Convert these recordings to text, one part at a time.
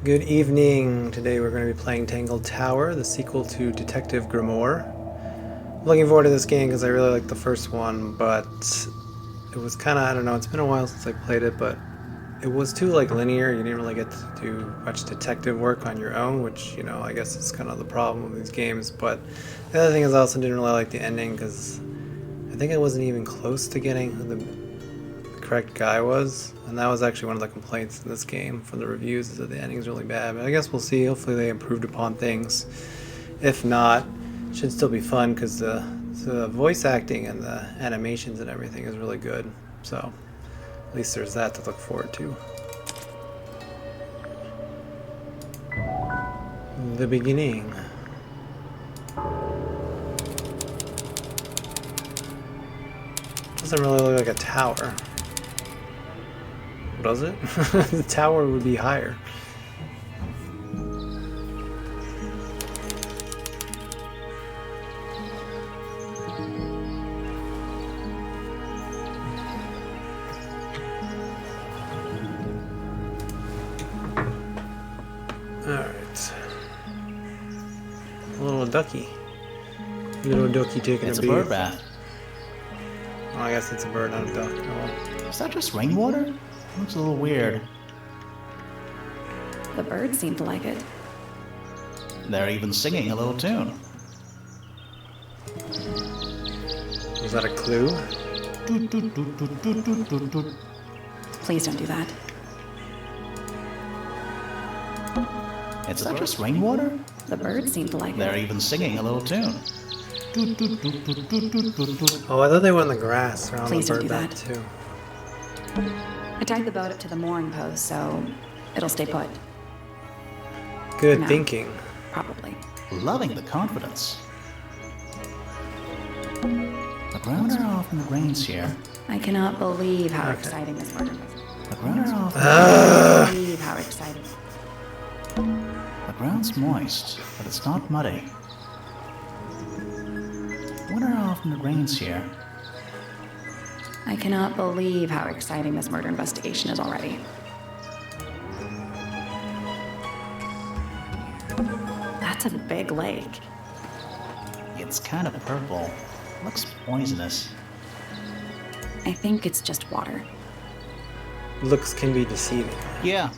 Good evening. Today we're going to be playing Tangle Tower, the sequel to Detective Grimoire. I'm looking forward to this game because I really liked the first one, but it was kind of, I don't know, it's been a while since I played it, but it was too linear. You didn't really get to do much detective work on your own, which, I guess is kind of the problem with these games. But the other thing is I also didn't really like the ending because I think I wasn't even close to getting who the correct guy was, and that was actually one of the complaints in this game from the reviews, is that the ending's really bad. But I guess we'll see. Hopefully they improved upon things. If not, it should still be fun because the voice acting and the animations and everything is really good. So at least there's that to look forward to. The beginning. Doesn't really look like a tower. Does it? The tower would be higher. Alright. A little ducky. Little ducky taking It's a a bath. bird bath. Oh, I guess it's a bird, not a duck. Oh, well. Is that just rainwater? Looks a little weird. The birds seem to like it. They're even singing a little tune. Was that a clue? Doot, doot, doot, doot, doot, doot, doot, doot. Please don't do that. Is that just rainwater? The birds seem to like They're it. even singing a little tune. Doot, doot, doot, doot, doot, doot, doot, doot. Oh, I thought they were in the grass around Please the don't bird do bath that. too. I tied the boat up to the mooring post, so it'll stay put. Good No. thinking. Probably. Loving the confidence. The grounds are off in the grains here. I cannot believe how Okay. exciting this murder is. The grounds are off. I cannot believe how exciting. The ground's moist, but it's not muddy. Winter off in the grains here. I cannot believe how exciting this murder investigation is already. That's a big lake. It's kind of purple. Looks poisonous. I think it's just water. Looks can be deceiving. Yeah.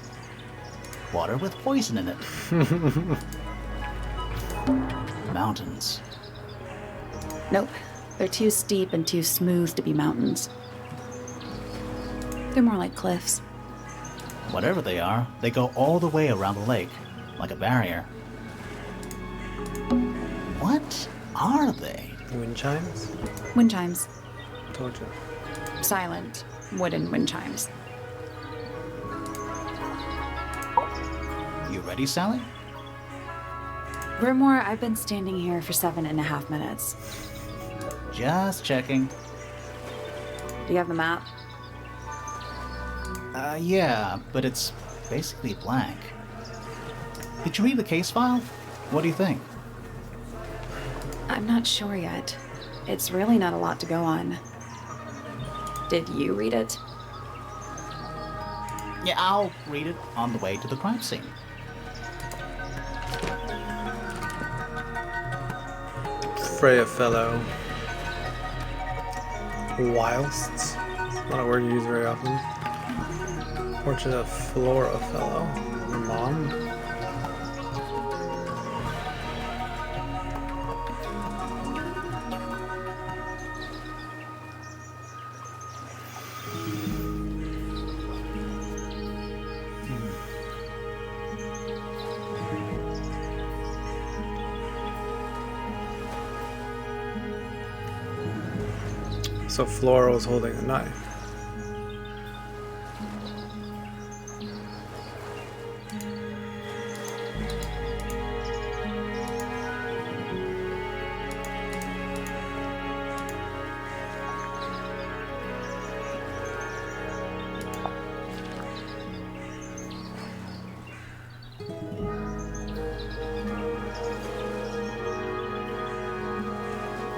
Water with poison in it. Mountains. Nope. They're too steep and too smooth to be mountains. They're more like cliffs. Whatever they are, they go all the way around the lake, like a barrier. What are they? Wind chimes? Wind chimes. Told you. Silent, wooden wind chimes. You ready, Sally? Grimoire, I've been standing here for 7.5 minutes. Just checking. Do you have the map? Yeah, but it's basically blank. Did you read the case file? What do you think? I'm not sure yet. It's really not a lot to go on. Did you read it? Yeah, I'll read it on the way to the crime scene. Freya fellow. Whilst. Not a word you use very often. Portrait of Flora fellow. Her mom. So Flora was holding a knife.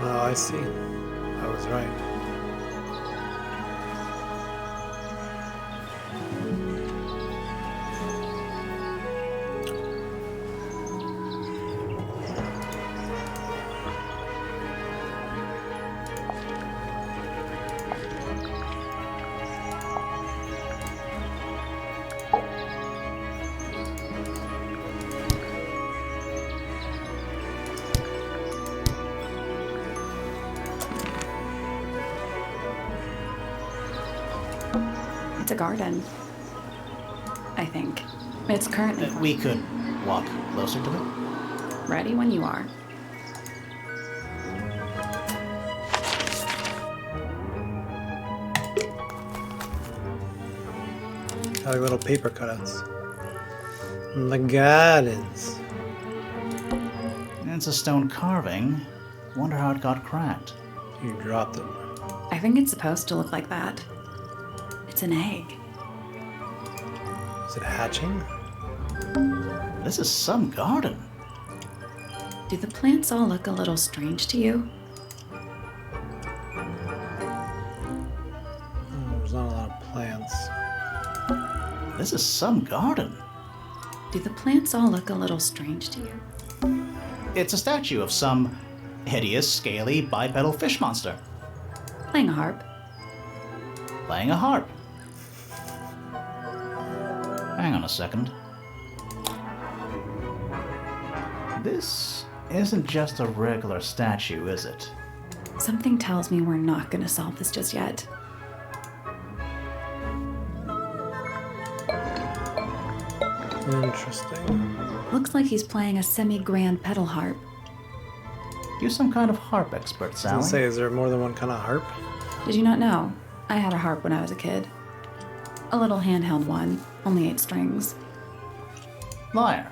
Oh, I see. I was right. It's a garden. I think. It's currently... We could walk closer to it. Ready when you are. Got like little paper cutouts. The gardens. It's a stone carving. Wonder how it got cracked. You dropped it. I think it's supposed to look like that. It's an egg. Is it hatching? This is some garden. Do the plants all look a little strange to you? There's not a lot of plants. This is some garden. Do the plants all look a little strange to you? It's a statue of some hideous, scaly, bipedal fish monster Playing a harp. playing a harp. Hang on a second. This isn't just a regular statue, is it? Something tells me we're not gonna solve this just yet. Interesting. Looks like he's playing a semi-grand pedal harp. You're some kind of harp expert, I was Sally. gonna say, is there more than one kind of harp? Did you not know? I had a harp when I was a kid. A little handheld one, only 8 strings. Liar.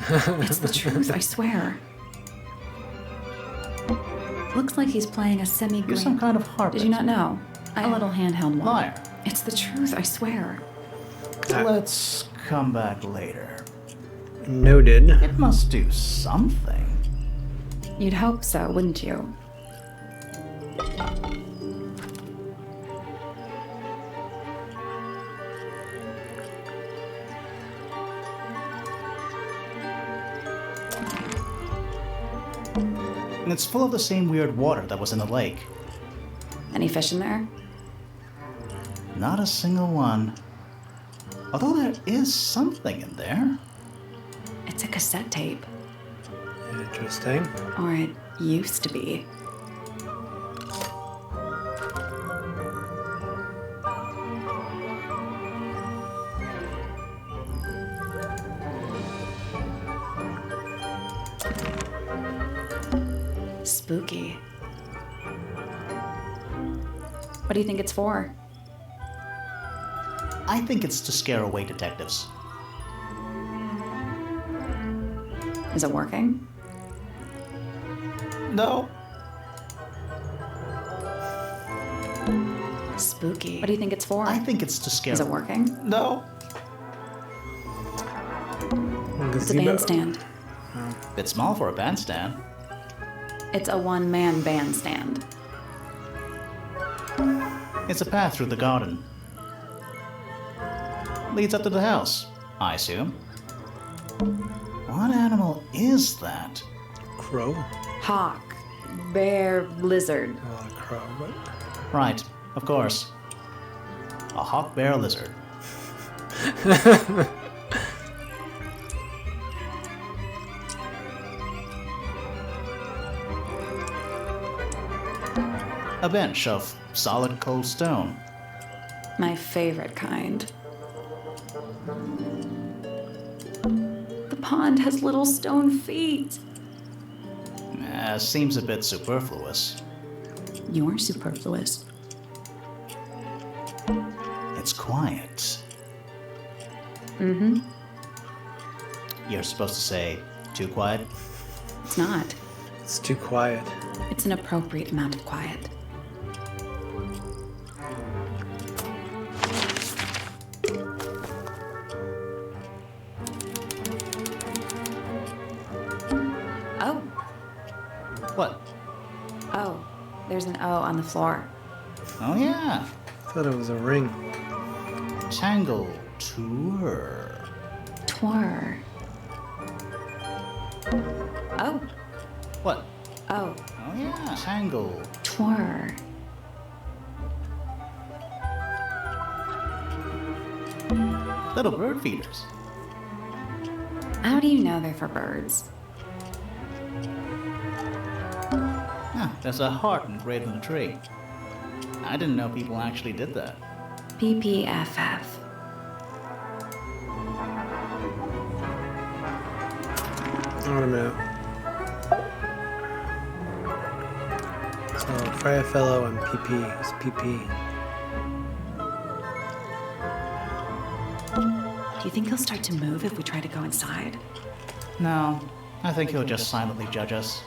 It's the truth, I swear. Looks like he's playing a You're semi-grand... some kind of harp Did you not know? A little handheld one. Liar. It's the truth, I swear. Let's come back later. Noted. It must do something. You'd hope so, wouldn't you? And it's full of the same weird water that was in the lake. Any fish in there? Not a single one. Although there is something in there. It's a cassette tape. Interesting. Or it used to be. Spooky. What do you think it's for? I think it's to scare away detectives. Is it working? No. Spooky. What do you think it's for? I think it's to scare. Is it working? No. It's a bandstand. Bit small for a bandstand. It's a one-man bandstand. It's a path through the garden. Leads up to the house, I assume. What animal is that? Crow? Hawk. Bear. Lizard. A lot of crow, but... Right, of course. A hawk bear lizard. A bench of solid cold stone. My favorite kind. The pond has little stone feet. Seems a bit superfluous. You're superfluous. It's quiet. Mm-hmm. You're supposed to say, too quiet? It's not. It's too quiet. It's an appropriate amount of quiet. Oh. What? Oh. There's an O on the floor. Oh yeah. I thought it was a ring. Tangle Tower. Twir. Oh. What? Oh. Oh yeah. Tangle. Twir. Little bird feeders. How do you know they're for birds? Ah, there's a heart engraved in the tree. I didn't know people actually did that. PPFF. Wait a minute. So, Freya Fellow and PP is PP. Do you think he'll start to move if we try to go inside? No, I think he'll just silently judge us.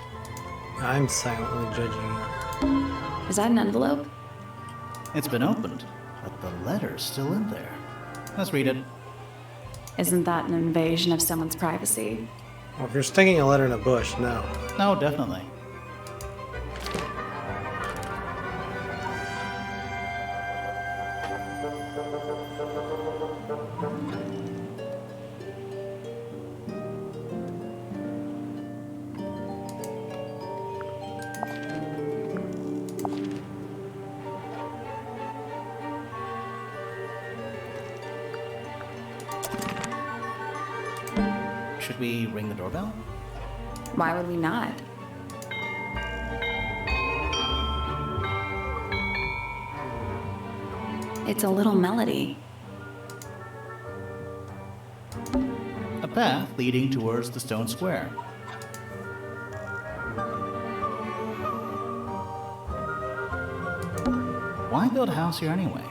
I'm silently judging you. Is that an envelope? It's been opened, but the letter's still in there. Let's read it. Isn't that an invasion of someone's privacy? Well, if you're sticking a letter in a bush, no. No, definitely. Should we ring the doorbell? Why would we not? It's a little melody. A path leading towards the stone square. Why build a house here anyway?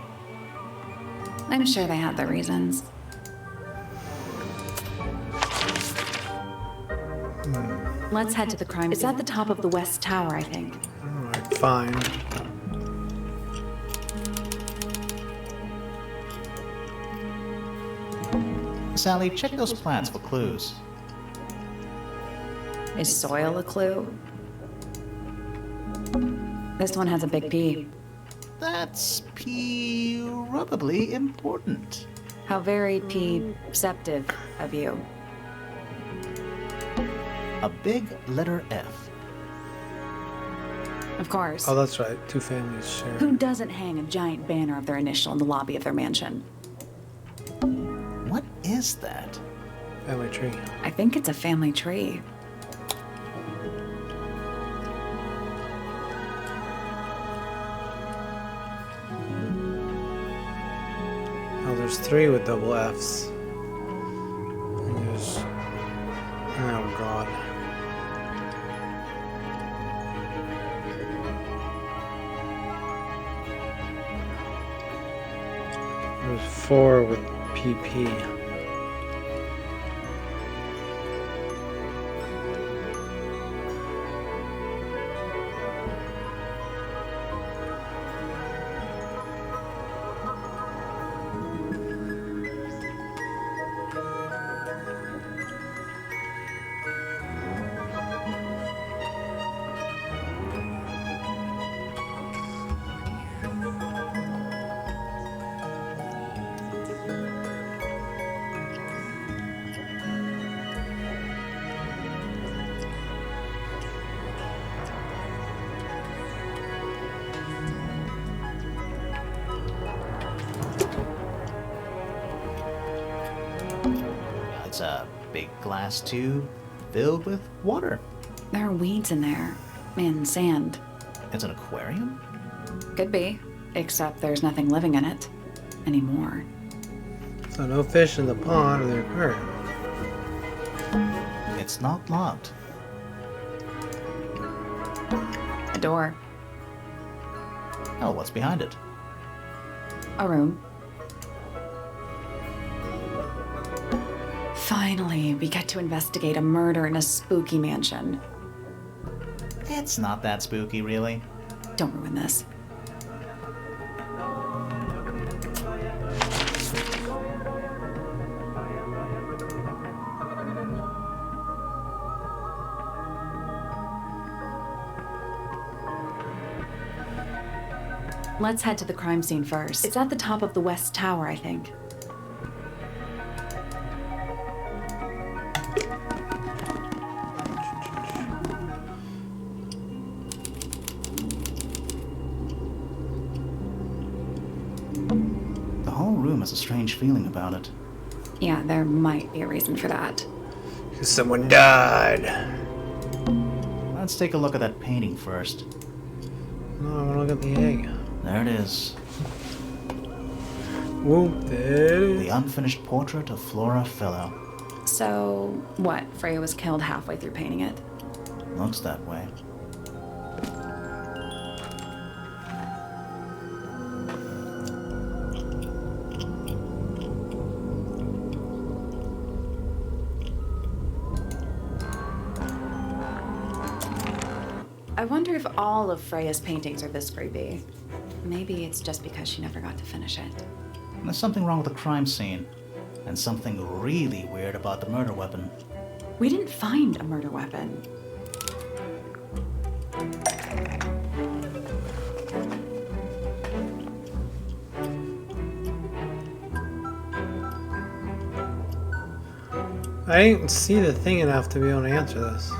I'm sure they had their reasons. Let's head to the crime scene. It's at the top of the West Tower, I think. Alright, fine. Sally, check those plants for clues. Is soil a clue? This one has a big P. That's probably important. How very perceptive of you. A big letter F. Of course. Oh, that's right. Two families share. Who doesn't hang a giant banner of their initial in the lobby of their mansion? What is that? Family tree. I think it's a family tree. Oh, there's three with double Fs. And there's... Oh, God. There's four with PP. It's a big glass tube filled with water. There are weeds in there. And sand. It's an aquarium? Could be. Except there's nothing living in it. Anymore. So no fish in the pond or the aquarium. It's not locked. A door. Oh, what's behind it? A room. Finally, we get to investigate a murder in a spooky mansion. It's not that spooky, really. Don't ruin this. Let's head to the crime scene first. It's at the top of the West Tower, I think. The whole room has a strange feeling about it. Yeah, there might be a reason for that. Someone died. Let's take a look at that painting first. No, I want to look at the egg. There it is. Whoop, there it The is. unfinished portrait of Flora Fellow. So, what? Freya was killed halfway through painting it? Looks that way. I wonder if all of Freya's paintings are this creepy. Maybe it's just because she never got to finish it. There's something wrong with the crime scene, and something really weird about the murder weapon. We didn't find a murder weapon. I didn't see the thing enough to be able to answer this.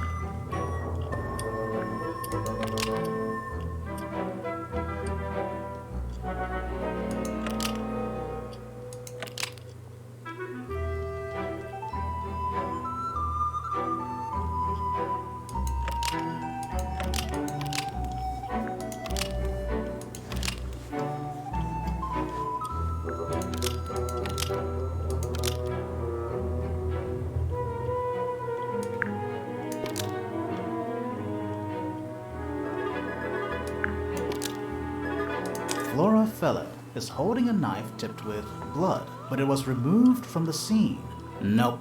Flora Fellow is holding a knife tipped with blood, but it was removed from the scene. Nope.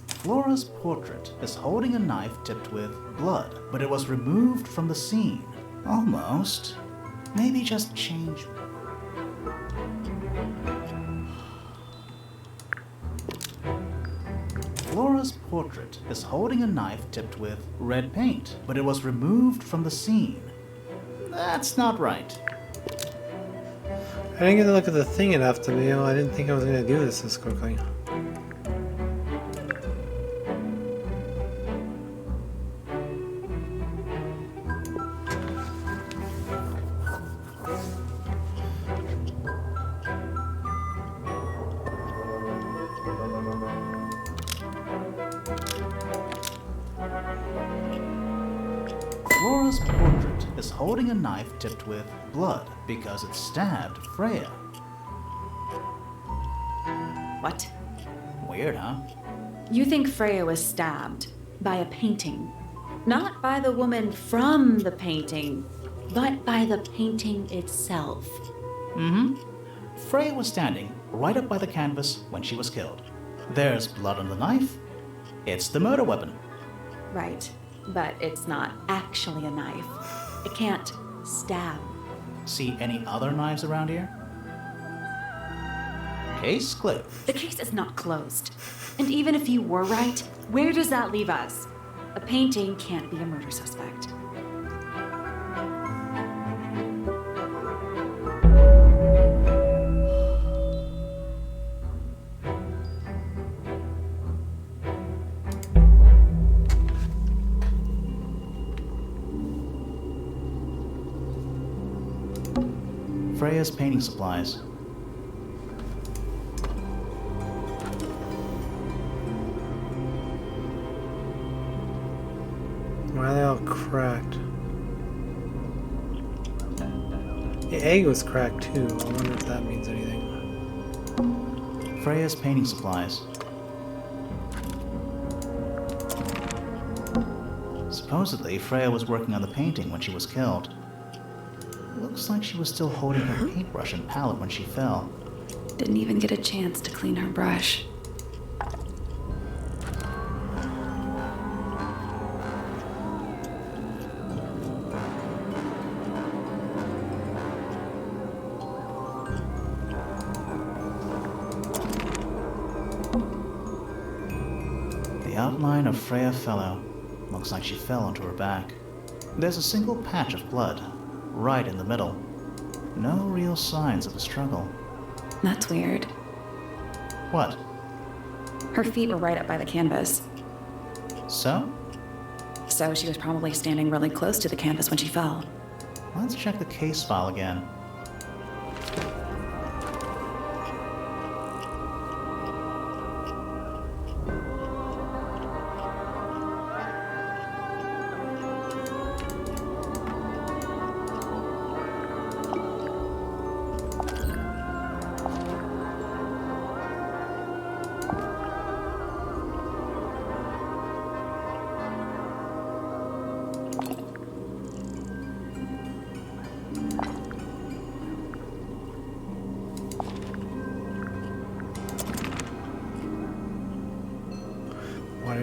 Flora's portrait is holding a knife tipped with blood, but it was removed from the scene. Almost. Maybe just change. Flora's portrait is holding a knife tipped with red paint, but it was removed from the scene. That's not right. I didn't get to look at the thing enough to be able. I didn't think I was going to do this quickly. Flora's portrait is holding a knife tipped with blood because it stabbed Freya. What? Weird, huh? You think Freya was stabbed by a painting? Not by the woman from the painting, but by the painting itself. Mm-hmm. Freya was standing right up by the canvas when she was killed. There's blood on the knife. It's the murder weapon. Right, but it's not actually a knife. It can't stab. See any other knives around here? Case closed. The case is not closed. And even if you were right, where does that leave us? A painting can't be a murder suspect. Freya's painting supplies. Why are they all cracked? The egg was cracked too. I wonder if that means anything. Freya's painting supplies. Supposedly, Freya was working on the painting when she was killed. Looks like she was still holding her paintbrush and palette when she fell. Didn't even get a chance to clean her brush. The outline of Freya Fellow. Looks like she fell onto her back. There's a single patch of blood, right in the middle. No real signs of a struggle. That's weird. What? Her feet were right up by the canvas. So? So she was probably standing really close to the canvas when she fell. Let's check the case file again.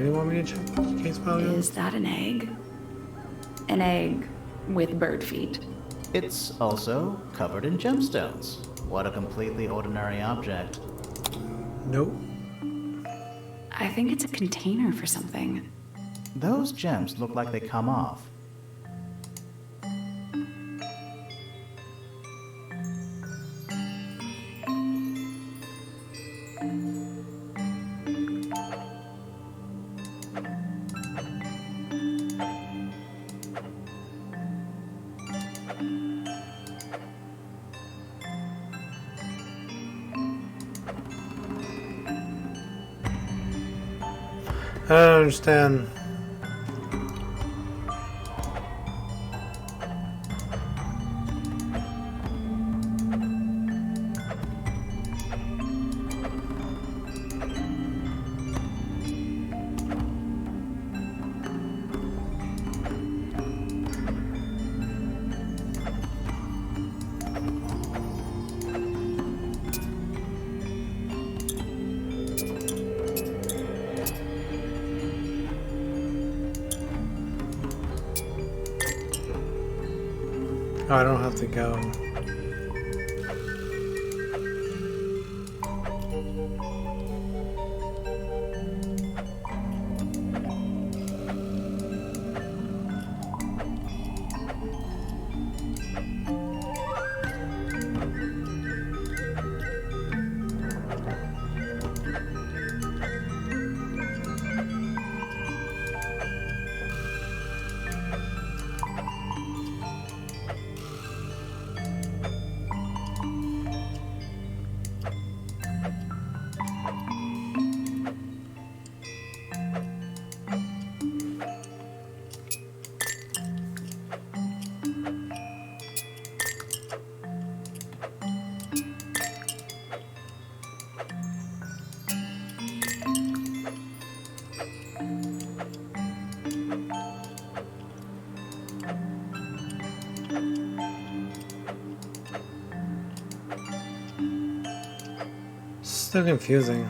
really want me to check the case file again? Is that an egg? An egg with bird feet. It's also covered in gemstones. What a completely ordinary object. Nope. I think it's a container for something. Those gems look like they come off. I don't understand. Oh, I don't have to go. So confusing.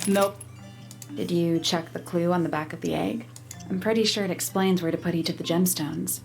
Nope. Did you check the clue on the back of the egg? I'm pretty sure it explains where to put each of the gemstones.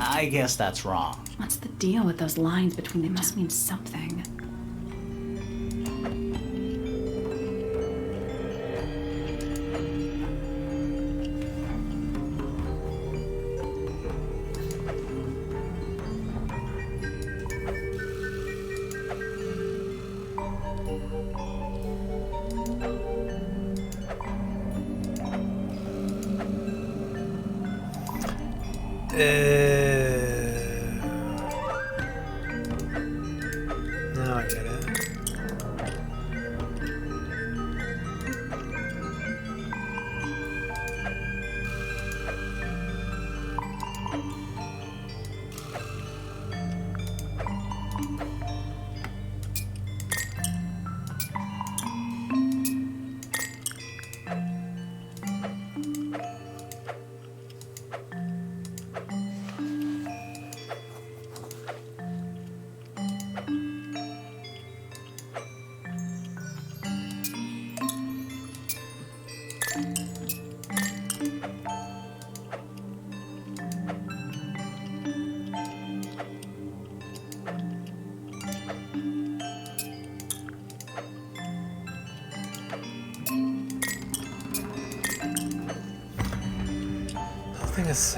I guess that's wrong. What's the deal with those lines between them? Must mean something. Now I get it. Nothing is.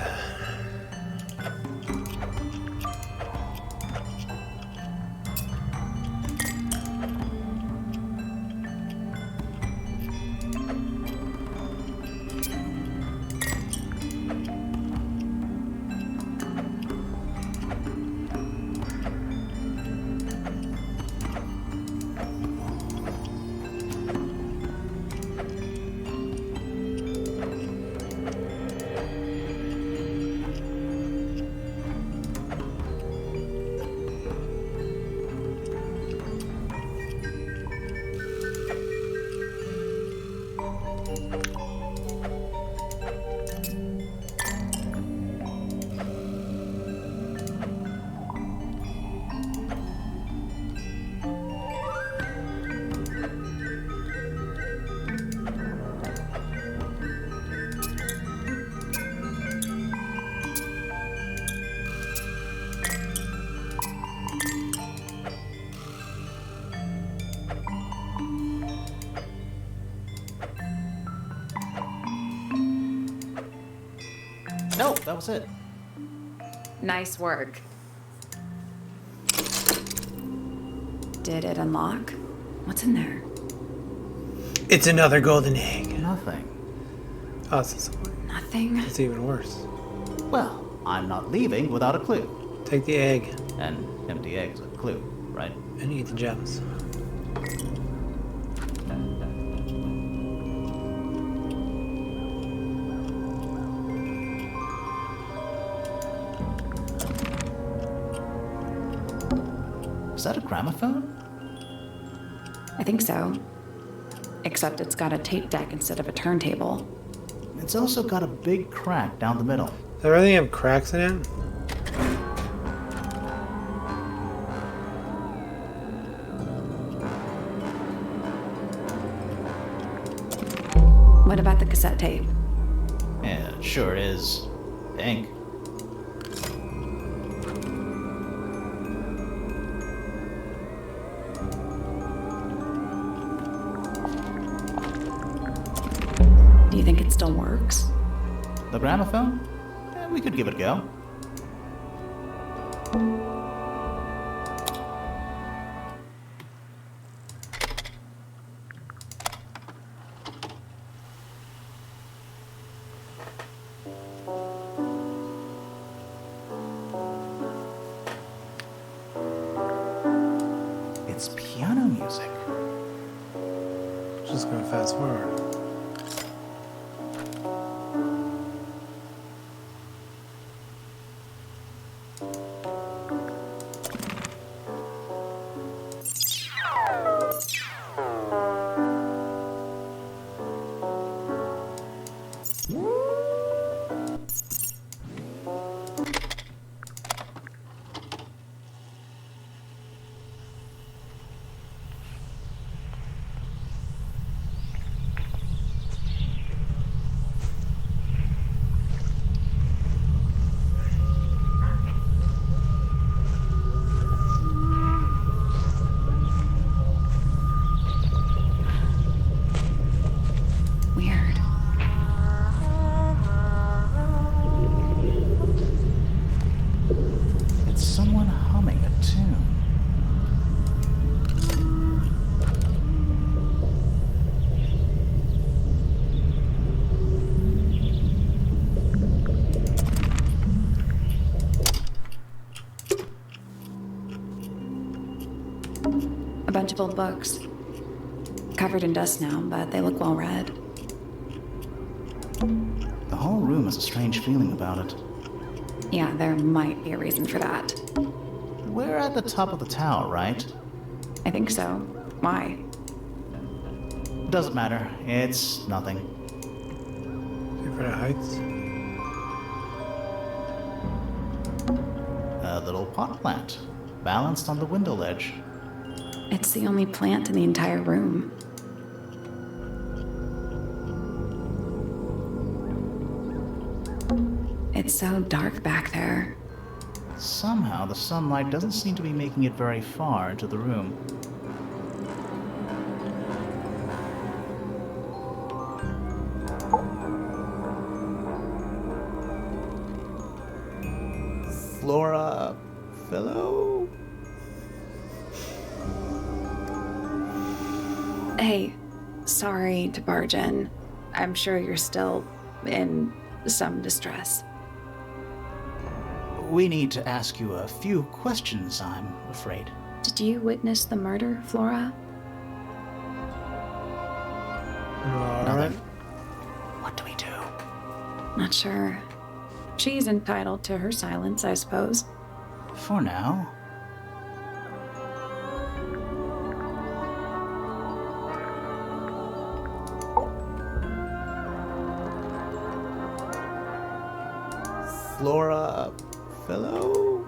No, that was it. Nice work. Did it unlock? What's in there? It's another golden egg. Nothing. Oh, it's disappointing. Nothing. It's even worse. Well, I'm not leaving without a clue. Take the egg An empty egg's a clue, right? and eat the gems. Is that a gramophone? I think so. Except it's got a tape deck instead of a turntable. It's also got a big crack down the middle. Does everything have cracks in it? What about the cassette tape? Yeah, it sure is. Ink. Do you think it still works? The gramophone? We could give it a go. It's piano music. Just gonna fast forward. old books. Covered in dust now, but they look well read. The whole room has a strange feeling about it. Yeah, there might be a reason for that. We're at the top of the tower, right? I think so. Why? Doesn't matter. It's nothing. For the heights. A little pot plant, balanced on the window ledge. It's the only plant in the entire room. It's so dark back there. Somehow, the sunlight doesn't seem to be making it very far into the room. Flora... Fellow? Hey, sorry to barge in. I'm sure you're still in some distress. We need to ask you a few questions, I'm afraid. Did you witness the murder, Flora? Alright. What do we do? Not sure. She's entitled to her silence, I suppose. For now. Flora... Fellow?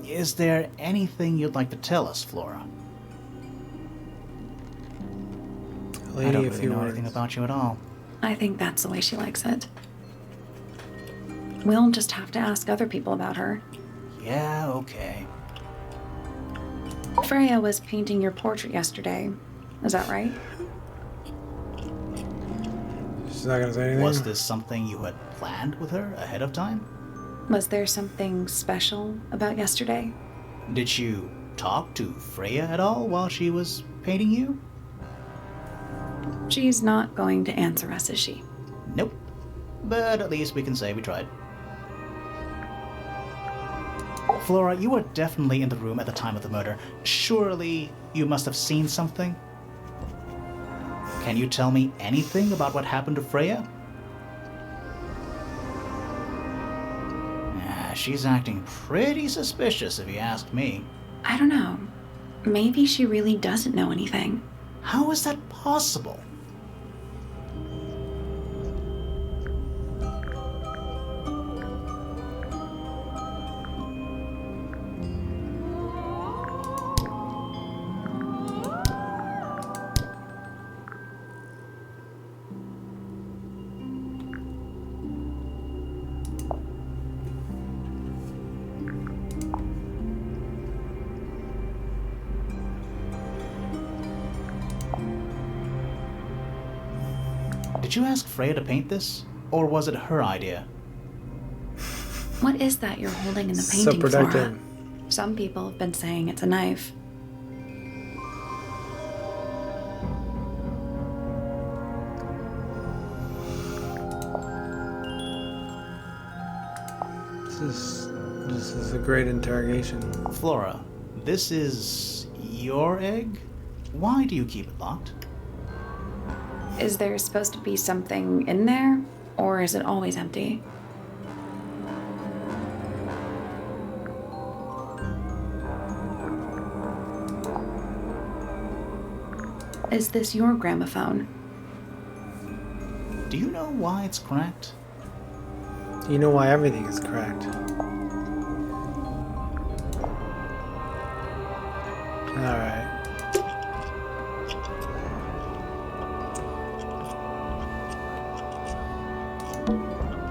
Is there anything you'd like to tell us, Flora? I Lady, don't a really few know words. anything about you at all. I think that's the way she likes it. We'll just have to ask other people about her. Yeah, okay. Freya was painting your portrait yesterday. Is that right? She's not gonna say anything. Was this something you had planned with her ahead of time? Was there something special about yesterday? Did you talk to Freya at all while she was painting you? She's not going to answer us, is she? Nope. But at least we can say we tried. Flora, you were definitely in the room at the time of the murder. Surely you must have seen something? Can you tell me anything about what happened to Freya? She's acting pretty suspicious if you ask me. I don't know. Maybe she really doesn't know anything. How is that possible? Did you ask Freya to paint this? Or was it her idea? What is that you're holding in the So painting, Flora? productive. Some people have been saying it's a knife. This is a great interrogation. Flora, this is your egg? Why do you keep it locked? Is there supposed to be something in there? Or is it always empty? Is this your gramophone? Do you know why it's cracked? You know why everything is cracked. Alright.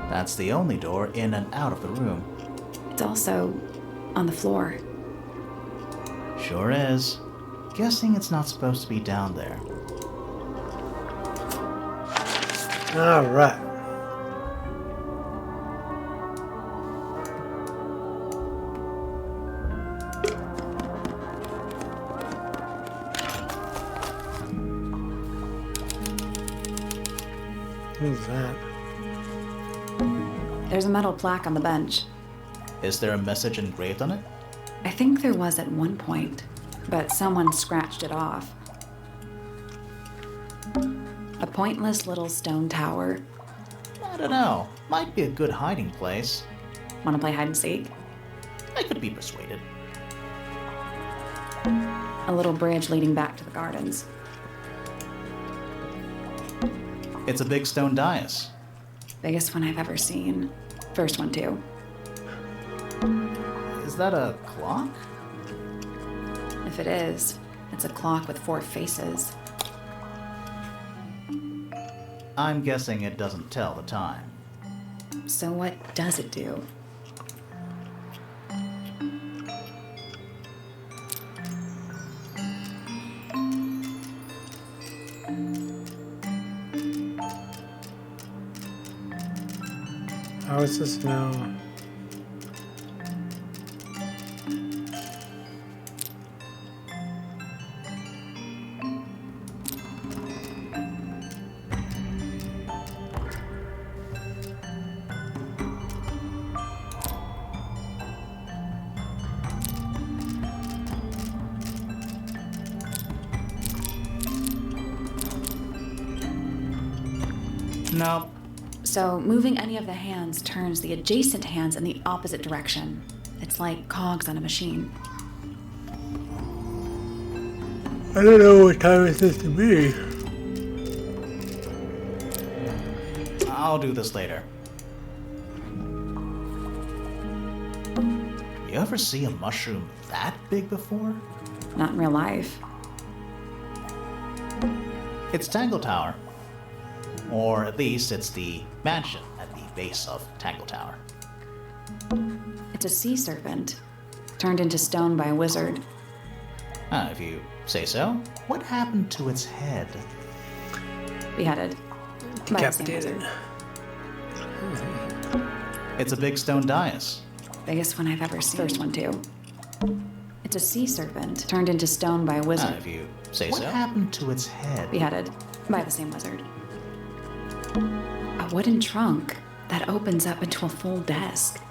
That's the only door in and out of the room. It's also on the floor. Sure is. Guessing it's not supposed to be down there. Alright. Who's that? There's a metal plaque on the bench. Is there a message engraved on it? I think there was at one point, but someone scratched it off. A pointless little stone tower. I don't know. Might be a good hiding place. Want to play hide and seek? I could be persuaded. A little bridge leading back to the gardens. It's a big stone dais. Biggest one I've ever seen. First one, too. Is that a clock? If it is, it's a clock with 4 faces. I'm guessing it doesn't tell the time. So what does it do? How is this now? No. So moving any of the hands turns the adjacent hands in the opposite direction. It's like cogs on a machine. I don't know what time it's supposed to be. I'll do this later. You ever see a mushroom that big before? Not in real life. It's Tangle Tower. Or at least it's the mansion at the base of Tangle Tower. It's a sea serpent, turned into stone by a wizard. If you say so. What happened to its head? Beheaded. By the same Decapitated. wizard. It's a big stone dais. Biggest one I've ever seen. First one, too. It's a sea serpent, turned into stone by a wizard. If you say so. What happened to its head? Beheaded by the same wizard. A wooden trunk that opens up into a full desk.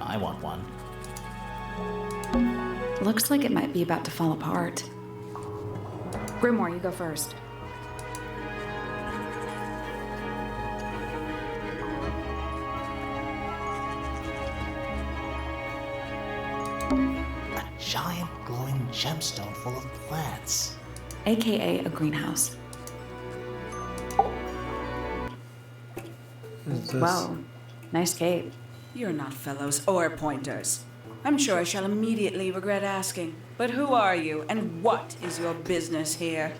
I want one. Looks like it might be about to fall apart. Grimoire, you go first. A giant glowing gemstone full of plants. AKA a greenhouse. Is this... Wow, nice cape. You're not fellows or pointers. I'm sure I shall immediately regret asking. But who are you, and what is your business here?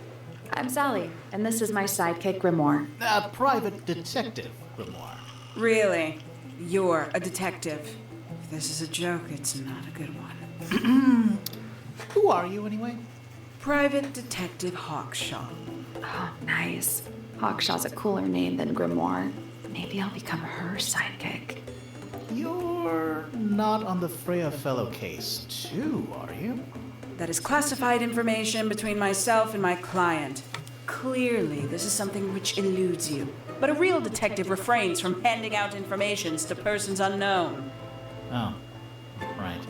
I'm Sally, and this is my sidekick Grimoire. A private detective, Grimoire. Really? You're a detective. If this is a joke, it's not a good one. Who are you, anyway? Private Detective Hawkshaw. Oh, nice. Hawkshaw's a cooler name than Grimoire. Maybe I'll become her sidekick. You're not on the Freya Fellow case, too, are you? That is classified information between myself and my client. Clearly, this is something which eludes you. But a real detective refrains from handing out informations to persons unknown. Oh, right.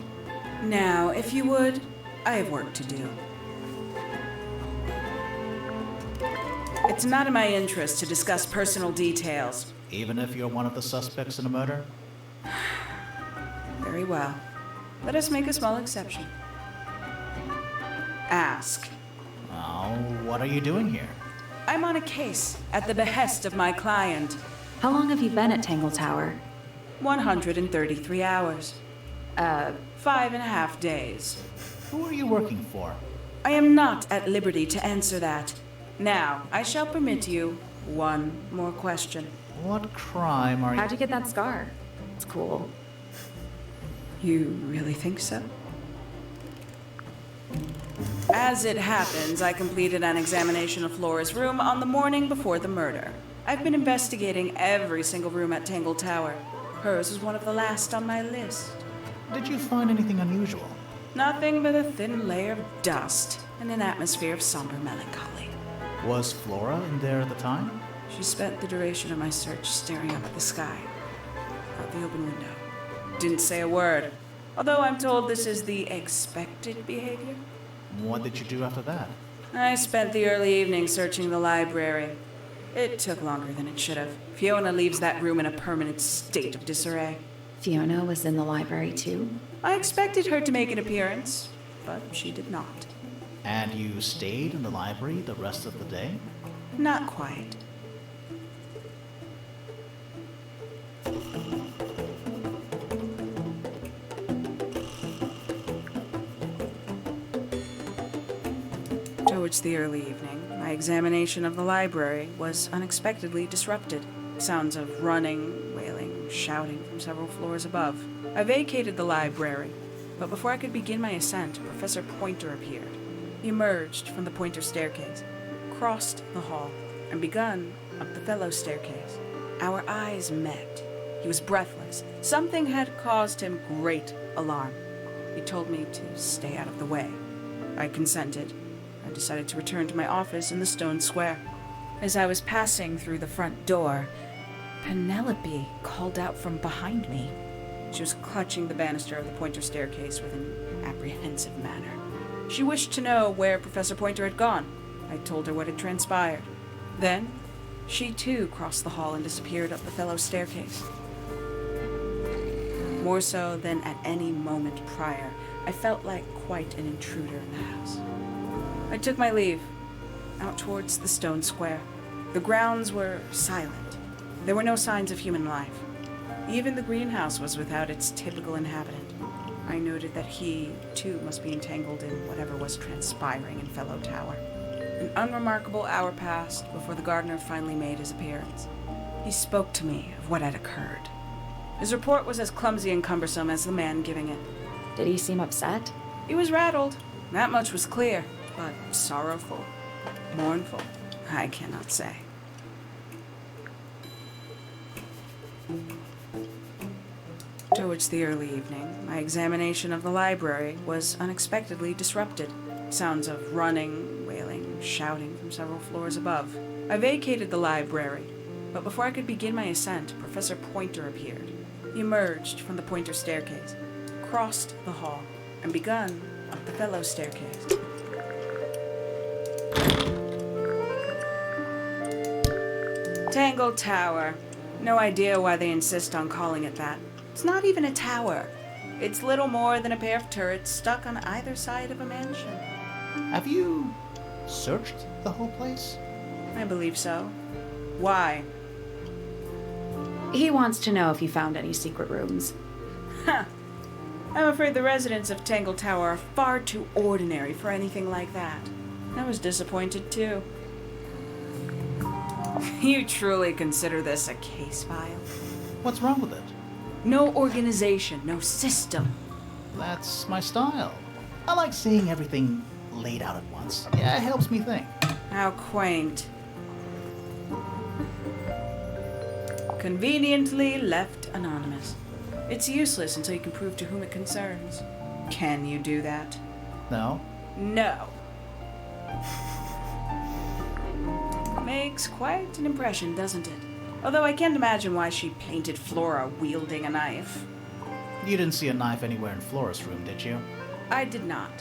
Now, if you would, I have work to do. It's not in my interest to discuss personal details. Even if you're one of the suspects in a murder? Very well. Let us make a small exception. Ask. Oh, what are you doing here? I'm on a case at the behest of my client. How long have you been at Tangle Tower? 133 hours. 5.5 days. Who are you working for? I am not at liberty to answer that. Now, I shall permit you one more question. What crime are you... How'd you get that scar? It's cool. You really think so? As it happens, I completed an examination of Flora's room on the morning before the murder. I've been investigating every single room at Tangle Tower. Hers was one of the last on my list. Did you find anything unusual? Nothing but a thin layer of dust and an atmosphere of somber melancholy. Was Flora in there at the time? She spent the duration of my search staring up at the sky, out the open window. Didn't say a word. Although I'm told this is the expected behavior. What did you do after that? I spent the early evening searching the library. It took longer than it should have. Fiona leaves that room in a permanent state of disarray. Fiona was in the library too? I expected her to make an appearance, but she did not. And you stayed in the library the rest of the day? Not quite. Towards the early evening, my examination of the library was unexpectedly disrupted. Sounds of running, wailing, shouting from several floors above. I vacated the library, but before I could begin my ascent, Professor Pointer appeared. He emerged from the Pointer staircase, crossed the hall, and begun up the fellow staircase. Our eyes met. He was breathless. Something had caused him great alarm. He told me to stay out of the way. I consented. I decided to return to my office in the stone square. As I was passing through the front door, Penelope called out from behind me. She was clutching the banister of the Pointer staircase with an apprehensive manner. She wished to know where Professor Pointer had gone. I told her what had transpired. Then, she too crossed the hall and disappeared up the fellow staircase. More so than at any moment prior, I felt like quite an intruder in the house. I took my leave, out towards the stone square. The grounds were silent. There were no signs of human life. Even the greenhouse was without its typical inhabitant. I noted that he, too, must be entangled in whatever was transpiring in Fellow Tower. An unremarkable hour passed before the gardener finally made his appearance. He spoke to me of what had occurred. His report was as clumsy and cumbersome as the man giving it. Did he seem upset? He was rattled. That much was clear, but sorrowful, mournful, I cannot say. Towards the early evening, my examination of the library was unexpectedly disrupted. Sounds of running, wailing, shouting from several floors above. I vacated the library, but before I could begin my ascent, Professor Pointer appeared. He emerged from the Pointer staircase, crossed the hall, and begun up the fellow staircase. Tangle Tower. No idea why they insist on calling it that. It's not even a tower. It's little more than a pair of turrets stuck on either side of a mansion. Have you searched the whole place? I believe so. Why? He wants to know if you found any secret rooms. I'm afraid the residents of Tangle Tower are far too ordinary for anything like that. I was disappointed too. You truly consider this a case file? What's wrong with it? No organization, no system. That's my style. I like seeing everything laid out at once. Yeah, it helps me think. How quaint. Conveniently left anonymous. It's useless until you can prove to whom it concerns. Can you do that? No? No. Makes quite an impression, doesn't it? Although I can't imagine why she painted Flora wielding a knife. You didn't see a knife anywhere in Flora's room, did you? I did not.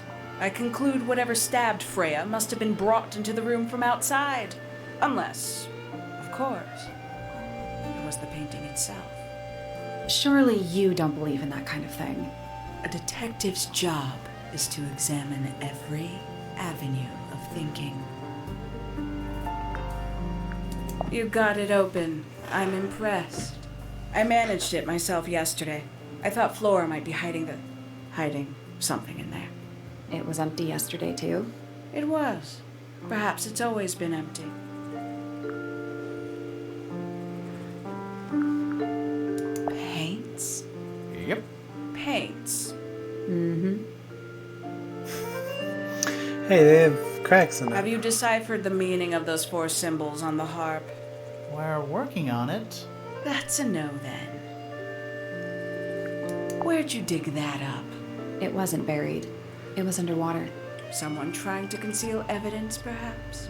I conclude whatever stabbed Freya must have been brought into the room from outside. Unless, of course, it was the painting itself. Surely you don't believe in that kind of thing. A detective's job is to examine every avenue of thinking. You got it open. I'm impressed. I managed it myself yesterday. I thought Flora might be hiding something in there. It was empty yesterday too. It was. Perhaps it's always been empty. Paints? Yep. Paints. Mm-hmm. Hey, they have cracks in Have them. you deciphered the meaning of those 4 symbols on the harp? We're working on it. That's a no then. Where'd you dig that up? It wasn't buried. It was underwater. Someone trying to conceal evidence, perhaps?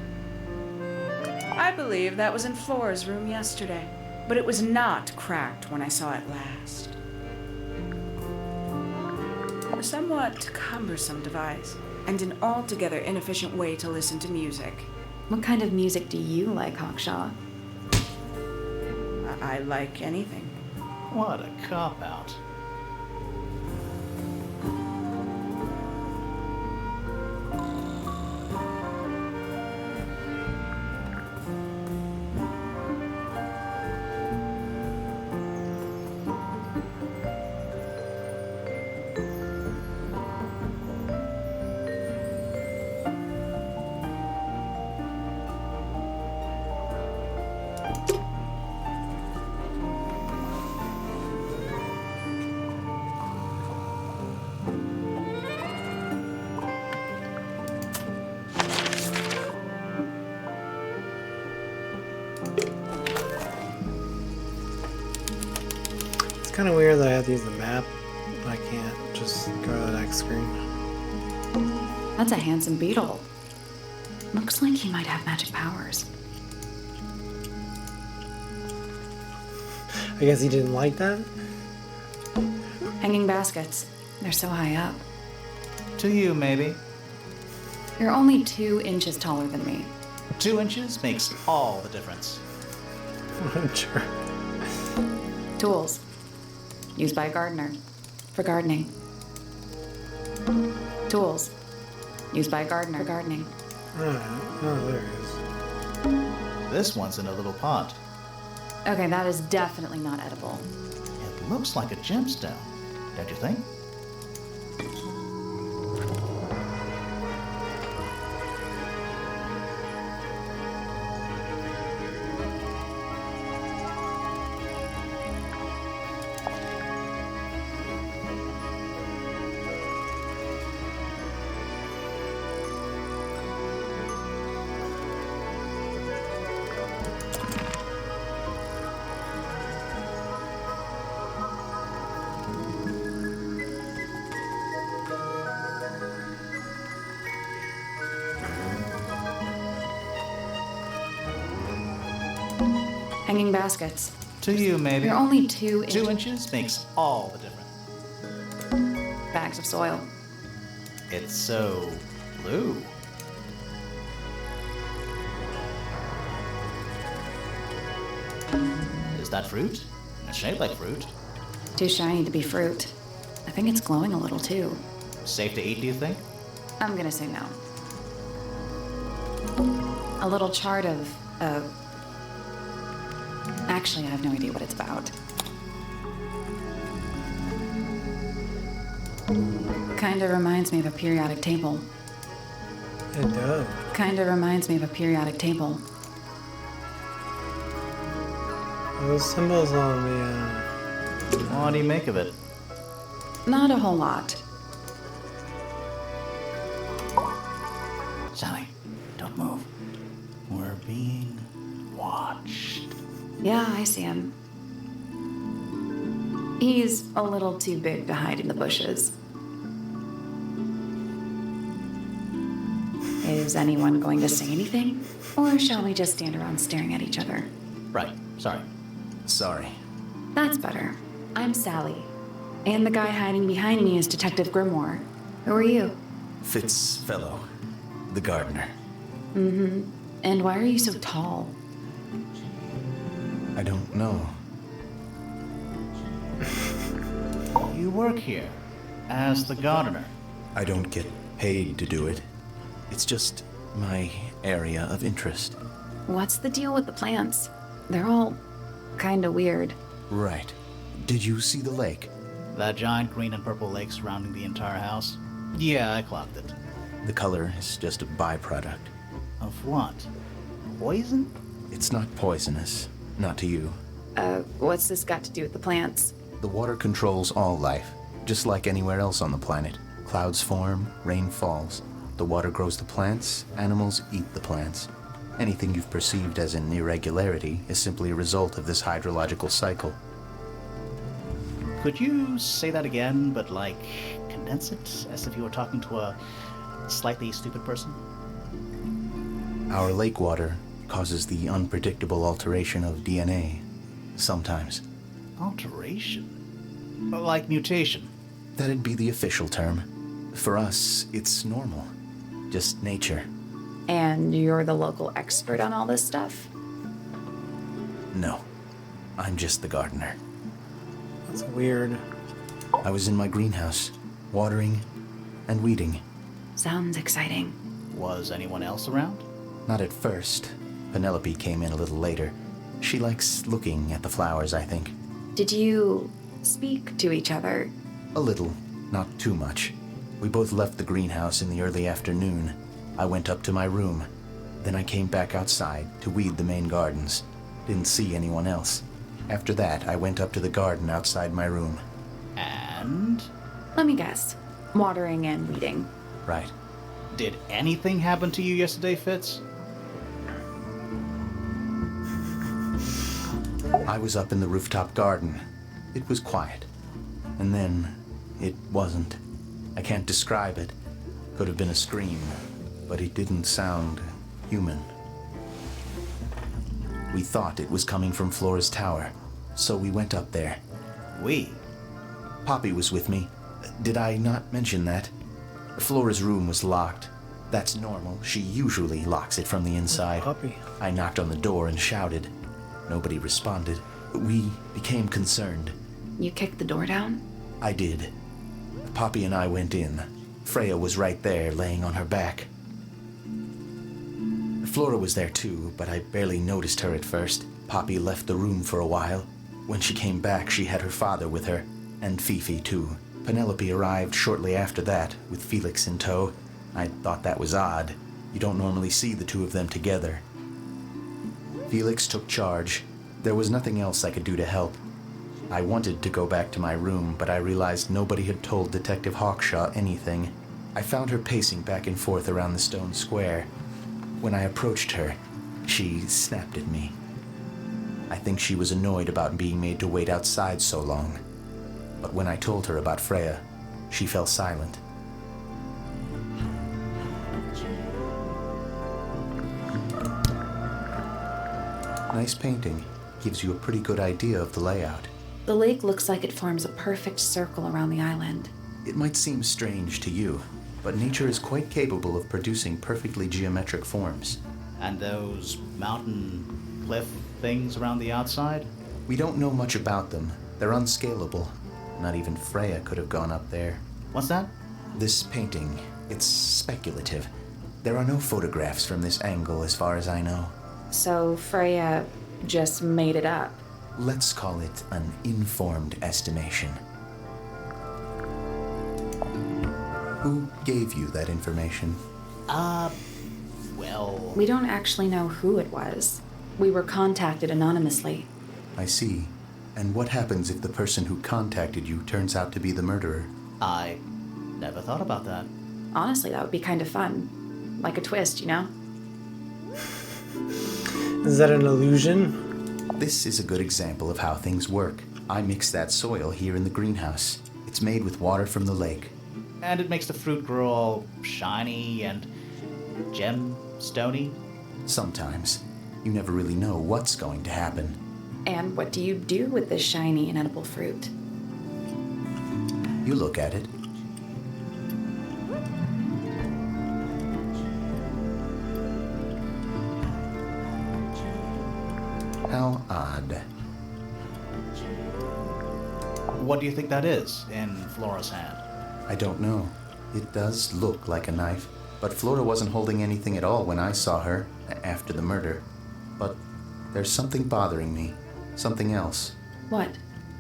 I believe that was in Flora's room yesterday, but it was not cracked when I saw it last. A somewhat cumbersome device, and an altogether inefficient way to listen to music. What kind of music do you like, Hawkshaw? I like anything. What a cop-out. It's kind of weird that I have to use the map. I can't just go to the next screen. That's a handsome beetle. Looks like he might have magic powers. I guess he didn't like that? Hanging baskets. They're so high up. To you, maybe. You're only 2 inches taller than me. 2 inches makes all the difference. Sure. Tools. Used by a gardener. For gardening. Tools. Used by a gardener. For gardening. Oh, there he is. This one's in a little pot. Okay, that is definitely not edible. It looks like a gemstone, don't you think? Hanging baskets. To you, maybe. You're only 2 inches. 2 inches makes all the difference. Bags of soil. It's so blue. Is that fruit? It's shaped like fruit. Too shiny to be fruit. I think it's glowing a little too. Safe to eat, do you think? I'm gonna say no. A little chart of, Actually, I have no idea what it's about. Kinda reminds me of a periodic table. It does. Kinda reminds me of a periodic table. Those symbols on the, What do you make of it? Not a whole lot. Sally, don't move. We're being watched. Yeah, I see him. He's a little too big to hide in the bushes. Is anyone going to say anything? Or shall we just stand around staring at each other? Right, sorry. Sorry. That's better. I'm Sally. And the guy hiding behind me is Detective Grimoire. Who are you? Fitzfellow, the gardener. And why are you so tall? I don't know. You work here as the gardener. I don't get paid to do it. It's just my area of interest. What's the deal with the plants? They're all kinda weird. Right. Did you see the lake? That giant green and purple lake surrounding the entire house? Yeah, I clocked it. The color is just a byproduct. Of what? Poison? It's not poisonous. Not to you. What's this got to do with the plants? The water controls all life, just like anywhere else on the planet. Clouds form, rain falls. The water grows the plants, animals eat the plants. Anything you've perceived as an irregularity is simply a result of this hydrological cycle. Could you say that again, but like condense it as if you were talking to a slightly stupid person? Our lake water causes the unpredictable alteration of DNA. Sometimes. Alteration? Like mutation? That'd be the official term. For us, it's normal. Just nature. And you're the local expert on all this stuff? No, I'm just the gardener. That's weird. I was in my greenhouse, watering and weeding. Sounds exciting. Was anyone else around? Not at first. Penelope came in a little later. She likes looking at the flowers, I think. Did you speak to each other? A little, not too much. We both left the greenhouse in the early afternoon. I went up to my room. Then I came back outside to weed the main gardens. Didn't see anyone else. After that, I went up to the garden outside my room. And? Let me guess. Watering and weeding. Right. Did anything happen to you yesterday, Fitz? I was up in the rooftop garden. It was quiet. And then, it wasn't. I can't describe it. Could have been a scream, but it didn't sound human. We thought it was coming from Flora's tower, so we went up there. We? Poppy was with me. Did I not mention that? Flora's room was locked. That's normal. She usually locks it from the inside. Puppy. I knocked on the door and shouted. Nobody responded. We became concerned. You kicked the door down? I did. Poppy and I went in. Freya was right there, laying on her back. Flora was there too, but I barely noticed her at first. Poppy left the room for a while. When she came back, she had her father with her, and Fifi too. Penelope arrived shortly after that, with Felix in tow. I thought that was odd. You don't normally see the two of them together. Felix took charge. There was nothing else I could do to help. I wanted to go back to my room, but I realized nobody had told Detective Hawkshaw anything. I found her pacing back and forth around the stone square. When I approached her, she snapped at me. I think she was annoyed about being made to wait outside so long. But when I told her about Freya, she fell silent. Nice painting. Gives you a pretty good idea of the layout. The lake looks like it forms a perfect circle around the island. It might seem strange to you, but nature is quite capable of producing perfectly geometric forms. And those mountain cliff things around the outside? We don't know much about them. They're unscalable. Not even Freya could have gone up there. What's that? This painting, it's speculative. There are no photographs from this angle as far as I know. So Freya just made it up. Let's call it an informed estimation. Who gave you that information? Well... We don't actually know who it was. We were contacted anonymously. I see. And what happens if the person who contacted you turns out to be the murderer? I never thought about that. Honestly, that would be kind of fun. Like a twist, you know? Is that an illusion? This is a good example of how things work. I mix that soil here in the greenhouse. It's made with water from the lake. And it makes the fruit grow all shiny and gem-stony. Sometimes. You never really know what's going to happen. And what do you do with this shiny and edible fruit? You look at it. How odd. What do you think that is in Flora's hand? I don't know. It does look like a knife, but Flora wasn't holding anything at all when I saw her after the murder. But there's something bothering me. Something else. What?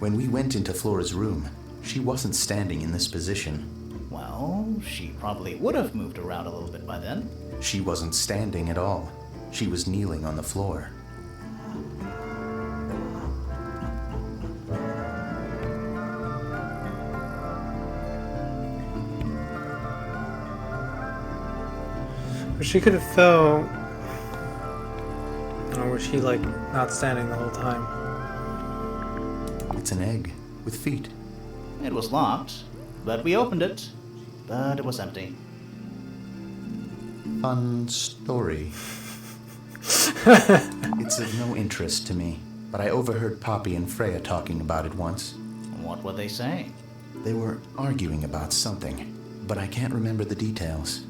When we went into Flora's room, she wasn't standing in this position. Well, she probably would have moved around a little bit by then. She wasn't standing at all. She was kneeling on the floor. But she could have fell. Or was she like not standing the whole time? It's an egg with feet. It was locked, but we opened it. But it was empty. Fun story. It's of no interest to me, but I overheard Poppy and Freya talking about it once. What were they saying? They were arguing about something, but I can't remember the details.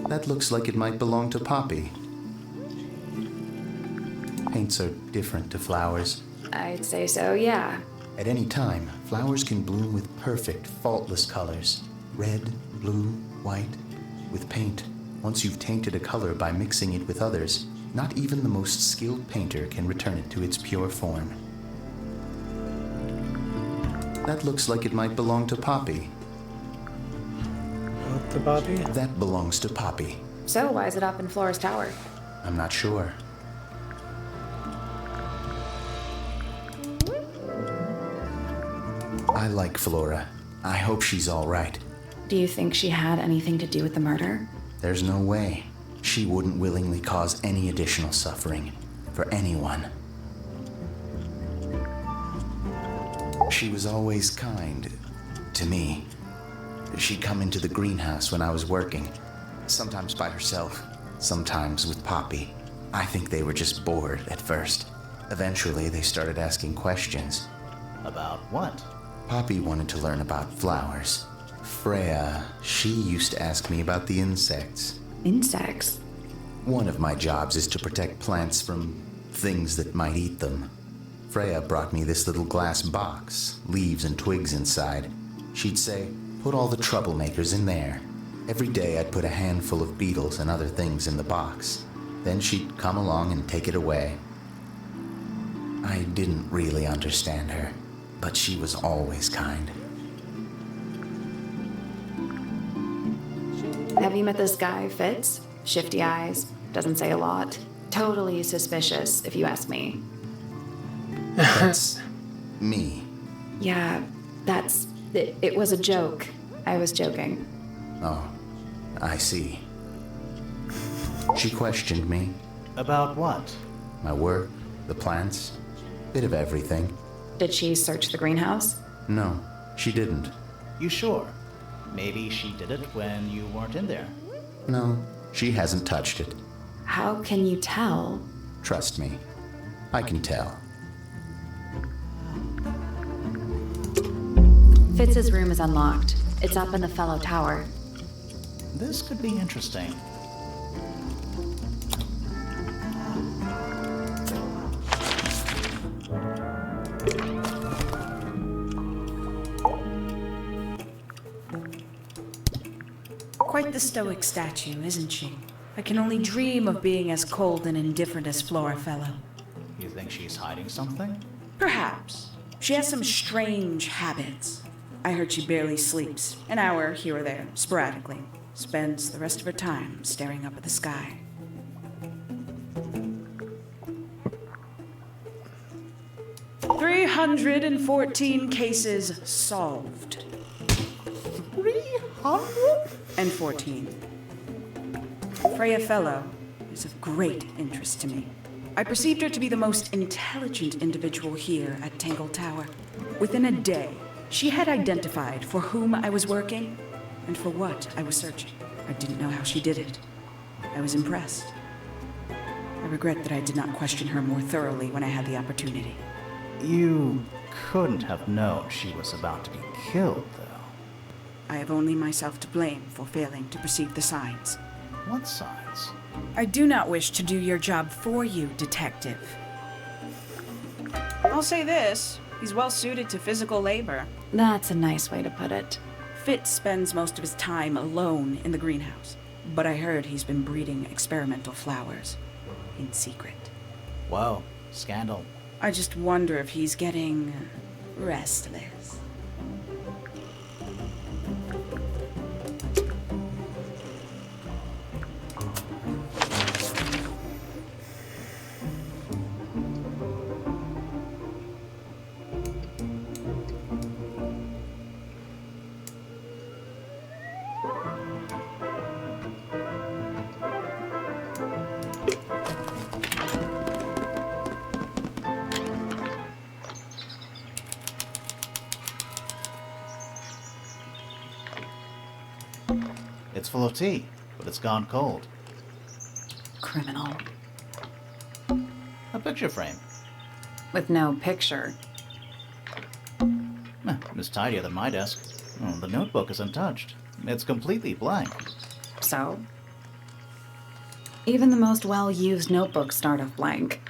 That looks like it might belong to Poppy. Paints are different to flowers. I'd say so, yeah. At any time, flowers can bloom with perfect, faultless colors. Red, blue, white. With paint, once you've tainted a color by mixing it with others, not even the most skilled painter can return it to its pure form. That looks like it might belong to Poppy. What, the Bobby? That belongs to Poppy. So why is it up in Flora's tower? I'm not sure. I like Flora. I hope she's all right. Do you think she had anything to do with the murder? There's no way. She wouldn't willingly cause any additional suffering for anyone. She was always kind to me. She'd come into the greenhouse when I was working, sometimes by herself, sometimes with Poppy. I think they were just bored at first. Eventually, they started asking questions. About what? Poppy wanted to learn about flowers. Freya, she used to ask me about the insects. Insects? One of my jobs is to protect plants from things that might eat them. Freya brought me this little glass box, leaves and twigs inside. She'd say, put all the troublemakers in there. Every day I'd put a handful of beetles and other things in the box. Then she'd come along and take it away. I didn't really understand her, but she was always kind. Have you met this guy, Fitz? Shifty eyes, doesn't say a lot. Totally suspicious, if you ask me. That's me. Yeah, it was a joke. I was joking. Oh, I see. She questioned me. About what? My work, the plants, bit of everything. Did she search the greenhouse? No, she didn't. You sure? Maybe she did it when you weren't in there. No, she hasn't touched it. How can you tell? Trust me, I can tell. Fitz's room is unlocked. It's up in the fellow tower. This could be interesting. Quite the stoic statue, isn't she? I can only dream of being as cold and indifferent as Flora Fellow. You think she's hiding something? Perhaps. She has some strange habits. I heard she barely sleeps, an hour here or there, sporadically. Spends the rest of her time staring up at the sky. "314 cases solved. 314. Freya Fellow is of great interest to me. I perceived her to be the most intelligent individual here at Tangle Tower. Within a day, she had identified for whom I was working and for what I was searching. I didn't know how she did it. I was impressed. I regret that I did not question her more thoroughly when I had the opportunity. You couldn't have known she was about to be killed, though. I have only myself to blame for failing to perceive the signs. What signs? I do not wish to do your job for you, Detective. I'll say this, he's well suited to physical labor. That's a nice way to put it. Fitz spends most of his time alone in the greenhouse, but I heard he's been breeding experimental flowers in secret. Whoa, scandal. I just wonder if he's getting restless. It's full of tea, but it's gone cold. Criminal. A picture frame. With no picture. Eh, It's tidier than my desk. Oh, the notebook is untouched. It's completely blank. So? Even the most well-used notebooks start off blank.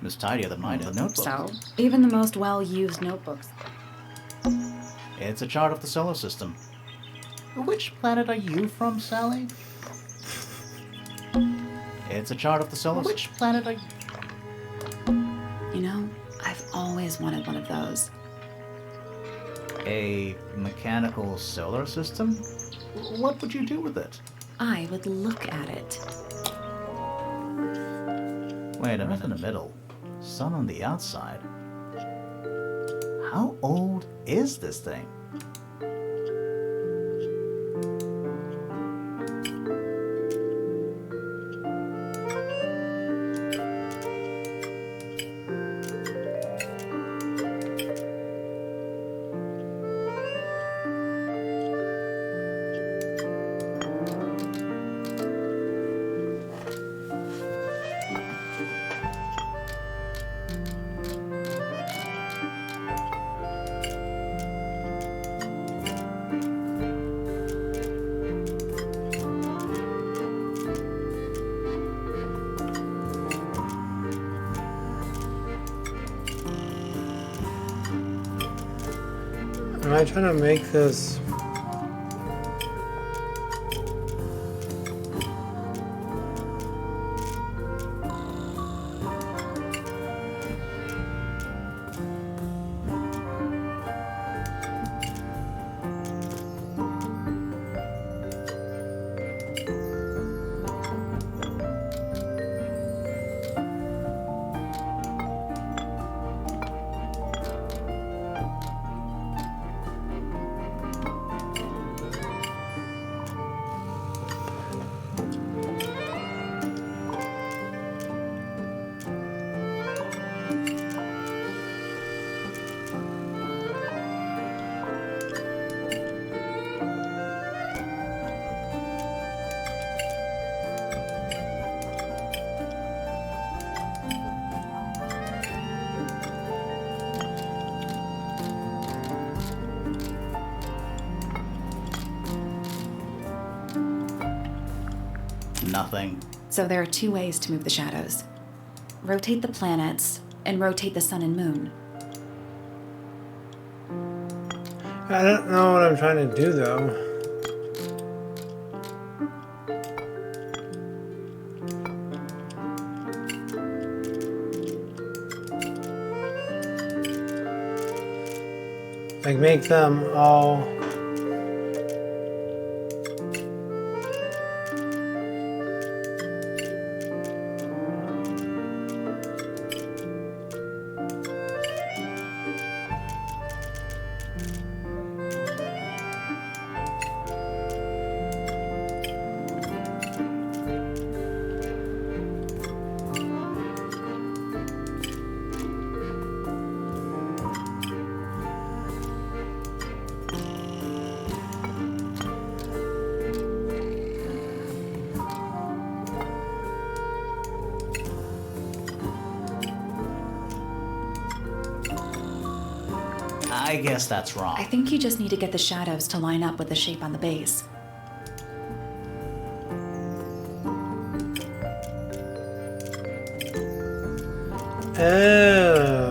It's tidier than mine. The notebook. So? Even the most well-used notebooks. It's a chart of the solar system. Which planet are you from, Sally? It's a chart of the solar system. Which planet are you? You know, I've always wanted one of those. A mechanical solar system? What would you do with it? I would look at it. Wait a minute. In the middle. Sun on the outside. How old is this thing? Am I trying to make this? Nothing. So there are two ways to move the shadows. Rotate the planets, and rotate the sun and moon. I don't know what I'm trying to do though. Like make them all. I guess that's wrong. I think you just need to get the shadows to line up with the shape on the base. Oh.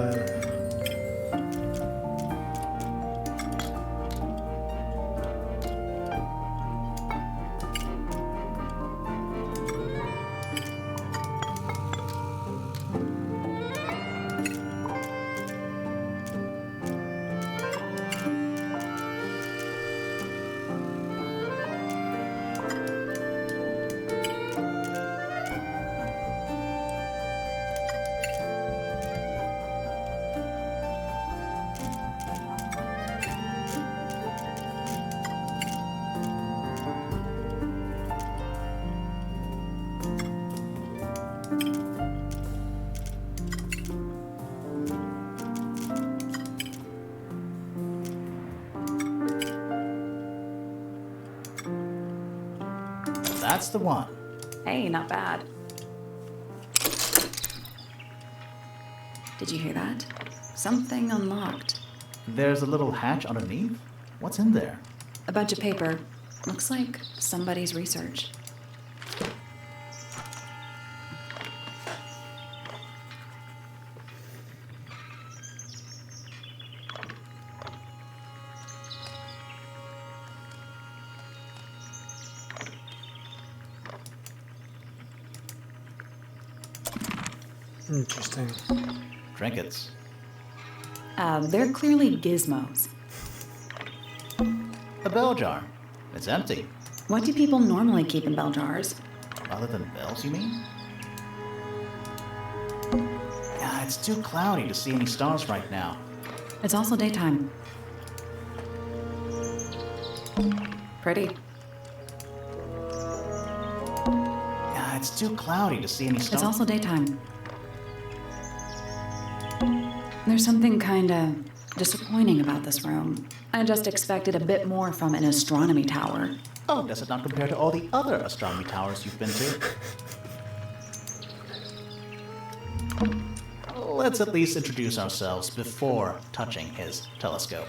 That's the one. Hey, not bad. Did you hear that? Something unlocked. There's a little hatch underneath? What's in there? A bunch of paper. Looks like somebody's research. Interesting. Trinkets. They're clearly gizmos. A bell jar. It's empty. What do people normally keep in bell jars? Other than bells, you mean? Yeah, it's too cloudy to see any stars right now. It's also daytime. Pretty. Yeah, it's too cloudy to see any stars. It's also daytime. There's something kinda disappointing about this room. I just expected a bit more from an astronomy tower. Oh, does it not compare to all the other astronomy towers you've been to? Let's at least introduce ourselves before touching his telescope.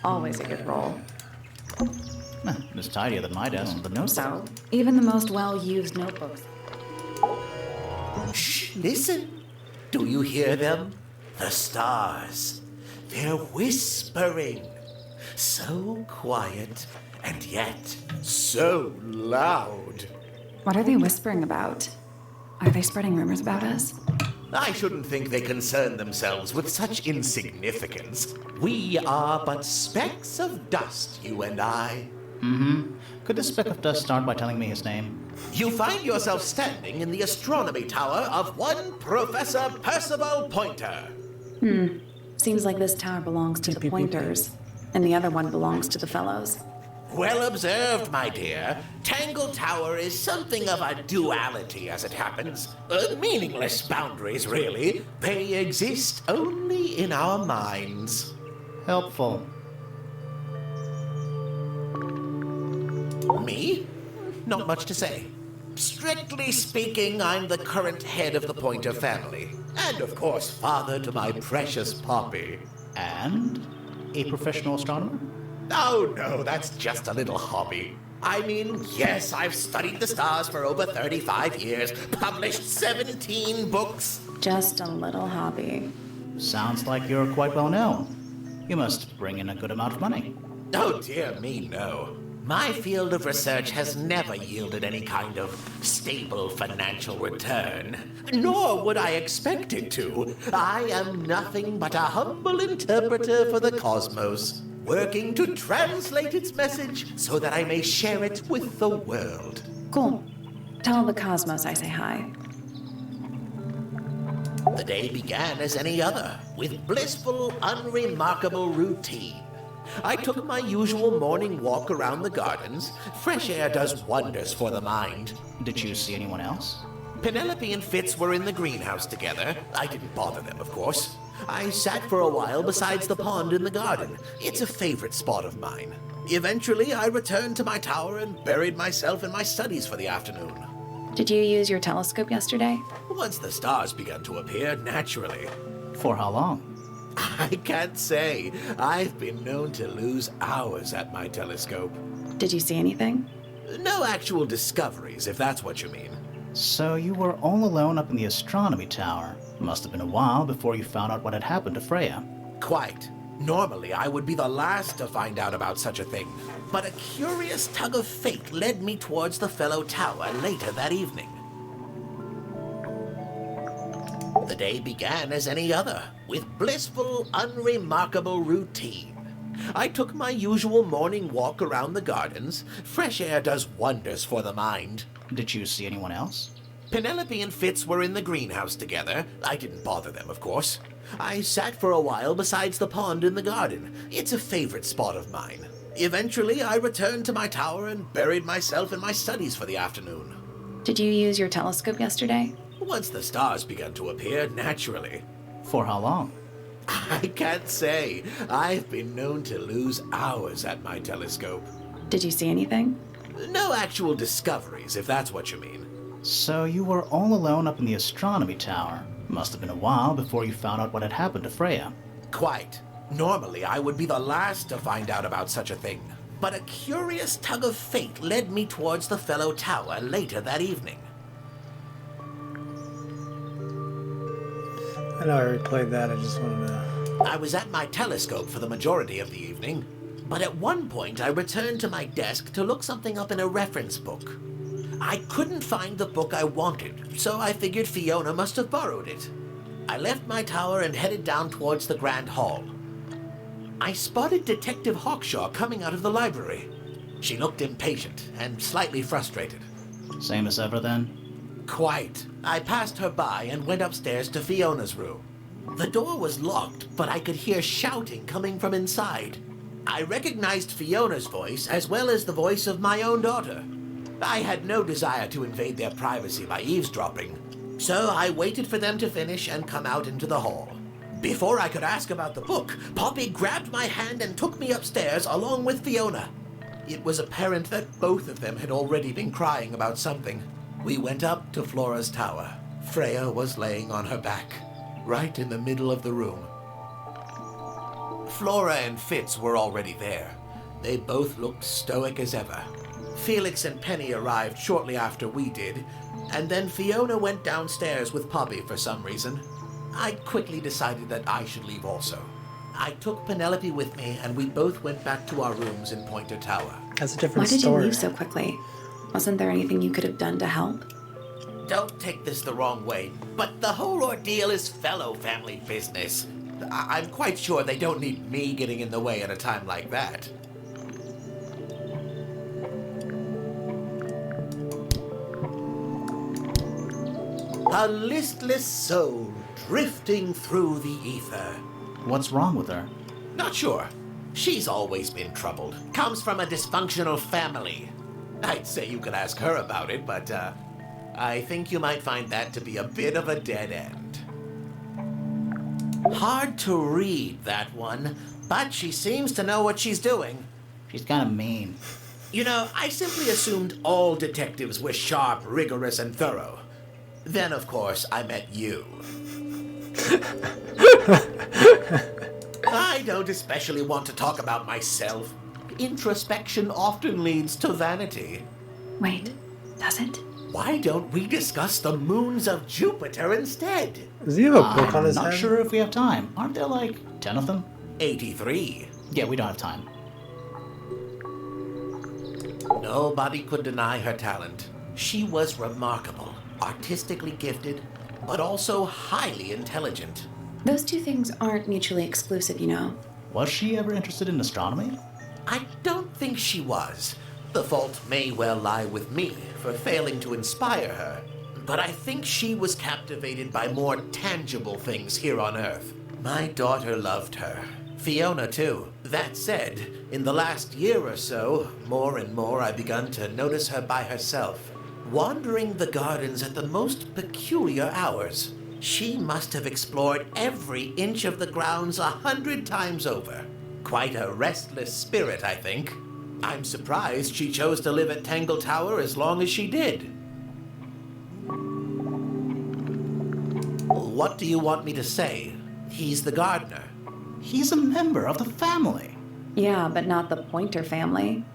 Always a good roll. It's tidier than my desk, but no. So, even the most well-used notebooks. Shh, listen. Do you hear them? The stars. They're whispering. So quiet, and yet so loud. What are they whispering about? Are they spreading rumors about us? I shouldn't think they concern themselves with such insignificance. We are but specks of dust, you and I. Could this speck of dust start by telling me his name? You find yourself standing in the astronomy tower of one Professor Percival Pointer. Seems like this tower belongs to the Pointers, and the other one belongs to the Fellows. Well observed, my dear. Tangle Tower is something of a duality, as it happens. Meaningless boundaries, really. They exist only in our minds. Helpful. Me? Not much to say. Strictly speaking, I'm the current head of the Pointer family. And of course, father to my precious Poppy. And a professional astronomer? Oh no, that's just a little hobby. I mean, yes, I've studied the stars for over 35 years, published 17 books. Just a little hobby. Sounds like you're quite well known. You must bring in a good amount of money. Oh dear me, no. My field of research has never yielded any kind of stable financial return, nor would I expect it to. I am nothing but a humble interpreter for the cosmos, working to translate its message so that I may share it with the world. Cool. Tell the Cosmos I say hi. The day began as any other, with blissful, unremarkable routine. I took my usual morning walk around the gardens. Fresh air does wonders for the mind. Did you see anyone else? Penelope and Fitz were in the greenhouse together. I didn't bother them, of course. I sat for a while besides the pond in the garden. It's a favorite spot of mine. Eventually, I returned to my tower and buried myself in my studies for the afternoon. Did you use your telescope yesterday? Once the stars began to appear, naturally. For how long? I can't say. I've been known to lose hours at my telescope. Did you see anything? No actual discoveries, if that's what you mean. So you were all alone up in the astronomy tower. Must have been a while before you found out what had happened to Freya. Quite. Normally, I would be the last to find out about such a thing. But a curious tug of fate led me towards the fellow tower later that evening. The day began as any other, with blissful, unremarkable routine. I took my usual morning walk around the gardens. Fresh air does wonders for the mind. Did you see anyone else? Penelope and Fitz were in the greenhouse together. I didn't bother them, of course. I sat for a while besides the pond in the garden. It's a favorite spot of mine. Eventually, I returned to my tower and buried myself in my studies for the afternoon. Did you use your telescope yesterday? Once the stars began to appear, naturally. For how long? I can't say. I've been known to lose hours at my telescope. Did you see anything? No actual discoveries, if that's what you mean. So you were all alone up in the astronomy tower. Must have been a while before you found out what had happened to Freya. Quite. Normally, I would be the last to find out about such a thing. But a curious tug of fate led me towards the fellow tower later that evening. I know I replayed that, I just wanted to... I was at my telescope for the majority of the evening, but at one point I returned to my desk to look something up in a reference book. I couldn't find the book I wanted, so I figured Fiona must have borrowed it. I left my tower and headed down towards the Grand Hall. I spotted Detective Hawkshaw coming out of the library. She looked impatient and slightly frustrated. Same as ever then? Quite. I passed her by and went upstairs to Fiona's room. The door was locked, but I could hear shouting coming from inside. I recognized Fiona's voice as well as the voice of my own daughter. I had no desire to invade their privacy by eavesdropping, so I waited for them to finish and come out into the hall. Before I could ask about the book, Poppy grabbed my hand and took me upstairs along with Fiona. It was apparent that both of them had already been crying about something. We went up to Flora's tower. Freya was laying on her back, right in the middle of the room. Flora and Fitz were already there. They both looked stoic as ever. Felix and Penny arrived shortly after we did, and then Fiona went downstairs with Poppy for some reason. I quickly decided that I should leave also. I took Penelope with me, and we both went back to our rooms in Pointer Tower. That's a different Why did you story. leave so quickly? Wasn't there anything you could have done to help? Don't take this the wrong way, but the whole ordeal is fellow family business. I'm quite sure they don't need me getting in the way at a time like that. A listless soul drifting through the ether. What's wrong with her? Not sure. She's always been troubled. Comes from a dysfunctional family. I'd say you could ask her about it, but I think you might find that to be a bit of a dead end. Hard to read, that one, but she seems to know what she's doing. She's kind of mean. You know, I simply assumed all detectives were sharp, rigorous, and thorough. Then, of course, I met you. I don't especially want to talk about myself. Introspection often leads to vanity. Wait, does it? Why don't we discuss the moons of Jupiter instead? Does he have a book on I'm his not head? sure if we have time. Aren't there like 10 of them? 83. Yeah, we don't have time. Nobody could deny her talent. She was remarkable, artistically gifted, but also highly intelligent. Those two things aren't mutually exclusive, you know. Was she ever interested in astronomy? I don't think she was. The fault may well lie with me for failing to inspire her, but I think she was captivated by more tangible things here on Earth. My daughter loved her. Fiona, too. That said, in the last year or so, more and more I've begun to notice her by herself, wandering the gardens at the most peculiar hours. She must have explored every inch of the grounds 100 times over. Quite a restless spirit, I think. I'm surprised she chose to live at Tangle Tower as long as she did. What do you want me to say? He's the gardener. He's a member of the family. Yeah, but not the Pointer family.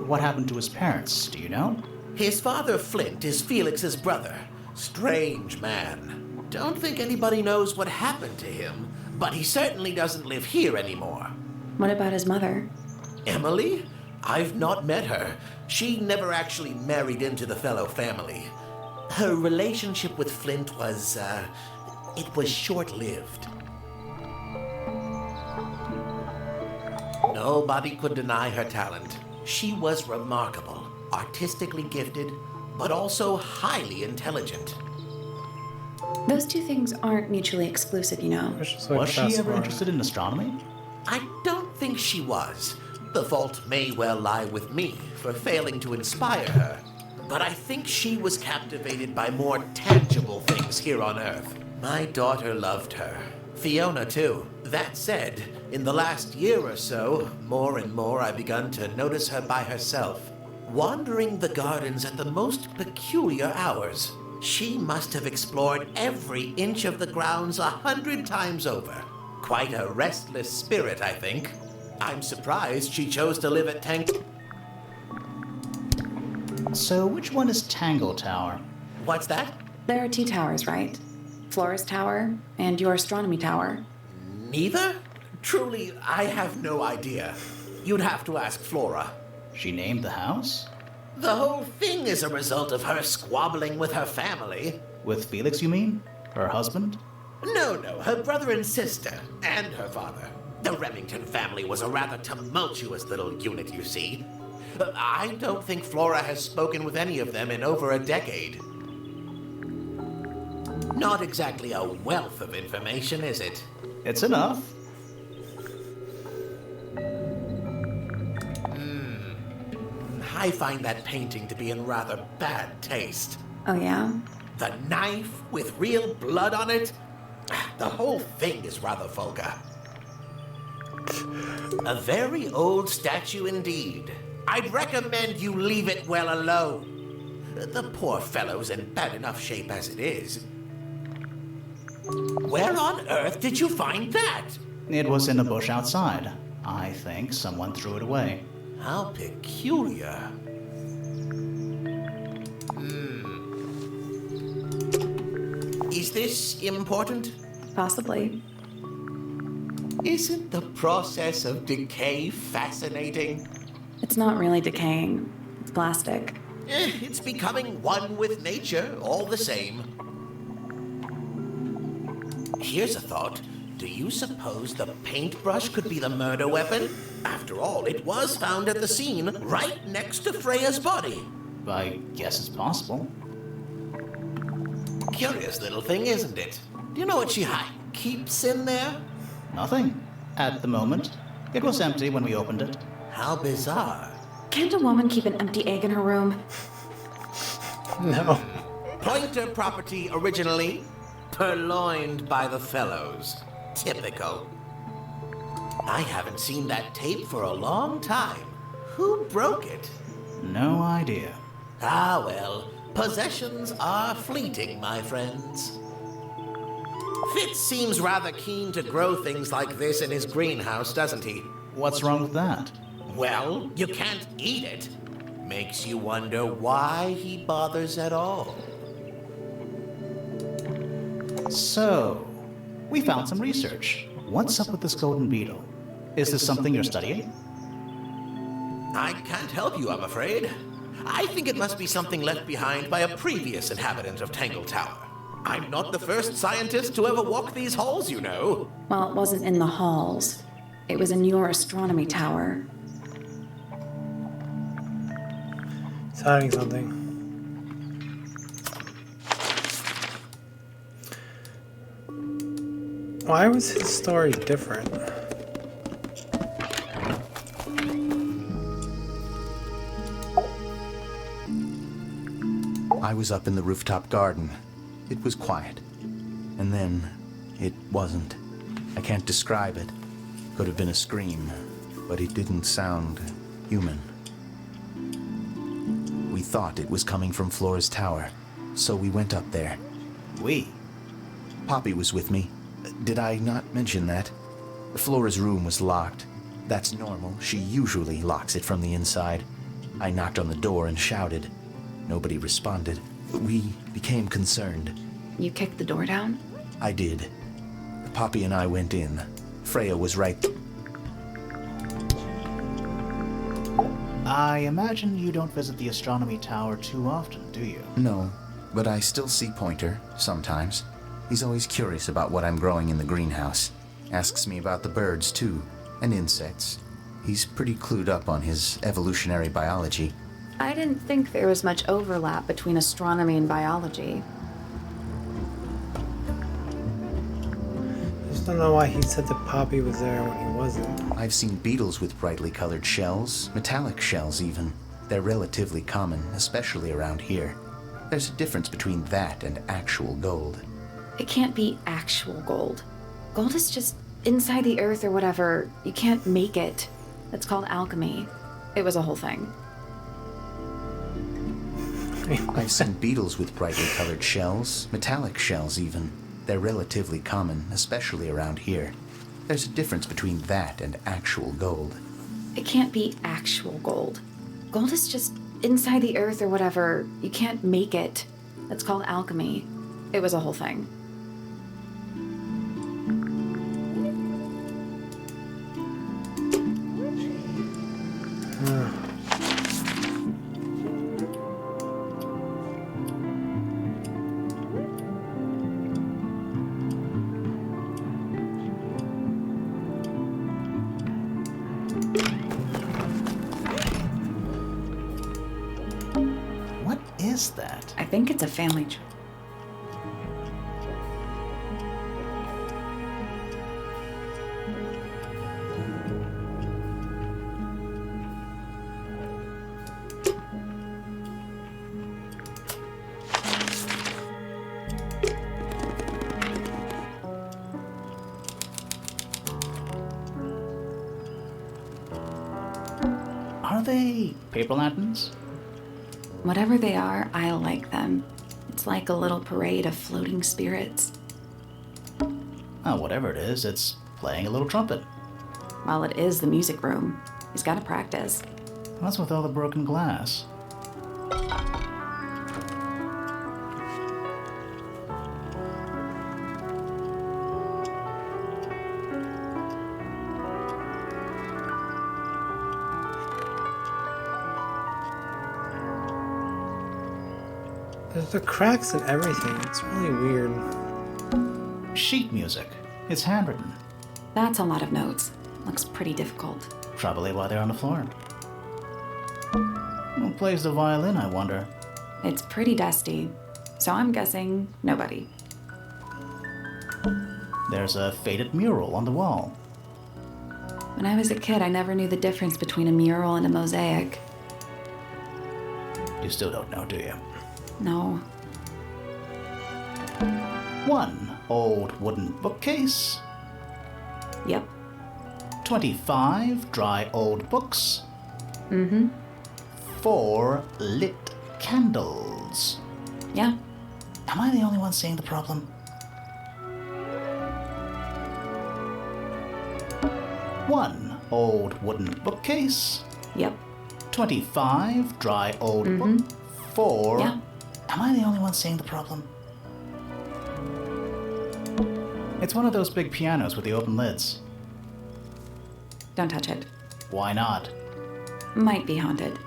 What happened to his parents, do you know? His father, Flint, is Felix's brother. Strange man. Don't think anybody knows what happened to him, but he certainly doesn't live here anymore. What about his mother? Emily? I've not met her. She never actually married into the fellow family. Her relationship with Flint was, it was short-lived. Nobody could deny her talent. She was remarkable, artistically gifted, but also highly intelligent. Those two things aren't mutually exclusive, you know. Was she ever interested in astronomy? I don't think she was. The fault may well lie with me for failing to inspire her, but I think she was captivated by more tangible things here on Earth. My daughter loved her. Fiona, too. That said, in the last year or so, more and more I've begun to notice her by herself, wandering the gardens at the most peculiar hours. She must have explored every inch of the grounds 100 times over. Quite a restless spirit, I think. I'm surprised she chose to live at So which one is Tangle Tower? What's that? There are 2 towers, right? Flora's tower and your astronomy tower. Neither? Truly, I have no idea. You'd have to ask Flora. She named the house? The whole thing is a result of her squabbling with her family. With Felix, you mean? Her husband? No, her brother and sister, and her father. The Remington family was a rather tumultuous little unit, you see. I don't think Flora has spoken with any of them in over a decade. Not exactly a wealth of information, is it? It's enough. I find that painting to be in rather bad taste. Oh, yeah? The knife with real blood on it? The whole thing is rather vulgar. A very old statue indeed. I'd recommend you leave it well alone. The poor fellow's in bad enough shape as it is. Where on earth did you find that? It was in a bush outside. I think someone threw it away. How peculiar. Is this important? Possibly. Isn't the process of decay fascinating? It's not really decaying. It's plastic. It's becoming one with nature, all the same. Here's a thought. Do you suppose the paintbrush could be the murder weapon? After all, it was found at the scene, right next to Freya's body. I guess it's possible. Curious little thing, isn't it? Do you know what she keeps in there? Nothing. At the moment. It was empty when we opened it. How bizarre. Can't a woman keep an empty egg in her room? No. Pointer property originally, purloined by the fellows. Typical. I haven't seen that tape for a long time. Who broke it? No idea. Ah, well, possessions are fleeting, my friends. Fitz seems rather keen to grow things like this in his greenhouse, doesn't he? What's wrong with that? Well, you can't eat it. Makes you wonder why he bothers at all. So, we found some research. What's up with this golden beetle? Is this something you're studying? I can't help you, I'm afraid. I think it must be something left behind by a previous inhabitant of Tangle Tower. I'm not the first scientist to ever walk these halls, you know. Well, it wasn't in the halls. It was in your astronomy tower. It's hiding something. Why was his story different? I was up in the rooftop garden. It was quiet. And then, it wasn't. I can't describe it. Could have been a scream, but it didn't sound human. We thought it was coming from Flora's tower, so we went up there. We. Poppy was with me. Did I not mention that? Flora's room was locked. That's normal. She usually locks it from the inside. I knocked on the door and shouted. Nobody responded. We became concerned. You kicked the door down? I did. Poppy and I went in. Freya was right. I imagine you don't visit the astronomy tower too often, do you? No, but I still see Pointer, sometimes. He's always curious about what I'm growing in the greenhouse. Asks me about the birds, too, and insects. He's pretty clued up on his evolutionary biology. I didn't think there was much overlap between astronomy and biology. I just don't know why he said that Poppy was there when he wasn't. I've seen beetles with brightly colored shells, metallic shells even. They're relatively common, especially around here. There's a difference between that and actual gold. It can't be actual gold. Gold is just inside the earth or whatever. You can't make it. It's called alchemy. It was a whole thing. I've seen beetles with brightly colored shells, metallic shells even. They're relatively common, especially around here. There's a difference between that and actual gold. It can't be actual gold. Gold is just inside the earth or whatever. You can't make it. That's called alchemy. It was a whole thing. What is that? I think it's a family tree. Are they paper lanterns? Whatever they are, I like them. It's like a little parade of floating spirits. Oh, whatever it is, it's playing a little trumpet. Well, it is the music room. He's got to practice. What's with all the broken glass? There's cracks in everything. It's really weird. Sheet music. It's handwritten. That's a lot of notes. Looks pretty difficult. Probably why they're on the floor. Who plays the violin, I wonder? It's pretty dusty. So I'm guessing nobody. There's a faded mural on the wall. When I was a kid, I never knew the difference between a mural and a mosaic. You still don't know, do you? No. One old wooden bookcase. Yep. 25 dry old books. Mm-hmm. 4 lit candles. Yeah. Am I the only one seeing the problem? One old wooden bookcase. Yep. 25 dry old books. 4. Yeah. Am I the only one seeing the problem? It's one of those big pianos with the open lids. Don't touch it. Why not? Might be haunted.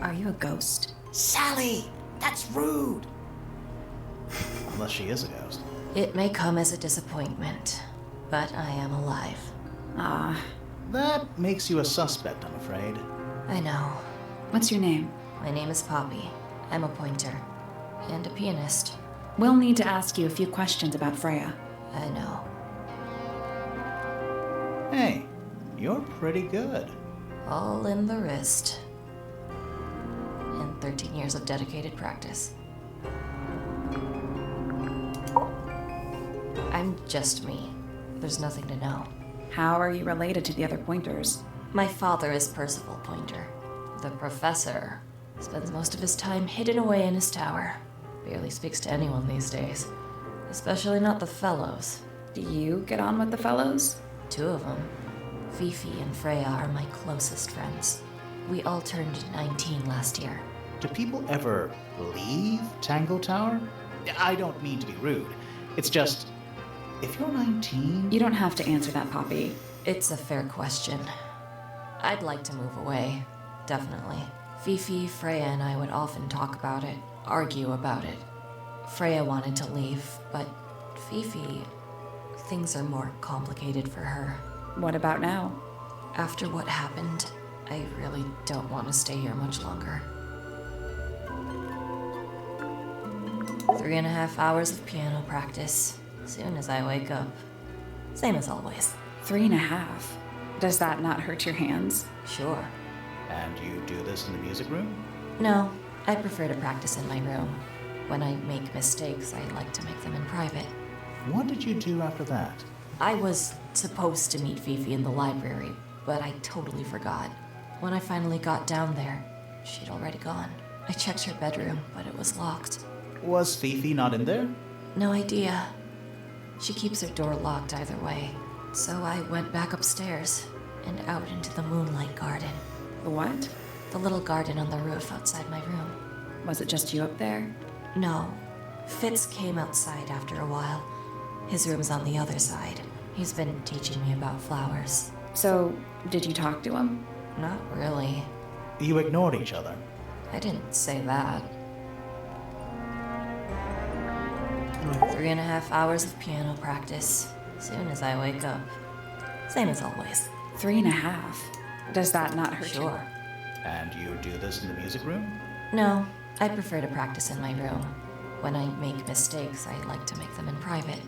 Are you a ghost? Sally! That's rude! Unless she is a ghost. It may come as a disappointment, but I am alive. Ah, That makes you a suspect, I'm afraid. I know. what's your name? My name is Poppy. I'm a pointer. And a pianist. We'll need to ask you a few questions about Freya. I know. Hey, you're pretty good. All in the wrist. And 13 years of dedicated practice. I'm just me. There's nothing to know. How are you related to the other pointers? My father is Percival Pointer. The professor spends most of his time hidden away in his tower. Barely speaks to anyone these days. Especially not the fellows. Do you get on with the fellows? 2 of them. Fifi and Freya are my closest friends. We all turned 19 last year. Do people ever leave Tangle Tower? I don't mean to be rude. It's just, if you're 19... You don't have to answer that, Poppy. It's a fair question. I'd like to move away, definitely. Fifi, Freya, and I would often talk about it, argue about it. Freya wanted to leave, but Fifi things are more complicated for her. What about now? After what happened, I really don't want to stay here much longer. 3.5 hours of piano practice. Soon as I wake up. Same as always. 3.5. Does that not hurt your hands? Sure. And you do this in the music room? No, I prefer to practice in my room. When I make mistakes, I like to make them in private. What did you do after that? I was supposed to meet Fifi in the library, but I totally forgot. When I finally got down there, she'd already gone. I checked her bedroom, but it was locked. Was Fifi not in there? No idea. She keeps her door locked either way. So I went back upstairs and out into the moonlight garden. The what? The little garden on the roof outside my room. Was it just you up there? No. Fitz came outside after a while. His room's on the other side. He's been teaching me about flowers. So, did you talk to him? Not really. You ignored each other. I didn't say that. 3.5 hours of piano practice. Soon as I wake up. Same as always. 3.5. Does that not hurt you? Sure. And you do this in the music room? No, I prefer to practice in my room. When I make mistakes, I like to make them in private.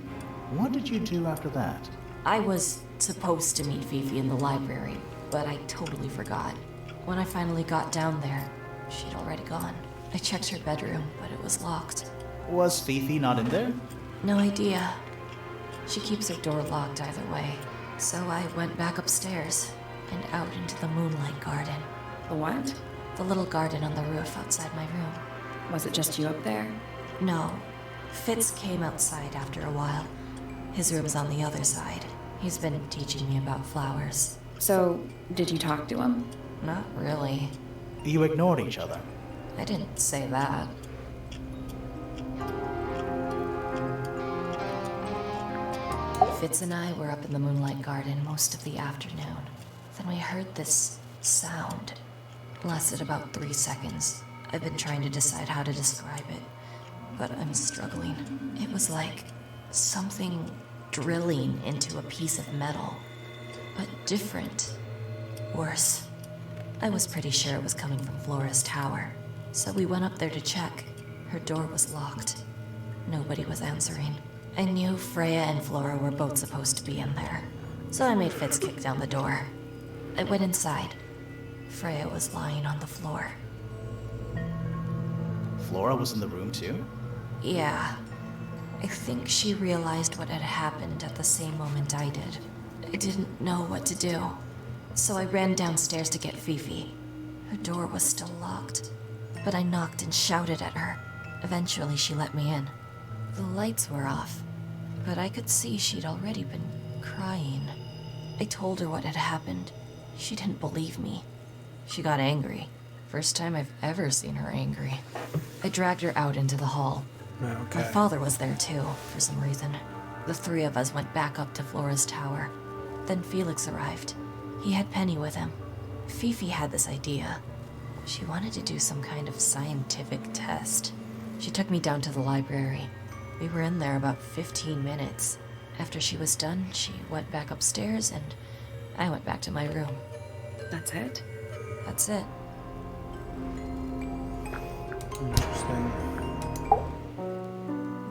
What did you do after that? I was supposed to meet Fifi in the library, but I totally forgot. When I finally got down there, she'd already gone. I checked her bedroom, but it was locked. Was Fifi not in there? No idea. She keeps her door locked either way. So I went back upstairs and out into the moonlight garden. The what? The little garden on the roof outside my room. Was it just you up there? No. Fitz came outside after a while. His room's on the other side. He's been teaching me about flowers. So, did you talk to him? Not really. You ignored each other. I didn't say that. Fitz and I were up in the moonlight garden most of the afternoon. Then we heard this sound. It lasted about 3 seconds. I've been trying to decide how to describe it, but I'm struggling. It was like something drilling into a piece of metal, but different. Worse. I was pretty sure it was coming from Flora's tower, so we went up there to check. Her door was locked. Nobody was answering. I knew Freya and Flora were both supposed to be in there, so I made Fitz kick down the door. I went inside. Freya was lying on the floor. Flora was in the room too? Yeah. I think she realized what had happened at the same moment I did. I didn't know what to do, so I ran downstairs to get Fifi. Her door was still locked, but I knocked and shouted at her. Eventually, she let me in. The lights were off, but I could see she'd already been crying. I told her what had happened. She didn't believe me. She got angry. First time I've ever seen her angry. I dragged her out into the hall. Okay. My father was there too, for some reason. The three of us went back up to Flora's tower. Then Felix arrived. He had Penny with him. Fifi had this idea. She wanted to do some kind of scientific test. She took me down to the library. We were in there about 15 minutes. After she was done, she went back upstairs and I went back to my room. That's it? That's it. Interesting.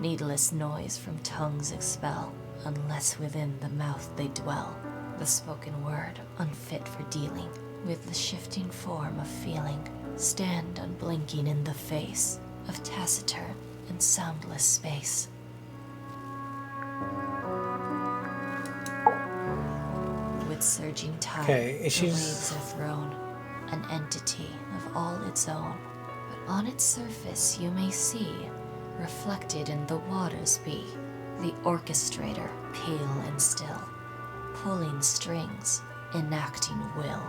Needless noise from tongues expel, unless within the mouth they dwell. The spoken word, unfit for dealing with the shifting form of feeling, stand unblinking in the face of taciturn and soundless space. With surging tide, Okay, the is she- waves are thrown, an entity of all its own. But on its surface you may see, reflected in the waters be, the orchestrator, pale and still, pulling strings, enacting will.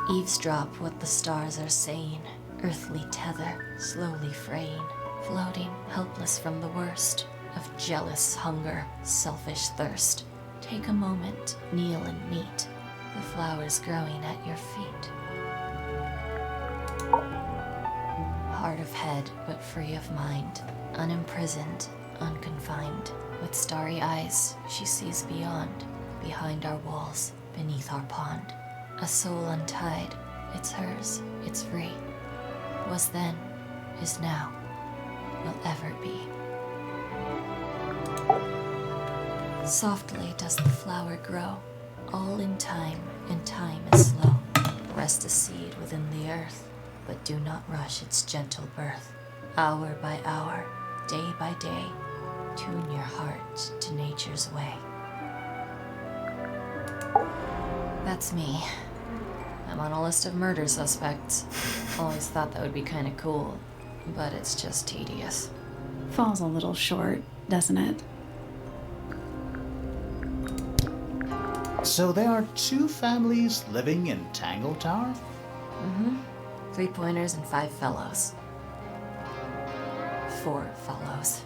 Eavesdrop what the stars are saying, earthly tether slowly fraying, floating helpless from the worst of jealous hunger, selfish thirst. Take a moment, kneel and meet the flowers growing at your feet. Hard of head, but free of mind, unimprisoned, unconfined. With starry eyes, she sees beyond, behind our walls, beneath our pond. A soul untied, it's hers, it's free. Was then, is now, will ever be. Softly does the flower grow, all in time, and time is slow. Rest a seed within the earth, but do not rush its gentle birth. Hour by hour, day by day, tune your heart to nature's way. That's me. I'm on a list of murder suspects. Always thought that would be kind of cool, but it's just tedious. Falls a little short, doesn't it? So there are 2 families living in Tangle Tower? 3 pointers and 5 fellows. 4 fellows.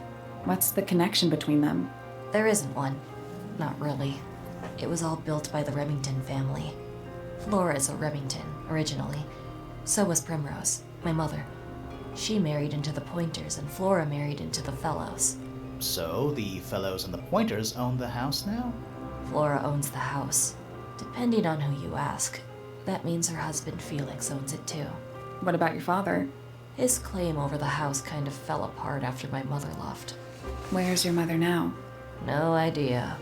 What's the connection between them? There isn't one. Not really. It was all built by the Remington family. Flora is a Remington, originally. So was Primrose, my mother. She married into the Pointers, and Flora married into the Fellows. So the fellows and the pointers own the house now? Flora owns the house. Depending on who you ask, that means her husband Felix owns it too. What about your father? His claim over the house kind of fell apart after my mother left. Where's your mother now? No idea.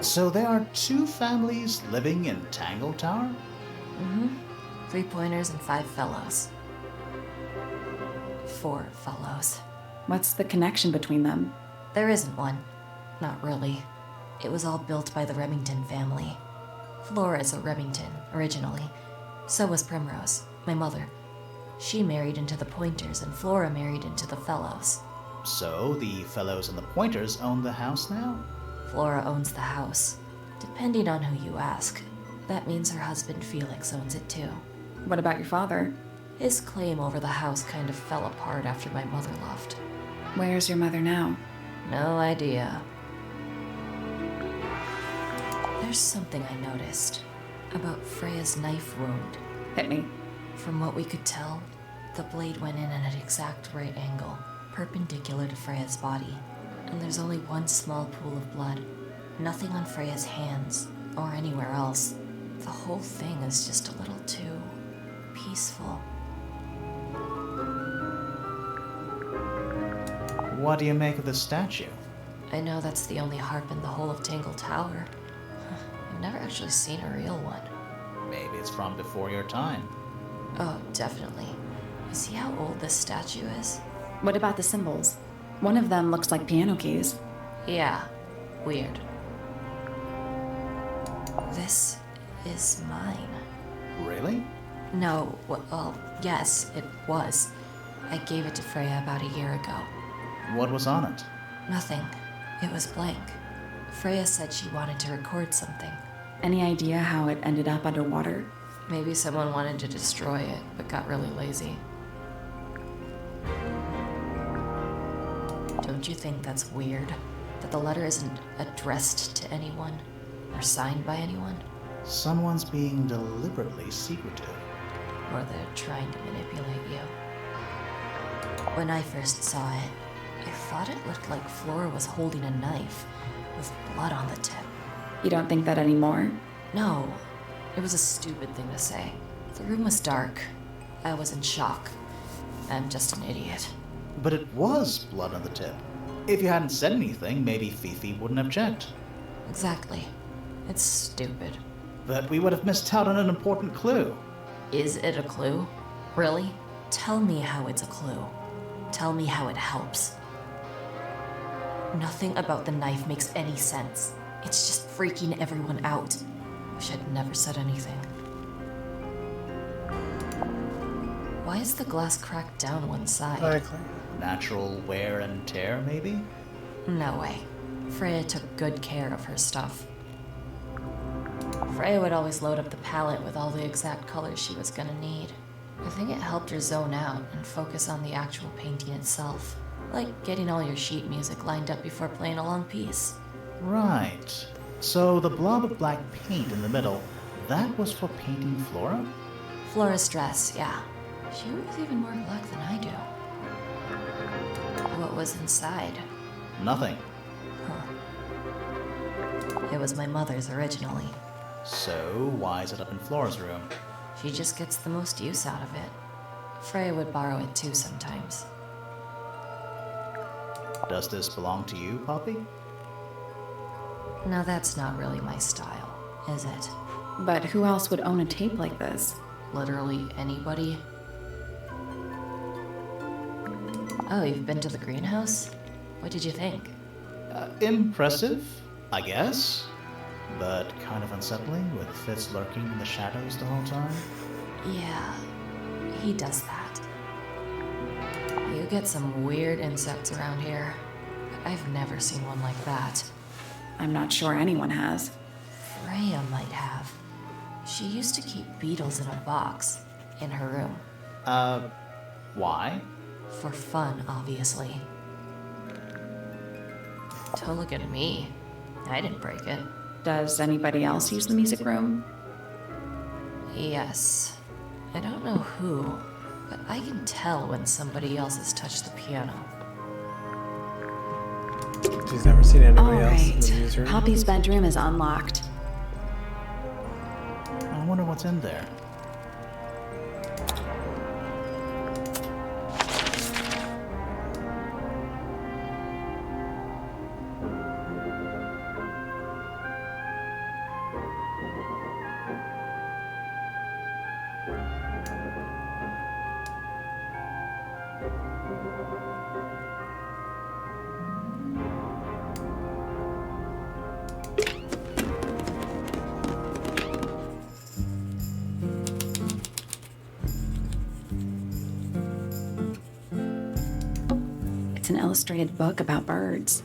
So there are 2 families living in Tangle Tower? 3 pointers and 5 fellows. 4 fellows. What's the connection between them? There isn't one. Not really. It was all built by the Remington family. Flora is a Remington, originally. So was Primrose, my mother. She married into the Pointers, and Flora married into the Fellows. So the fellows and the pointers own the house now? Flora owns the house. Depending on who you ask, that means her husband Felix owns it too. What about your father? His claim over the house kind of fell apart after my mother left. Where's your mother now? No idea. There's something I noticed about Freya's knife wound. Hit me. From what we could tell, the blade went in at an exact right angle, perpendicular to Freya's body. And there's only one small pool of blood. Nothing on Freya's hands, or anywhere else. The whole thing is just a little too peaceful. What do you make of the statue? I know that's the only harp in the whole of Tangle Tower. I've never actually seen a real one. Maybe it's from before your time. Oh, definitely. You see how old this statue is? What about the symbols? One of them looks like piano keys. Yeah, weird. This is mine. Really? No, well, yes, it was. I gave it to Freya about a year ago. What was on it? Nothing. It was blank. Freya said she wanted to record something. Any idea how it ended up underwater? Maybe someone wanted to destroy it, but got really lazy. Don't you think that's weird? That the letter isn't addressed to anyone? Or signed by anyone? Someone's being deliberately secretive. Or they're trying to manipulate you. When I first saw it, I thought it looked like Flora was holding a knife with blood on the tip. You don't think that anymore? No, it was a stupid thing to say. The room was dark. I was in shock. I'm just an idiot. But it was blood on the tip. If you hadn't said anything, maybe Fifi wouldn't have checked. Exactly. It's stupid. But we would have missed out on an important clue. Is it a clue? Really? Tell me how it's a clue. Tell me how it helps. Nothing about the knife makes any sense. It's just freaking everyone out. Wish I'd never said anything. Why is the glass cracked down one side? Exactly. Natural wear and tear, maybe? No way. Freya took good care of her stuff. Freya would always load up the palette with all the exact colors she was gonna need. I think it helped her zone out and focus on the actual painting itself. Like getting all your sheet music lined up before playing a long piece. Right. So the blob of black paint in the middle, that was for painting Flora? Flora's dress, yeah. She wears even more black than I do. What was inside? Nothing. It was my mother's originally. So why is it up in Flora's room? She just gets the most use out of it. Freya would borrow it too sometimes. Does this belong to you, Poppy? Now that's not really my style, is it? But who else would own a tape like this? Literally anybody? Oh, you've been to the greenhouse? What did you think? Impressive, I guess. But kind of unsettling with Fitz lurking in the shadows the whole time. Yeah, he does that. You get some weird insects around here. I've never seen one like that. I'm not sure anyone has. Freya might have. She used to keep beetles in a box in her room. Why? For fun, obviously. Don't look at me. I didn't break it. Does anybody else use the music room? Yes. I don't know who, but I can tell when somebody else has touched the piano. She's never seen anybody else in the Alright. music room. Poppy's bedroom is unlocked. I wonder what's in there. It's an illustrated book about birds.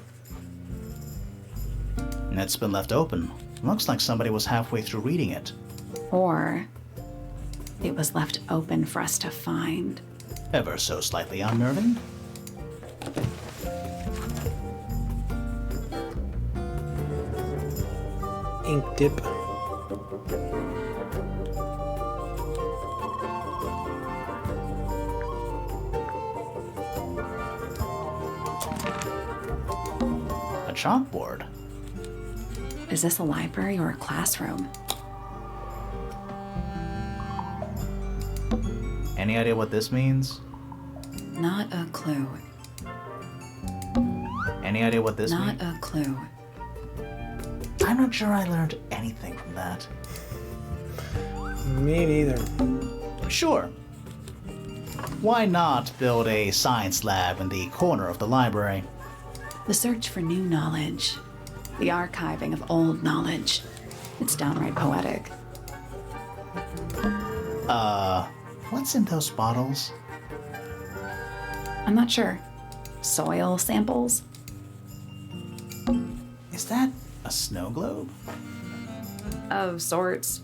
And it's been left open. Looks like somebody was halfway through reading it. Or it was left open for us to find. Ever so slightly unnerving. Ink dip. A chalkboard. Is this a library or a classroom? Any idea what this means? Not a clue. Any idea what this Not means? a clue. I'm not sure I learned anything from that. Me neither. Sure. Why not build a science lab in the corner of the library? The search for new knowledge. The archiving of old knowledge. It's downright poetic. What's in those bottles? I'm not sure. Soil samples? Is that a snow globe? Of sorts.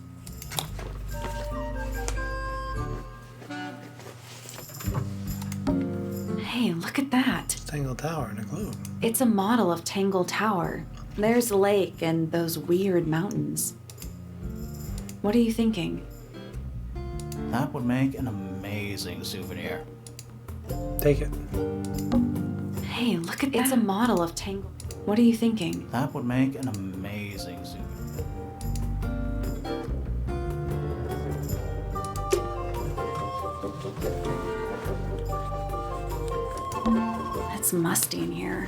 Hey, look at that. Tangle Tower and a globe. It's a model of Tangle Tower. There's the lake and those weird mountains. What are you thinking? That would make an amazing souvenir. Take it. Hey, look at that. It's a model of Tangle. What are you thinking? That would make an amazing souvenir. It's musty in here.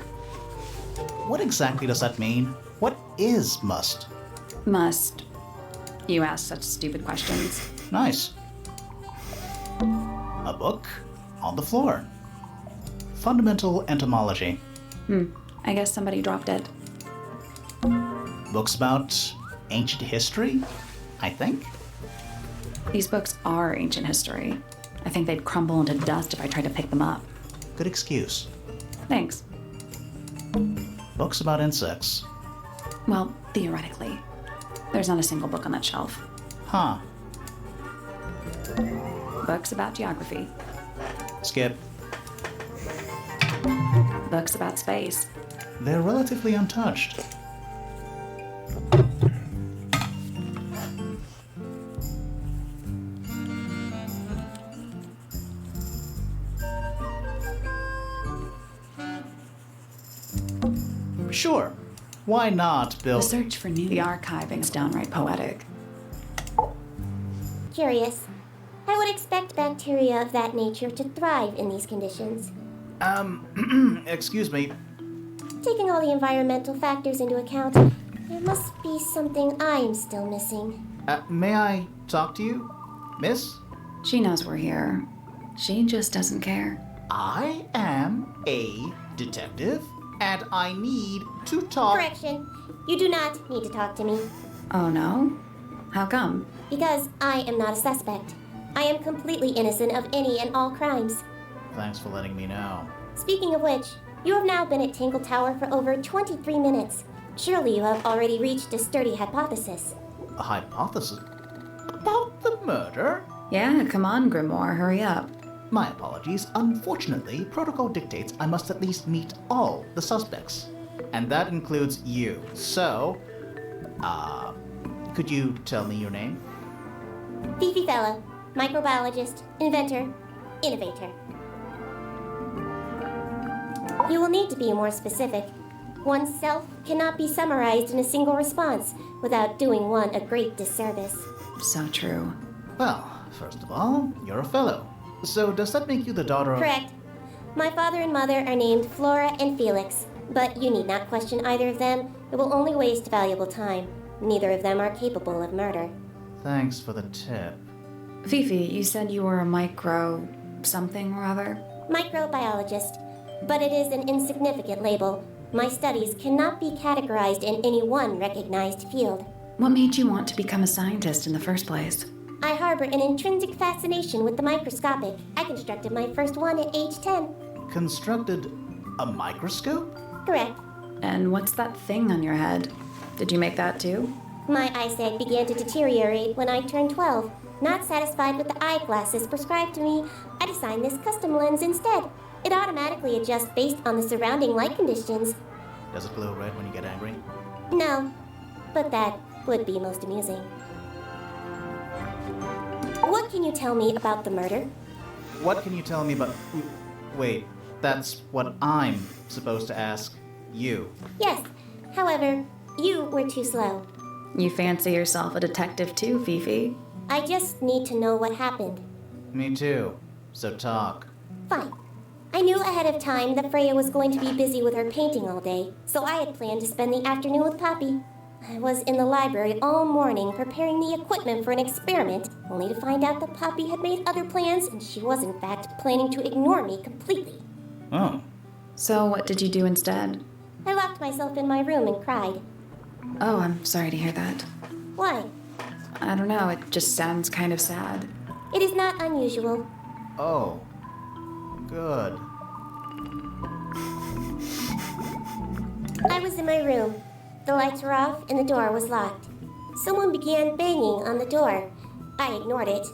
What exactly does that mean? What is must? Must. You ask such stupid questions. Nice. A book on the floor. Fundamental entomology. I guess somebody dropped it. Books about ancient history, I think. These books are ancient history. I think they'd crumble into dust if I tried to pick them up. Good excuse. Thanks. Books about insects. Well, theoretically. There's not a single book on that shelf. Huh. Books about geography. Skip. Books about space. They're relatively untouched. Sure. Why not The build... search for new. The archiving is downright poetic. Curious. I would expect bacteria of that nature to thrive in these conditions. Excuse me. Taking all the environmental factors into account, there must be something I'm still missing. May I talk to you, miss? She knows we're here. She just doesn't care. I am a detective, and I need to talk... Correction. You do not need to talk to me, Oh no? How come? because I am not a suspect. I am completely innocent of any and all crimes. Thanks for letting me know. Speaking of which, you have now been at Tangle Tower for over 23 minutes. Surely you have already reached a sturdy hypothesis. A hypothesis? About the murder? Yeah, come on, Grimoire, hurry up. My apologies. Unfortunately, protocol dictates I must at least meet all the suspects. And that includes you. So, could you tell me your name? Fifi Fellow, microbiologist, inventor, innovator. You will need to be more specific. Oneself cannot be summarized in a single response without doing one a great disservice. So true. Well, first of all, you're a fellow. So does that make you the daughter of... Correct. My father and mother are named Flora and Felix, but you need not question either of them. It will only waste valuable time. Neither of them are capable of murder. Thanks for the tip. Fifi, you said you were a micro... something or other? Microbiologist, but it is an insignificant label. My studies cannot be categorized in any one recognized field. What made you want to become a scientist in the first place? I harbor an intrinsic fascination with the microscopic. I constructed my first one at age 10. Constructed a microscope? Correct. And what's that thing on your head? Did you make that too? My eyesight began to deteriorate when I turned 12. Not satisfied with the eyeglasses prescribed to me, I designed this custom lens instead. It automatically adjusts based on the surrounding light conditions. Does it glow red when you get angry? No, but that would be most amusing. What can you tell me about the murder? What can you tell me about... Wait, that's what I'm supposed to ask you. Yes, however, you were too slow. You fancy yourself a detective too, Fifi? I just need to know what happened. Me too. So talk. Fine. I knew ahead of time that Freya was going to be busy with her painting all day, so I had planned to spend the afternoon with Poppy. I was in the library all morning preparing the equipment for an experiment, only to find out that Poppy had made other plans and she was in fact planning to ignore me completely. Oh. So what did you do instead? I locked myself in my room and cried. Oh, I'm sorry to hear that. Why? I don't know, it just sounds kind of sad. It is not unusual. Oh. Good. I was in my room. The lights were off and the door was locked. Someone began banging on the door. I ignored it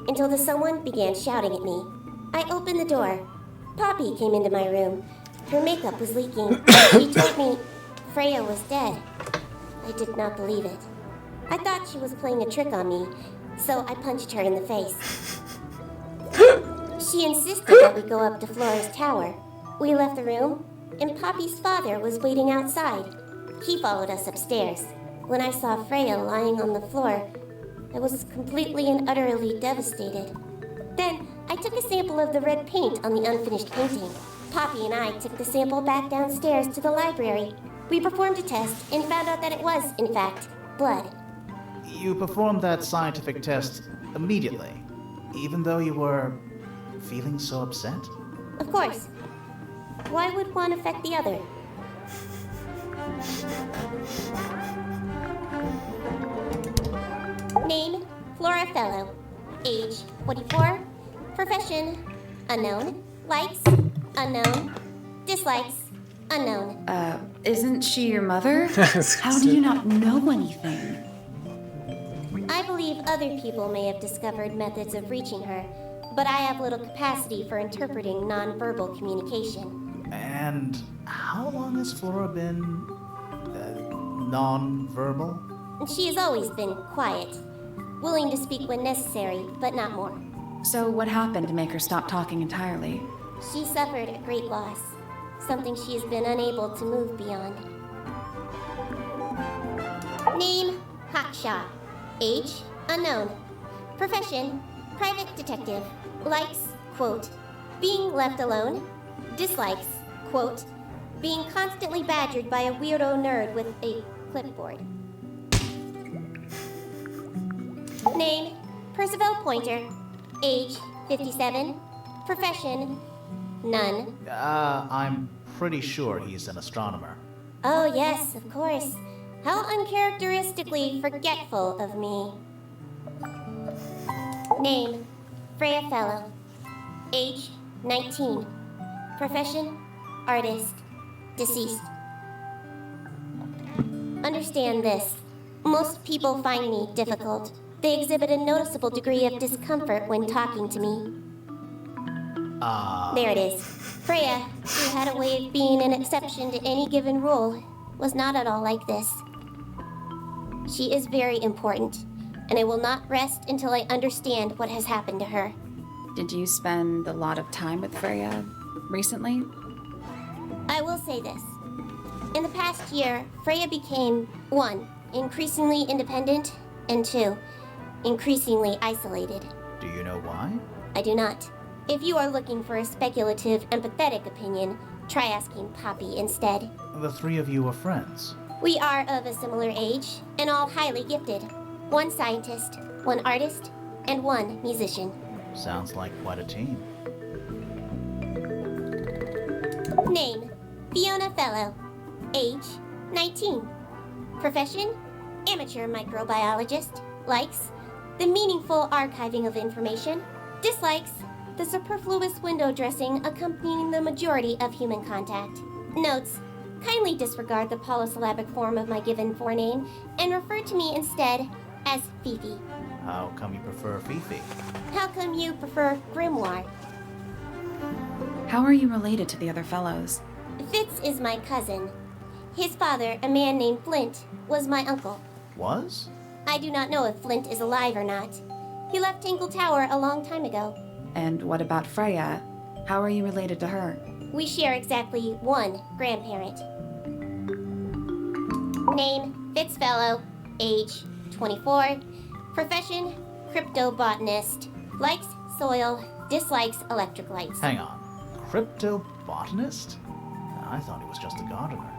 until the someone began shouting at me. I opened the door. Poppy came into my room. Her makeup was leaking. She told me Freya was dead. I did not believe it. I thought she was playing a trick on me, so I punched her in the face. She insisted that we go up to Flora's tower. We left the room, and Poppy's father was waiting outside. He followed us upstairs. When I saw Freya lying on the floor, I was completely and utterly devastated. Then, I took a sample of the red paint on the unfinished painting. Poppy and I took the sample back downstairs to the library. We performed a test and found out that it was, in fact, blood. You performed that scientific test immediately, even though you were feeling so upset? Of course. Why would one affect the other? Name, Flora Fellow. Age, 44. Profession, unknown. Likes, unknown. Dislikes, unknown. Isn't she your mother? How do you not know anything? Other people may have discovered methods of reaching her, but I have little capacity for interpreting nonverbal communication. And how long has Flora been non-verbal? She has always been quiet, willing to speak when necessary, but not more. So, what happened to make her stop talking entirely? She suffered a great loss, something she has been unable to move beyond. Name, Hotshot. Age, unknown. Profession, private detective. Likes, quote, being left alone. Dislikes, quote, being constantly badgered by a weirdo nerd with a clipboard. Name, Percival Pointer. Age, 57. Profession, none. I'm pretty sure he's an astronomer. Oh, yes, of course. How uncharacteristically forgetful of me. Name, Freya Fellow. Age, 19. Profession, artist. Deceased. Understand this. Most people find me difficult. They exhibit a noticeable degree of discomfort when talking to me. There it is. Freya, who had a way of being an exception to any given rule, was not at all like this. She is very important, and I will not rest until I understand what has happened to her. Did you spend a lot of time with Freya recently? I will say this. In the past year, Freya became 1. Increasingly independent, and 2. Increasingly isolated. Do you know why? I do not. If you are looking for a speculative, empathetic opinion, try asking Poppy instead. The three of you are friends. We are of a similar age, and all highly gifted. 1 scientist, 1 artist, and 1 musician. Sounds like quite a team. Name, Fiona Fellow. Age, 19. Profession, amateur microbiologist. Likes, the meaningful archiving of information. Dislikes, the superfluous window dressing accompanying the majority of human contact. Notes, kindly disregard the polysyllabic form of my given forename and refer to me instead as Fifi. How come you prefer Fifi? How come you prefer Grimoire? How are you related to the other fellows? Fitz is my cousin. His father, a man named Flint, was my uncle. Was? I do not know if Flint is alive or not. He left Tangle Tower a long time ago. And what about Freya? How are you related to her? We share exactly 1 grandparent. Name, Fitzfellow. Age, 24. Profession, cryptobotanist. Likes soil, dislikes electric lights. Hang on. Cryptobotanist? I thought he was just a gardener.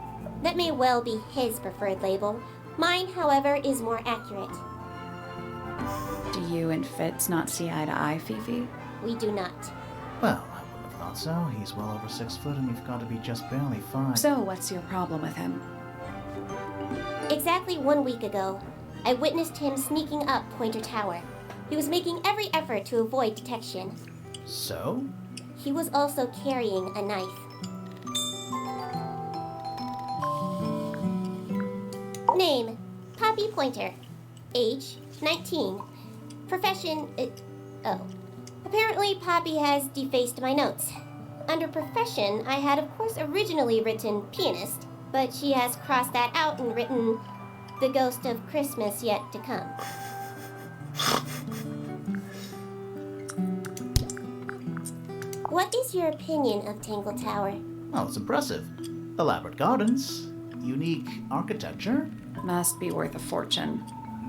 That may well be his preferred label. Mine, however, is more accurate. Do you and Fitz not see eye to eye, Fifi? We do not. Well, I wouldn't have thought so. He's well over 6 foot and you've got to be just barely 5. So, what's your problem with him? Exactly 1 week ago, I witnessed him sneaking up Pointer Tower. He was making every effort to avoid detection. So? He was also carrying a knife. Name, Poppy Pointer. Age, 19. Profession, Apparently Poppy has defaced my notes. Under profession, I had of course originally written pianist, but she has crossed that out and written the ghost of Christmas yet to come. What is your opinion of Tangle Tower? Well, it's impressive. Elaborate gardens, unique architecture. Must be worth a fortune.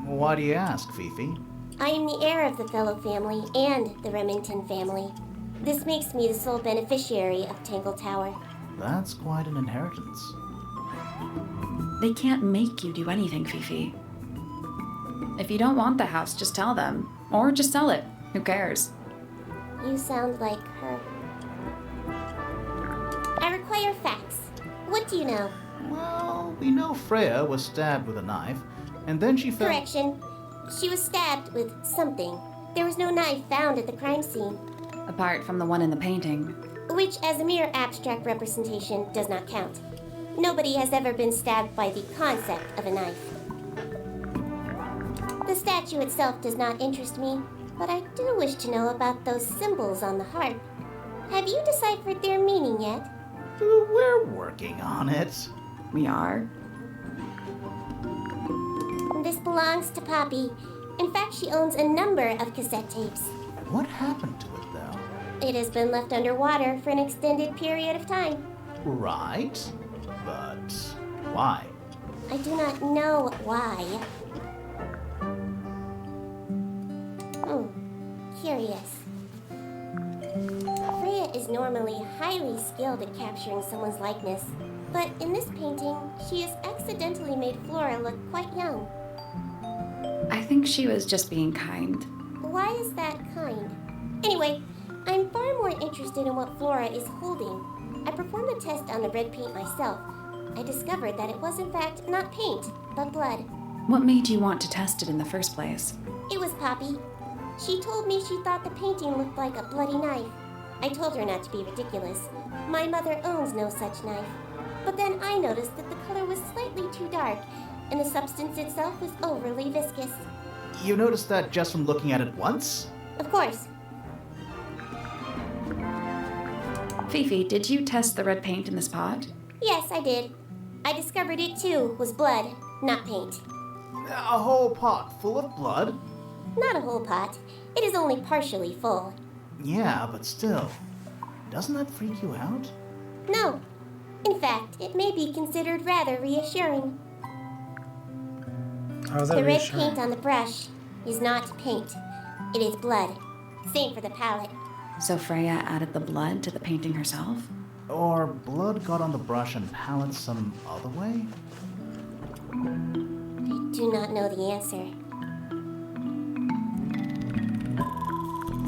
Why do you ask, Fifi? I am the heir of the Fellow family and the Remington family. This makes me the sole beneficiary of Tangle Tower. That's quite an inheritance. They can't make you do anything, Fifi. If you don't want the house, just tell them. Or just sell it. Who cares? You sound like her. I require facts. What do you know? Well, we know Freya was stabbed with a knife, and then she fell. Correction. She was stabbed with something. There was no knife found at the crime scene. Apart from the one in the painting. Which, as a mere abstract representation, does not count. Nobody has ever been stabbed by the concept of a knife. The statue itself does not interest me, but I do wish to know about those symbols on the harp. Have you deciphered their meaning yet? We're working on it. We are. This belongs to Poppy. In fact, she owns a number of cassette tapes. What happened to it, though? It has been left underwater for an extended period of time. Right. But why? I do not know why. Curious. Freya is normally highly skilled at capturing someone's likeness, but in this painting, she has accidentally made Flora look quite young. I think she was just being kind. Why is that kind? Anyway, I'm far more interested in what Flora is holding. I performed the test on the red paint myself. I discovered that it was in fact not paint, but blood. What made you want to test it in the first place? It was Poppy. She told me she thought the painting looked like a bloody knife. I told her not to be ridiculous. My mother owns no such knife. But then I noticed that the color was slightly too dark, and the substance itself was overly viscous. You noticed that just from looking at it once? Of course. Fifi, did you test the red paint in this pot? Yes, I did. I discovered it too was blood, not paint. A whole pot full of blood? Not a whole pot. It is only partially full. Yeah, but still. Doesn't that freak you out? No. In fact, it may be considered rather reassuring. How is that The red reassuring? paint on the brush is not paint. It is blood. Same for the palette. So Freya added the blood to the painting herself? Or blood got on the brush and palette some other way? I do not know the answer.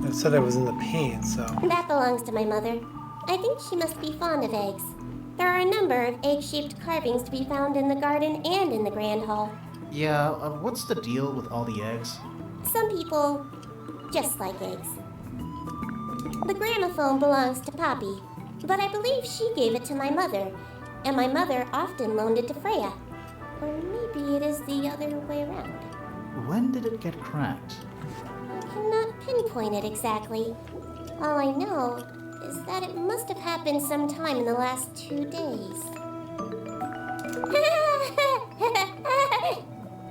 It said it was in the paint, so. That belongs to my mother. I think she must be fond of eggs. There are a number of egg-shaped carvings to be found in the garden and in the Grand Hall. Yeah, what's the deal with all the eggs? Some people just like eggs. The gramophone belongs to Poppy, but I believe she gave it to my mother, and my mother often loaned it to Freya. Or maybe it is the other way around. When did it get cracked? I cannot pinpoint it exactly. All I know is that it must have happened sometime in the last 2 days.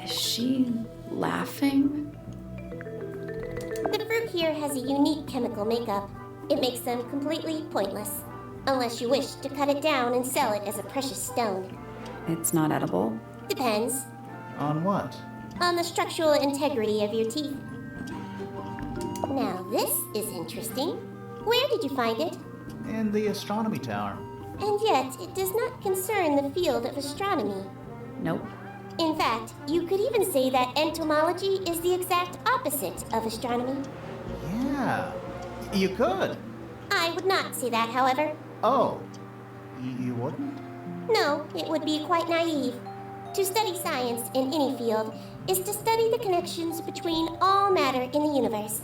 Is she laughing? The fruit here has a unique chemical makeup. It makes them completely pointless, unless you wish to cut it down and sell it as a precious stone. It's not edible. Depends On what? on the structural integrity of your teeth. Now this is interesting. Where did you find it? In the astronomy tower. And yet it does not concern the field of astronomy. Nope. In fact, you could even say that entomology is the exact opposite of astronomy. Yeah, you could. I would not say that, however. Oh, you wouldn't? No, it would be quite naive. To study science in any field is to study the connections between all matter in the universe,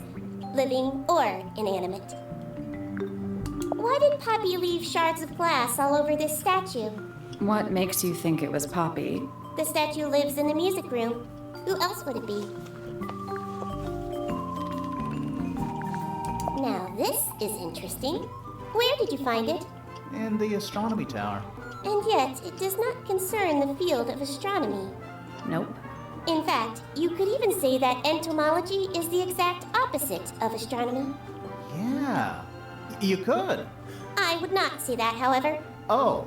living or inanimate. Why did Poppy leave shards of glass all over this statue? What makes you think it was Poppy? The statue lives in the music room. Who else would it be? Now this is interesting. Where did you find it? In the astronomy tower. And yet it does not concern the field of astronomy. Nope. In fact, you could even say that entomology is the exact opposite of astronomy. Yeah, you could. I would not say that, however. Oh,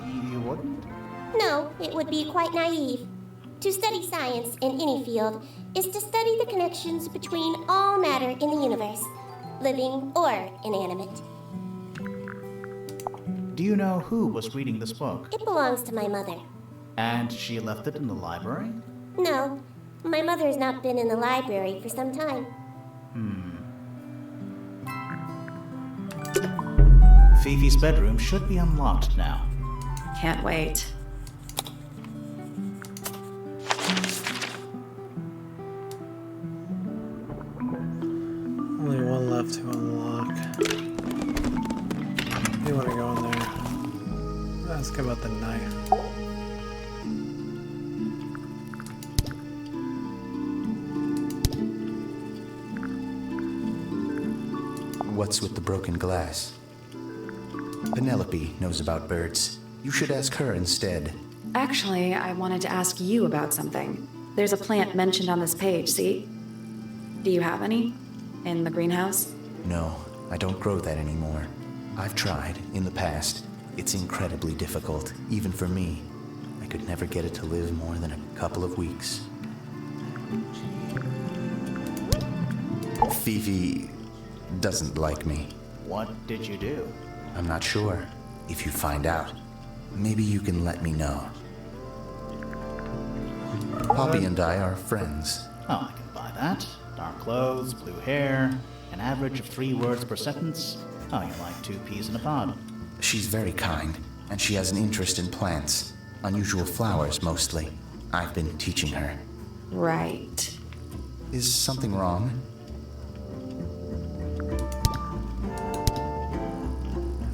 you wouldn't? No, it would be quite naive. To study science in any field is to study the connections between all matter in the universe, living or inanimate. Do you know who was reading this book? It belongs to my mother. And she left it in the library? No, my mother has not been in the library for some time. Fifi's bedroom should be unlocked now. Can't wait. Only one left to unlock. You want to go in there? Ask about the knife. What's with the broken glass? Penelope knows about birds. You should ask her instead. Actually, I wanted to ask you about something. There's a plant mentioned on this page, see? Do you have any? In the greenhouse? No, I don't grow that anymore. I've tried, in the past. It's incredibly difficult, even for me. I could never get it to live more than a couple of weeks. Fifi doesn't like me. What did you do? I'm not sure. If you find out, maybe you can let me know. Poppy and I are friends. Oh, I can buy that. Dark clothes, blue hair, an average of 3 words per sentence. Oh, you're like 2 peas in a pod. She's very kind, and she has an interest in plants. Unusual flowers, mostly. I've been teaching her. Right. Is something wrong?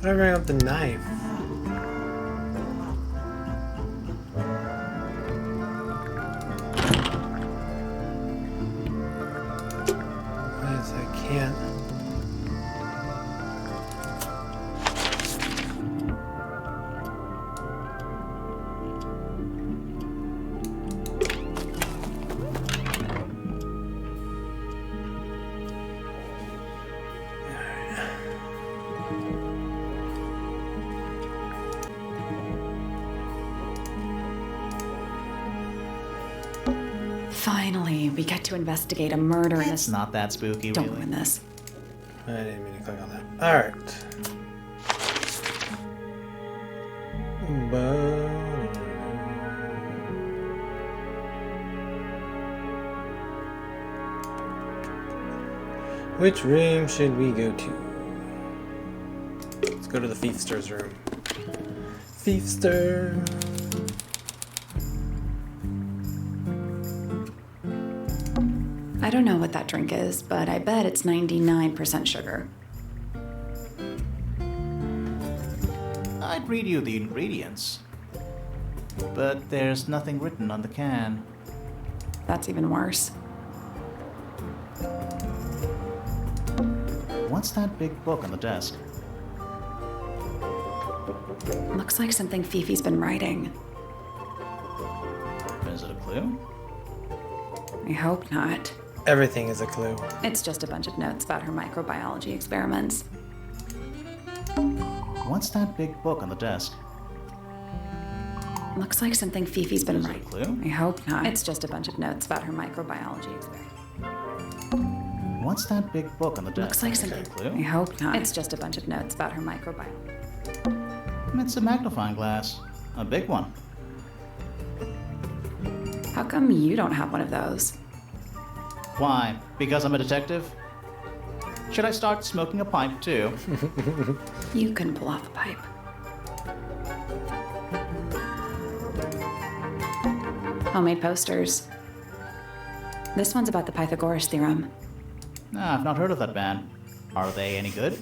How do I bring up the knife? Yes, I can't. Finally, we get to investigate a murder in It's this. not that spooky, Don't really. ruin this. I didn't mean to click on that. Alright. Which room should we go to? Let's go to the Thiefster's room. Thiefster! I don't know what that drink is, but I bet it's 99% sugar. I'd read you the ingredients. But there's nothing written on the can. That's even worse. What's that big book on the desk? Looks like something Fifi's been writing. Is it a clue? I hope not. Everything is a clue. It's just a bunch of notes about her microbiology experiments. What's that big book on the desk? Looks like something Fifi's been Is it a writing. clue? I hope not. It's just a bunch of notes about her microbiology experiments. What's that big book on the desk? Looks like Is it something. a clue? I hope not. It's just a bunch of notes about her microbiology. It's a magnifying glass. A big one. How come you don't have one of those? Why? Because I'm a detective? Should I start smoking a pipe too? You couldn't pull off a pipe. Homemade posters. This one's about the Pythagoras theorem. Nah, I've not heard of that band. Are they any good?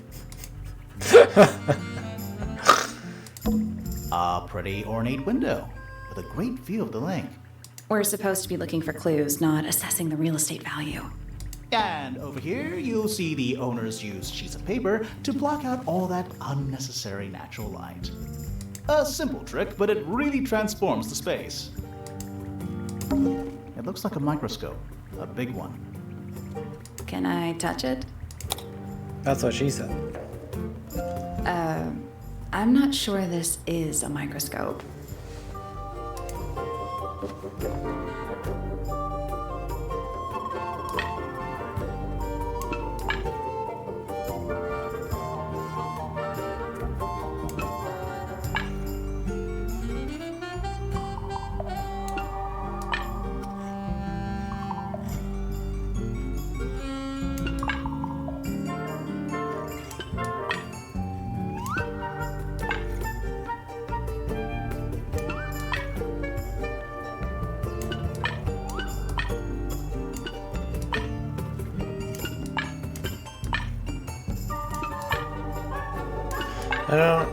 A pretty ornate window with a great view of the lake. We're supposed to be looking for clues, not assessing the real estate value. And over here, you'll see the owners use sheets of paper to block out all that unnecessary natural light. A simple trick, but it really transforms the space. It looks like a microscope, a big one. Can I touch it? That's what she said. I'm not sure this is a microscope. I don't...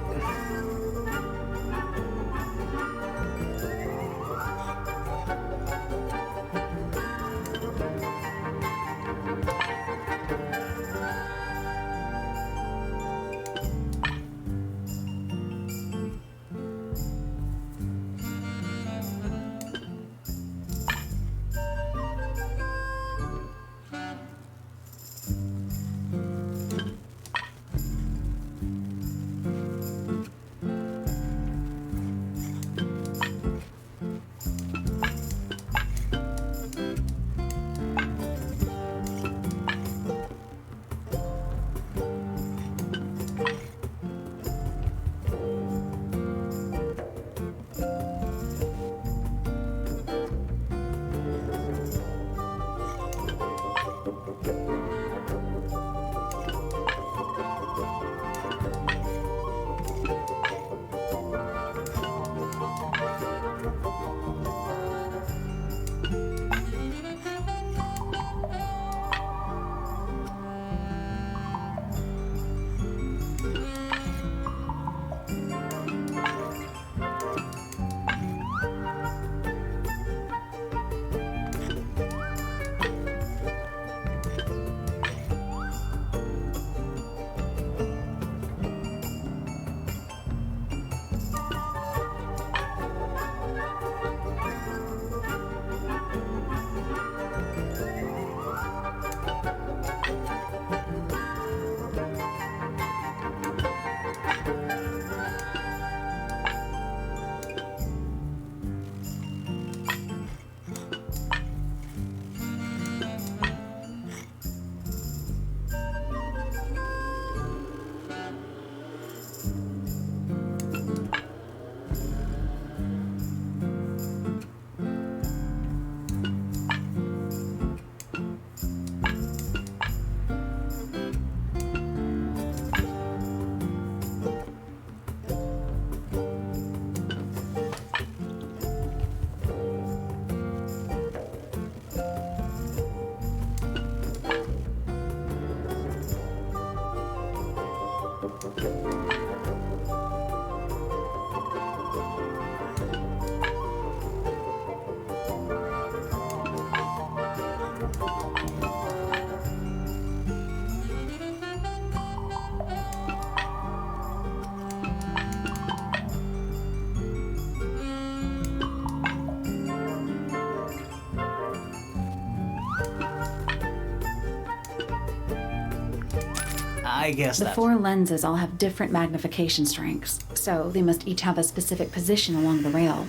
I guess The that's... 4 lenses all have different magnification strengths, so they must each have a specific position along the rail.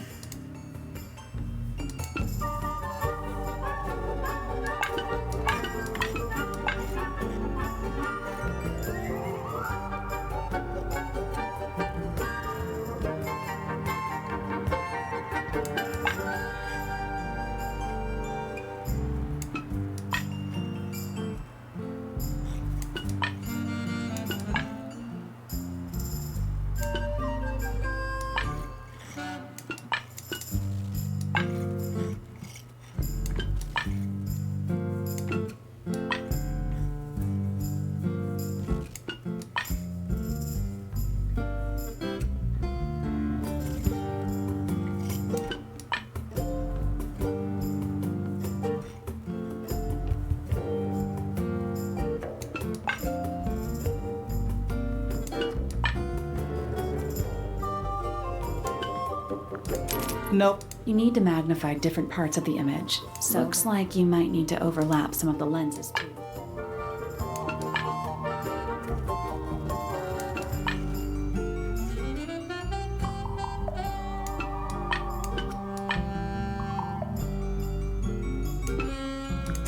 Nope. You need to magnify different parts of the image, so looks like you might need to overlap some of the lenses too.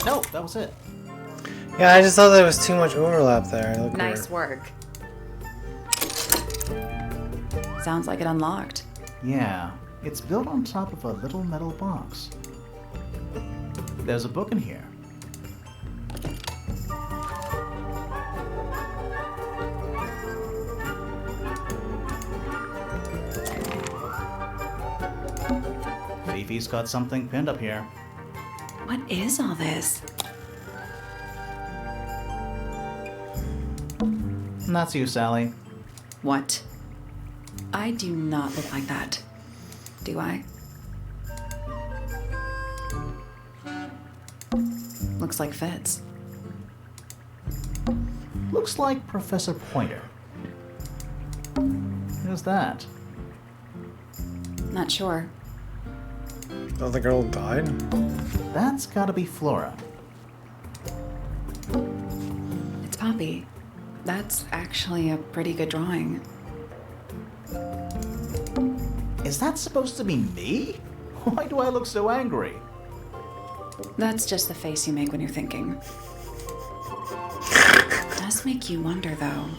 Nope, that was it. Yeah, I just thought there was too much overlap there. Look Nice work. Sounds like it unlocked. Yeah, it's built on top of a little metal box. There's a book in here. Fifi's got something pinned up here. What is all this? And that's you, Sally. What? I do not look like that. Do I? Looks like Fitz. Looks like Professor Pointer. Who's that? Not sure. Oh, the girl died? That's gotta be Flora. It's Poppy. That's actually a pretty good drawing. Is that supposed to be me? Why do I look so angry? That's just the face you make when you're thinking. Does make you wonder, though.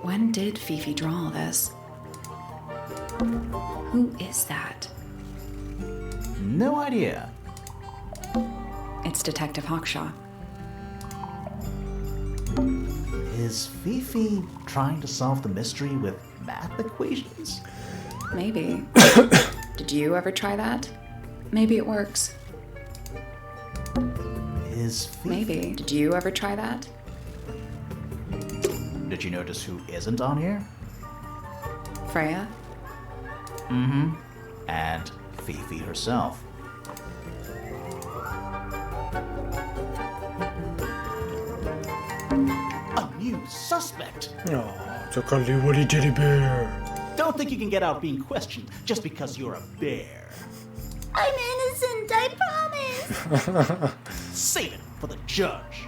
When did Fifi draw all this? Who is that? No idea. It's Detective Hawkshaw. Is Fifi trying to solve the mystery with math equations? Maybe. Did you ever try that? Maybe it works. Is Fifi... Maybe. Did you ever try that? Did you notice who isn't on here? Freya? Mm-hmm. And Fifi herself. A new suspect! Oh, it's a cuddly woolly teddy bear. Don't think you can get out being questioned just because you're a bear. I'm innocent, I promise. Save it for the judge.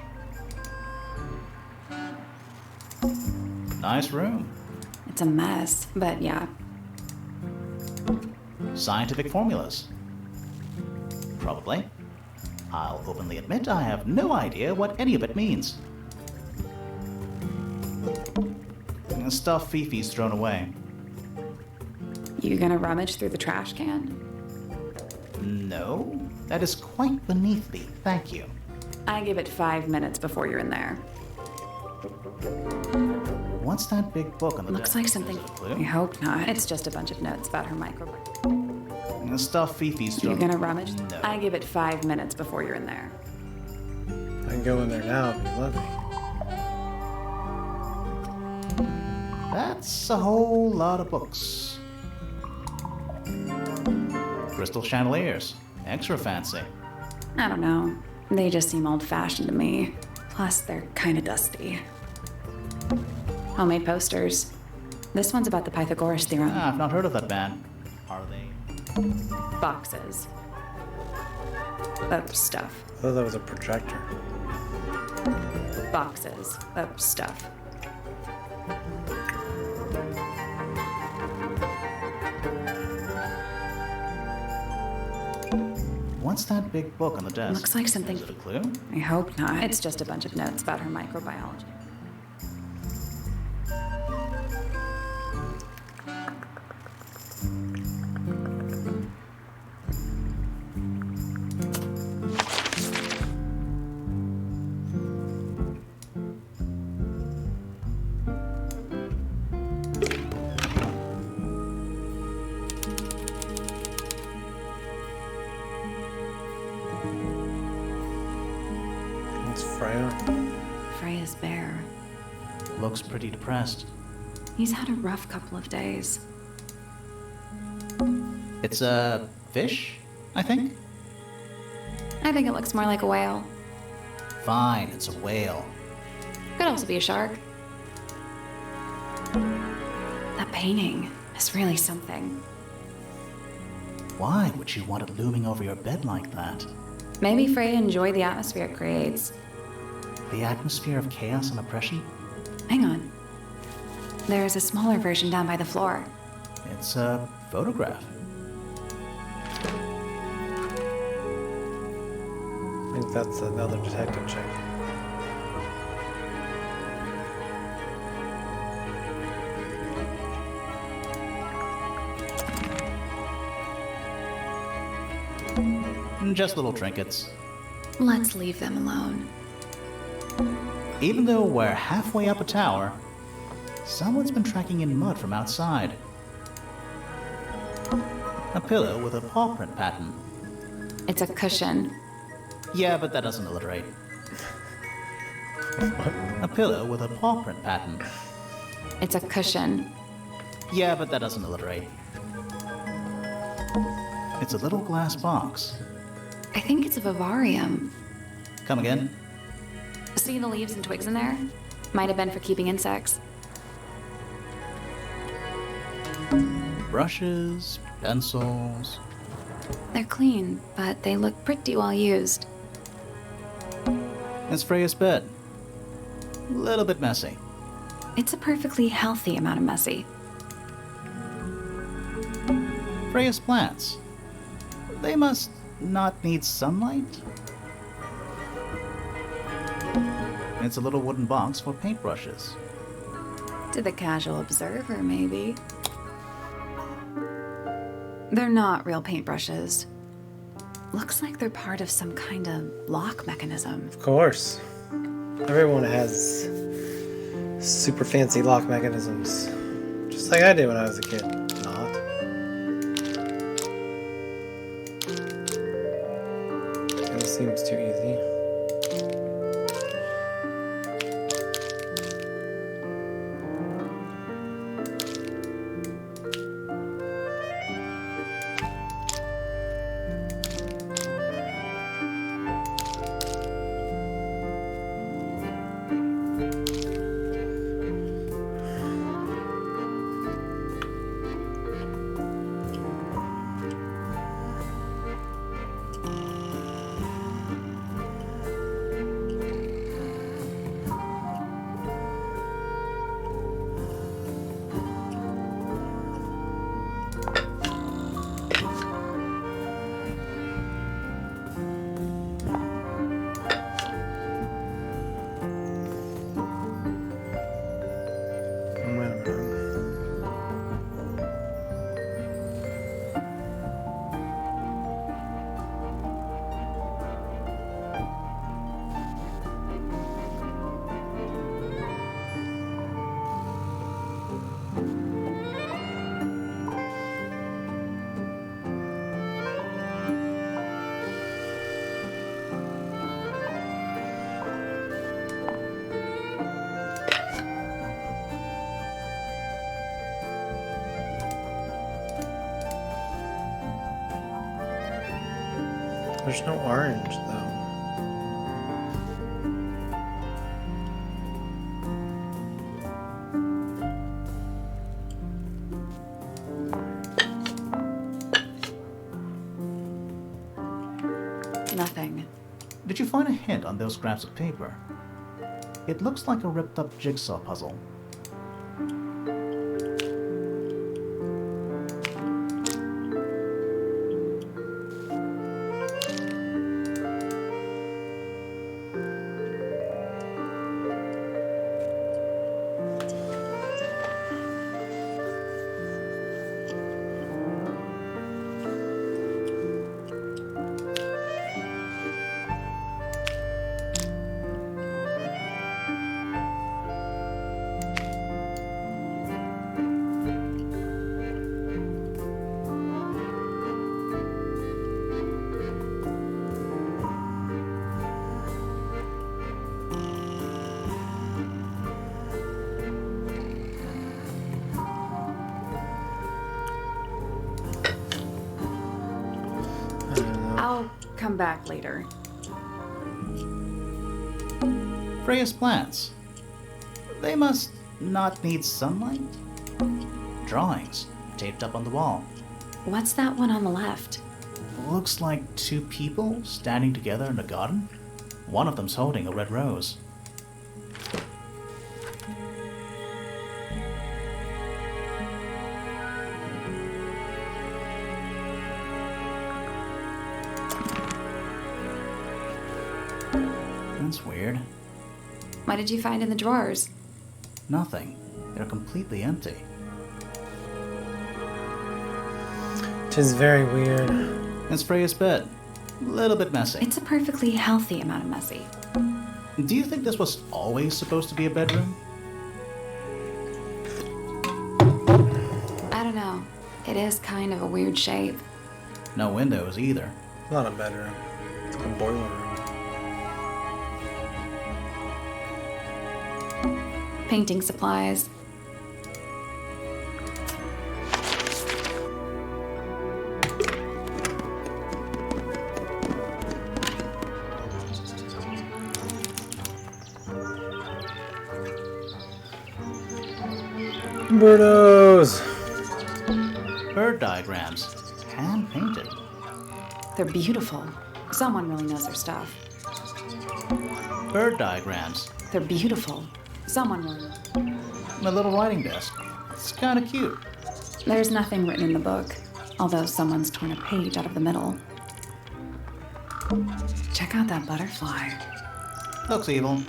Nice room. It's a mess, but yeah. Scientific formulas. Probably. I'll openly admit I have no idea what any of it means. Stuff Fifi's thrown away. You gonna rummage through the trash can? No, that is quite beneath me, thank you. I give it 5 minutes before you're in there. What's that big book on the Looks desk? like something. Is it a clue? I hope not. It's just a bunch of notes about her microbiome. Stuff Fifi's You're thrown. gonna rummage? No. I give it 5 minutes before you're in there. I can go in there now if you let me. That's a whole lot of books. Crystal chandeliers. Extra fancy. I don't know. They just seem old-fashioned to me. Plus, they're kind of dusty. Homemade posters. This one's about the Pythagoras theorem. Ah, I've not heard of that band. Are they? Boxes. Of stuff. I thought that was a projector. Boxes of stuff. What's that big book on the desk? Looks like something. Is it a clue? I hope not. It's just a bunch of notes about her microbiology. It's Freya. Freya's bear. Looks pretty depressed. He's had a rough couple of days. It's a fish, I think? I think it looks more like a whale. Fine, it's a whale. Could also be a shark. That painting is really something. Why would you want it looming over your bed like that? Maybe Freya enjoyed the atmosphere it creates. The atmosphere of chaos and oppression? Hang on. There's a smaller version down by the floor. It's a photograph. I think that's another detective chick. Just little trinkets. Let's leave them alone. Even though we're halfway up a tower, someone's been tracking in mud from outside. A pillow with a paw print pattern. It's a cushion. Yeah, but that doesn't alliterate. A pillow with a paw print pattern. It's a cushion. Yeah, but that doesn't alliterate. It's a little glass box. I think it's a vivarium. Come again? See the leaves and twigs in there? Might have been for keeping insects. Brushes, pencils. They're clean, but they look pretty well used. It's Freya's bed. A little bit messy. It's a perfectly healthy amount of messy. Freya's plants. They must not need sunlight. It's a little wooden box for paintbrushes. To the casual observer, maybe. They're not real paintbrushes. Looks like they're part of some kind of lock mechanism. Of course. Everyone has super fancy lock mechanisms. Just like I did when I was a kid. Not. It seems too easy. There's no orange, though. Nothing. Did you find a hint on those scraps of paper? It looks like a ripped-up jigsaw puzzle. I'll come back later. Freya's plants. They must not need sunlight. Drawings taped up on the wall. What's that one on the left? Looks like two people standing together in a garden. One of them's holding a red rose. That's weird. What did you find in the drawers? Nothing. They're completely empty. Which is very weird. It's Freya's bed. A little bit messy. It's a perfectly healthy amount of messy. Do you think this was always supposed to be a bedroom? I don't know. It is kind of a weird shape. No windows either. It's not a bedroom. It's like a boiler room. Painting supplies. Birdos! Bird diagrams. Hand painted. They're beautiful. Someone really knows their stuff. Bird diagrams. They're beautiful. Someone really. My little writing desk. It's kind of cute. There's nothing written in the book, although someone's torn a page out of the middle. Check out that butterfly. Looks evil.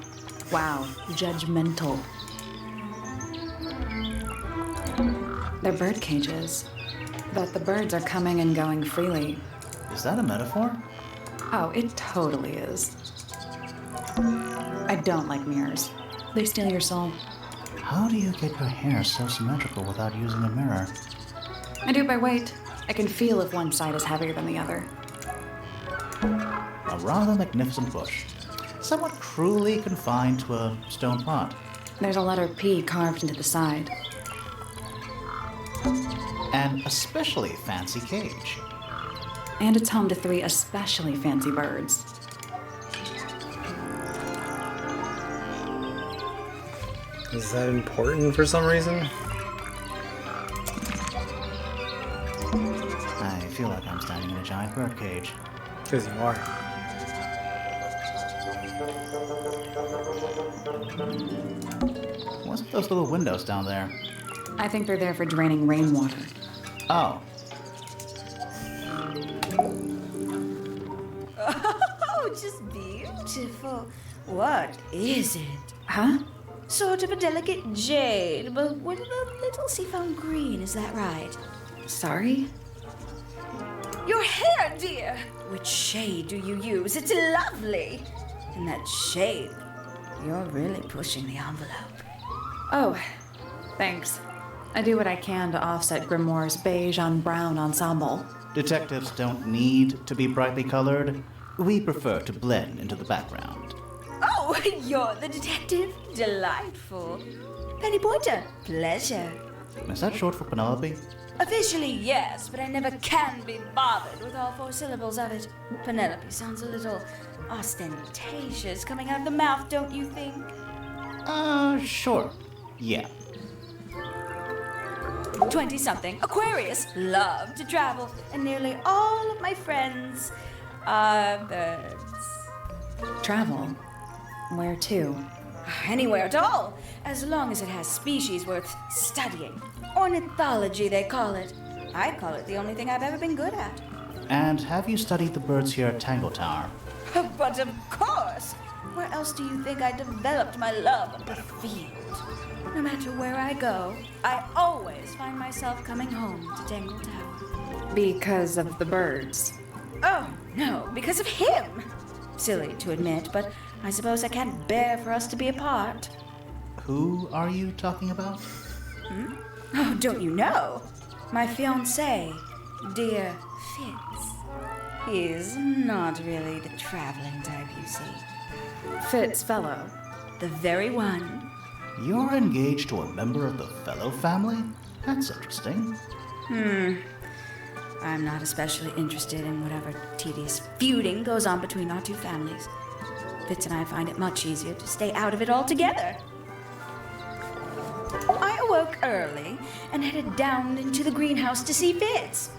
Wow, judgmental. They're bird cages, but the birds are coming and going freely. Is that a metaphor? Oh, it totally is. I don't like mirrors. They steal your soul. How do you get your hair so symmetrical without using a mirror? I do it by weight. I can feel if one side is heavier than the other. A rather magnificent bush. Somewhat cruelly confined to a stone pot. There's a letter P carved into the side. An especially fancy cage. And it's home to 3 especially fancy birds. Is that important for some reason? I feel like I'm standing in a giant bird cage. Because you are. What's with those little windows down there? I think they're there for draining rainwater. Oh, Oh, just beautiful. What is it? Huh? Sort of a delicate jade, but with a little seafoam green, is that right? Sorry? Your hair, dear! Which shade do you use? It's lovely! And that shape, you're really pushing the envelope. Oh, thanks. I do what I can to offset Grimoire's beige on brown ensemble. detectives don't need to be brightly colored. We prefer to blend into the background. Oh, you're the detective? Delightful. Penny Pointer, pleasure. Is that short for Penelope? Officially, yes, but I never can be bothered with all 4 syllables of it. Penelope sounds a little ostentatious coming out of the mouth, don't you think? Sure. Yeah. 20-something, Aquarius, love to travel, and nearly all of my friends are birds. Travel? Where to? Anywhere at all, as long as it has species worth studying. Ornithology, they call it. I call it the only thing I've ever been good at. And have you studied the birds here at Tangle Tower? But of course! Where else do you think I developed my love of the field? No matter where I go, I always find myself coming home to Tangle Tower. Because of the birds. Oh, no, because of him! Silly to admit, but I suppose I can't bear for us to be apart. Who are you talking about? Oh, don't you know? My fiancé, dear Fitz. He's not really the traveling type, you see. Fitz Fellow. The very one. You're engaged to a member of the Fellow family? That's interesting. I'm not especially interested in whatever tedious feuding goes on between our 2 families. Fitz and I find it much easier to stay out of it altogether. I awoke early and headed down into the greenhouse to see Fitz.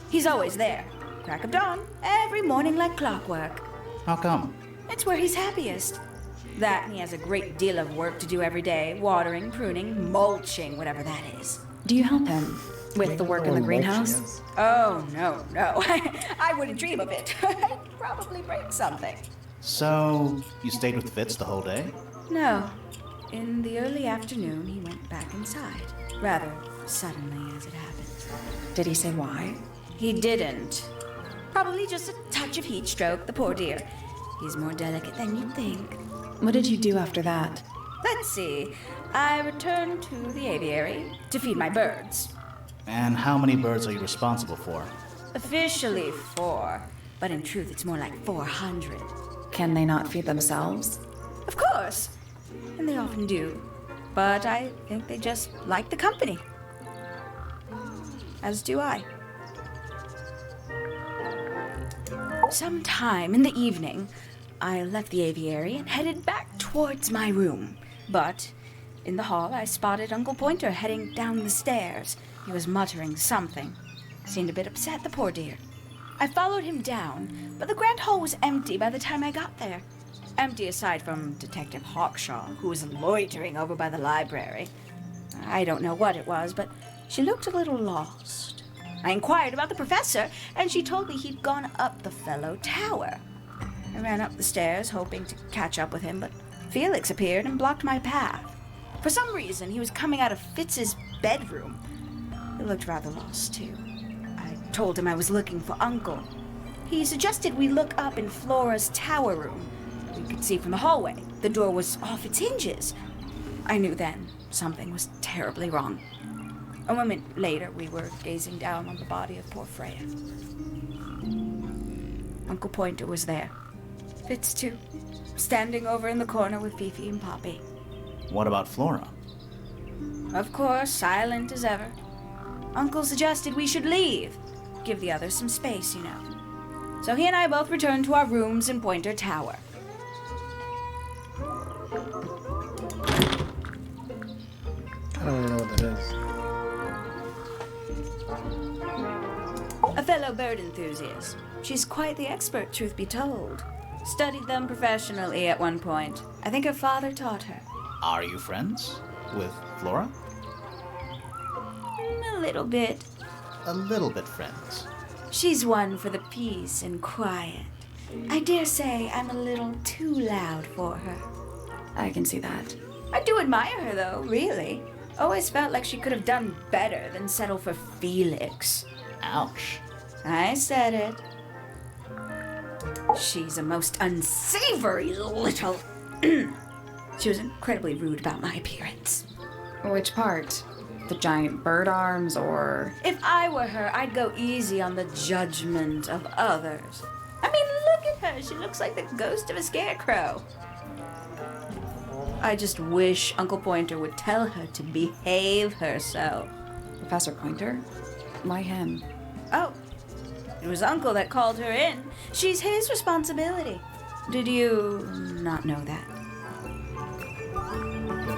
He's always there, crack of dawn, every morning like clockwork. How come? It's where he's happiest. That and he has a great deal of work to do every day, watering, pruning, mulching, whatever that is. Do you help him with the work in the greenhouse? Oh, no. I wouldn't dream of it. I'd probably break something. So, you stayed with Fitz the whole day? No. In the early afternoon, he went back inside. Rather suddenly, as it happened. Did he say why? He didn't. Probably just a touch of heat stroke, the poor dear. He's more delicate than you'd think. What did you do after that? Let's see. I returned to the aviary to feed my birds. And how many birds are you responsible for? Officially 4, but in truth it's more like 400. Can they not feed themselves? Of course. And they often do. But I think they just like the company. As do I. Sometime in the evening, I left the aviary and headed back towards my room. But in the hall, I spotted Uncle Pointer heading down the stairs. He was muttering something. Seemed a bit upset, the poor dear. I followed him down, but the grand hall was empty by the time I got there. Empty aside from Detective Hawkshaw, who was loitering over by the library. I don't know what it was, but she looked a little lost. I inquired about the professor, and she told me he'd gone up the Fellow Tower. I ran up the stairs, hoping to catch up with him, but Felix appeared and blocked my path. For some reason, he was coming out of Fitz's bedroom. He looked rather lost, too. I told him I was looking for Uncle. He suggested we look up in Flora's tower room. We could see from the hallway. The door was off its hinges. I knew then something was terribly wrong. A moment later, we were gazing down on the body of poor Freya. Uncle Pointer was there. Fitz, too, standing over in the corner with Fifi and Poppy. What about Flora? Of course, silent as ever. Uncle suggested we should leave. Give the others some space, you know. So he and I both returned to our rooms in Pointer Tower. I don't even know what that is. A fellow bird enthusiast. She's quite the expert, truth be told. Studied them professionally at one point. I think her father taught her. Are you friends with Flora? A little bit. A little bit friends. She's one for the peace and quiet. I dare say I'm a little too loud for her. I can see that. I do admire her, though, really. Always felt like she could have done better than settle for Felix. Ouch. I said it. She's a most unsavory little... She was incredibly rude about my appearance. Which part? The giant bird arms, or... If I were her, I'd go easy on the judgment of others. I mean, look at her. She looks like the ghost of a scarecrow. I just wish Uncle Pointer would tell her to behave herself. Professor Pointer? Why him? Oh, it was Uncle that called her in. She's his responsibility. Did you not know that?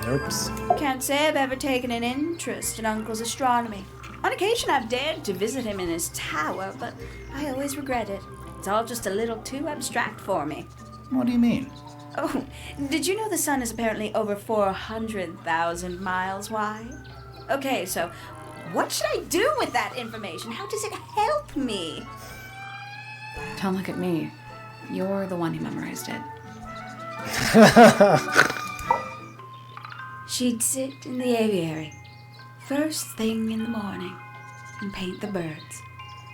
Oops. Can't say I've ever taken an interest in Uncle's astronomy. On occasion, I've dared to visit him in his tower, but I always regret it. It's all just a little too abstract for me. What do you mean? Oh, did you know the sun is apparently over 400,000 miles wide? Okay, so what should I do with that information? How does it help me? Don't look at me. You're the one who memorized it. She'd sit in the aviary, first thing in the morning, and paint the birds.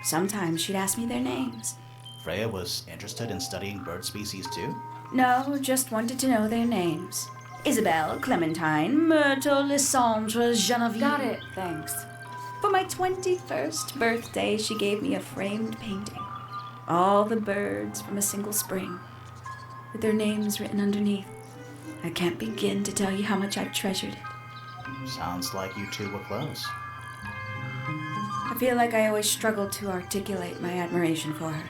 Sometimes she'd ask me their names. Freya was interested in studying bird species too? No, just wanted to know their names. Isabelle, Clementine, Myrtle, Lysandre, Genevieve. Got it, thanks. For my 21st birthday, she gave me a framed painting. All the birds from a single spring, with their names written underneath. I can't begin to tell you how much I've treasured it. Sounds like you two were close. I feel like I always struggled to articulate my admiration for her,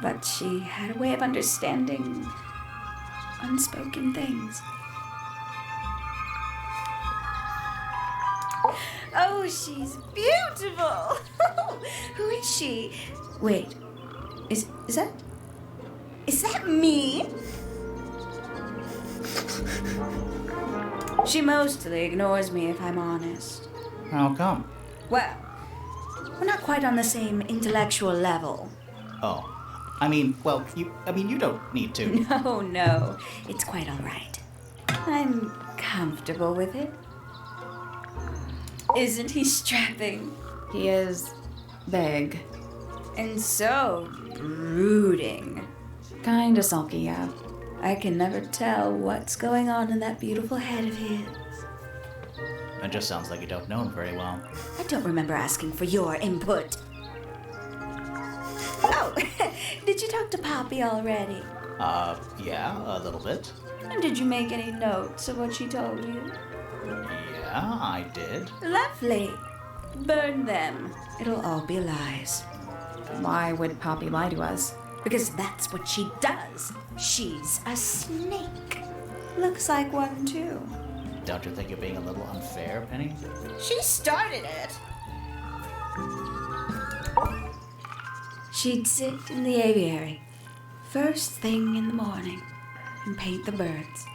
but she had a way of understanding unspoken things. Oh, she's beautiful! Who is she? Wait, is that me? She mostly ignores me, if I'm honest. How come? Well, we're not quite on the same intellectual level. Oh, you don't need to. No, it's quite all right. I'm comfortable with it. Isn't he strapping? He is big. And so brooding. Kinda sulky, yeah. I can never tell what's going on in that beautiful head of his. It just sounds like you don't know him very well. I don't remember asking for your input. Oh, did you talk to Poppy already? Yeah, a little bit. And did you make any notes of what she told you? Yeah, I did. Lovely. Burn them. It'll all be lies. Why would Poppy lie to us? Because that's what she does. She's a snake. Looks like one, too. Don't you think you're being a little unfair, Penny? She started it. She'd sit in the aviary, first thing in the morning, and paint the birds.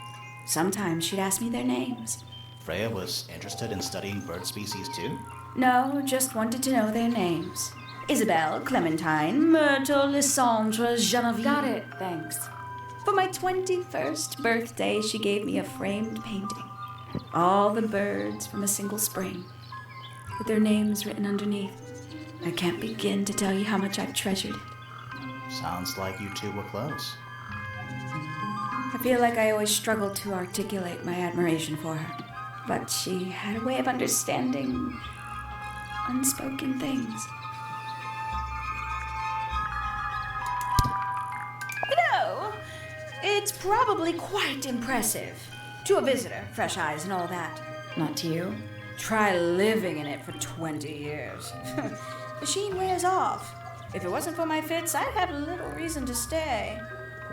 Sometimes she'd ask me their names. Freya was interested in studying bird species too? No, just wanted to know their names. Isabelle, Clementine, Myrtle, Lysandre, Genevieve. Got it, thanks. For my 21st birthday, she gave me a framed painting. All the birds from a single spring, with their names written underneath. I can't begin to tell you how much I've treasured it. Sounds like you two were close. I feel like I always struggled to articulate my admiration for her, but she had a way of understanding unspoken things. You know, it's probably quite impressive. To a visitor, fresh eyes and all that. Not to you? Try living in it for 20 years. The sheen wears off. If it wasn't for my fits, I'd have little reason to stay.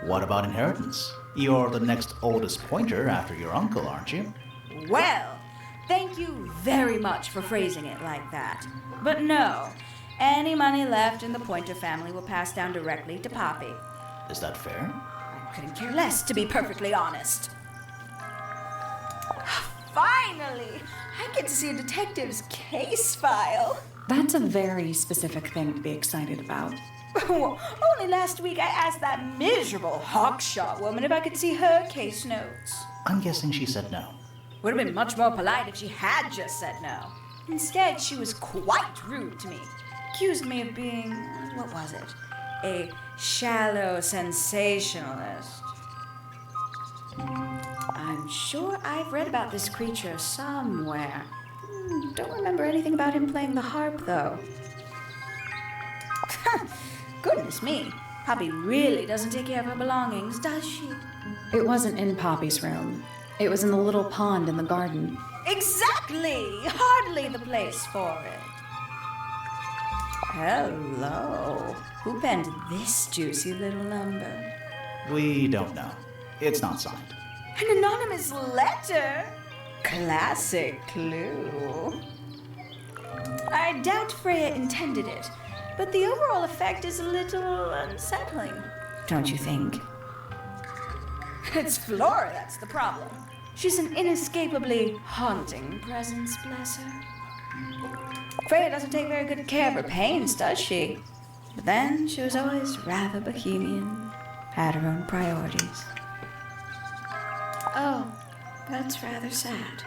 What about inheritance? You're the next oldest pointer after your uncle, aren't you? Well, thank you very much for phrasing it like that. But no, any money left in the Pointer family will pass down directly to Poppy. Is that fair? I couldn't care less, to be perfectly honest. Finally! I get to see a detective's case file. That's a very specific thing to be excited about. Only last week I asked that miserable hawkshot woman if I could see her case notes. I'm guessing she said no. Would have been much more polite if she had just said no. Instead, she was quite rude to me. Accused me of being, what was it? A shallow sensationalist. I'm sure I've read about this creature somewhere. Don't remember anything about him playing the harp, though. Goodness me. Poppy really doesn't take care of her belongings, does she? It wasn't in Poppy's room. It was in the little pond in the garden. Exactly! Hardly the place for it. Hello. Who penned this juicy little number? We don't know. It's not signed. An anonymous letter? Classic clue. I doubt Freya intended it, but the overall effect is a little unsettling, don't you think? It's Flora that's the problem. She's an inescapably haunting presence, bless her. Freya doesn't take very good care of her pains, does she? But then she was always rather bohemian, had her own priorities. Oh, that's rather sad.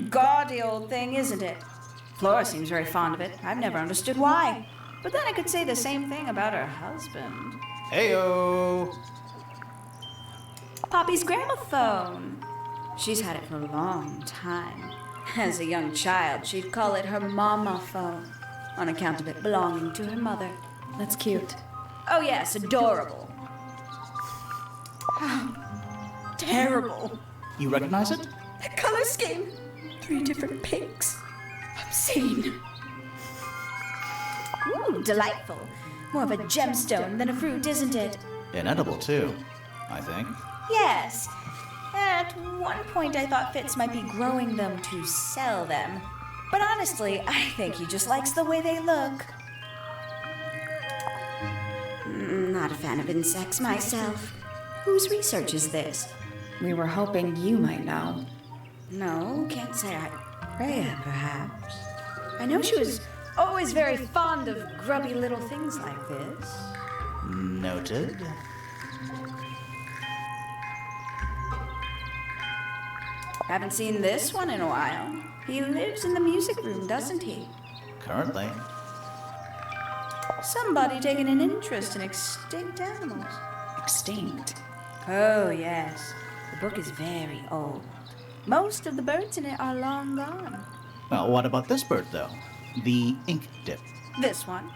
Gaudy old thing, isn't it? Flora seems very fond of it. I've never understood why. But then I could say the same thing about her husband. Heyo! Poppy's gramophone. She's had it for a long time. As a young child, she'd call it her mama phone, on account of it belonging to her mother. That's cute. Oh yes, adorable. Terrible. You recognize it? The color scheme. 3 different pinks. Obscene. Ooh, delightful. More of a gemstone than a fruit, isn't it? Inedible, too, I think. Yes. At one point I thought Fitz might be growing them to sell them. But honestly, I think he just likes the way they look. Not a fan of insects myself. Whose research is this? We were hoping you might know. No, can't say I... Freya, perhaps. I know she was always very fond of grubby little things like this. Noted. Haven't seen this one in a while. He lives in the music room, doesn't he? Currently. Somebody taking an interest in extinct animals. Extinct. Oh, yes. The book is very old. Most of the birds in it are long gone. Well, what about this bird, though? The ink dip. This one,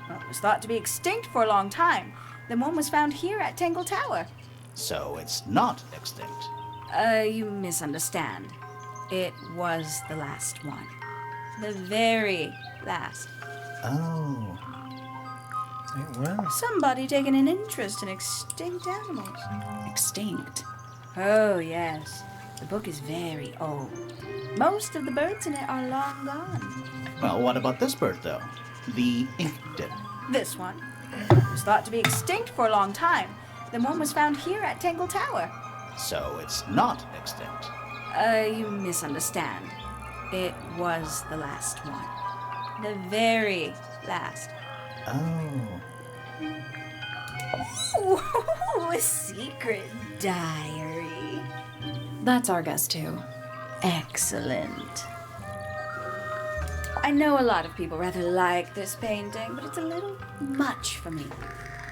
well, it was thought to be extinct for a long time. Then one was found here at Tangle Tower. So it's not extinct. You misunderstand. It was the last one. The very last. Oh. Wait, what? Somebody taking an interest in extinct animals. Extinct. Oh, yes. The book is very old. Most of the birds in it are long gone. Well, what about this bird, though? The ink dip. This one, it was thought to be extinct for a long time. Then one was found here at Tangle Tower. So it's not extinct. You misunderstand. It was the last one. The very last. Oh. Ooh, a secret diary. That's our guess, too. Excellent. I know a lot of people rather like this painting, but it's a little much for me.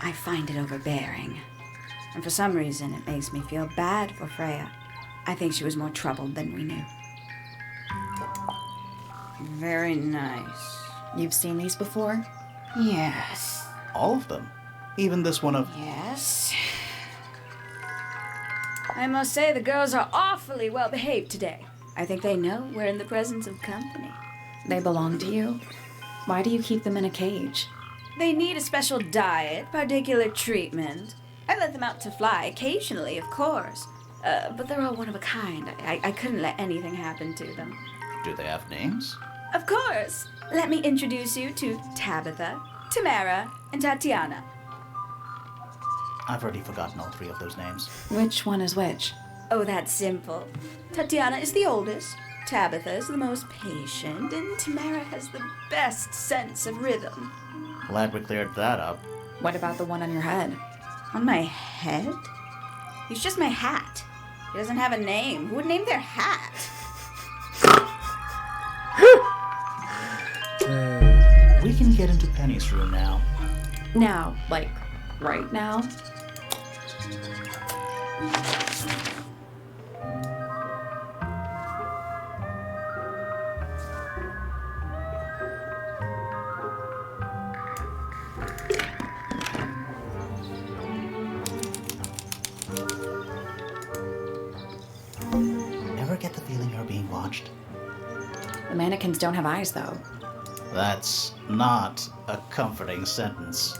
I find it overbearing. And for some reason, it makes me feel bad for Freya. I think she was more troubled than we knew. Very nice. You've seen these before? Yes. All of them. Even this one of... Yes. I must say the girls are awfully well behaved today. I think they know we're in the presence of company. They belong to you? Why do you keep them in a cage? They need a special diet, particular treatment. I let them out to fly occasionally, of course. But they're all one of a kind. I couldn't let anything happen to them. Do they have names? Of course. Let me introduce you to Tabitha, Tamara, and Tatiana. I've already forgotten all 3 of those names. Which one is which? Oh, that's simple. Tatiana is the oldest, Tabitha is the most patient, and Tamara has the best sense of rhythm. Glad we cleared that up. What about the one on your head? On my head? He's just my hat. He doesn't have a name. Who would name their hat? We can get into Penny's room now. Now, like, right now? Ever get the feeling you're being watched? The mannequins don't have eyes, though. That's not a comforting sentence.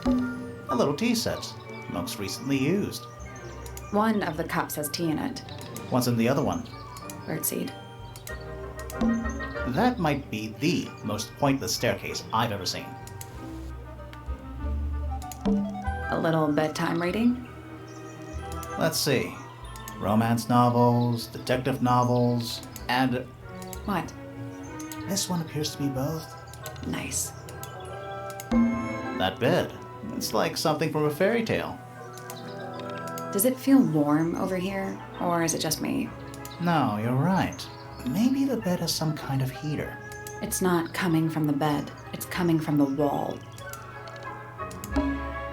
A little tea set, most recently used. One of the cups has tea in it. What's in the other one? Birdseed. That might be the most pointless staircase I've ever seen. A little bedtime reading? Let's see. Romance novels, detective novels, and What? this one appears to be both. Nice. That bed. It's like something from a fairy tale. Does it feel warm over here, or is it just me? No, you're right. Maybe the bed has some kind of heater. It's not coming from the bed. It's coming from the wall.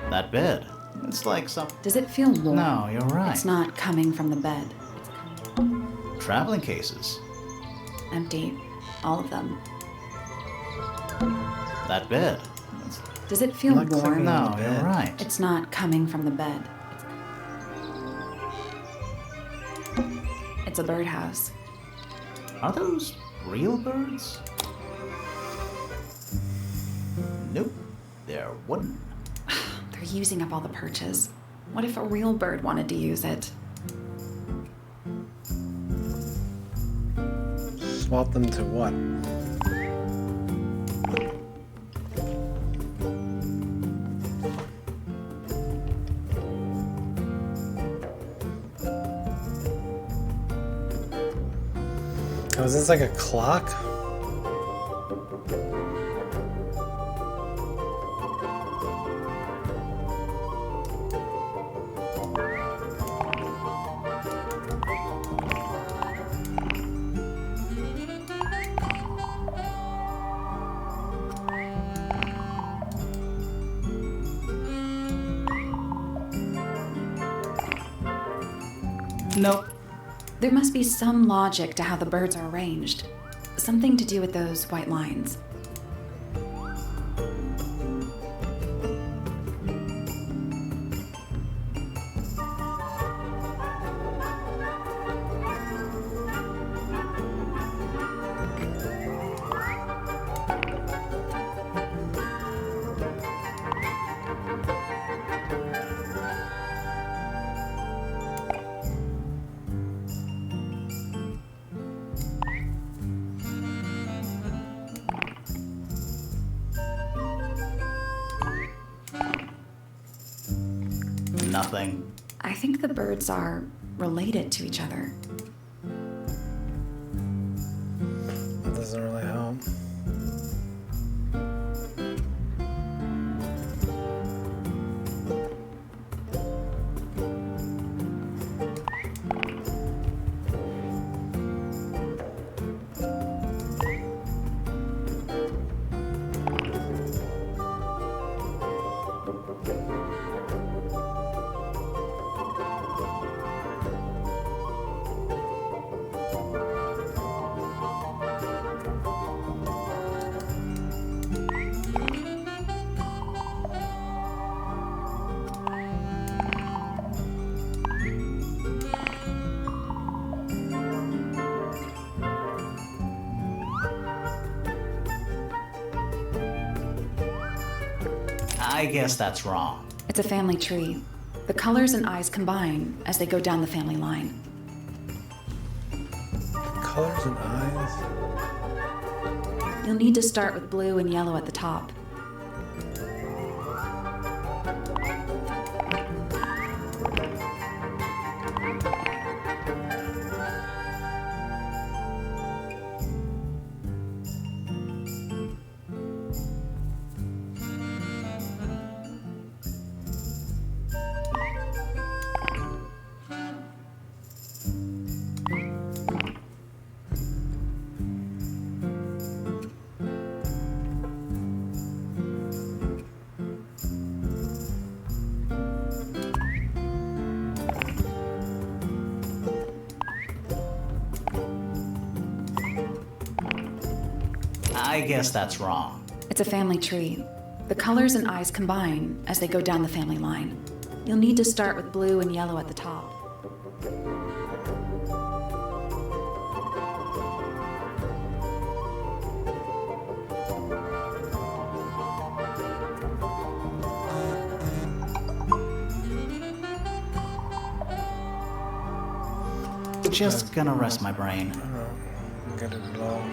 That bed. It's like some... Does it feel warm? No, you're right. It's not coming from the bed. Traveling cases. Empty. All of them. That bed. Does it feel I'm not clicking warm? on No, the you're bed. right. It's not coming from the bed. It's a birdhouse. Are those real birds? Nope. They're wooden. They're using up all the perches. What if a real bird wanted to use it? Swap them to what? Oh, is this like a clock? Nope. There must be some logic to how the birds are arranged. Something to do with those white lines. Nothing. I think the birds are related to each other. That doesn't really help. I guess that's wrong. It's a family tree. The colors and eyes combine as they go down the family line. Colors and eyes. You'll need to start with blue and yellow at the top. I guess that's wrong. It's a family tree. The colors and eyes combine as they go down the family line. You'll need to start with blue and yellow at the top. Just gonna rest my brain. I don't get it at all.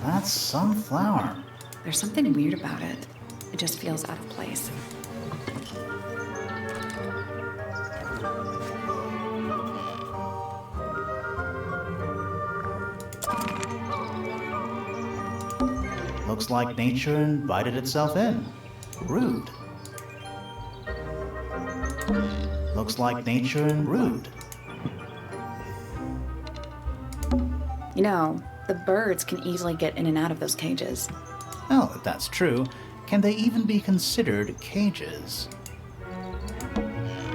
That's some flower. There's something weird about it. It just feels out of place. Looks like nature invited itself in. Rude. Looks like nature and rude. You know, the birds can easily get in and out of those cages. Well, if that's true, can they even be considered cages?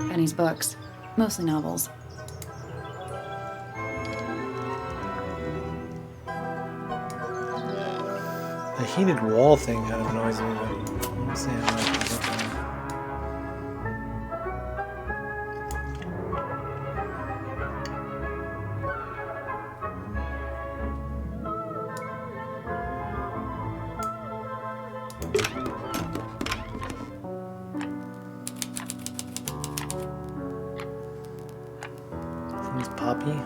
Penny's books, mostly novels. The heated wall thing kind of annoys me, but we'll see how that goes. Who's Poppy?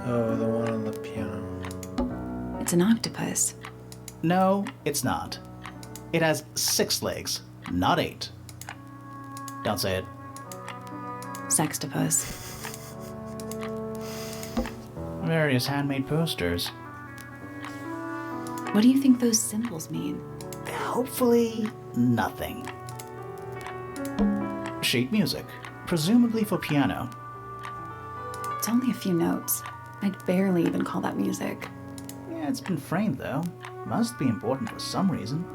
Oh, the one on the piano. It's an octopus. No, it's not. It has 6 legs, not 8. Don't say it. Sextopus. Various handmade posters. What do you think those symbols mean? Hopefully, nothing. Sheet music, presumably for piano. It's only a few notes. I'd barely even call that music. Yeah, it's been framed though. Must be important for some reason.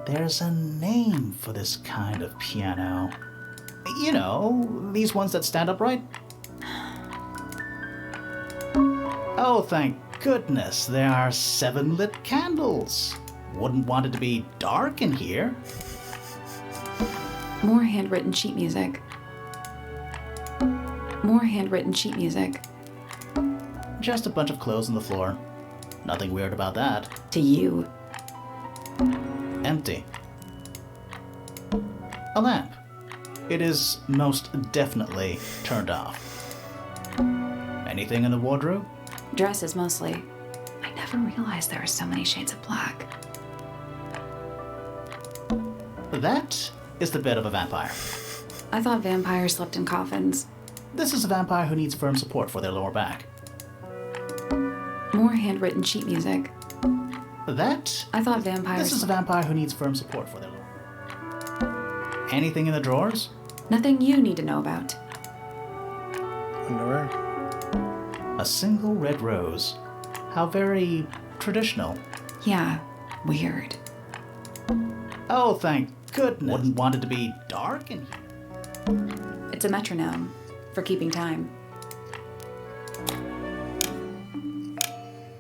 There's a name for this kind of piano. You know, these ones that stand upright. Oh, thank goodness, there are 7 lit candles. Wouldn't want it to be dark in here. More handwritten sheet music. More handwritten sheet music. Just a bunch of clothes on the floor. Nothing weird about that. To you. Empty. A lamp. It is most definitely turned off. Anything in the wardrobe? Dresses mostly. I never realized there were so many shades of black. That is the bed of a vampire. I thought vampires slept in coffins. This is a vampire who needs firm support for their lower back. More handwritten sheet music. That? I thought vampires... This is a vampire who needs firm support for their lower. Anything in the drawers? Nothing you need to know about. Underwear? A single red rose. How very traditional. Yeah, weird. Oh, thank goodness. Wouldn't want it to be dark in here. It's a metronome for keeping time.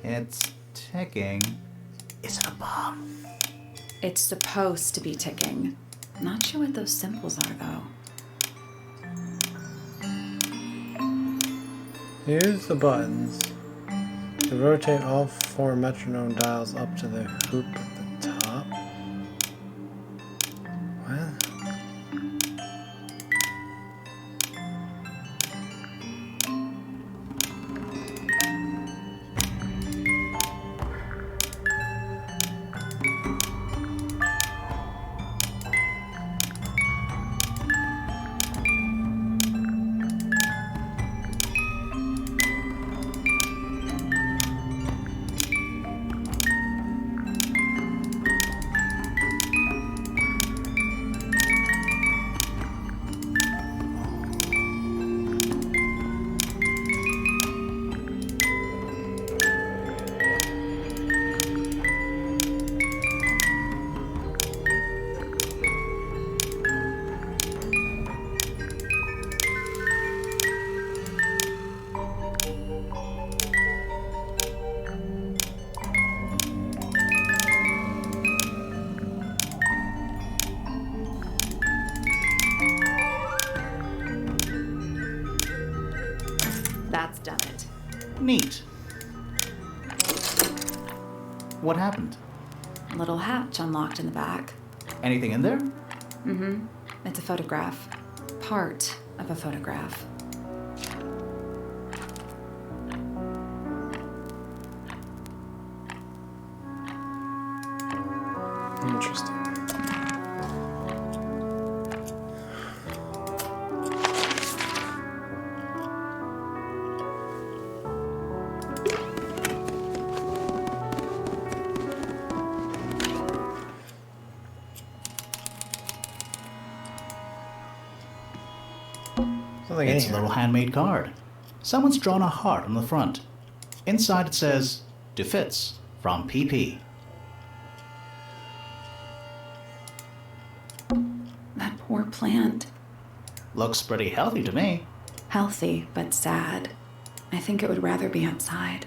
It's ticking. Is it a bomb? It's supposed to be ticking. Not sure what those symbols are, though. Use the buttons to rotate all 4 metronome dials up to the hoop at the top. What? That's done it. Neat. What happened? A little hatch unlocked in the back. Anything in there? It's a photograph. Part of a photograph. Interesting. Something in It's a here. little handmade card. Someone's drawn a heart on the front. Inside it says, "To Fitz, from PP." That poor plant. Looks pretty healthy to me. Healthy, but sad. I think it would rather be outside.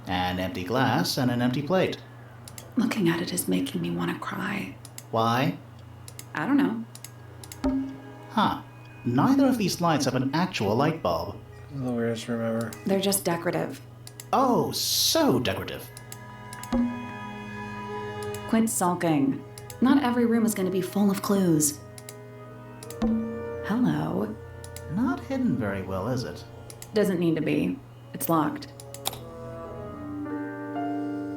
An empty glass and an empty plate. Looking at it is making me want to cry. Why? I don't know. Huh. Neither of these lights have an actual light bulb. This is the weirdest to remember. They're just decorative. Oh, so decorative. Quit sulking. Not every room is going to be full of clues. Hello. Not hidden very well, is it? Doesn't need to be. It's locked.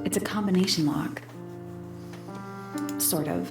It's a combination lock. Sort of.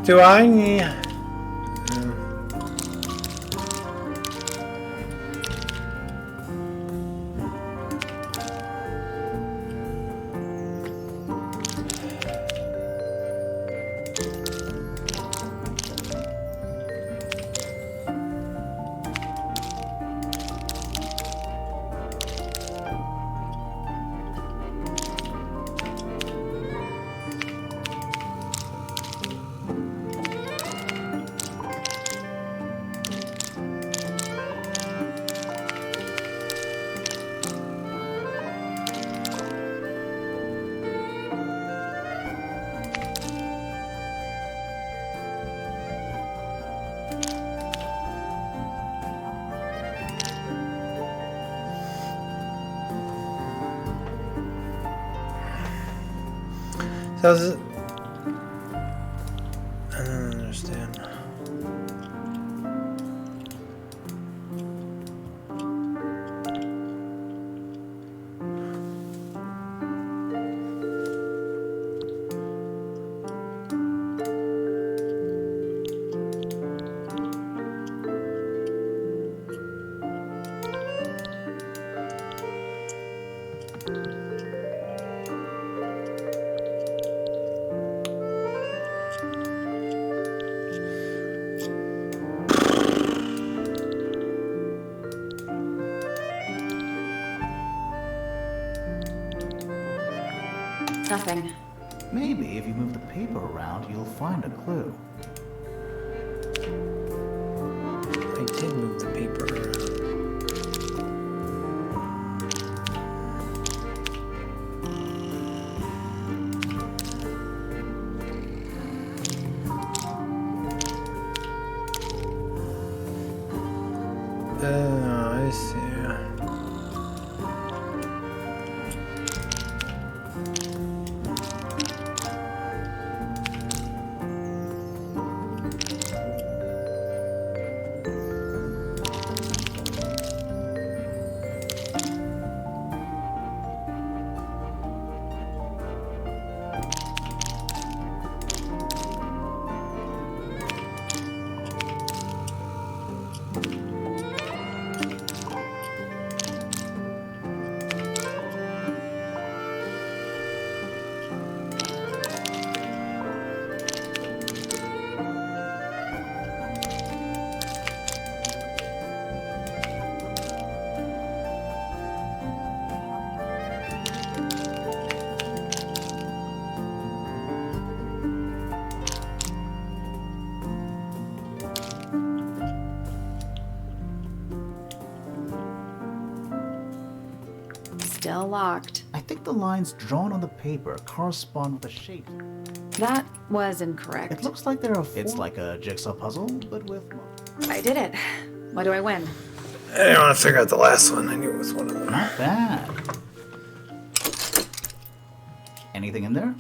Do I? So is it, I don't understand. Nothing. Maybe if you move the paper around, you'll find a clue. I did move the paper around. I see. Still locked. I think the lines drawn on the paper correspond with the shape. That was incorrect. It looks like there are four. It's like a jigsaw puzzle, but with... I did it. What do I win? I didn't want to figure out the last one. I knew it was one of them. Not bad. Anything in there?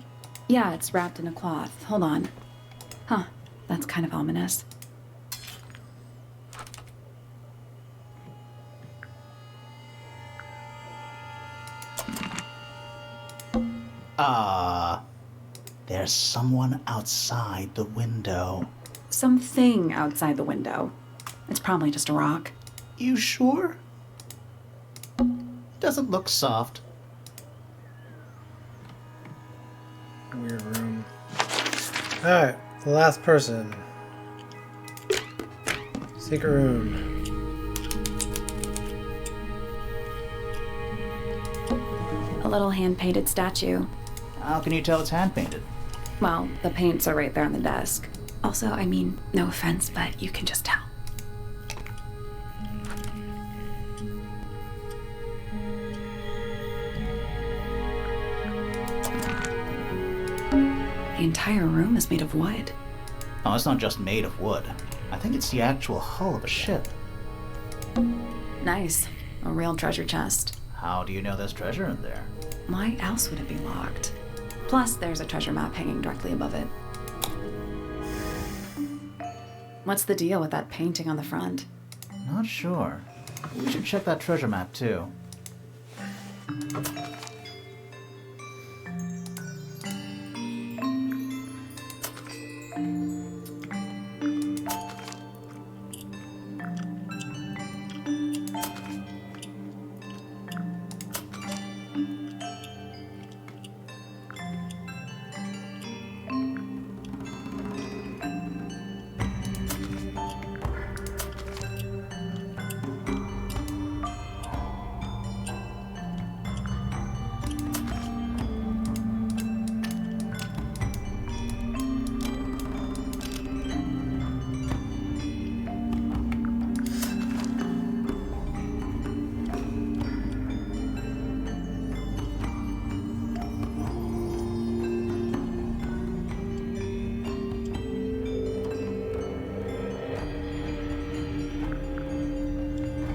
Yeah, it's wrapped in a cloth. Hold on. Huh, that's kind of ominous. There's someone outside the window. Something outside the window. It's probably just a rock. You sure? Doesn't look soft. Weird room. Alright, the last person. Secret room. A little hand-painted statue. How can you tell it's hand-painted? Well, the paints are right there on the desk. Also, I mean, no offense, but you can just tell. The entire room is made of wood. Oh, it's not just made of wood. I think it's the actual hull of a ship. Nice. A real treasure chest. How do you know there's treasure in there? Why else would it be locked? Plus, there's a treasure map hanging directly above it. What's the deal with that painting on the front? Not sure. We should check that treasure map, too.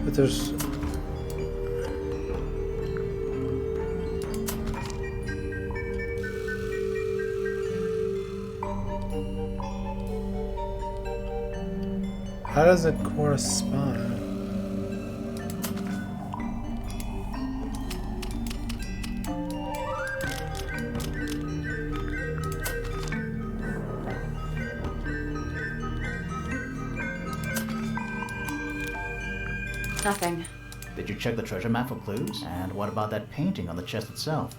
But there's... How does it correspond? Nothing. Did you check the treasure map for clues? And what about that painting on the chest itself?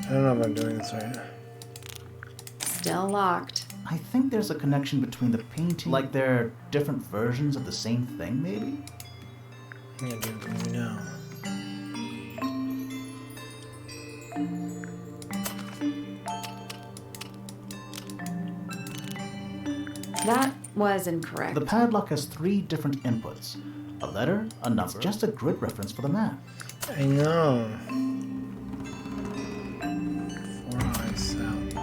I don't know if I'm doing this right. Still locked. I think there's a connection between the painting... Like they're different versions of the same thing, maybe? I'm gonna do it right now. That was incorrect. The padlock has 3 different inputs. A letter, a number, it's just a grid reference for the map. I know. 4 eyes south.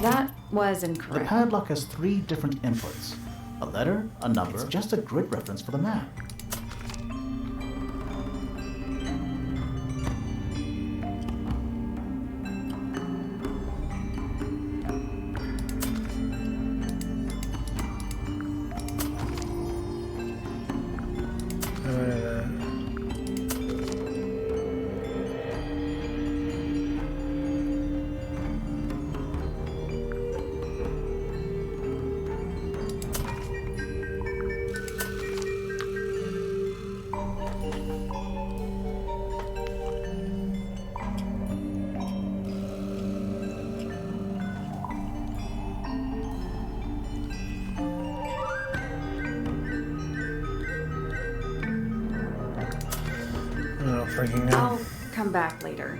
That was The incorrect. padlock has 3 different inputs. A letter, a number, it's just a grid reference for the map. Oh, freaking hell. I'll come back later.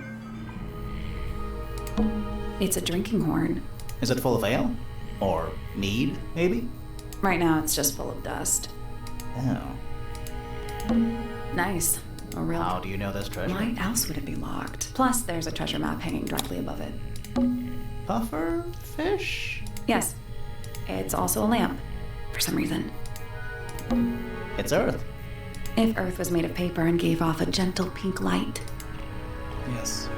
It's a drinking horn. Is it full of ale? Or mead, maybe? Right now, it's just full of dust. Oh. Nice. A real. How do you know there's treasure? Why else would it be locked? Plus, there's a treasure map hanging directly above it. Puffer fish? Yes. It's also a lamp, for some reason. It's Earth. If Earth was made of paper and gave off a gentle pink light. Yes.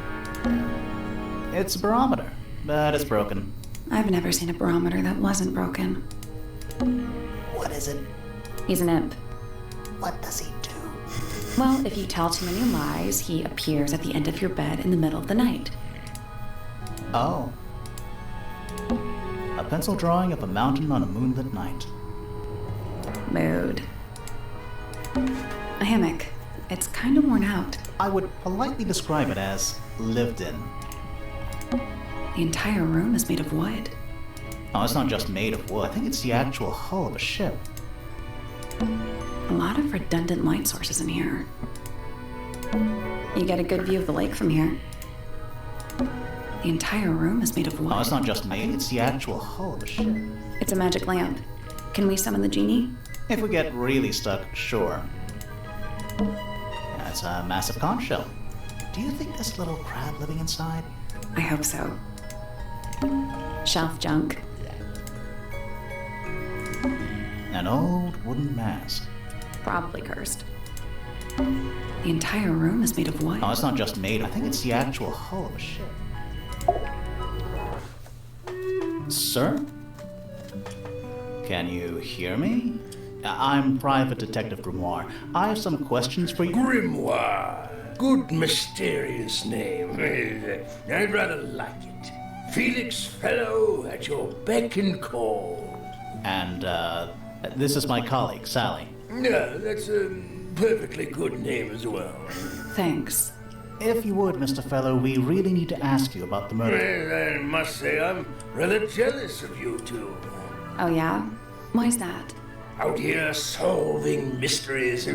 It's a barometer, but it's broken. I've never seen a barometer that wasn't broken. What is it? He's an imp. What does he do? Well, if you tell too many lies, he appears at the end of your bed in the middle of the night. Oh. A pencil drawing of a mountain on a moonlit night. Mood. A hammock. It's kind of worn out. I would politely describe it as lived in. The entire room is made of wood. Oh, it's not just made of wood. I think it's the actual hull of a ship. A lot of redundant light sources in here. You get a good view of the lake from here. The entire room is made of wood. Oh, it's not just made, it's the actual hull of a ship. It's a magic lamp. Can we summon the genie? If we get really stuck, sure. That's a massive conch shell. Do you think there's a little crab living inside? I hope so. Shelf junk. An old wooden mask. Probably cursed. The entire room is made of wood. Oh, it's not just made, I think it's the actual hull of a ship. Sir? Can you hear me? I'm Private Detective Grimoire. I have some questions for you. Grimoire. Good mysterious name. I'd rather like it. Felix Fellow at your beck and call. And, this is my colleague, Sally. Yeah, that's a perfectly good name as well. Thanks. If you would, Mr. Fellow, we really need to ask you about the murder. Well, I must say I'm rather jealous of you two. Oh yeah? Why's that? Out here solving mysteries,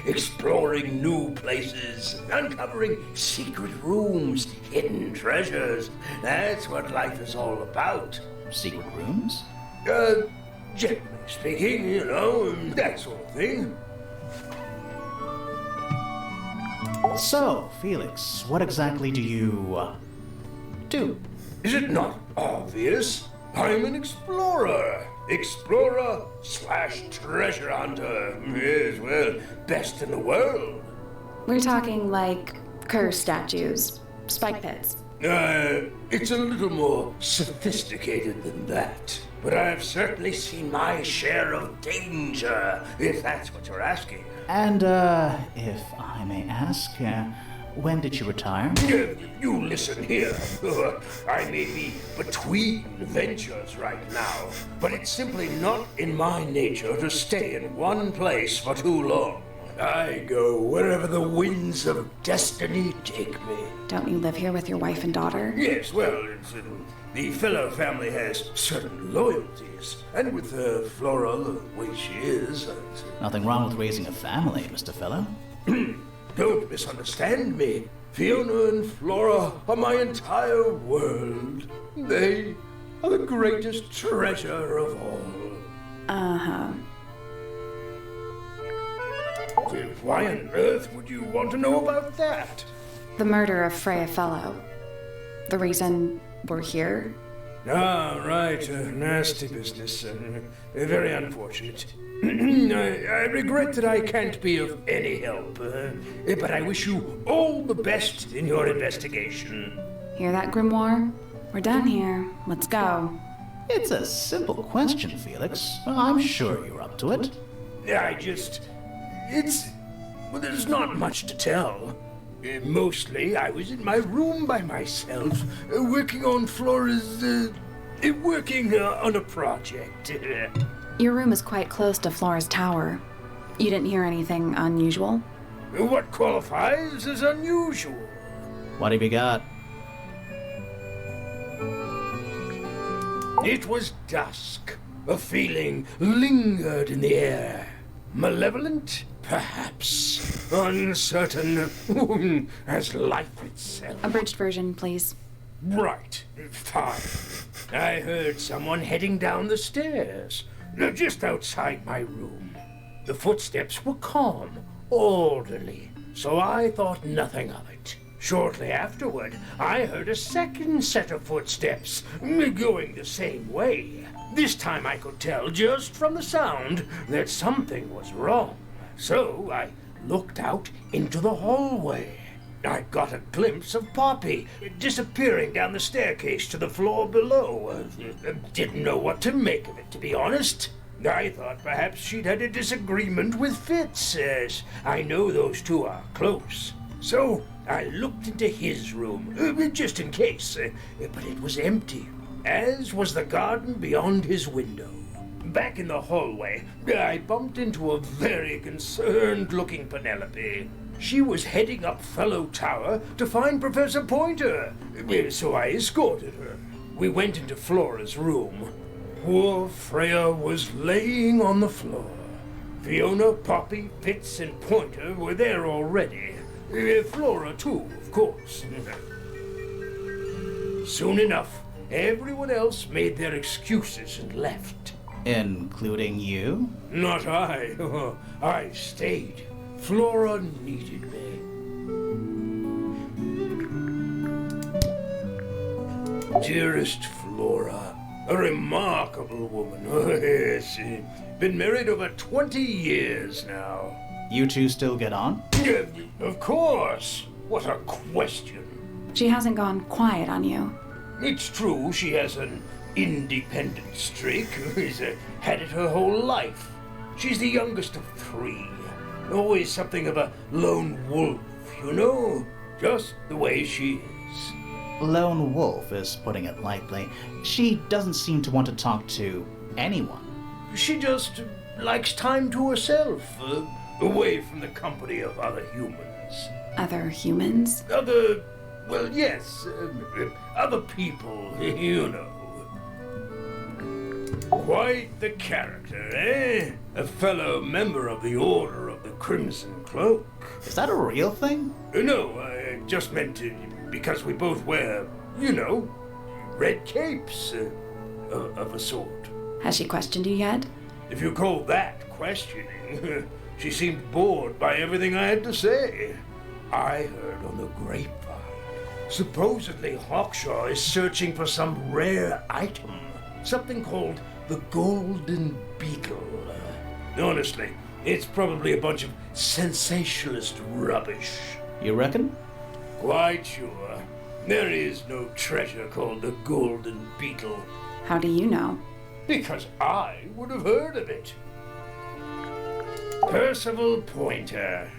exploring new places, uncovering secret rooms, hidden treasures. That's what life is all about. Secret rooms? Generally speaking, you know, that sort of thing. So, Felix, what exactly do you, do? Is it not obvious? I'm an explorer. Explorer / treasure hunter. Yes, well, best in the world. We're talking like curse statues, spike pits. It's a little more sophisticated than that. But I've certainly seen my share of danger, if that's what you're asking. And, if I may ask, when did you retire? You listen here. I may be between ventures right now, but it's simply not in my nature to stay in one place for too long. I go wherever the winds of destiny take me. Don't you live here with your wife and daughter? Yes, well, the Fellow family has certain loyalties, and with Flora the way she is, Nothing wrong with raising a family, Mr. Fellow. Don't misunderstand me. Fiona and Flora are my entire world. They are the greatest treasure of all. Uh-huh. Why on earth would you want to know about that? The murder of Freya Fellow. The reason we're here? Ah, right. Nasty business. Very unfortunate. I regret that I can't be of any help, but I wish you all the best in your investigation. Hear that, Grimoire? We're done here. Let's go. It's a simple question, Felix. I'm sure you're up to it. Well, there's not much to tell. Mostly, I was in my room by myself, working on Flora's, working on a project. Your room is quite close to Flora's tower. You didn't hear anything unusual? What qualifies as unusual? What have you got? It was dusk. A feeling lingered in the air. Malevolent, perhaps. Uncertain, as life itself. Abridged version, please. Right. Fine. I heard someone heading down the stairs, just outside my room. The footsteps were calm, orderly, so I thought nothing of it. Shortly afterward, I heard a second set of footsteps, going the same way. This time I could tell just from the sound that something was wrong. So I looked out into the hallway. I got a glimpse of Poppy disappearing down the staircase to the floor below. Didn't know what to make of it, to be honest. I thought perhaps she'd had a disagreement with Fitz, as I know those two are close. So I looked into his room, just in case, but it was empty, as was the garden beyond his window. Back in the hallway, I bumped into a very concerned-looking Penelope. She was heading up Fellow Tower to find Professor Pointer, so I escorted her. We went into Flora's room. Poor Freya was laying on the floor. Fiona, Poppy, Fitz, and Pointer were there already. Flora, too, of course. Soon enough, everyone else made their excuses and left. Including you? Not I. I stayed. Flora needed me. Dearest Flora, a remarkable woman. Yes, been married over 20 years now. You two still get on? Of course. What a question. She hasn't gone quiet on you. It's true she has an independent streak. She's had it her whole life. She's the youngest of 3. Always something of a lone wolf, you know? Just the way she is. Lone wolf is putting it lightly. She doesn't seem to want to talk to anyone. She just likes time to herself, away from the company of other humans. Other humans? Well, yes, other people, you know. Quite the character, eh? A fellow member of the Order of the Crimson Cloak. Is that a real thing? No, I just meant because we both wear, you know, red capes of a sort. Has she questioned you yet? If you call that questioning, she seemed bored by everything I had to say. I heard on the grapevine. Supposedly Hawkshaw is searching for some rare item. Something called the Golden Beetle. Honestly, it's probably a bunch of sensationalist rubbish. You reckon? Quite sure. There is no treasure called the Golden Beetle. How do you know? Because I would have heard of it. Percival Pointer.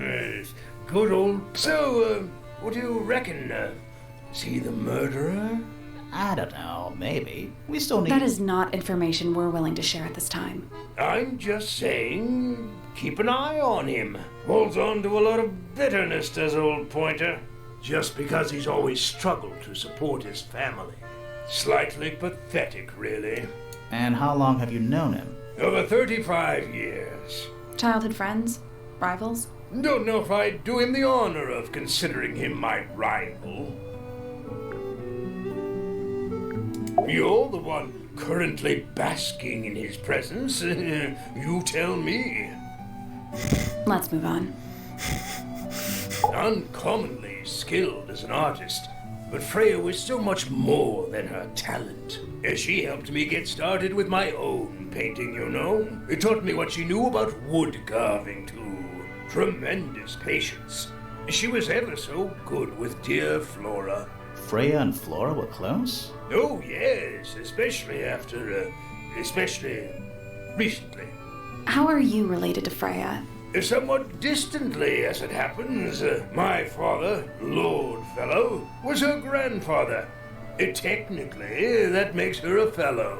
Good old... So, what do you reckon? Is he the murderer? I don't know, maybe. We still need... That is not information we're willing to share at this time. I'm just saying, keep an eye on him. Holds on to a lot of bitterness, does old Pointer. Just because he's always struggled to support his family. Slightly pathetic, really. And how long have you known him? Over 35 years. Childhood friends? Rivals? Don't know if I'd do him the honor of considering him my rival. You're the one currently basking in his presence. You tell me. Let's move on. Uncommonly skilled as an artist, but Freya was so much more than her talent. She helped me get started with my own painting, you know. It taught me what she knew about wood carving, too. Tremendous patience. She was ever so good with dear Flora. Freya and Flora were close? Oh, yes, especially recently. How are you related to Freya? Somewhat distantly, as it happens. My father, Lord Fellow, was her grandfather. Technically, that makes her a fellow.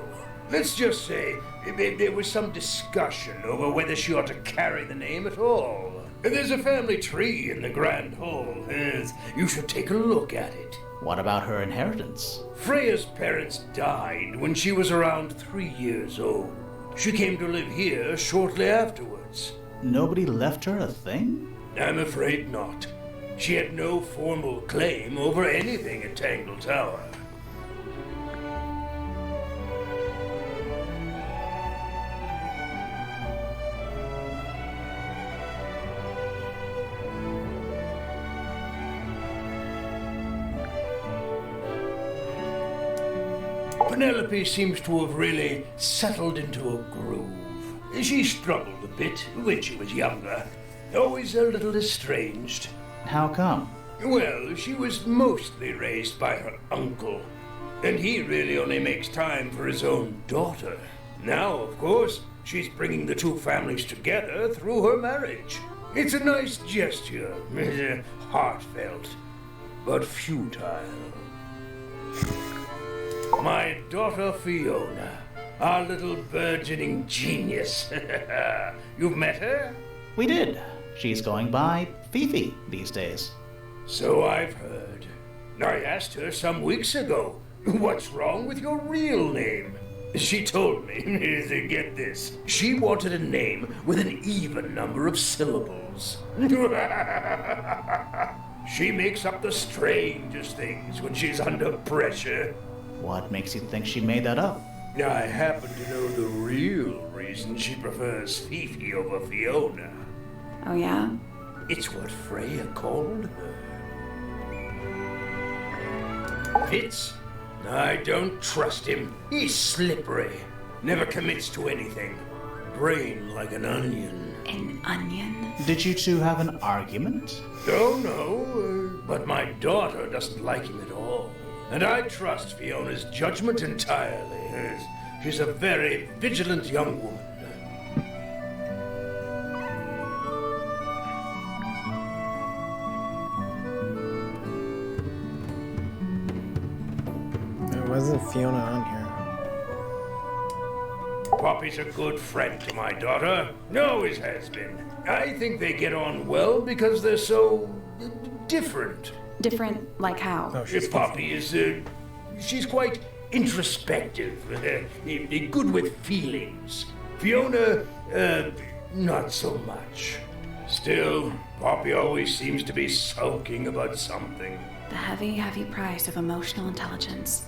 Let's just say there was some discussion over whether she ought to carry the name at all. There's a family tree in the Grand Hall. You should take a look at it. What about her inheritance? Freya's parents died when she was around 3 years old. She came to live here shortly afterwards. Nobody left her a thing? I'm afraid not. She had no formal claim over anything at Tangle Tower. Penelope seems to have really settled into a groove. She struggled a bit when she was younger, always a little estranged. How come? Well, she was mostly raised by her uncle, and he really only makes time for his own daughter. Now, of course, she's bringing the two families together through her marriage. It's a nice gesture, heartfelt, but futile. My daughter Fiona, our little burgeoning genius. You've met her? We did. She's going by Fifi these days. So I've heard. I asked her some weeks ago, what's wrong with your real name? She told me, get this, she wanted a name with an even number of syllables. She makes up the strangest things when she's under pressure. What makes you think she made that up? I happen to know the real reason she prefers Fifi over Fiona. Oh, yeah? It's what Freya called her. Fitz? I don't trust him. He's slippery. Never commits to anything. Brain like an onion. An onion? Did you two have an argument? Oh, no. But my daughter doesn't like him at all. And I trust Fiona's judgment entirely. She's a very vigilant young woman. Why isn't Fiona on here? Poppy's a good friend to my daughter. Always has been. I think they get on well because they're so different. Different, like how? Oh, If Poppy is, she's quite introspective, good with feelings. Fiona, not so much. Still, Poppy always seems to be sulking about something. The heavy, heavy price of emotional intelligence.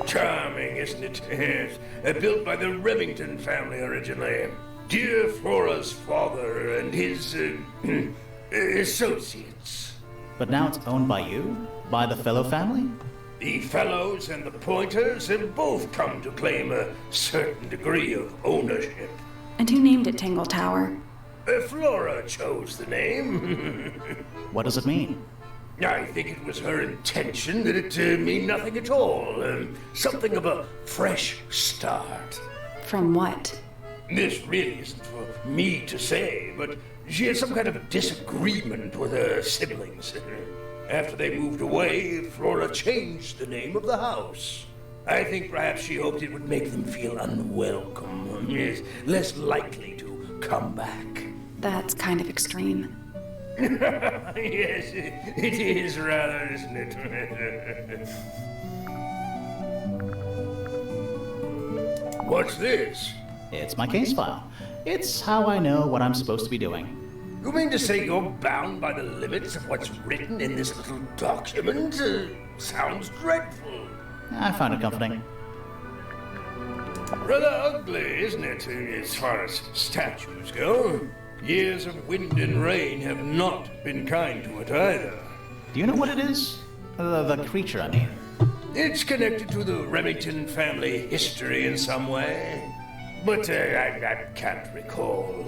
Charming, isn't it? Yes. Built by the Remington family originally. Dear Flora's father and his associates. But now it's owned by you? By the Fellow family? The Fellows and the Pointers have both come to claim a certain degree of ownership. And who named it Tangle Tower? Flora chose the name. What does it mean? I think it was her intention that it mean nothing at all. Something of a fresh start. From what? This really isn't for me to say, but she had some kind of a disagreement with her siblings. After they moved away, Flora changed the name of the house. I think perhaps she hoped it would make them feel unwelcome, less likely to come back. That's kind of extreme. Yes, it is rather, isn't it? What's this? It's my case file. It's how I know what I'm supposed to be doing. You mean to say you're bound by the limits of what's written in this little document? Sounds dreadful. I find it comforting. Rather ugly, isn't it, as far as statues go? Years of wind and rain have not been kind to it either. Do you know what it is? The creature, I mean. It's connected to the Remington family history in some way, but I can't recall.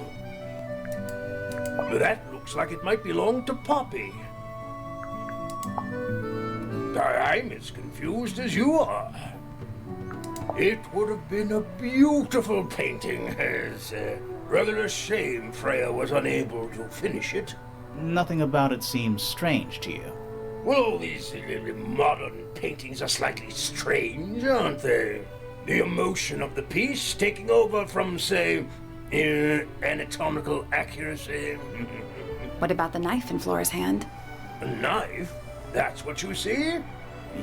That looks like it might belong to Poppy. I'm as confused as you are. It would have been a beautiful painting. It's rather a shame Freya was unable to finish it. Nothing about it seems strange to you. Well, all these modern paintings are slightly strange, aren't they? The emotion of the piece taking over from, say, anatomical accuracy. What about the knife in Flora's hand? A knife? That's what you see?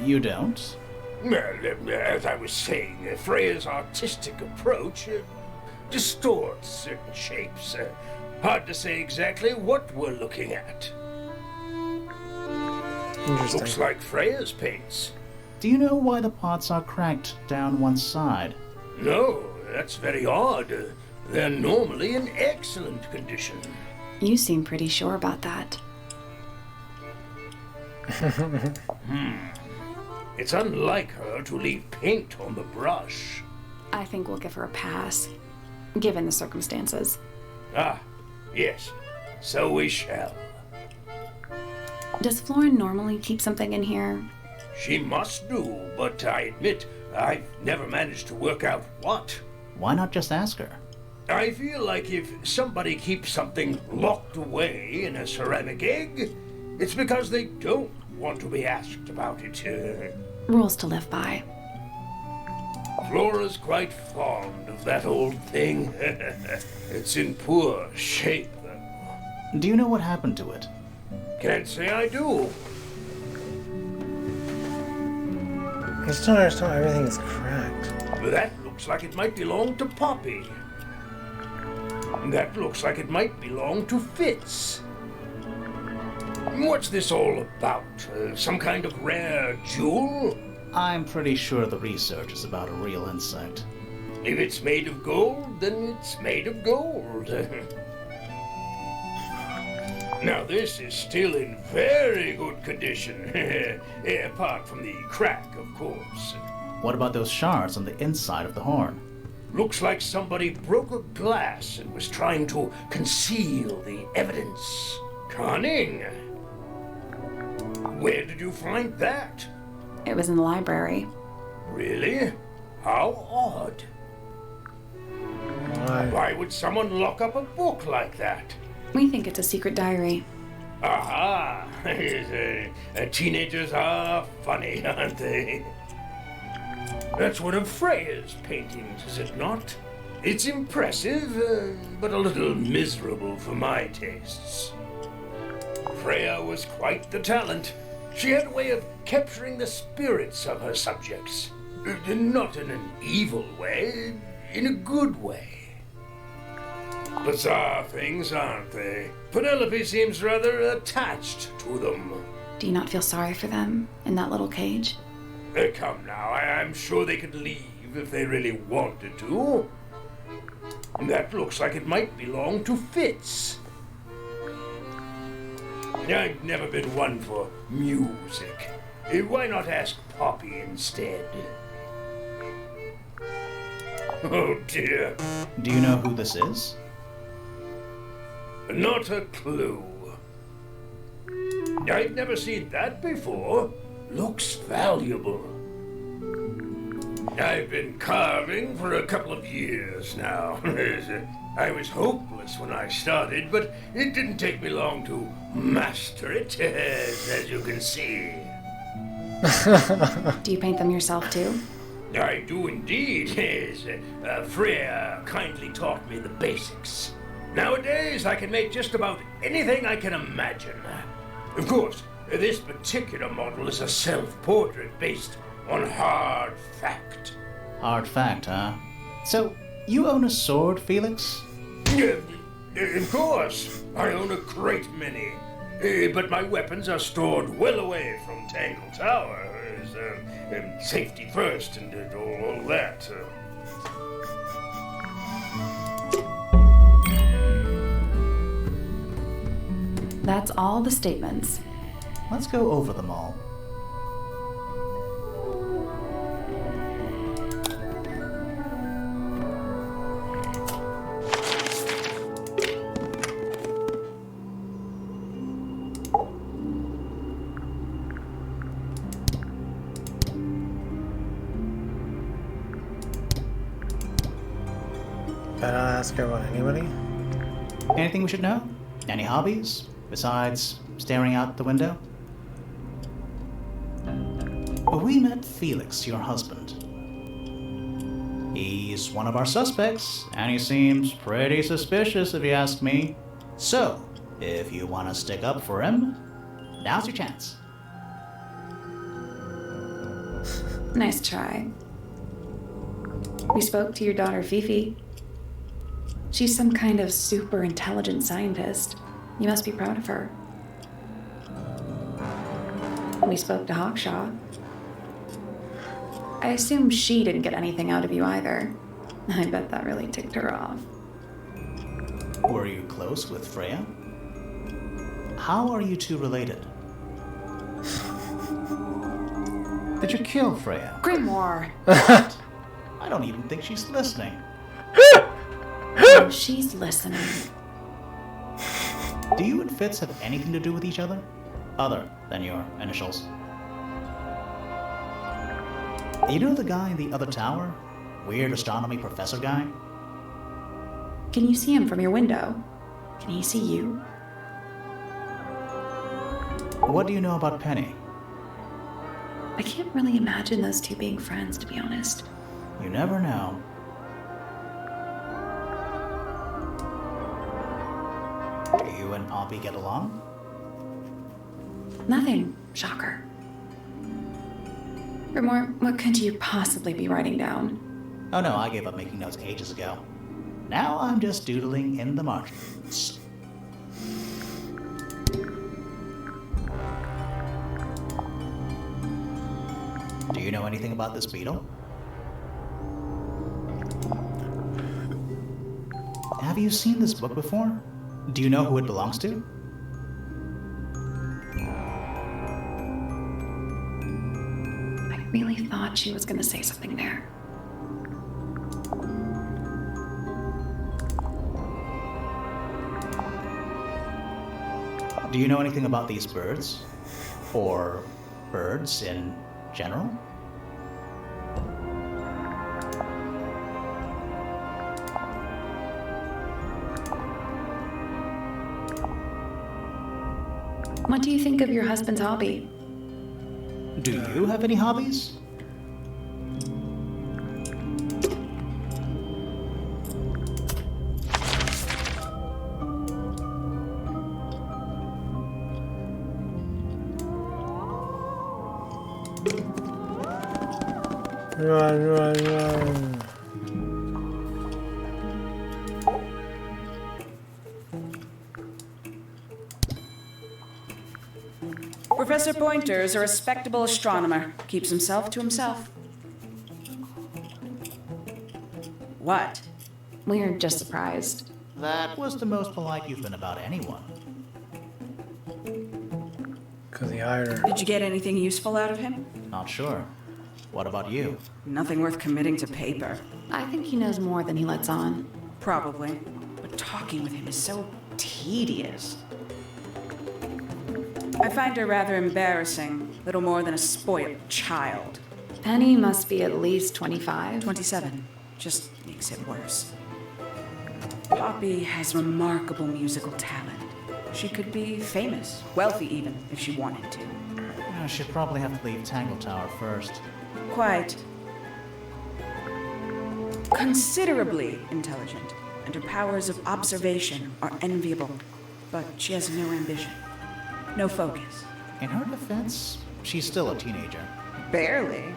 You don't? Well, as I was saying, Freya's artistic approach distorts certain shapes. Hard to say exactly what we're looking at. Interesting. Looks like Freya's paints. Do you know why the pots are cracked down one side? No, that's very odd. They're normally in excellent condition. You seem pretty sure about that. It's unlike her to leave paint on the brush. I think we'll give her a pass, given the circumstances. Ah, yes. So we shall. Does Florin normally keep something in here? She must do, but I admit I've never managed to work out what. Why not just ask her? I feel like if somebody keeps something locked away in a ceramic egg, it's because they don't want to be asked about it. Rules to live by. Flora's quite fond of that old thing. It's in poor shape, though. Do you know what happened to it? Can't say I do. I just don't understand why everything is cracked. That looks like it might belong to Poppy. That looks like it might belong to Fitz. What's this all about? Some kind of rare jewel? I'm pretty sure the research is about a real insect. If it's made of gold, then it's made of gold. Now this is still in very good condition. Apart from the crack, of course. What about those shards on the inside of the horn? Looks like somebody broke a glass and was trying to conceal the evidence. Cunning. Where did you find that? It was in the library. Really? How odd. Why would someone lock up a book like that? We think it's a secret diary. Aha! Teenagers are funny, aren't they? That's one of Freya's paintings, is it not? It's impressive, but a little miserable for my tastes. Freya was quite the talent. She had a way of capturing the spirits of her subjects. Not in an evil way, in a good way. Bizarre things, aren't they? Penelope seems rather attached to them. Do you not feel sorry for them in that little cage? Come now, I'm sure they could leave if they really wanted to. That looks like it might belong to Fitz. I've never been one for music. Why not ask Poppy instead? Oh dear. Do you know who this is? Not a clue. I've never seen that before. Looks valuable. I've been carving for a couple of years now. I was hopeless when I started, but it didn't take me long to master it, as you can see. Do you paint them yourself too? I do indeed, yes. Freya kindly taught me the basics. Nowadays, I can make just about anything I can imagine. Of course, this particular model is a self-portrait based on hard fact. Hard fact, huh? So, you own a sword, Felix? Of course. I own a great many. But my weapons are stored well away from Tangle Tower. Safety first and all that. That's all the statements. Let's go over them all. Better not ask her about anybody? Anything we should know? Any hobbies? Besides staring out the window? We met Felix, your husband. He's one of our suspects, and he seems pretty suspicious if you ask me. So, if you want to stick up for him, now's your chance. Nice try. We spoke to your daughter Fifi. She's some kind of super intelligent scientist. You must be proud of her. We spoke to Hawkshaw. I assume she didn't get anything out of you either. I bet that really ticked her off. Were you close with Freya? How are you two related? Did you kill Freya? Grimoire! I don't even think she's listening. Oh, she's listening. Do you and Fitz have anything to do with each other? Other than your initials? You know the guy in the other tower? Weird astronomy professor guy? Can you see him from your window? Can he see you? What do you know about Penny? I can't really imagine those two being friends, to be honest. You never know. Do you and Poppy get along? Nothing. Shocker. Grimoire, what could you possibly be writing down? Oh no, I gave up making notes ages ago. Now I'm just doodling in the margins. Do you know anything about this beetle? Have you seen this book before? Do you know who it belongs to? I really thought she was gonna say something there. Do you know anything about these birds? Or birds in general? What do you think of your husband's hobby? Do you have any hobbies? Run, run, run. Professor Pointer is a respectable astronomer. Keeps himself to himself. What? We're just surprised. That was the most polite you've been about anyone. Because he hired her. Did you get anything useful out of him? Not sure. What about you? Nothing worth committing to paper. I think he knows more than he lets on. Probably. But talking with him is so tedious. I find her rather embarrassing. Little more than a spoiled child. Penny must be at least 25. 27. Just makes it worse. Poppy has remarkable musical talent. She could be famous, wealthy even, if she wanted to. She'd probably have to leave Tangle Tower first. Quite. Considerably intelligent, and her powers of observation are enviable. But she has no ambition, no focus. In her defense, she's still a teenager. Barely.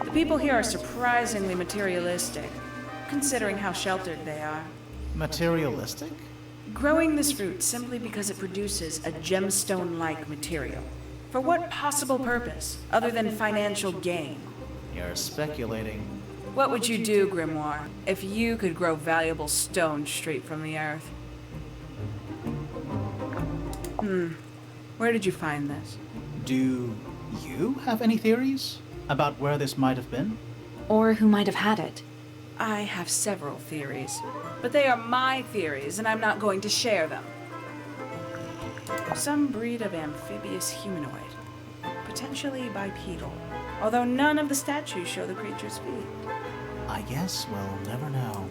The people here are surprisingly materialistic, considering how sheltered they are. Materialistic? Growing this fruit simply because it produces a gemstone-like material. For what possible purpose, other than financial gain? You're speculating. What would you do, Grimoire, if you could grow valuable stone straight from the earth? Where did you find this? Do you have any theories about where this might have been? Or who might have had it. I have several theories, but they are my theories, and I'm not going to share them. Some breed of amphibious humanoid, potentially bipedal, although none of the statues show the creature's feet. I guess we'll never know.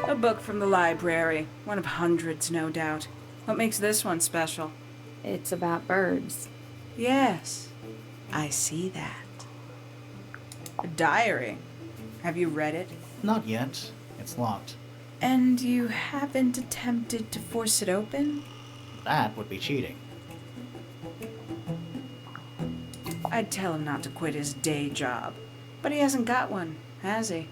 A book from the library, one of hundreds, no doubt. What makes this one special? It's about birds. Yes, I see that. A diary. Have you read it? Not yet. It's locked. And you haven't attempted to force it open? That would be cheating. I'd tell him not to quit his day job. But he hasn't got one, has he?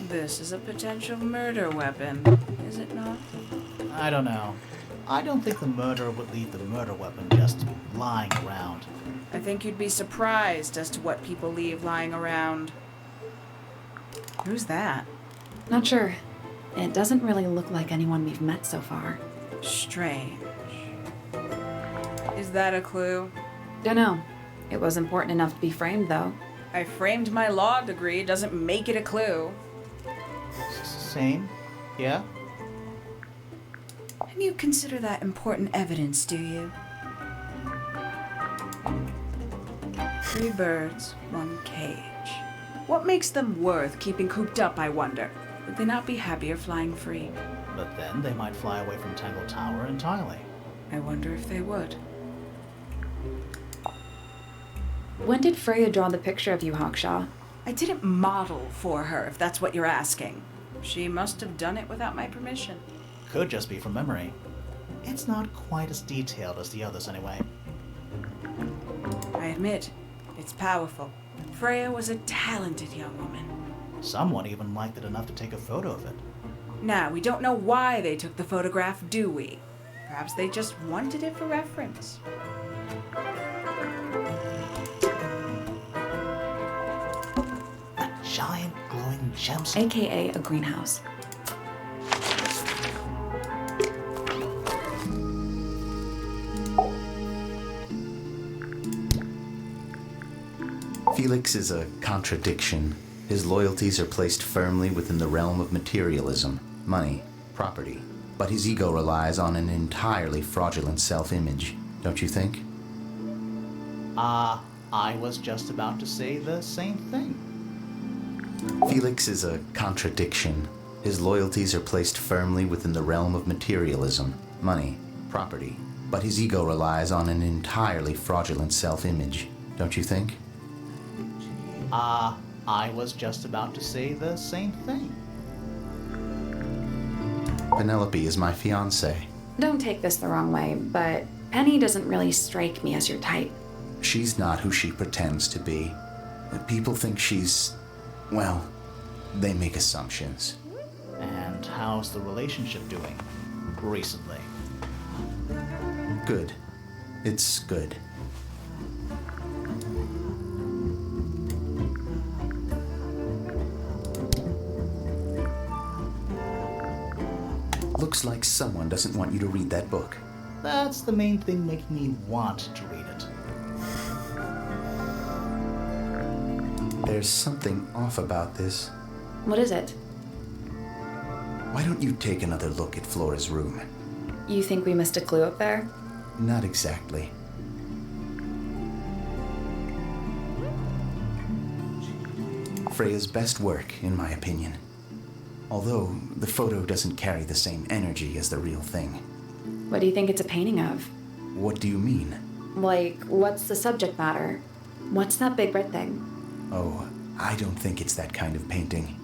This is a potential murder weapon, is it not? I don't know. I don't think the murderer would leave the murder weapon just lying around. I think you'd be surprised as to what people leave lying around. Who's that? Not sure. It doesn't really look like anyone we've met so far. Strange. Is that a clue? Dunno. It was important enough to be framed, though. I framed my law degree, doesn't make it a clue. Same? Yeah? And you consider that important evidence, do you? 3 birds, 1 cage. What makes them worth keeping cooped up, I wonder? Would they not be happier flying free? But then they might fly away from Tangle Tower entirely. I wonder if they would. When did Freya draw the picture of you, Hawkshaw? I didn't model for her, if that's what you're asking. She must have done it without my permission. Could just be from memory. It's not quite as detailed as the others anyway. I admit, it's powerful. Freya was a talented young woman. Someone even liked it enough to take a photo of it. Now, we don't know why they took the photograph, do we? Perhaps they just wanted it for reference. That giant glowing gemstone. AKA a greenhouse. Felix is a contradiction. His loyalties are placed firmly within the realm of materialism, money, property. But his ego relies on an entirely fraudulent self-image, don't you think? I was just about to say the same thing. Felix is a contradiction. His loyalties are placed firmly within the realm of materialism, money, property. But his ego relies on an entirely fraudulent self-image, don't you think? I was just about to say the same thing. Penelope is my fiancée. Don't take this the wrong way, but Penny doesn't really strike me as your type. She's not who she pretends to be. People think she's... well, they make assumptions. And how's the relationship doing? Recently. Good. It's good. Looks like someone doesn't want you to read that book. That's the main thing making me want to read it. There's something off about this. What is it? Why don't you take another look at Flora's room? You think we missed a clue up there? Not exactly. Freya's best work, in my opinion. Although the photo doesn't carry the same energy as the real thing. What do you think it's a painting of? What do you mean? Like, what's the subject matter? What's that big red thing? Oh, I don't think it's that kind of painting.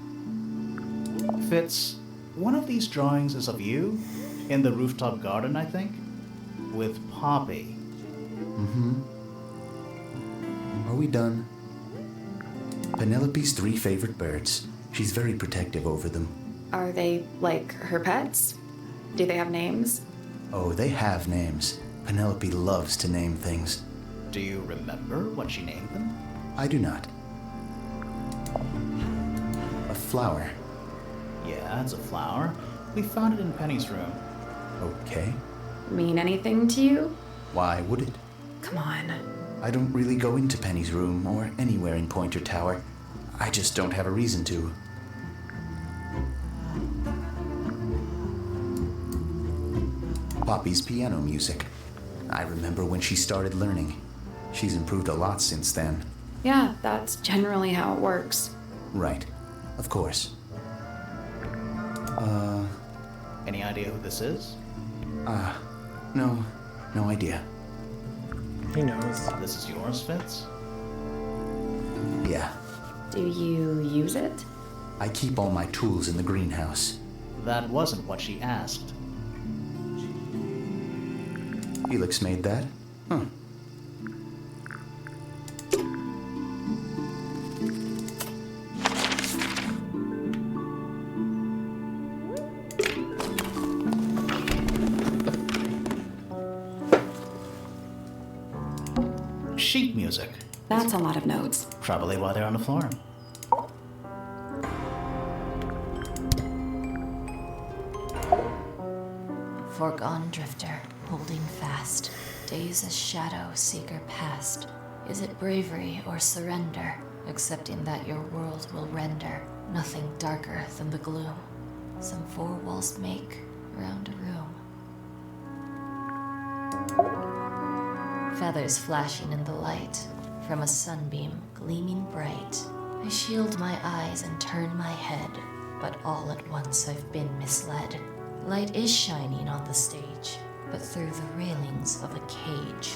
Fitz, one of these drawings is of you, in the rooftop garden, I think, with Poppy. Mm-hmm. Are we done? Penelope's 3 favorite birds. She's very protective over them. Are they, like, her pets? Do they have names? Oh, they have names. Penelope loves to name things. Do you remember what she named them? I do not. A flower. Yeah, it's a flower. We found it in Penny's room. Okay. Mean anything to you? Why would it? Come on. I don't really go into Penny's room or anywhere in Pointer Tower. I just don't have a reason to. Poppy's piano music. I remember when she started learning. She's improved a lot since then. Yeah, that's generally how it works. Right. Of course. Any idea who this is? No idea. He knows. This is yours, Fitz? Yeah. Do you use it? I keep all my tools in the greenhouse. That wasn't what she asked. Felix made that? Huh. Sheet music. That's a lot of notes. Probably why they're on the floor. Foregone drifter, holding fast. Days as shadow seeker past. Is it bravery or surrender? Accepting that your world will render nothing darker than the gloom. Some four walls make round a room. Feathers flashing in the light from a sunbeam gleaming bright. I shield my eyes and turn my head, but all at once I've been misled. Light is shining on the stage, but through the railings of a cage.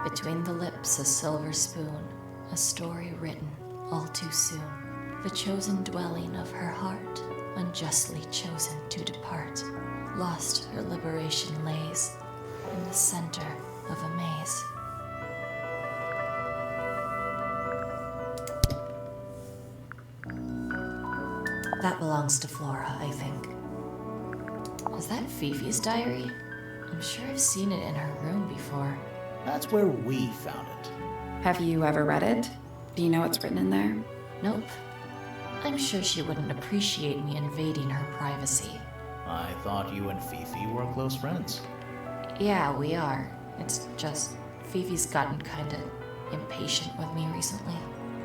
Between the lips a silver spoon, a story written all too soon. The chosen dwelling of her heart, unjustly chosen to depart. Lost her liberation lays in the center of a maze. That belongs to Flora, I think. Is that Fifi's diary? I'm sure I've seen it in her room before. That's where we found it. Have you ever read it? Do you know what's written in there? Nope. I'm sure she wouldn't appreciate me invading her privacy. I thought you and Fifi were close friends. Yeah, we are. It's just Fifi's gotten kinda impatient with me recently.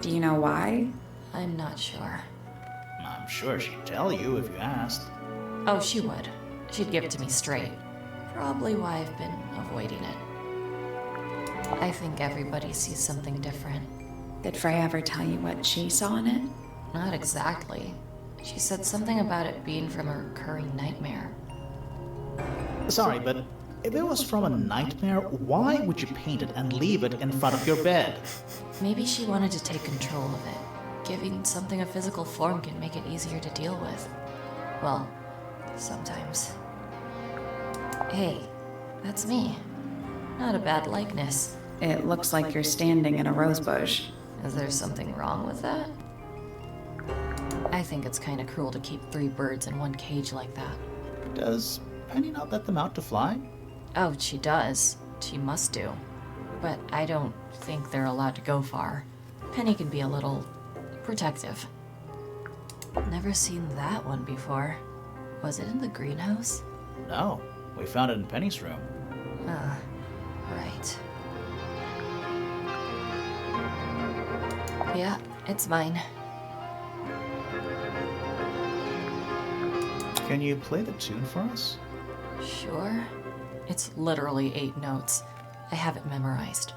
Do you know why? I'm not sure. I'm sure she'd tell you if you asked. Oh, she would. She'd give it to me straight. Probably why I've been avoiding it. I think everybody sees something different. Did Freya ever tell you what she saw in it? Not exactly. She said something about it being from a recurring nightmare. Sorry, but if it was from a nightmare, why would you paint it and leave it in front of your bed? Maybe she wanted to take control of it. Giving something a physical form can make it easier to deal with. Well, sometimes. Hey, that's me. Not a bad likeness. It looks like you're standing in a rose bush. Is there something wrong with that? I think it's kind of cruel to keep 3 birds in one cage like that. Does Penny not let them out to fly? Oh, she does. She must do. But I don't think they're allowed to go far. Penny can be a little protective. Never seen that one before. Was it in the greenhouse? No, we found it in Penny's room. Right. Yeah, it's mine. Can you play the tune for us? Sure. It's literally 8 notes. I have it memorized.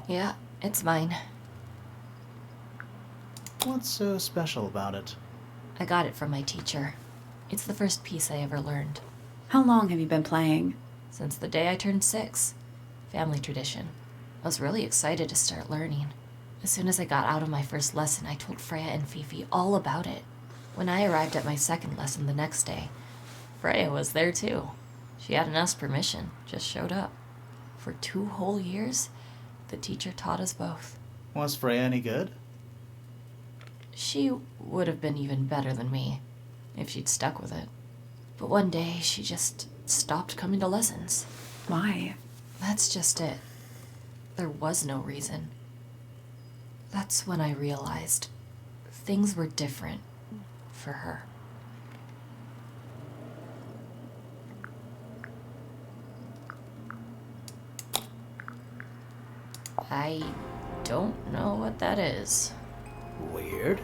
Yeah, it's mine. What's so special about it? I got it from my teacher. It's the first piece I ever learned. How long have you been playing? Since the day I turned 6. Family tradition. I was really excited to start learning. As soon as I got out of my first lesson, I told Freya and Fifi all about it. When I arrived at my second lesson the next day, Freya was there too. She hadn't asked permission, just showed up. For 2 whole years, the teacher taught us both. Was Freya any good? She would have been even better than me, if she'd stuck with it. But one day, she just stopped coming to lessons. Why? That's just it. There was no reason. That's when I realized things were different for her. I don't know what that is. Weird,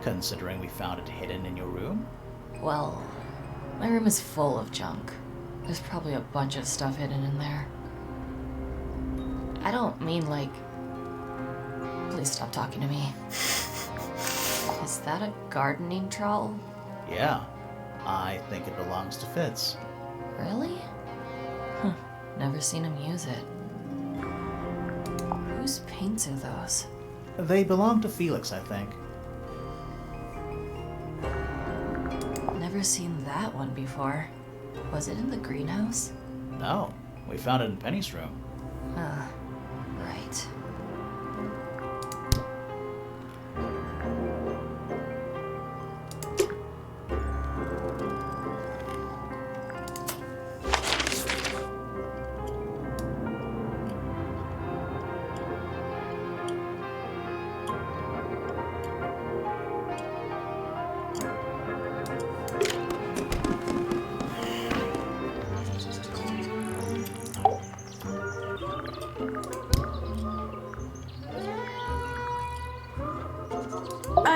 considering we found it hidden in your room. Well, my room is full of junk. There's probably a bunch of stuff hidden in there. I don't mean like... Please stop talking to me. Is that a gardening trowel? Yeah, I think it belongs to Fitz. Really? Huh, never seen him use it. Whose paints are those? They belong to Felix, I think. Never seen that one before. Was it in the greenhouse? No, we found it in Penny's room. Right.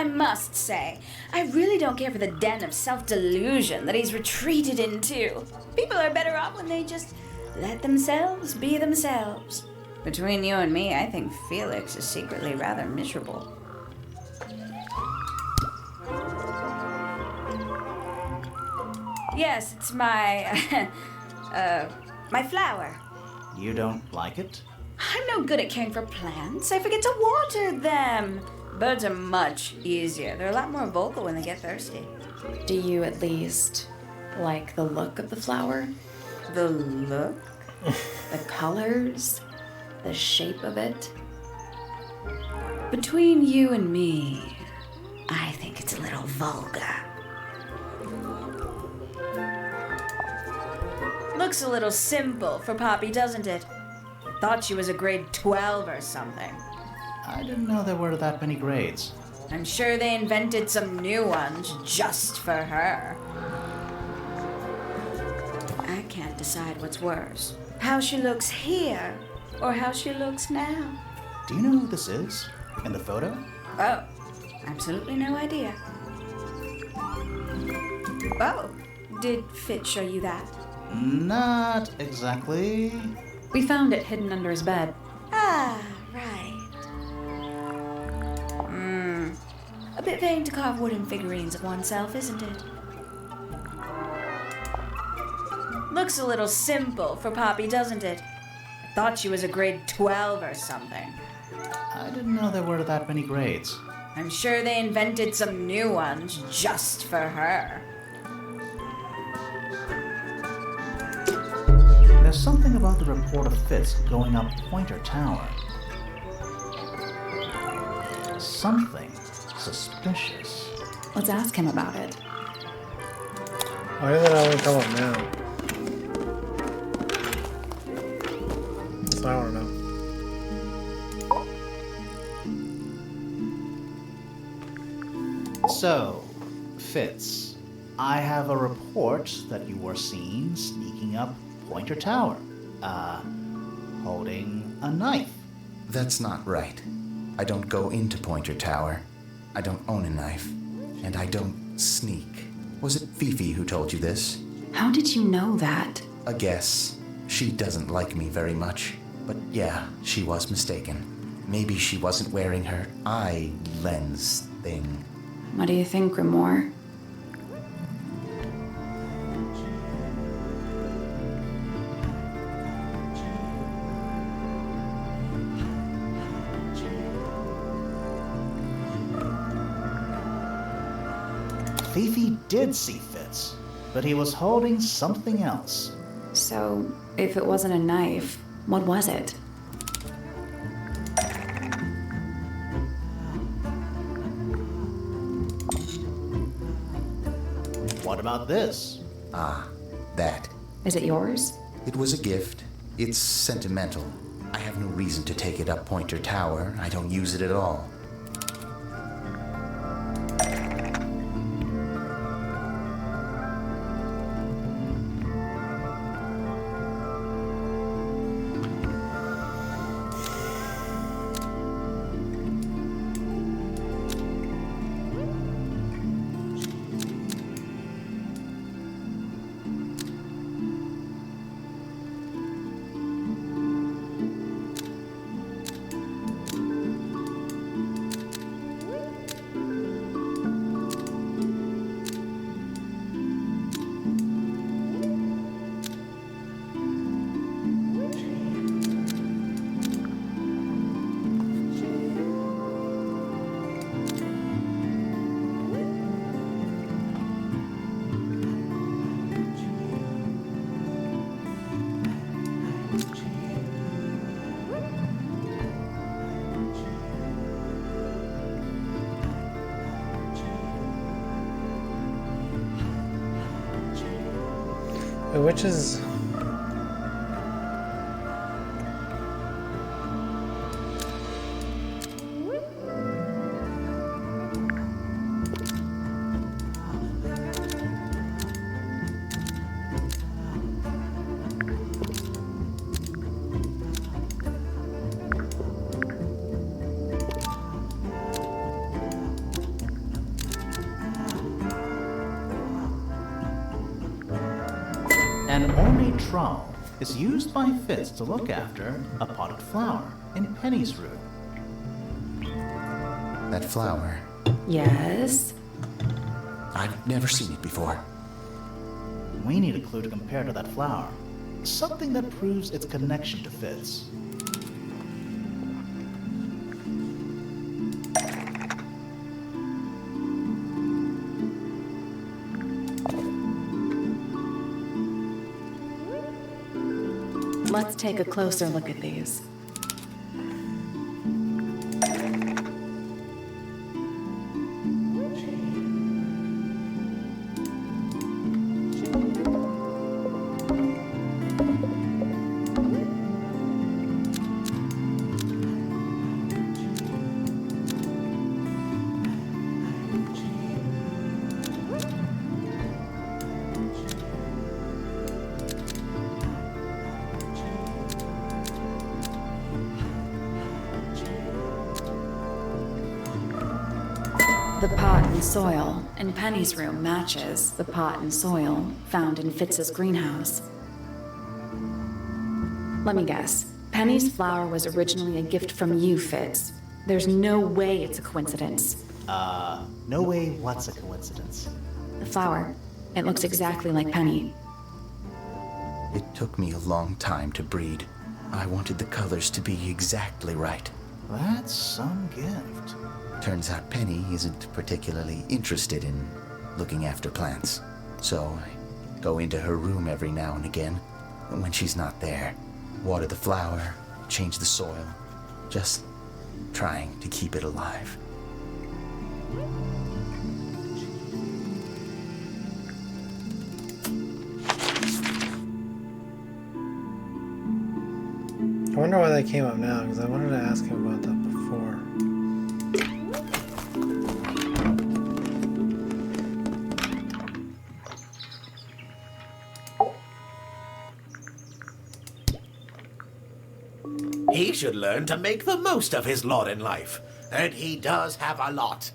I must say, I really don't care for the den of self-delusion that he's retreated into. People are better off when they just let themselves be themselves. Between you and me, I think Felix is secretly rather miserable. Yes, it's my, my flower. You don't like it? I'm no good at caring for plants. I forget to water them. Birds are much easier. They're a lot more vocal when they get thirsty. Do you at least like the look of the flower? The look? The colors? The shape of it? Between you and me, I think it's a little vulgar. Looks a little simple for Poppy, doesn't it? Thought she was a grade 12 or something. I didn't know there were that many grades. I'm sure they invented some new ones just for her. I can't decide what's worse. How she looks here, or how she looks now. Do you know who this is? In the photo? Oh, absolutely no idea. Oh, did Fitz show you that? Not exactly. We found it hidden under his bed. Ah, right. A bit vain to carve wooden figurines of oneself, isn't it? Looks a little simple for Poppy, doesn't it? Thought she was a grade 12 or something. I didn't know there were that many grades. I'm sure they invented some new ones just for her. There's something about the report of Fitz going up Pointer Tower. Something suspicious. Let's ask him about it. Why did that only come up now? That's what I want to know. So, Fitz, I have a report that you were seen sneaking up Pointer Tower, holding a knife. That's not right. I don't go into Pointer Tower. I don't own a knife. And I don't sneak. Was it Fifi who told you this? How did you know that? A guess. She doesn't like me very much. But yeah, she was mistaken. Maybe she wasn't wearing her eye lens thing. What do you think, Grimoire? Fifi did see Fitz, but he was holding something else. So, if it wasn't a knife, what was it? What about this? Ah, that. Is it yours? It was a gift. It's sentimental. I have no reason to take it up Pointer Tower. I don't use it at all. Which is... An ornate trowel is used by Fitz to look after a potted flower in Penny's room. That flower, Yes? I've never seen it before. We need a clue to compare to that flower. Something that proves its connection to Fitz. Let's take a closer look at these. The pot and soil in Penny's room matches the pot and soil found in Fitz's greenhouse. Let me guess. Penny's flower was originally a gift from you, Fitz. There's no way it's a coincidence. No way what's a coincidence. The flower, it looks exactly like Penny. It took me a long time to breed. I wanted the colors to be exactly right. That's some gift. Turns out Penny isn't particularly interested in looking after plants. So I go into her room every now and again. And when she's not there, water the flower, change the soil. Just trying to keep it alive. I wonder why that came up now, because I wanted to ask him about that before. He should learn to make the most of his lot in life. And he does have a lot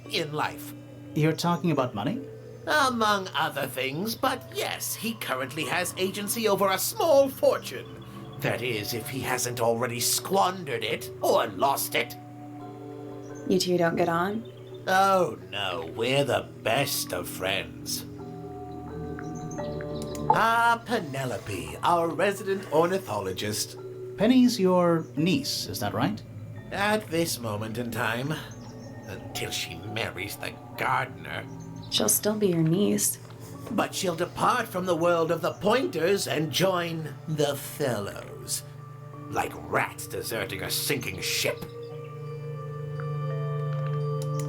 in life. You're talking about money? Among other things, but yes, he currently has agency over a small fortune. That is, if he hasn't already squandered it or lost it. You two don't get on? Oh no, we're the best of friends. Ah, Penelope, our resident ornithologist. Penny's your niece, is that right? At this moment in time, until she marries the gardener. She'll still be your niece. But she'll depart from the world of the Pointers and join the Fellows. Like rats deserting a sinking ship.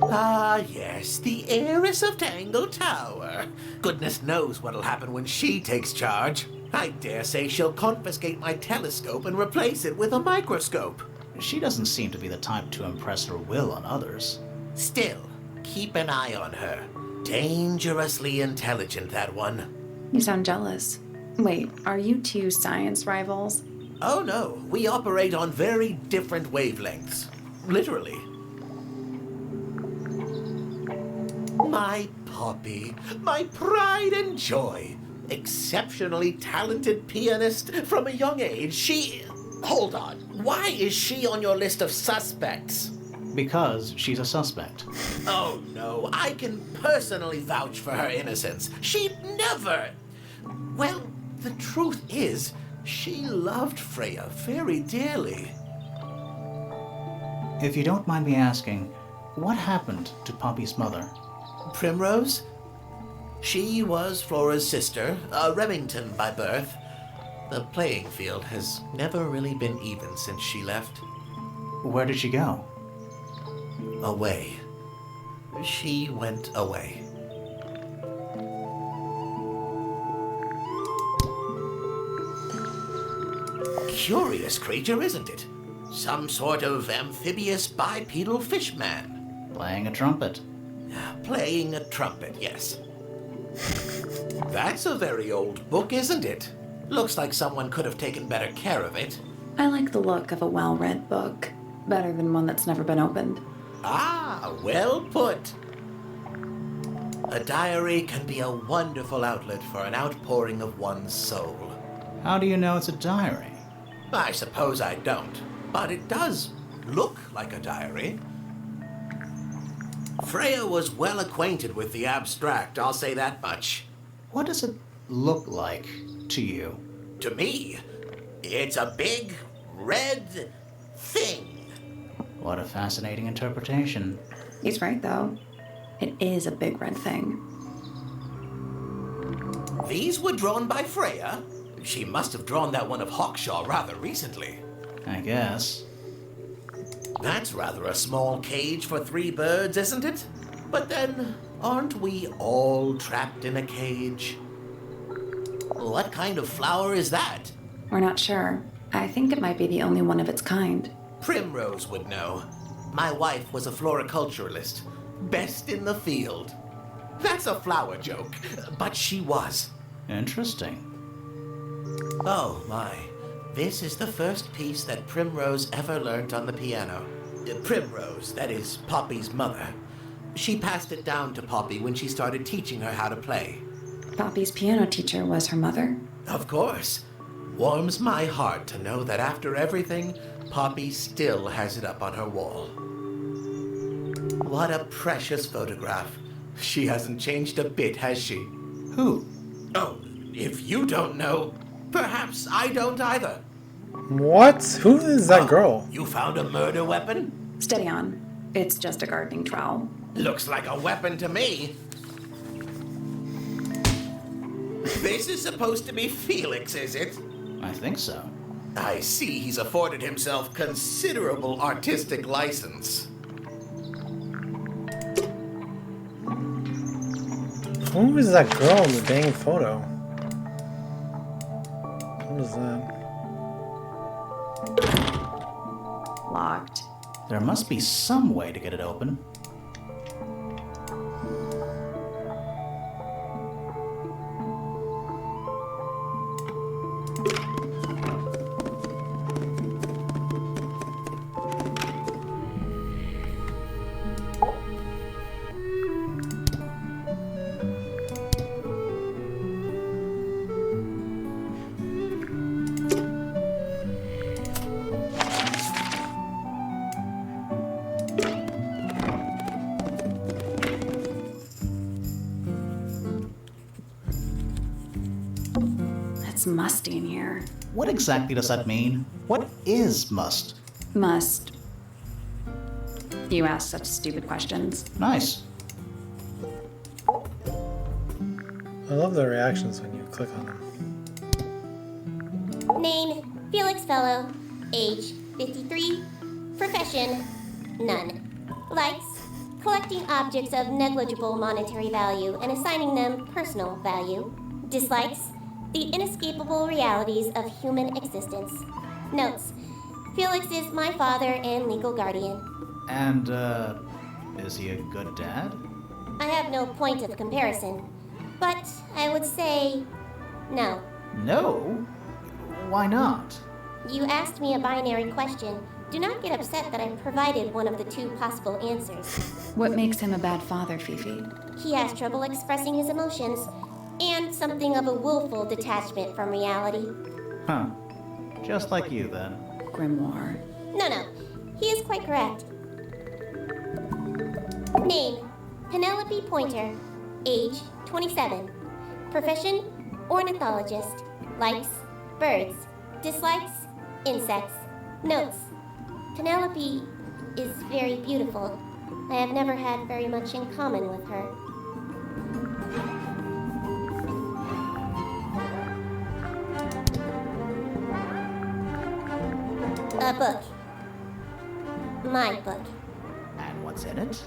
Ah, yes, the heiress of Tangle Tower. Goodness knows what'll happen when she takes charge. I dare say she'll confiscate my telescope and replace it with a microscope. She doesn't seem to be the type to impress her will on others. Still, keep an eye on her. Dangerously intelligent, that one. You sound jealous. Wait, are you two science rivals? Oh no, we operate on very different wavelengths. Literally. My Poppy, my pride and joy. Exceptionally talented pianist from a young age. Hold on. Why is she on your list of suspects? Because she's a suspect. Oh no, I can personally vouch for her innocence. She'd never... Well, the truth is, she loved Freya very dearly. If you don't mind me asking, what happened to Poppy's mother? Primrose? She was Flora's sister, a Remington by birth. The playing field has never really been even since she left. Where did she go? Away. She went away. Curious creature, isn't it? Some sort of amphibious bipedal fishman. Playing a trumpet. Playing a trumpet, yes. That's a very old book, isn't it? Looks like someone could have taken better care of it. I like the look of a well-read book. Better than one that's never been opened. Ah, well put. A diary can be a wonderful outlet for an outpouring of one's soul. How do you know it's a diary? I suppose I don't, but it does look like a diary. Freya was well acquainted with the abstract, I'll say that much. What does it look like to you? To me, it's a big, red thing. What a fascinating interpretation. He's right, though. It is a big red thing. These were drawn by Freya. She must have drawn that one of Hawkshaw rather recently. I guess. That's rather a small cage for 3 birds, isn't it? But then, aren't we all trapped in a cage? What kind of flower is that? We're not sure. I think it might be the only one of its kind. Primrose would know. My wife was a floriculturalist. Best in the field. That's a flower joke, but she was. Interesting. Oh my. This is the first piece that Primrose ever learnt on the piano. Primrose, that is Poppy's mother. She passed it down to Poppy when she started teaching her how to play. Poppy's piano teacher was her mother? Of course. Warms my heart to know that after everything, Poppy still has it up on her wall. What a precious photograph. She hasn't changed a bit, has she? Who? Oh, if you don't know, perhaps I don't either. What? Who is that girl? You found a murder weapon? Steady on. It's just a gardening trowel. Looks like a weapon to me. This is supposed to be Felix, is it? I think so. I see he's afforded himself considerable artistic license. Who is that girl in the dang photo? What is that? Locked. There must be some way to get it open. It's musty in here. What exactly does that mean? What is must? Must. You ask such stupid questions. Nice. I love the reactions when you click on them. Name, Felix Fellow. Age, 53. Profession, none. Likes, collecting objects of negligible monetary value and assigning them personal value. Dislikes, the inescapable realities of human existence. Notes, Felix is my father and legal guardian. And, is he a good dad? I have no point of comparison, but I would say no. No? Why not? You asked me a binary question. Do not get upset that I provided one of the 2 possible answers. What makes him a bad father, Fifi? He has trouble expressing his emotions, and something of a willful detachment from reality. Huh. Just like you, then. Grimoire. No, he is quite correct. Name, Penelope Pointer. Age, 27. Profession, ornithologist. Likes, birds. Dislikes, insects. Notes, Penelope is very beautiful. I have never had very much in common with her. A book. My book. And what's in it?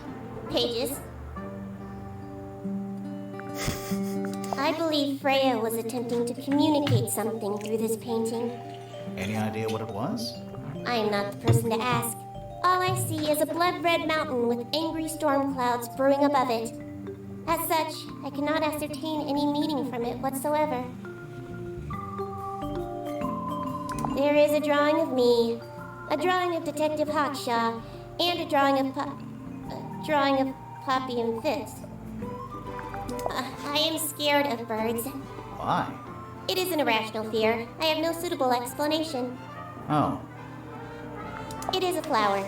Pages. I believe Freya was attempting to communicate something through this painting. Any idea what it was? I am not the person to ask. All I see is a blood-red mountain with angry storm clouds brewing above it. As such, I cannot ascertain any meaning from it whatsoever. There is a drawing of me, a drawing of Detective Hawkshaw, and a drawing of Poppy and Fitz. I am scared of birds. Why? It is an irrational fear. I have no suitable explanation. Oh, It is a flower.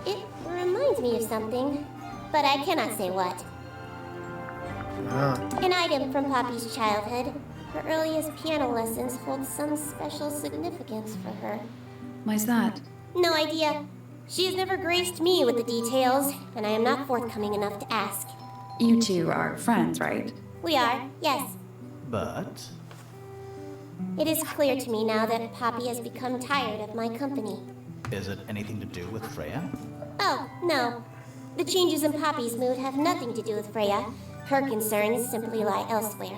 It reminds me of something, but I cannot say what. Ah. An item from Poppy's childhood. Her earliest piano lessons hold some special significance for her. Why's that? No idea. She has never graced me with the details, and I am not forthcoming enough to ask. You two are friends, right? We are, yes. but... It is clear to me now that Poppy has become tired of my company. Is it anything to do with Freya? Oh, no. The changes in Poppy's mood have nothing to do with Freya. Her concerns simply lie elsewhere.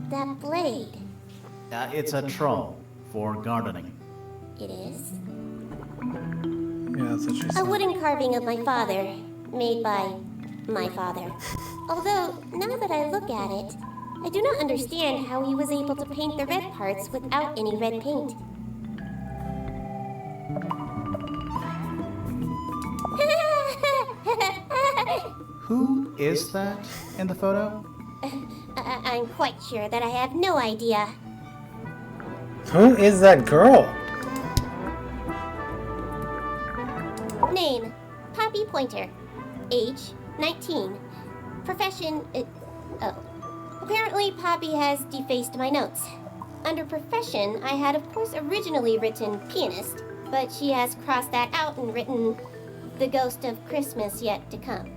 That blade. It's a troll for gardening. It is. Yeah, that's what she A said. wooden carving of my father, made by my father. Although, now that I look at it, I do not understand how he was able to paint the red parts without any red paint. Who is that in the photo? I'm quite sure that I have no idea. Who is that girl? Name, Poppy Pointer. Age, 19. Profession, oh. Apparently, Poppy has defaced my notes. Under profession, I had, of course, originally written pianist, but she has crossed that out and written the ghost of Christmas yet to come.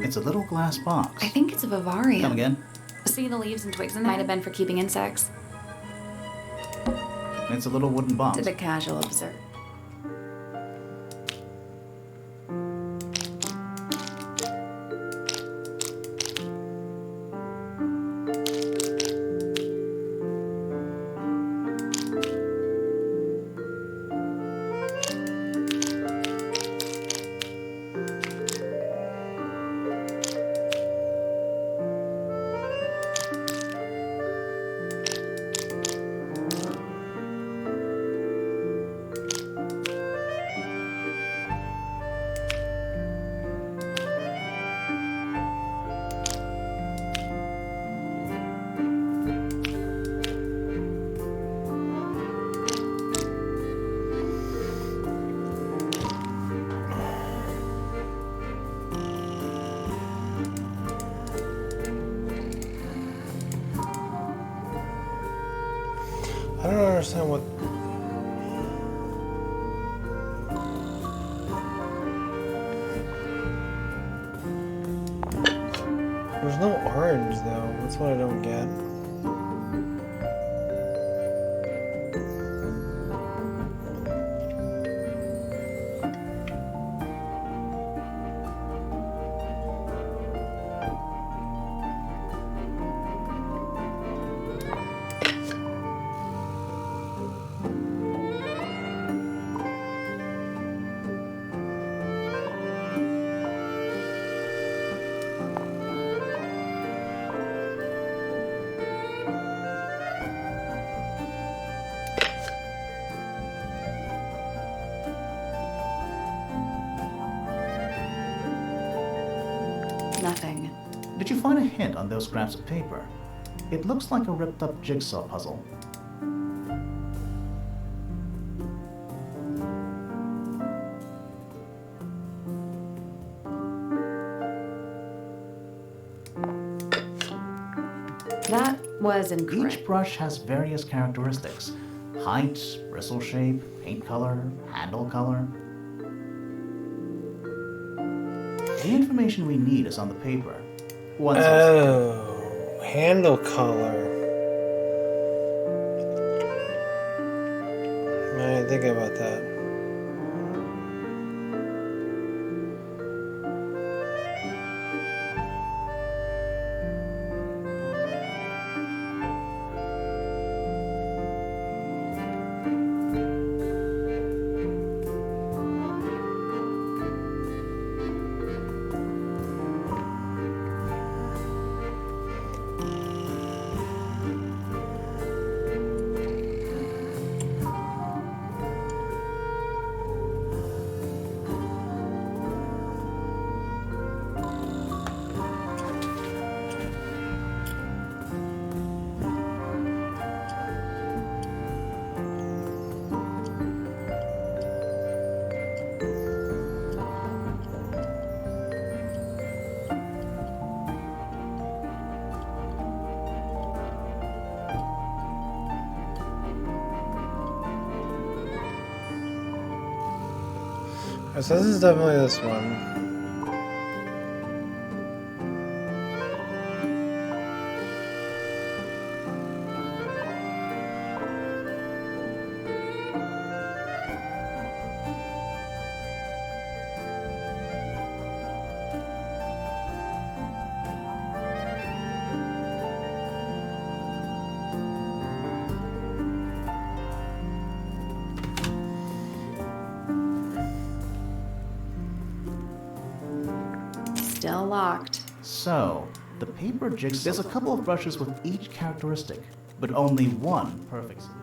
It's a little glass box. I think it's a vivarium. Come again? See the leaves and twigs in it? Might have been for keeping insects. It's a little wooden box. To the casual observer. I don't understand what. There's no orange though. That's what I don't get. Nothing. Did you find a hint on those scraps of paper? It looks like a ripped-up jigsaw puzzle. That was incorrect. Each brush has various characteristics. Height, bristle shape, paint color, handle color. The information we need is on the paper. Once Oh, handle color. I didn't think about that. So this is definitely this one. Still locked. So, the paper jigsaw. There's a couple of brushes with each characteristic, but only one perfect solution.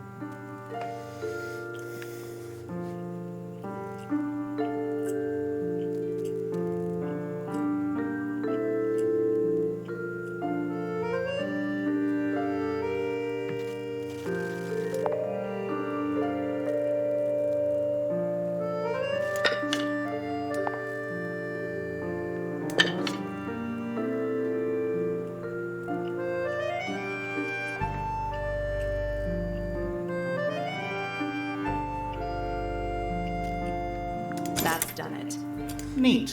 That's done it. Neat.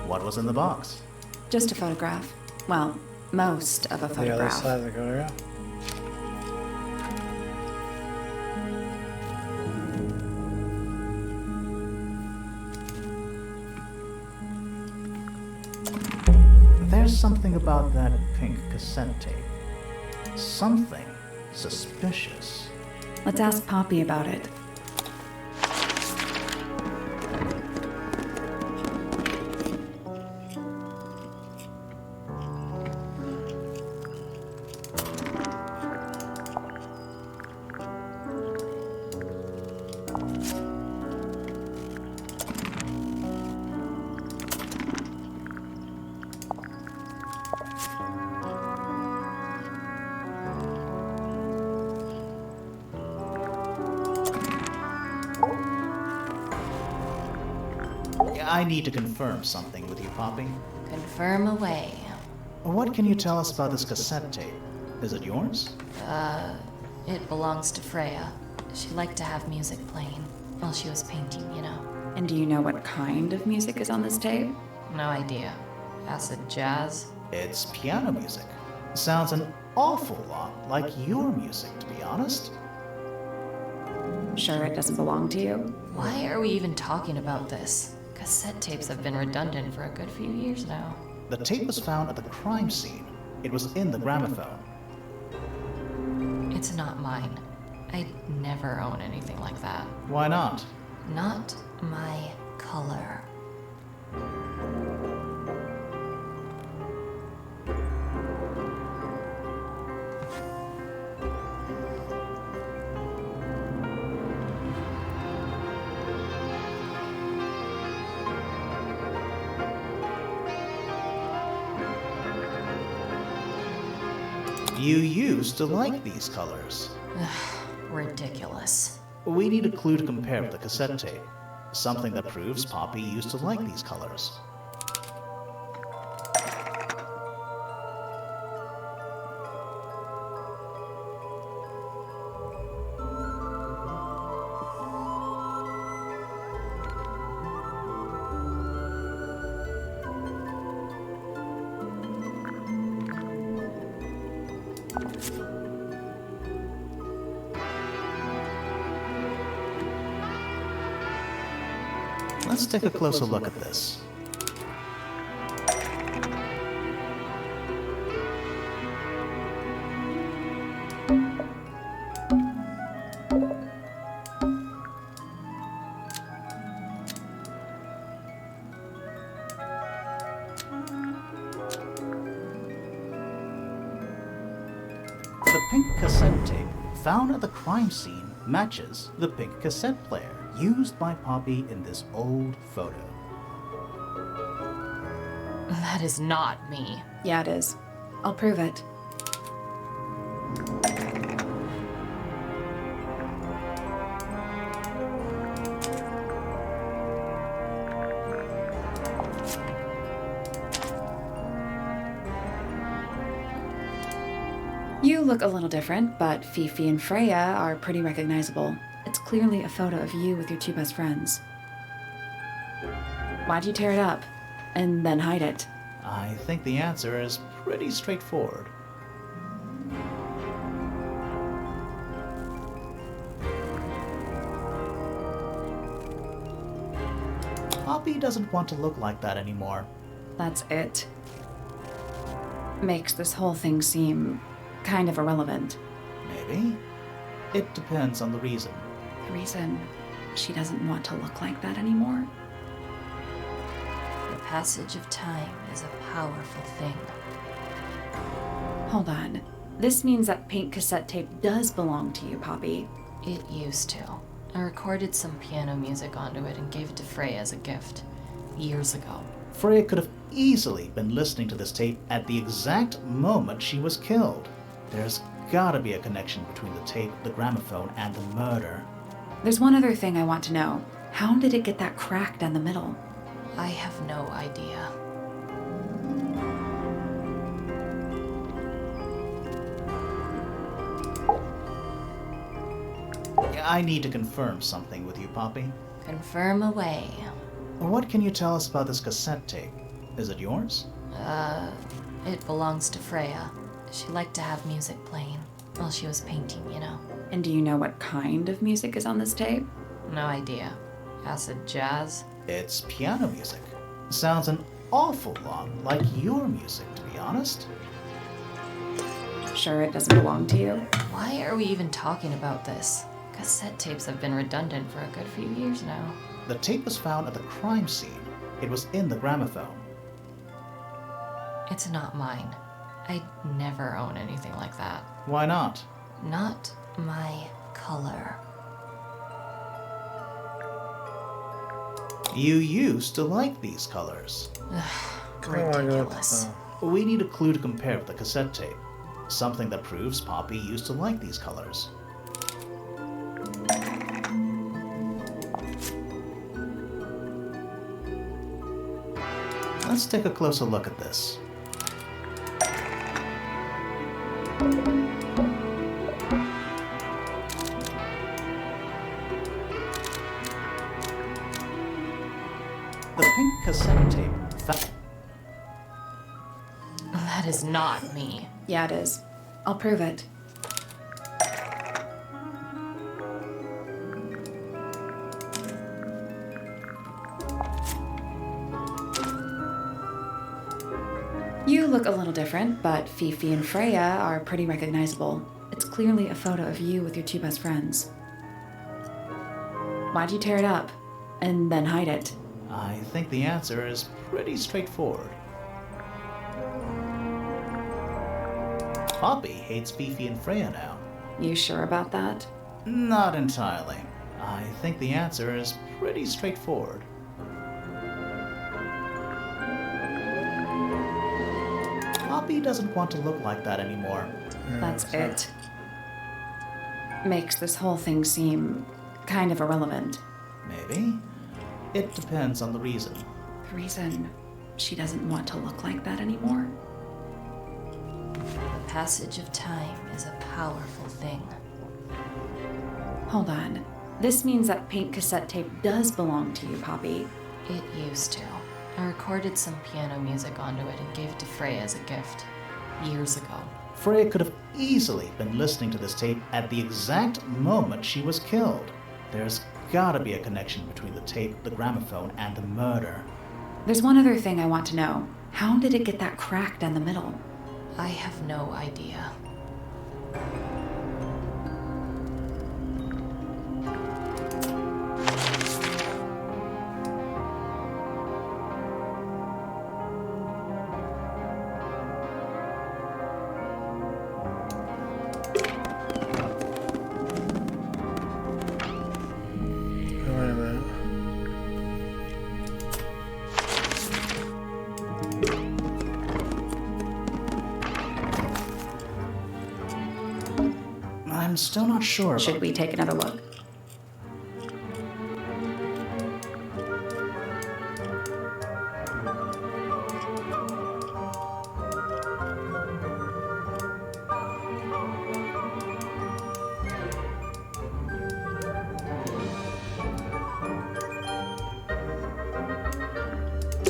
What was in the box? Just a photograph. Well, most of a The other photograph. side of the photograph. There's something about that pink cassette tape. Something suspicious. Let's ask Poppy about it. I need to confirm something with you, Poppy. Confirm away. What can you tell us about this cassette tape? Is it yours? It belongs to Freya. She liked to have music playing while she was painting, you know. And do you know what kind of music is on this tape? No idea. Acid jazz? It's piano music. Sounds an awful lot like your music, to be honest. Sure it doesn't belong to you? Why are we even talking about this? Cassette tapes have been redundant for a good few years now. The tape was found at the crime scene. It was in the gramophone. It's not mine. I'd never own anything like that. Why not? Not my color. You used to like these colors. Ridiculous. We need a clue to compare with the cassette tape. Something that proves Poppy used to like these colors. Let's take a closer look at this. The pink cassette tape found at the crime scene matches the pink cassette player used by Poppy in this old photo. That is not me. Yeah, it is. I'll prove it. You look a little different, but Fifi and Freya are pretty recognizable. It's clearly a photo of you with your two best friends. Why'd you tear it up and then hide it? I think the answer is pretty straightforward. Poppy doesn't want to look like that anymore. That's it. Makes this whole thing seem kind of irrelevant. Maybe. It depends on the reason. The reason she doesn't want to look like that anymore? The passage of time is a powerful thing. Hold on. This means that pink cassette tape does belong to you, Poppy. It used to. I recorded some piano music onto it and gave it to Freya as a gift. Years ago. Freya could have easily been listening to this tape at the exact moment she was killed. There's gotta be a connection between the tape, the gramophone, and the murder. There's one other thing I want to know. How did it get that crack down the middle? I have no idea. I need to confirm something with you, Poppy. Confirm away. What can you tell us about this cassette tape? Is it yours? It belongs to Freya. She liked to have music playing while she was painting, you know. And do you know what kind of music is on this tape? No idea. Acid jazz? It's piano music. Sounds an awful lot like your music, to be honest. Sure it doesn't belong to you? Why are we even talking about this? Cassette tapes have been redundant for a good few years now. The tape was found at the crime scene. It was in the gramophone. It's not mine. I'd never own anything like that. Why not? Not my color. You used to like these colors. Ridiculous. We need a clue to compare with the cassette tape. Something that proves Poppy used to like these colors. Let's take a closer look at this. The pink cassette tape found. That is not me. Yeah, it is. I'll prove it. You look a little different, but Fifi and Freya are pretty recognizable. It's clearly a photo of you with your two best friends. Why'd you tear it up and then hide it? I think the answer is pretty straightforward. Poppy hates Fifi and Freya now. You sure about that? Not entirely. I think the answer is pretty straightforward. Poppy she doesn't want to look like that anymore. That's it. Makes this whole thing seem kind of irrelevant. Maybe. It depends on the reason. The reason she doesn't want to look like that anymore? The passage of time is a powerful thing. Hold on. This means that pink cassette tape does belong to you, Poppy. It used to. I recorded some piano music onto it and gave it to Freya as a gift. Years ago. Freya could have easily been listening to this tape at the exact moment she was killed. There's gotta be a connection between the tape, the gramophone, and the murder. There's one other thing I want to know. How did it get that crack down the middle? I have no idea. Wait a minute. I'm still not sure about... Should we take another look?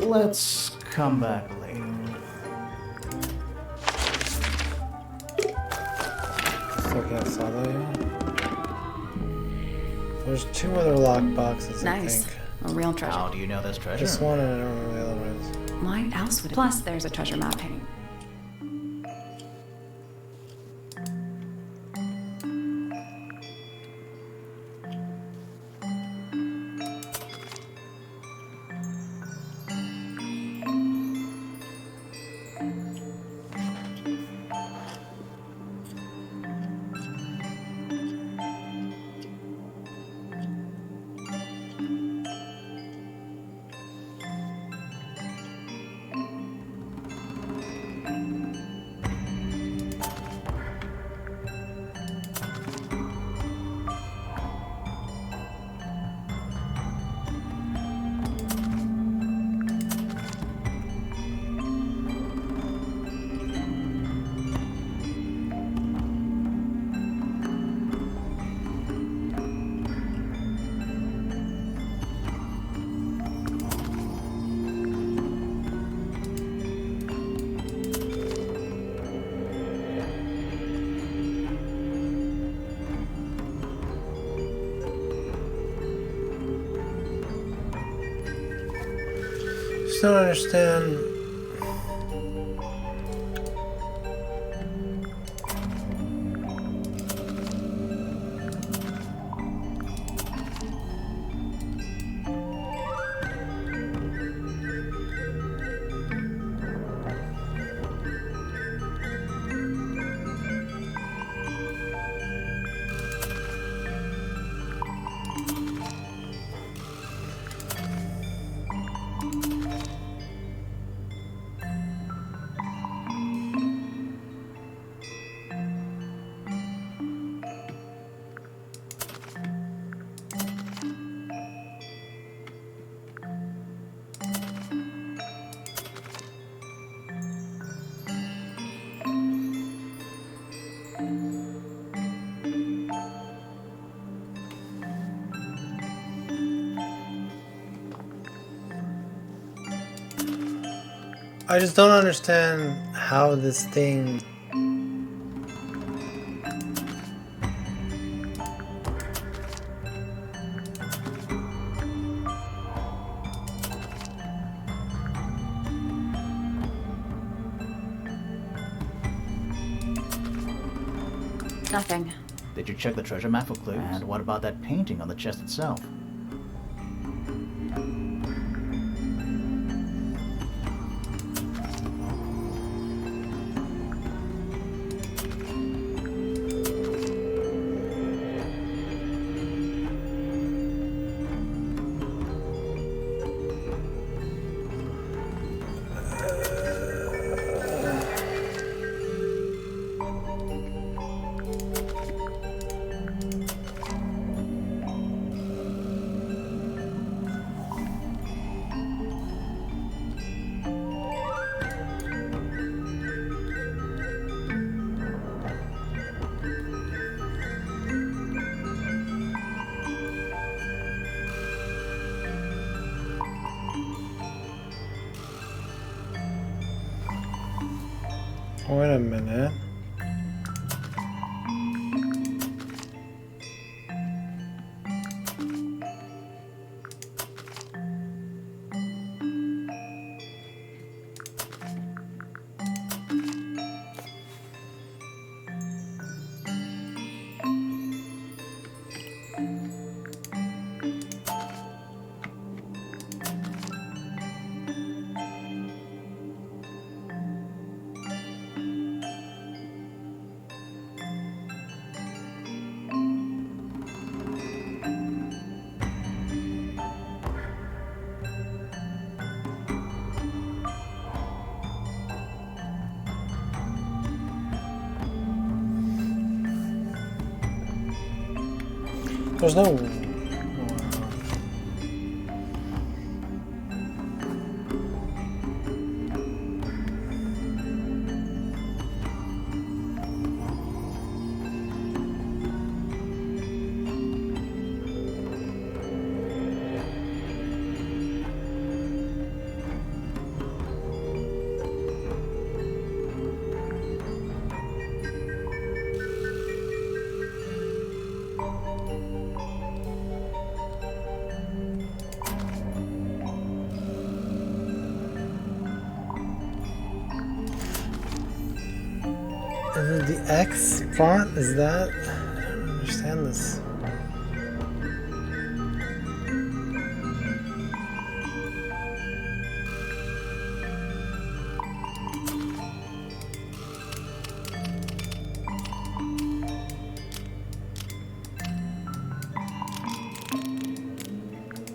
Let's come back later. Still can't saw that yet. There's 2 other lock boxes, I Nice. think. A real treasure. How do you know this treasure? Just one and I don't remember the other one is. Why else would it? Plus, there's a treasure map hanging. Just don't understand. I just don't understand how this thing. Nothing. Did you check the treasure map for clues? And what about that painting on the chest itself? Wait a minute. There's no... The X font? Is that... I don't understand this.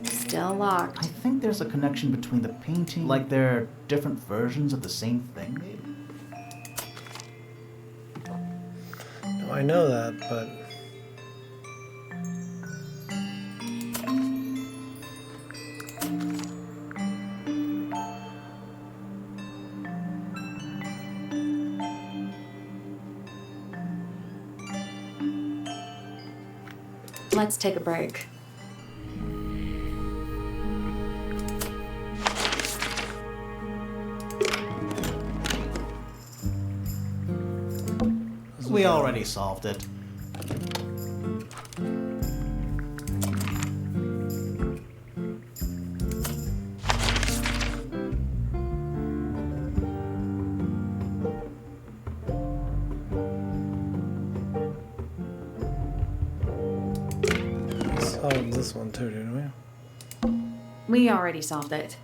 Still locked. I think there's a connection between the painting, like they're different versions of the same thing, maybe? No, I know that, but... Let's take a break. We already solved it. We solved this one too, didn't we? We already solved it.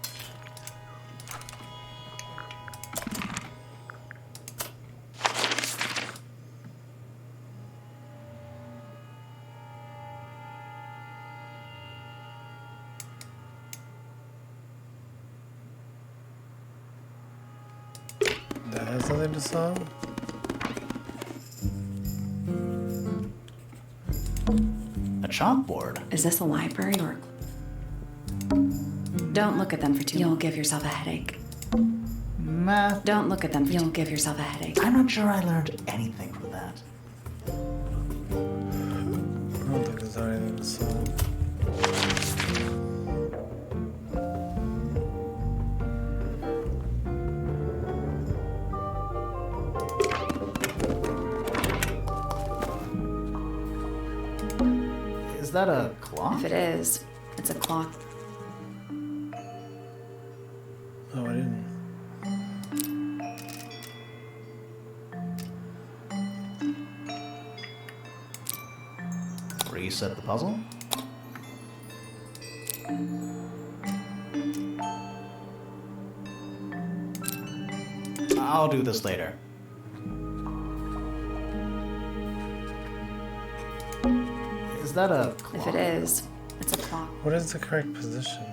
That has something to solve? A chalkboard. Is this a library or... Don't look at them for too long. You'll give yourself a headache. Math. Don't look at them for... You'll give yourself a headache. I'm not sure I learned anything from that. I don't think there's anything to solve. Is that a clock? If it is, it's a clock. Oh, I didn't. Reset the puzzle? I'll do this later. Is that a clock? If it is, it's a clock. What is the correct position?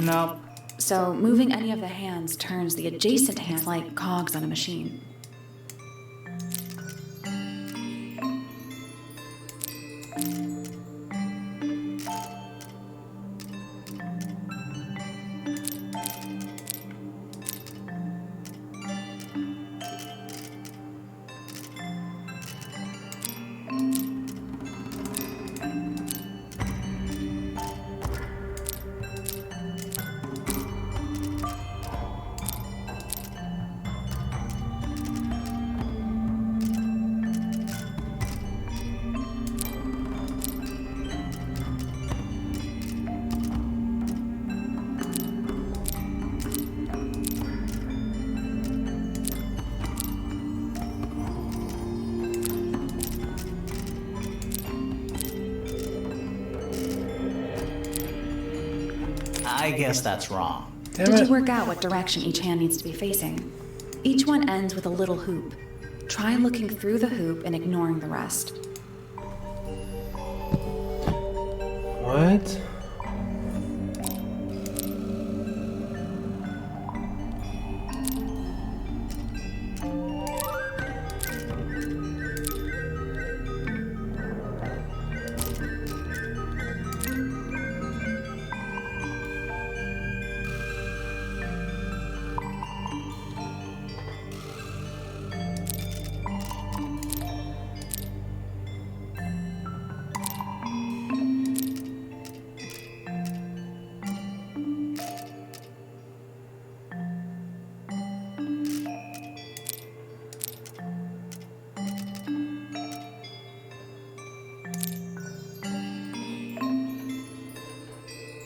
Nope. So moving any of the hands turns the adjacent hands like cogs on a machine. I guess that's wrong. Damn Did it. you work out what direction each hand needs to be facing? Each one ends with a little hoop. Try looking through the hoop and ignoring the rest. What?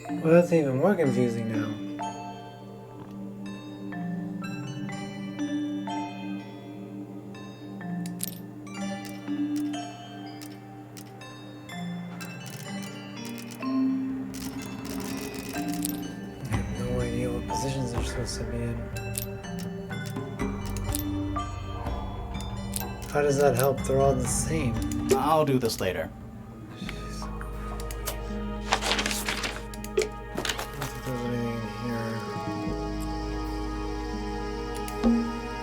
Well, that's even more confusing now. I have no idea what positions they're supposed to be in. How does that help? They're all the same. I'll do this later.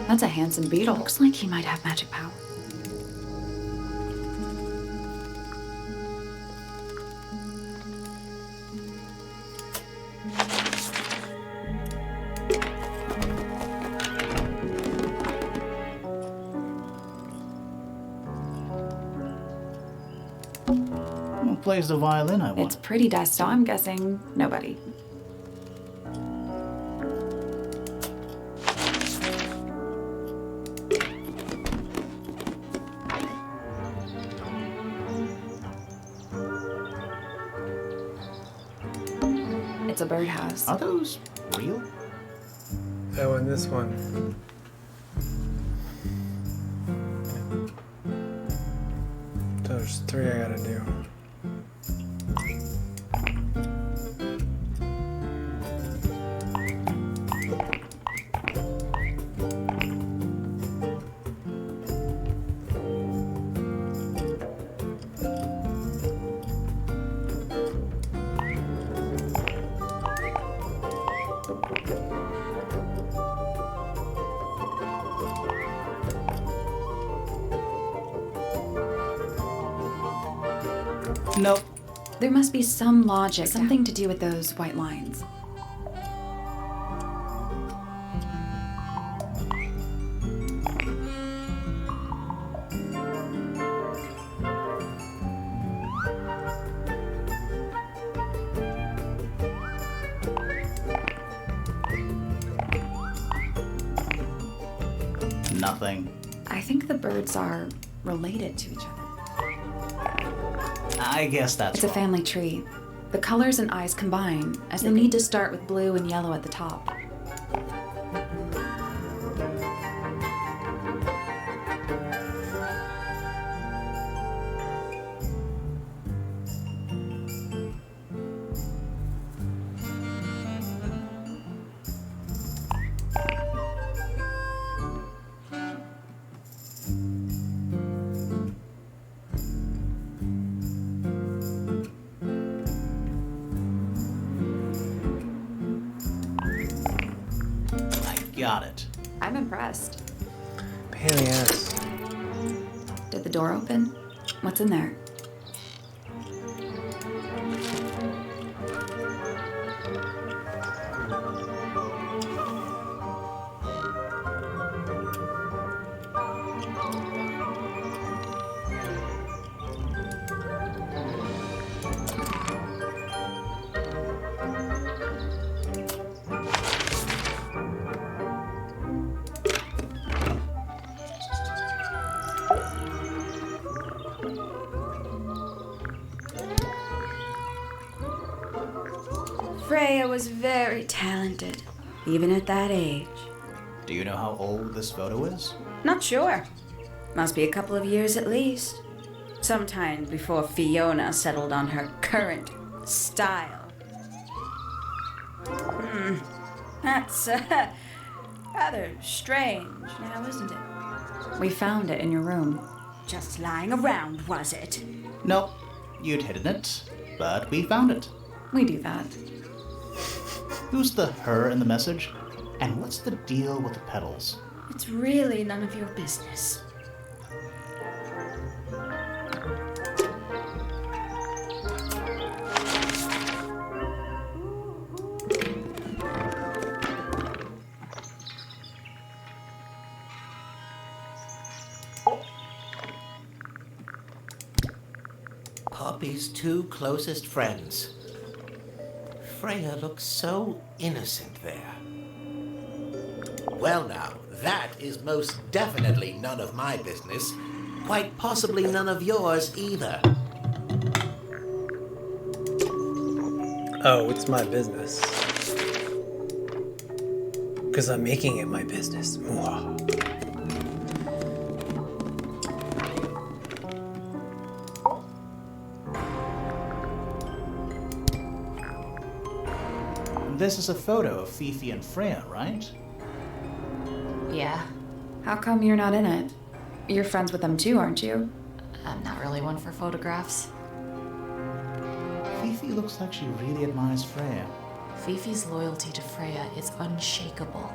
That's a handsome beetle. Looks like he might have magic power. Who plays the violin, I It's want? pretty dust, so I'm guessing nobody. It's a birdhouse. Are those real? That one, this one. There's 3 I gotta do. Nope. There must be some logic, something to do with those white lines. Nothing. I think the birds are related to each other. I guess that's It's a wrong. family tree. The colors and eyes combine, as they need to start with blue and yellow at the top. Got it. I'm impressed. Pain in the ass. Did the door open? What's in there? Freya was very talented, even at that age. Do you know how old this photo is? Not sure. Must be a couple of years at least. Sometime before Fiona settled on her current style. That's rather strange now, isn't it? We found it in your room. Just lying around, was it? Nope. You'd hidden it, but we found it. We do that. Who's the her in the message? And what's the deal with the petals? It's really none of your business. Poppy's two closest friends. Freya looks so innocent there. Well now, that is most definitely none of my business. Quite possibly none of yours either. Oh, it's my business. Because I'm making it my business. Mwah. This is a photo of Fifi and Freya, right? Yeah, How come you're not in it? You're friends with them too, aren't you? I'm not really one for photographs. Fifi looks like she really admires Freya. Fifi's loyalty to Freya is unshakable.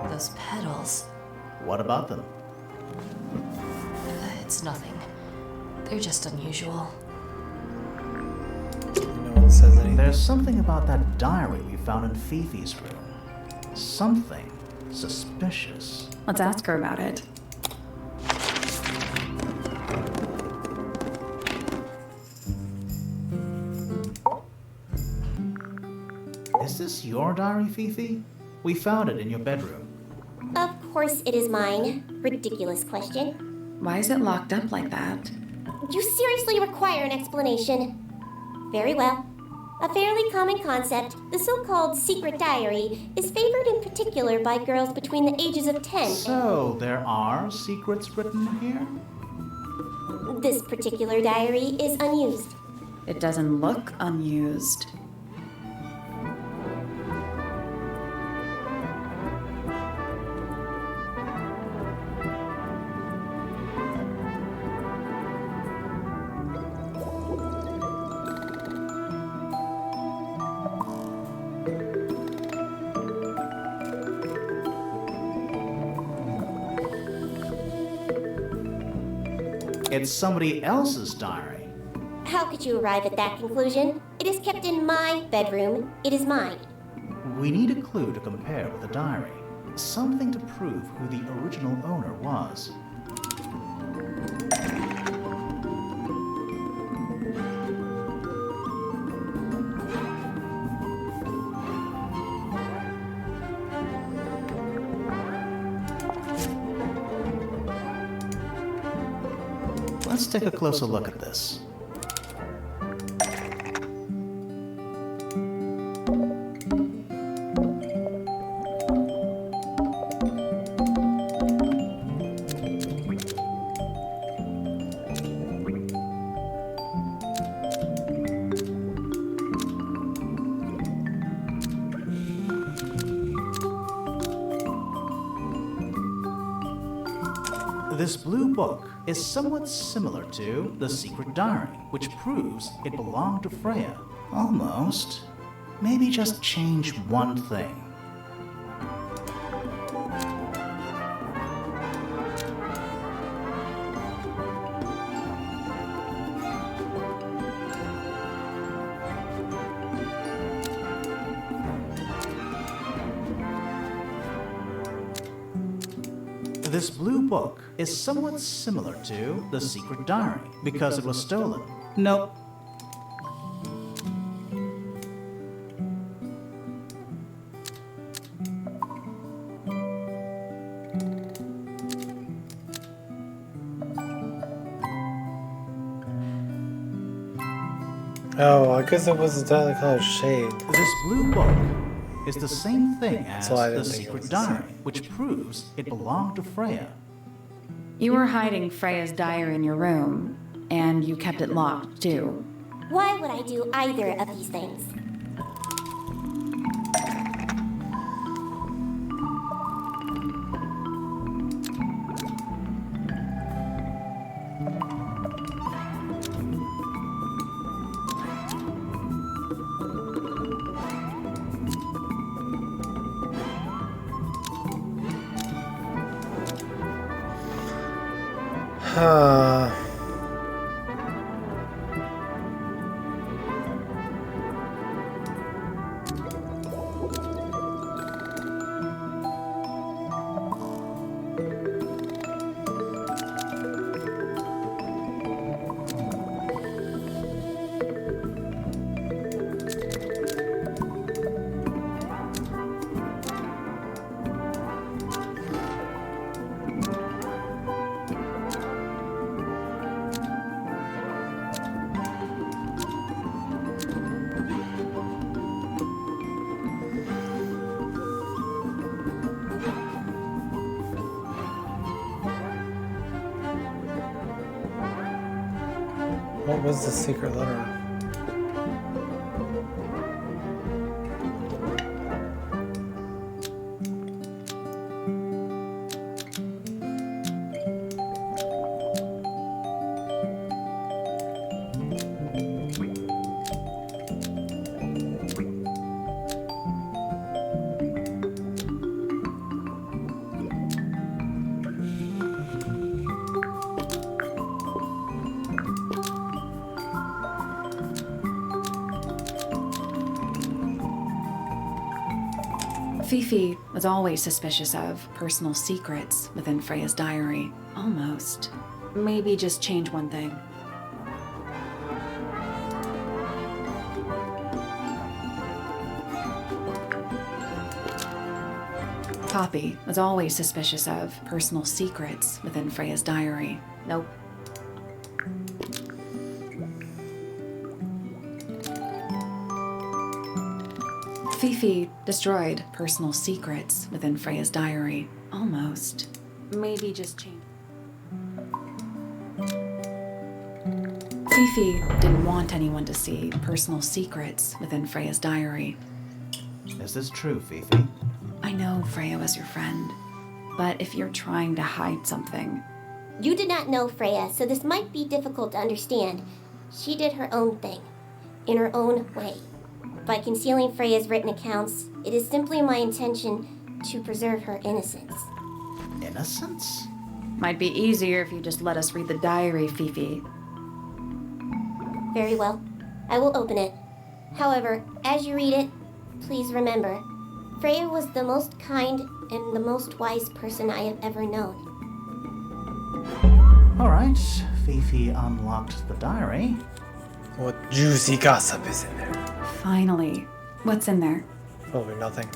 Those petals, What about them? it's nothing. They're just unusual. No one says anything. There's something about that diary we found in Fifi's room. Something suspicious. Let's ask her about it. Is this your diary, Fifi? We found it in your bedroom. Of course it is mine. Ridiculous question. Why is it locked up like that? You seriously require an explanation. Very well. A fairly common concept, the so-called secret diary, is favored in particular by girls between the ages of 10. So, there are secrets written here? This particular diary is unused. It doesn't look unused. It's somebody else's diary. How could you arrive at that conclusion? It is kept in my bedroom. It is mine. We need a clue to compare with the diary. Something to prove who the original owner was. Let's take a closer look at this. This blue book is somewhat similar to the secret diary, which proves it belonged to Freya. Almost. Maybe just change one thing. This blue book is somewhat similar to The Secret Diary because it was stolen. Nope. Oh, I guess it was a deadly color shade. This blue book is the same thing as So I The didn't think it Secret was Diary, which proves it belonged to Freya. You were hiding Freya's diary in your room, and you kept it locked, too. Why would I do either of these things? What was the secret letter? Fifi was always suspicious of personal secrets within Freya's diary. Almost. Maybe just change one thing. Poppy was always suspicious of personal secrets within Freya's diary. Nope. Fifi destroyed personal secrets within Freya's diary. Almost. Maybe just change. Fifi didn't want anyone to see personal secrets within Freya's diary. Is this true, Fifi? I know Freya was your friend, but if you're trying to hide something... You did not know Freya, so this might be difficult to understand. She did her own thing, in her own way. By concealing Freya's written accounts, it is simply my intention to preserve her innocence. Innocence? Might be easier if you just let us read the diary, Fifi. Very well. I will open it. However, as you read it, please remember, Freya was the most kind and the most wise person I have ever known. Alright, Fifi unlocked the diary. What juicy gossip is in there? Finally. What's in there? Probably nothing.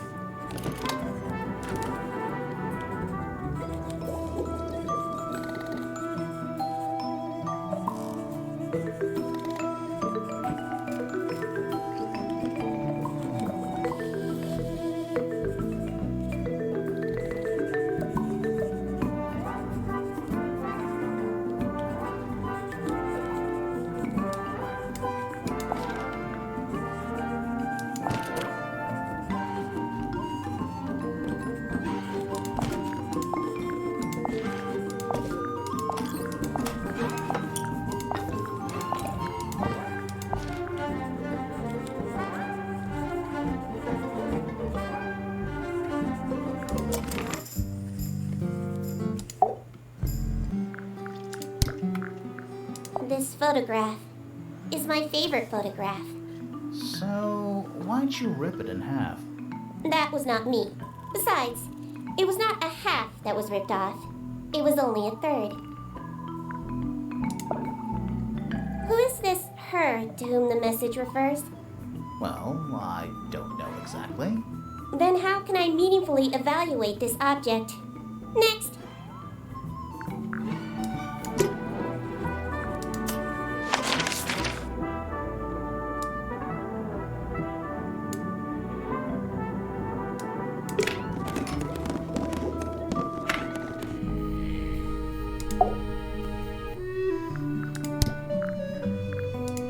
photograph is my favorite photograph. So, why'd you rip it in half? That was not me. Besides, it was not a half that was ripped off. It was only a third. Who is this her to whom the message refers? Well, I don't know exactly. Then how can I meaningfully evaluate this object? Next!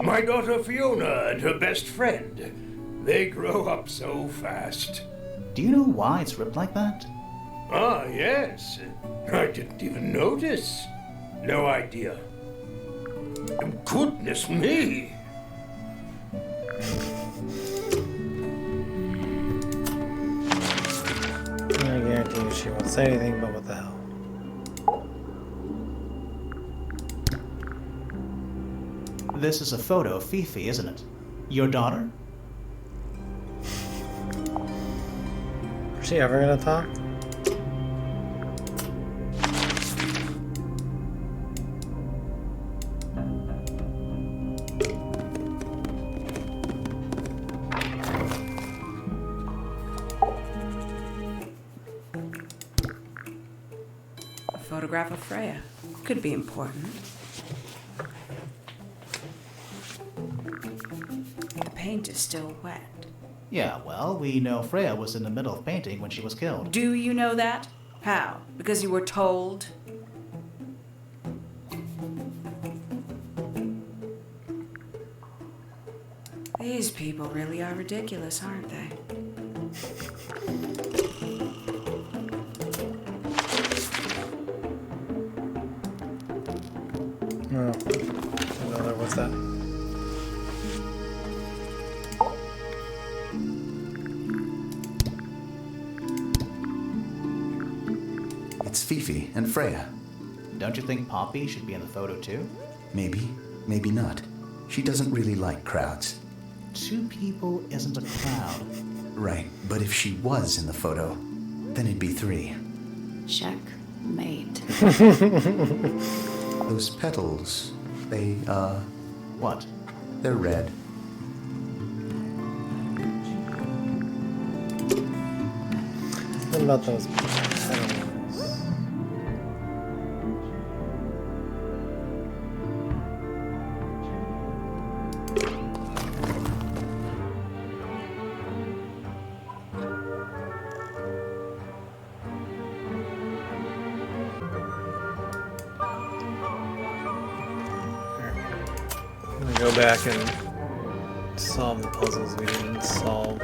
My daughter Fiona and her best friend. They grow up so fast. Do you know why it's ripped like that? Ah, yes. I didn't even notice. No idea. Goodness me! I guarantee you she won't say anything, but what the hell. This is a photo of Fifi, isn't it? Your daughter? Is she ever gonna talk? A photograph of Freya. Could be important. The paint is still wet. Yeah, well, we know Freya was in the middle of painting when she was killed. Do you know that? How? Because you were told? These people really are ridiculous, aren't they? No. Another, what's that? It's Fifi and Freya. Don't you think Poppy should be in the photo too? Maybe, maybe not. She doesn't really like crowds. 2 people isn't a crowd. Right, but if she was in the photo, then it'd be 3. Checkmate. Those petals, they, What? they're red. What about those petals? I'm gonna go back and solve the puzzles we didn't solve.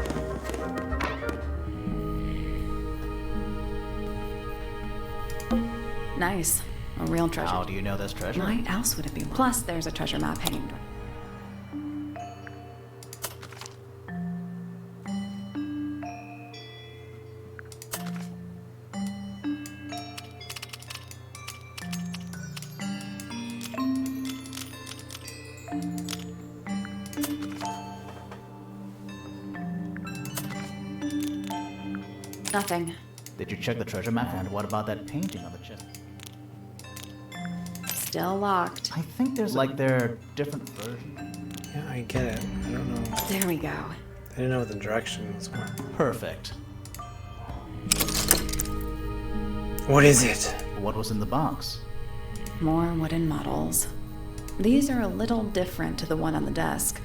Nice. A real treasure. How do you know this treasure? Why else would it be? Plus, there's a treasure map hanging. Nothing. Did you check the treasure map? And what about that painting on the chest? Still locked. I think there's like there are different versions. Yeah, I get it. I don't know. There we go. I didn't know what the directions were. Perfect. What is it? What was in the box? More wooden models. These are a little different to the one on the desk.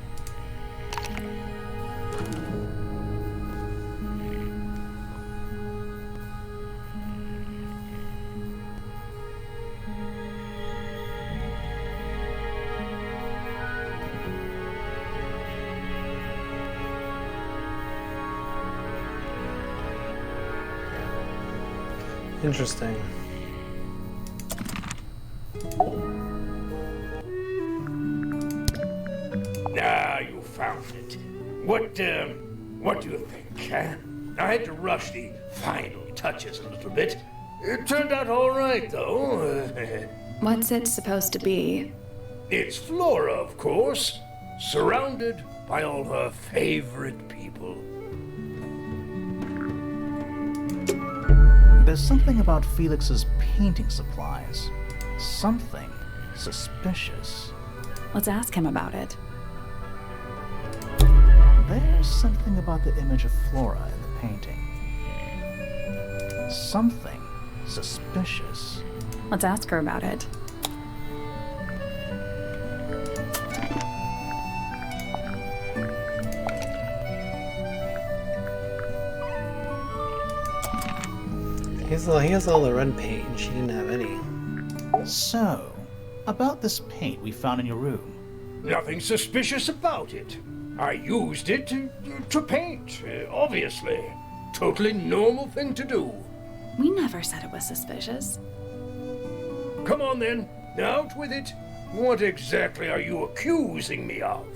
Interesting. Ah, you found it. What do you think, huh? I had to rush the final touches a little bit. It turned out all right, though. What's it supposed to be? It's Flora, of course, surrounded by all her favorite people. There's something about Felix's painting supplies. Something suspicious. Let's ask him about it. There's something about the image of Flora in the painting. Something suspicious. Let's ask her about it. He has all the red paint, and she didn't have any. So, about this paint we found in your room. Nothing suspicious about it. I used it to paint, obviously. Totally normal thing to do. We never said it was suspicious. Come on then, out with it. What exactly are you accusing me of?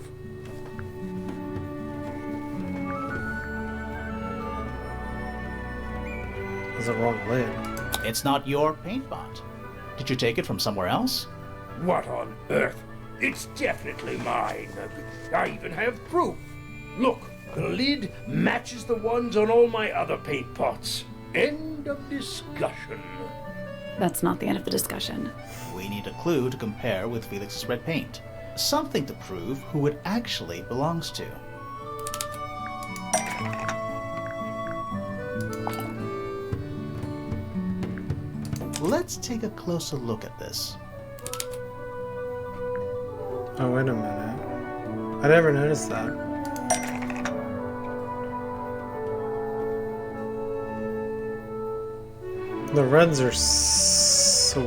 It's a wrong lid. It's not your paint pot. Did you take it from somewhere else? What on earth? It's definitely mine. I even have proof. Look, the lid matches the ones on all my other paint pots. End of discussion. That's not the end of the discussion. We need a clue to compare with Felix's red paint. Something to prove who it actually belongs to. Let's take a closer look at this. Oh, wait a minute. I never noticed that. The reds are switched.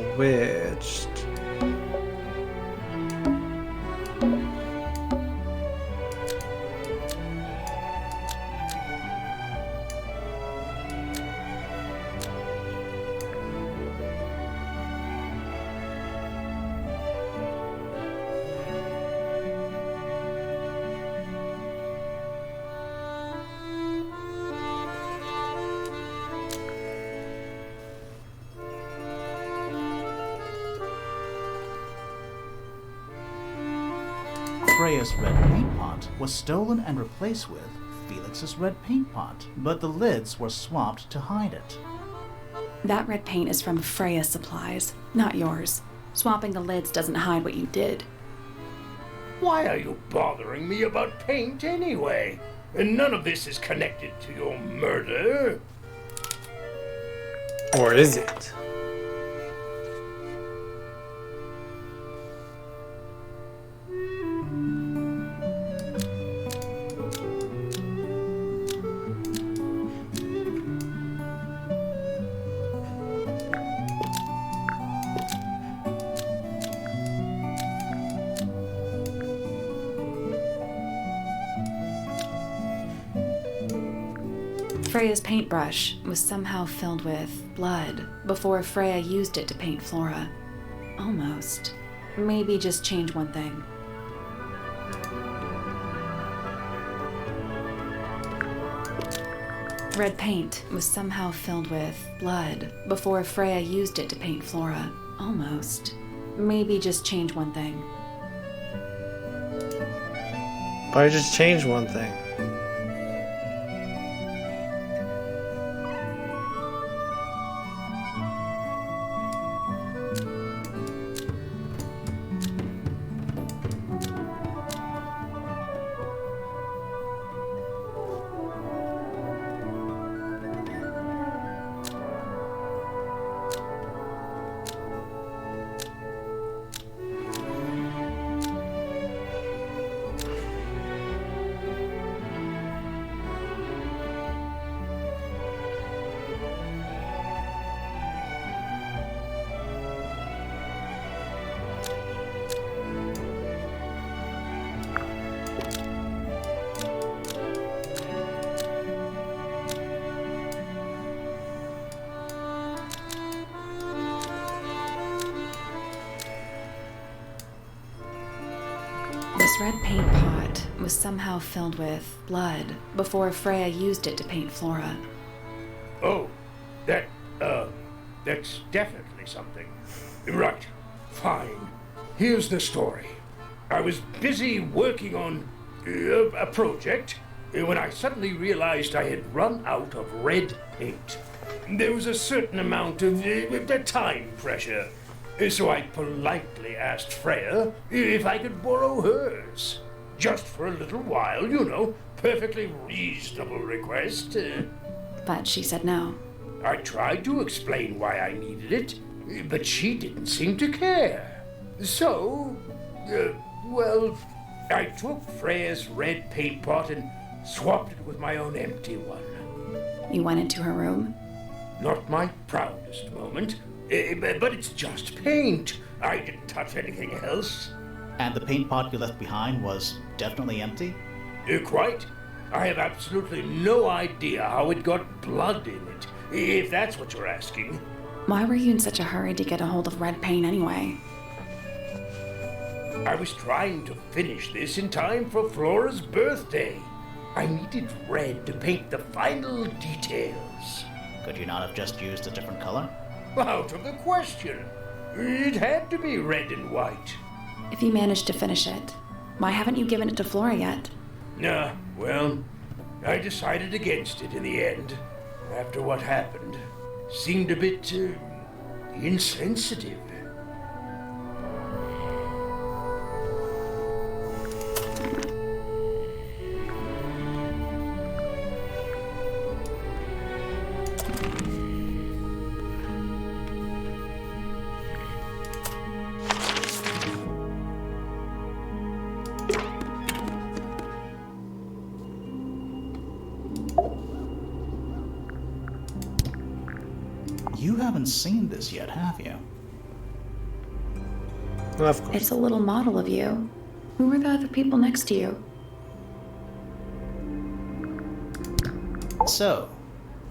Freya's red paint pot was stolen and replaced with Felix's red paint pot, but the lids were swapped to hide it. That red paint is from Freya's supplies, not yours. Swapping the lids doesn't hide what you did. Why are you bothering me about paint anyway? And none of this is connected to your murder. Or is it? Freya's paintbrush was somehow filled with blood before Freya used it to paint Flora. Almost. Maybe just change one thing. Red paint was somehow filled with blood before Freya used it to paint Flora. Almost. Maybe just change one thing. But I just changed one thing. This red paint pot was somehow filled with blood before Freya used it to paint Flora. Oh, that's definitely something. Right, fine. Here's the story. I was busy working on a project when I suddenly realized I had run out of red paint. There was a certain amount of time pressure, so I politely asked Freya if I could borrow hers. Just for a little while, you know, perfectly reasonable request. But she said no. I tried to explain why I needed it, but she didn't seem to care. So, well, I took Freya's red paint pot and swapped it with my own empty one. You went into her room? Not my proudest moment, but it's just paint. I didn't touch anything else. And the paint pot you left behind was definitely empty? Quite. I have absolutely no idea how it got blood in it, if that's what you're asking. Why were you in such a hurry to get a hold of red paint anyway? I was trying to finish this in time for Flora's birthday. I needed red to paint the final details. Could you not have just used a different color? Out of the question. It had to be red and white. If you managed to finish it, why haven't you given it to Flora yet? Well, I decided against it in the end. After what happened, seemed a bit insensitive. You haven't seen this yet, have you? Well, of course. It's a little model of you. Who were the other people next to you? So,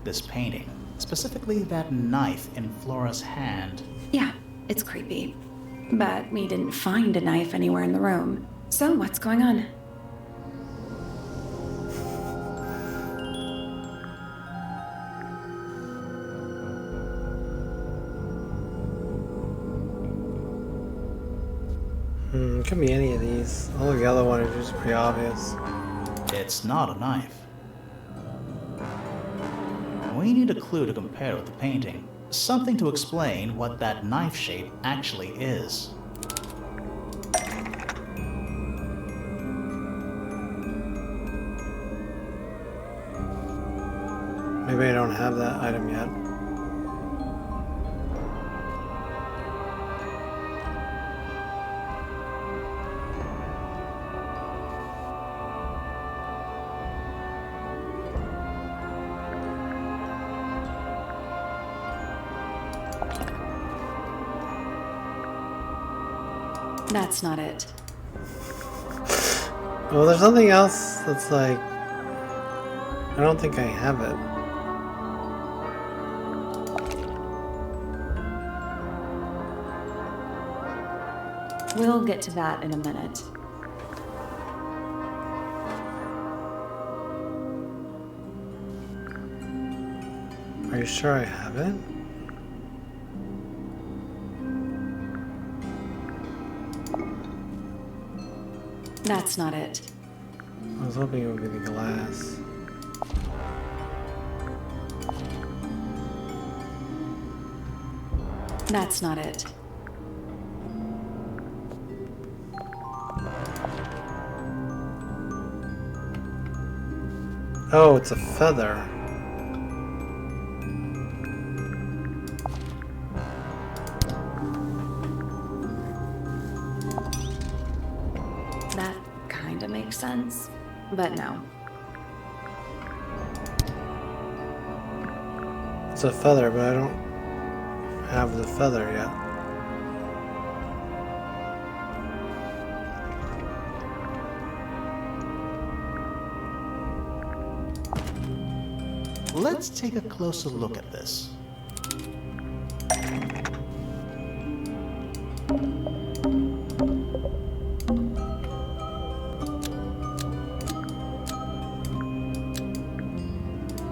this painting, specifically that knife in Flora's hand. Yeah, it's creepy. But we didn't find a knife anywhere in the room. So what's going on? Could be any of these. All the other ones are just pretty obvious. It's not a knife. We need a clue to compare with the painting. Something to explain what that knife shape actually is. Maybe I don't have that item yet. That's not it. Well, there's something else that's like... I don't think I have it. We'll get to that in a minute. Are you sure I have it? That's not it. I was hoping it would be the glass. That's not it. Oh, it's a feather. That kinda makes sense, but no. It's a feather, but I don't have the feather yet. Let's take a closer look at this.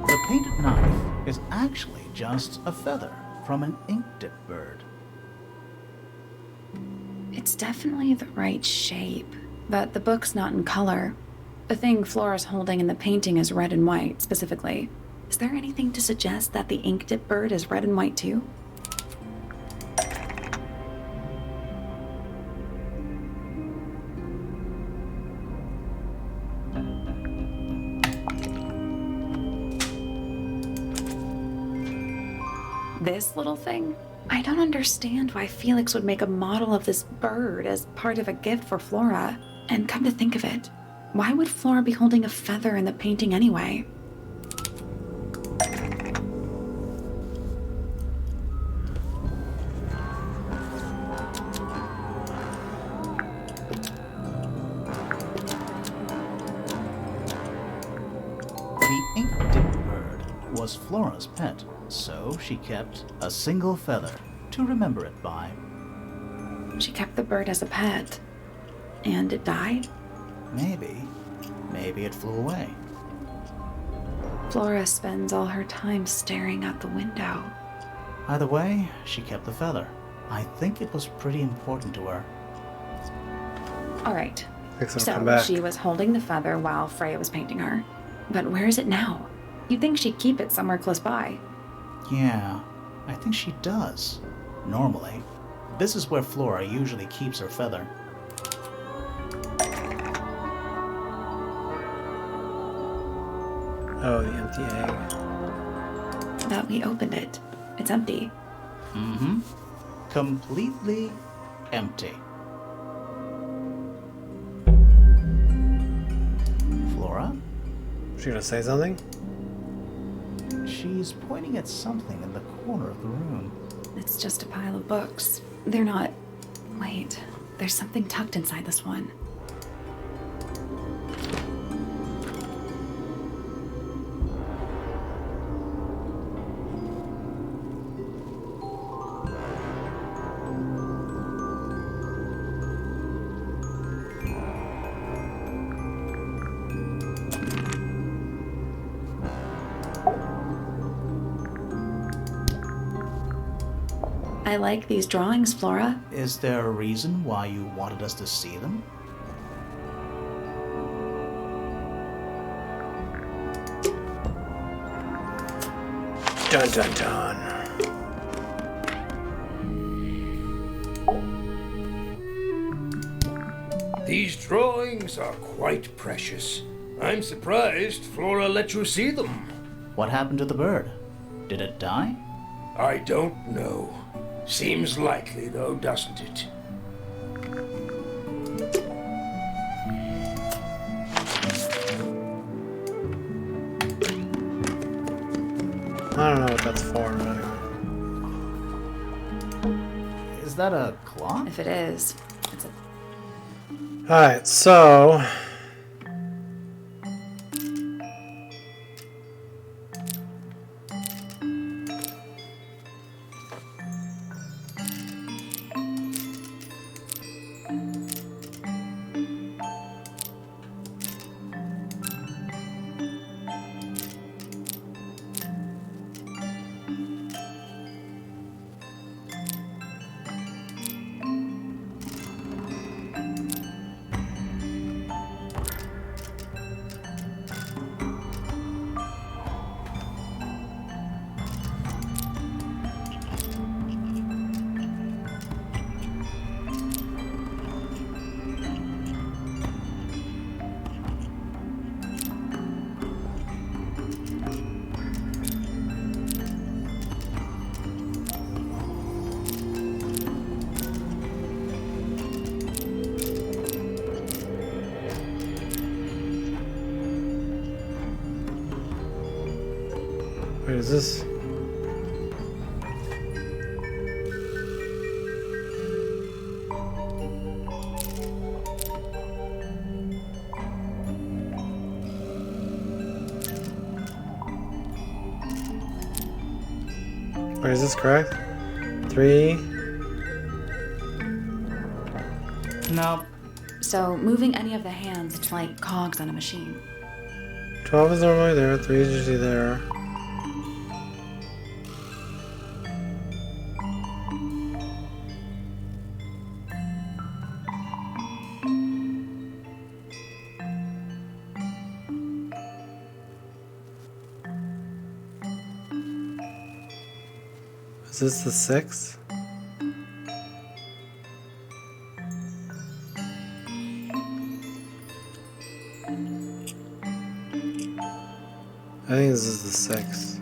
The painted knife is actually just a feather from an ink-dip bird. It's definitely the right shape, but the book's not in color. The thing Flora's holding in the painting is red and white, specifically. Is there anything to suggest that the ink dip bird is red and white too? This little thing? I don't understand why Felix would make a model of this bird as part of a gift for Flora. And come to think of it, why would Flora be holding a feather in the painting anyway? The ink-dip bird was Flora's pet, so she kept a single feather to remember it by. She kept the bird as a pet. And it died? Maybe it flew away. Flora spends all her time staring out the window. Either way, she kept the feather. I think it was pretty important to her. All right. Thanks, I'll So come back. she was holding the feather while Freya was painting her. But where is it now? You'd think she'd keep it somewhere close by. Yeah, I think she does. Normally. This is where Flora usually keeps her feather. Oh, the empty egg. That we opened it. It's empty. Mm-hmm. Completely empty. Flora? She gonna say something? She's pointing at something in the corner of the room. It's just a pile of books. They're not... Wait. There's something tucked inside this one. I like these drawings, Flora. Is there a reason why you wanted us to see them? Dun dun dun. These drawings are quite precious. I'm surprised Flora let you see them. What happened to the bird? Did it die? I don't know. Seems likely, though, doesn't it? I don't know what that's for, but anyway. Is that a clock? If it is, it's a... Alright, so... Wait, is this... Wait, is this correct? 3... No. So, moving any of the hands, it's like cogs on a machine. 12 is normally there, 3 is usually there. Is this the 6? I think this is the 6.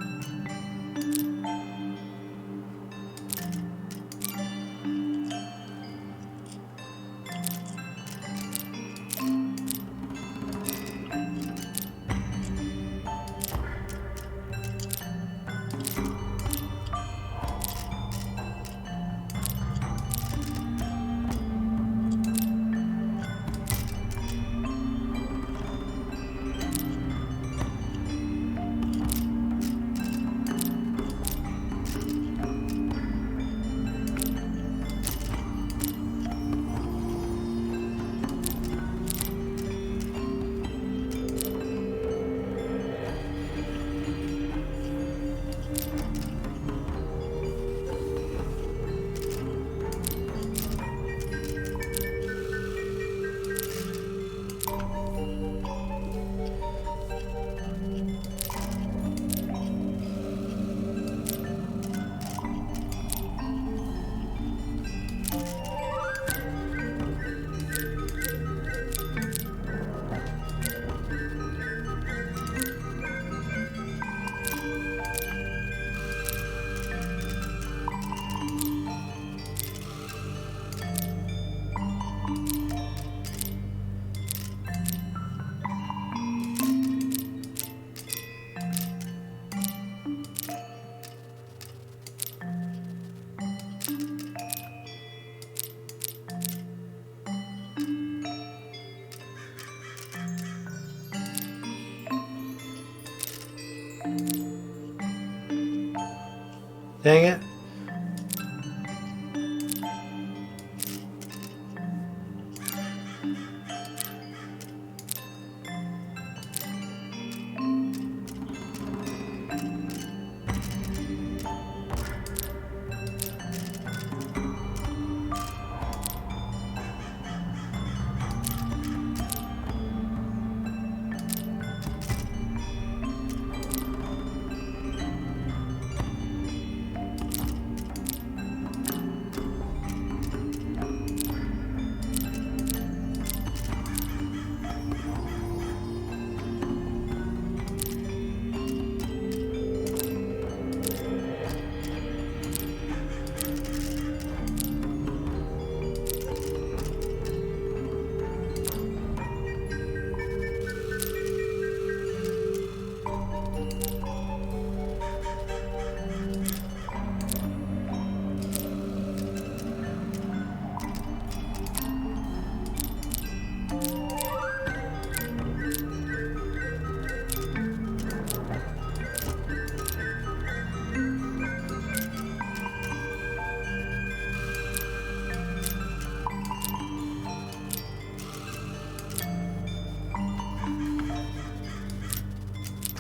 Dang it.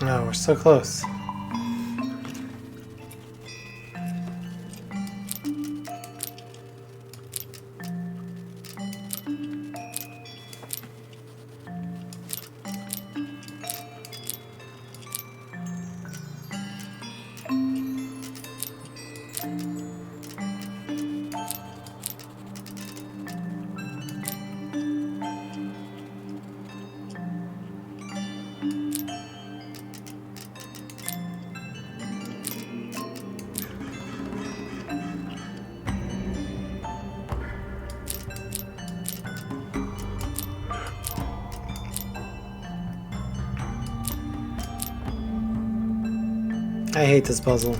No, we're so close. I hate this puzzle.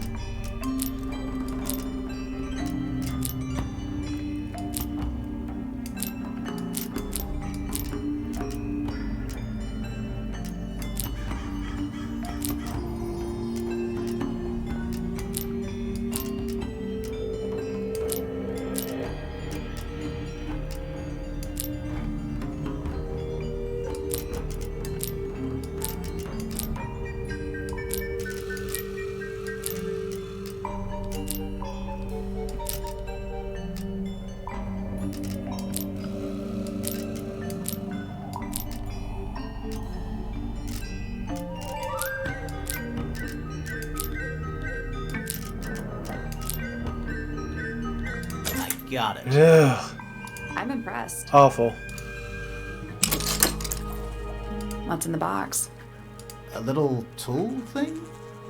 Got it. Ugh. I'm impressed. Awful. What's in the box? A little tool thing?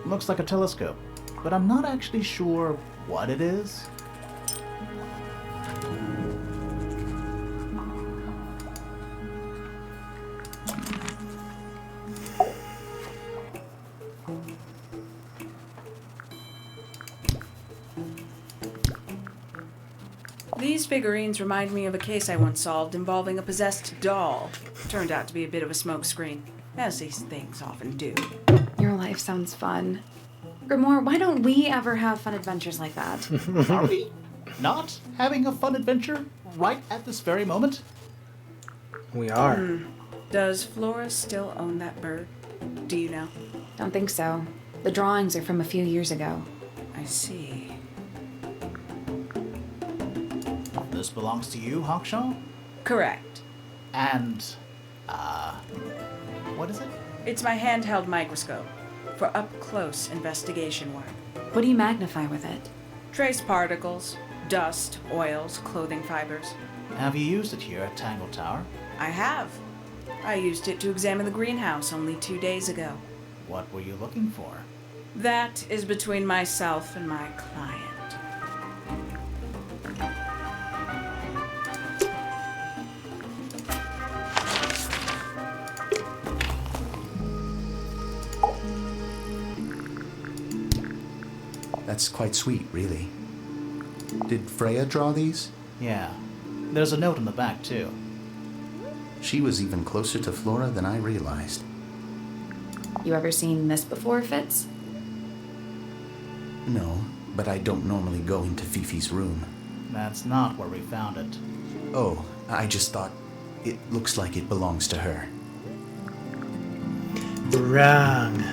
Looks like a telescope, but I'm not actually sure what it is. These figurines remind me of a case I once solved involving a possessed doll. Turned out to be a bit of a smokescreen, as these things often do. Your life sounds fun. Grimoire, why don't we ever have fun adventures like that? Are we not having a fun adventure right at this very moment? We are. Does Flora still own that bird? Do you know? Don't think so. The drawings are from a few years ago. I see. This belongs to you, Hawkshaw? Correct. And, what is it? It's my handheld microscope for up-close investigation work. What do you magnify with it? Trace particles, dust, oils, clothing fibers. Have you used it here at Tangle Tower? I have. I used it to examine the greenhouse only 2 days ago. What were you looking for? That is between myself and my client. That's quite sweet, really. Did Freya draw these? Yeah. There's a note on the back, too. She was even closer to Flora than I realized. You ever seen this before, Fitz? No, but I don't normally go into Fifi's room. That's not where we found it. Oh, I just thought it looks like it belongs to her. Wrong.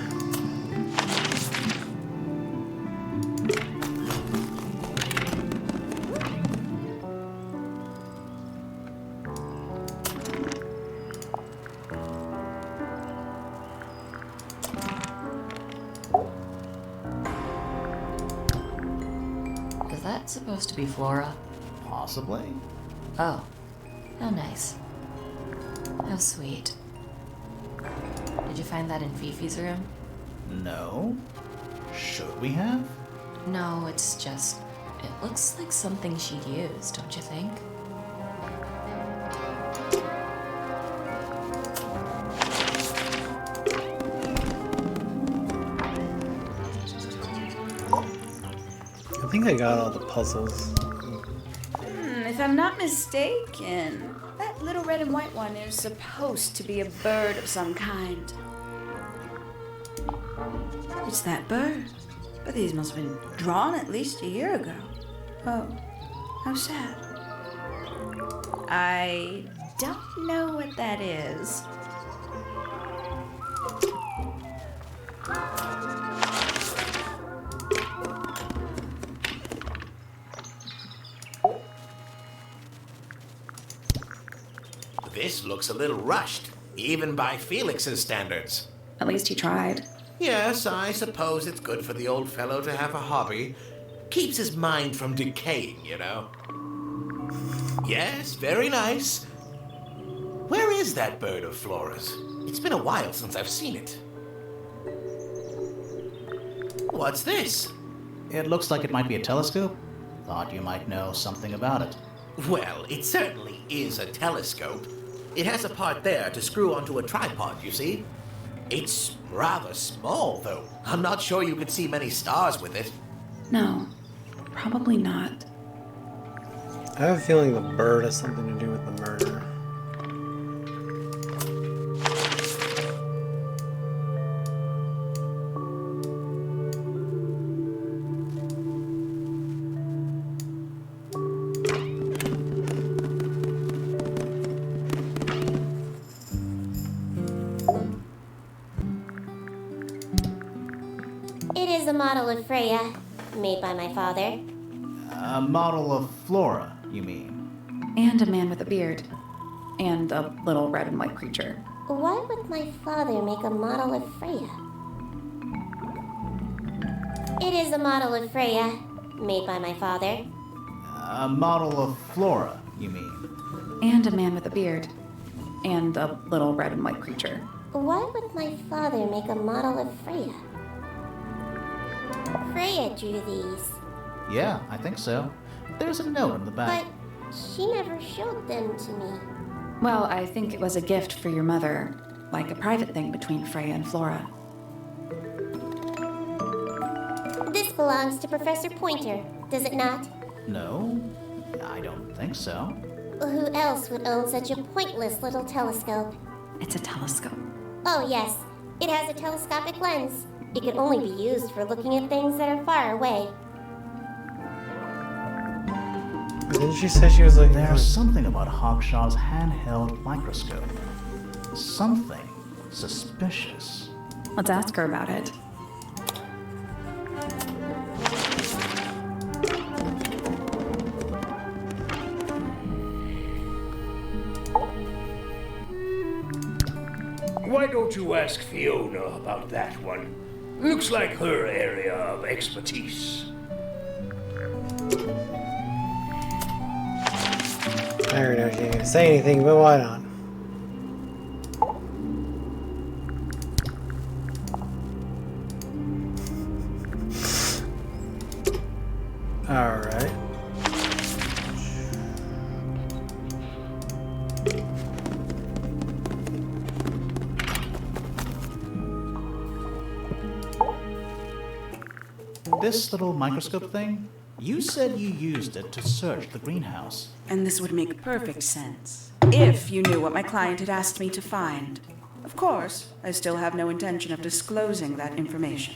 Is that supposed to be Flora? Possibly. Oh, how nice. How sweet. Did you find that in Fifi's room? No. Should we have? No, it's just... It looks like something she'd use, don't you think? I think I got all the puzzles. If I'm not mistaken, that little red and white one is supposed to be a bird of some kind. It's that bird. But these must have been drawn at least a year ago. Oh, how sad. I don't know what that is. This looks a little rushed, even by Felix's standards. At least he tried. Yes, I suppose it's good for the old fellow to have a hobby. Keeps his mind from decaying, you know. Yes, very nice. Where is that bird of Flora's? It's been a while since I've seen it. What's this? It looks like it might be a telescope. Thought you might know something about it. Well, it certainly is a telescope. It has a part there to screw onto a tripod, you see. It's rather small, though. I'm not sure you could see many stars with it. No, probably not. I have a feeling the bird has something to do with the murder. It is a model of Freya, made by my father. A model of Flora, you mean? And a man with a beard. And a little red and white creature. Why would my father make a model of Freya? It is a model of Freya, made by my father. A model of Flora, you mean? And a man with a beard. And a little red and white creature. Why would my father make a model of Freya? Freya drew these, Yeah, I think so. There's a note in the back. but she never showed them to me. Well, I think it was a gift for your mother. Like a private thing between Freya and Flora. This belongs to Professor Pointer, does it not? No, I don't think so. Who else would own such a pointless little telescope? It's a telescope. Oh, yes. It has a telescopic lens. It could only be used for looking at things that are far away. Didn't she say she was like... There's something about Hawkshaw's handheld microscope. Something suspicious. Let's ask her about it. Why don't you ask Fiona about that one? Looks like her area of expertise. I already know she ain't gonna say anything, but why not? Alright. This little microscope thing? You said you used it to search the greenhouse. And this would make perfect sense. If you knew what my client had asked me to find. Of course, I still have no intention of disclosing that information.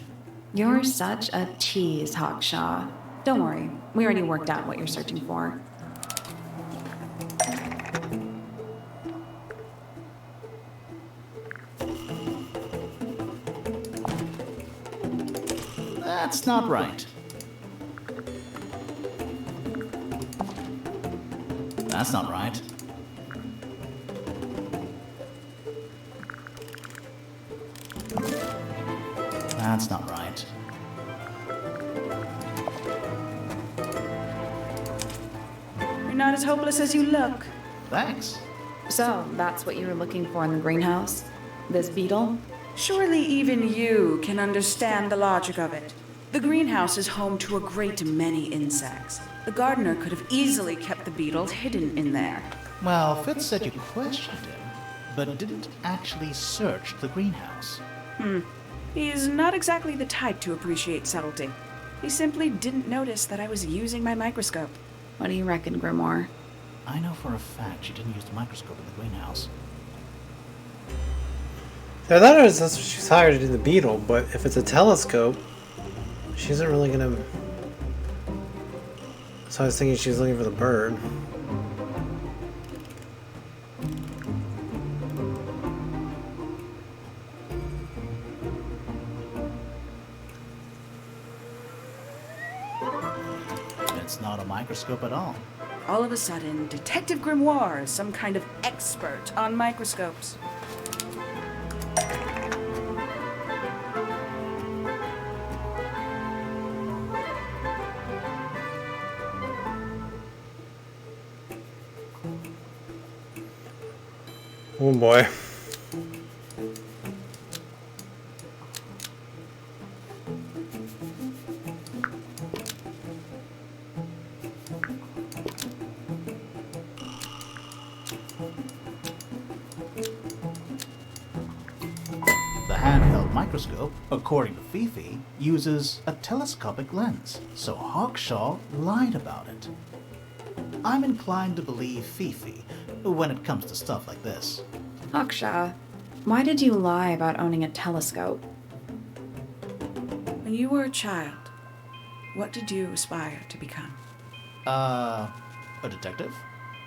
You're such a tease, Hawkshaw. Don't worry, we already worked out what you're searching for. That's not right. That's not right. That's not right. You're not as hopeless as you look. Thanks. So, that's what you were looking for in the greenhouse? This beetle? Surely even you can understand the logic of it. The greenhouse is home to a great many insects. The gardener could have easily kept the beetle hidden in there. Well, Fitz said you questioned him, but didn't actually search the greenhouse. He's not exactly the type to appreciate subtlety. He simply didn't notice that I was using my microscope. What do you reckon, Grimoire? I know for a fact she didn't use the microscope in the greenhouse. I thought that's what she's hired to do the beetle, but if it's a telescope, she isn't really gonna... So I was thinking she was looking for the bird. It's not a microscope at all. All of a sudden, Detective Grimoire is some kind of expert on microscopes. Oh boy. The handheld microscope, according to Fifi, uses a telescopic lens, so Hawkshaw lied about it. I'm inclined to believe Fifi when it comes to stuff like this. Hawkshaw, why did you lie about owning a telescope? When you were a child, what did you aspire to become? A detective?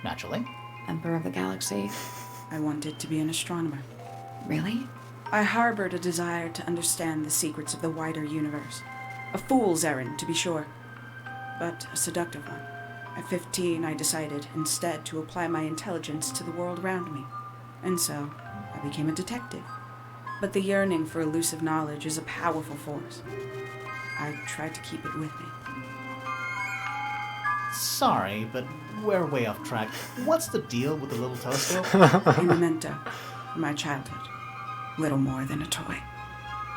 Naturally. Emperor of the Galaxy? I wanted to be an astronomer. Really? I harbored a desire to understand the secrets of the wider universe. A fool's errand, to be sure, but a seductive one. At 15, I decided instead to apply my intelligence to the world around me. And so, I became a detective. But the yearning for elusive knowledge is a powerful force. I tried to keep it with me. Sorry, but we're way off track. What's the deal with the little telescope? A memento from my childhood. Little more than a toy.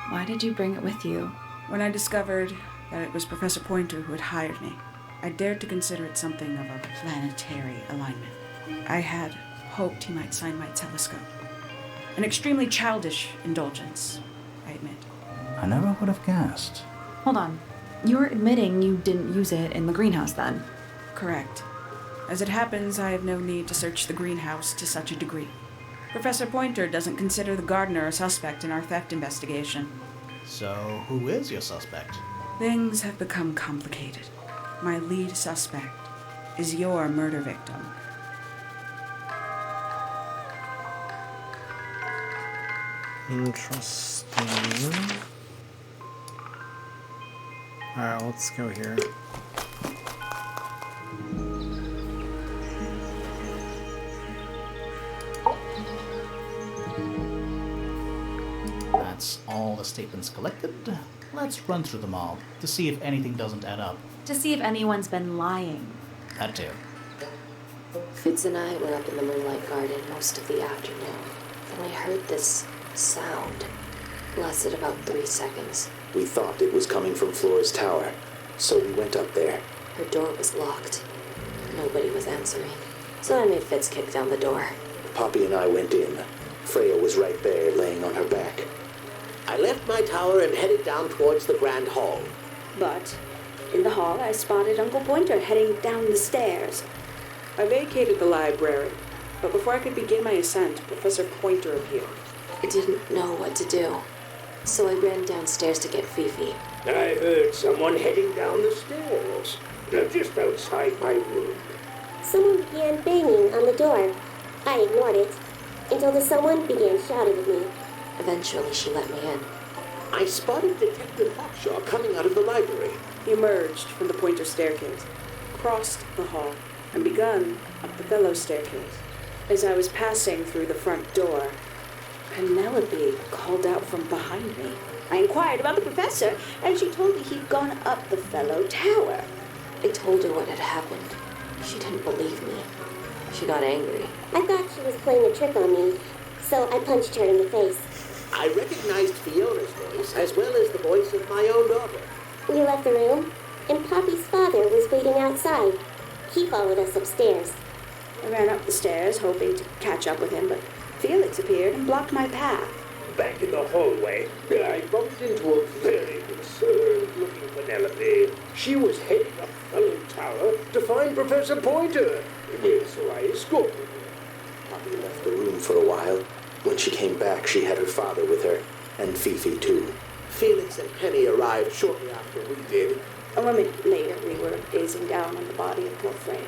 Why did you bring it with you? When I discovered that it was Professor Pointer who had hired me, I dared to consider it something of a planetary alignment. I had hoped he might sign my telescope. An extremely childish indulgence, I admit. I never would have guessed. Hold on. You're admitting you didn't use it in the greenhouse then? Correct. As it happens, I have no need to search the greenhouse to such a degree. Professor Pointer doesn't consider the gardener a suspect in our theft investigation. So, who is your suspect? Things have become complicated. My lead suspect is your murder victim. Interesting. Alright, let's go here. That's all the statements collected. Let's run through them all to see if anything doesn't add up. To see if anyone's been lying. That too. Fitz and I were up in the moonlight garden most of the afternoon. Then we heard this sound. Lasted about 3 seconds. We thought it was coming from Flora's tower, so we went up there. Her door was locked. Nobody was answering. So I made Fitz kick down the door. Poppy and I went in. Freya was right there, laying on her back. I left my tower and headed down towards the Grand Hall. But in the hall, I spotted Uncle Pointer heading down the stairs. I vacated the library, but before I could begin my ascent, Professor Pointer appeared. I didn't know what to do, so I ran downstairs to get Fifi. I heard someone heading down the stairs. They're just outside my room. Someone began banging on the door. I ignored it until the someone began shouting at me. Eventually, she let me in. I spotted Detective Hawkshaw coming out of the library. He emerged from the Pointer staircase, crossed the hall, and begun up the fellow staircase. As I was passing through the front door, Penelope called out from behind me. I inquired about the professor, and she told me he'd gone up the fellow tower. I told her what had happened. She didn't believe me. She got angry. I thought she was playing a trick on me, so I punched her in the face. I recognized Fiona's voice as well as the voice of my own daughter. We left the room, and Poppy's father was waiting outside. He followed us upstairs. I ran up the stairs, hoping to catch up with him, but Felix appeared and blocked my path. Back in the hallway, I bumped into a very concerned-looking Penelope. She was heading up Fellow Tower to find Professor Pointer. So I escorted her. Poppy left the room for a while. When she came back, she had her father with her, and Fifi too. Felix and Penny arrived shortly after we did. A minute later, we were gazing down on the body of poor Freya.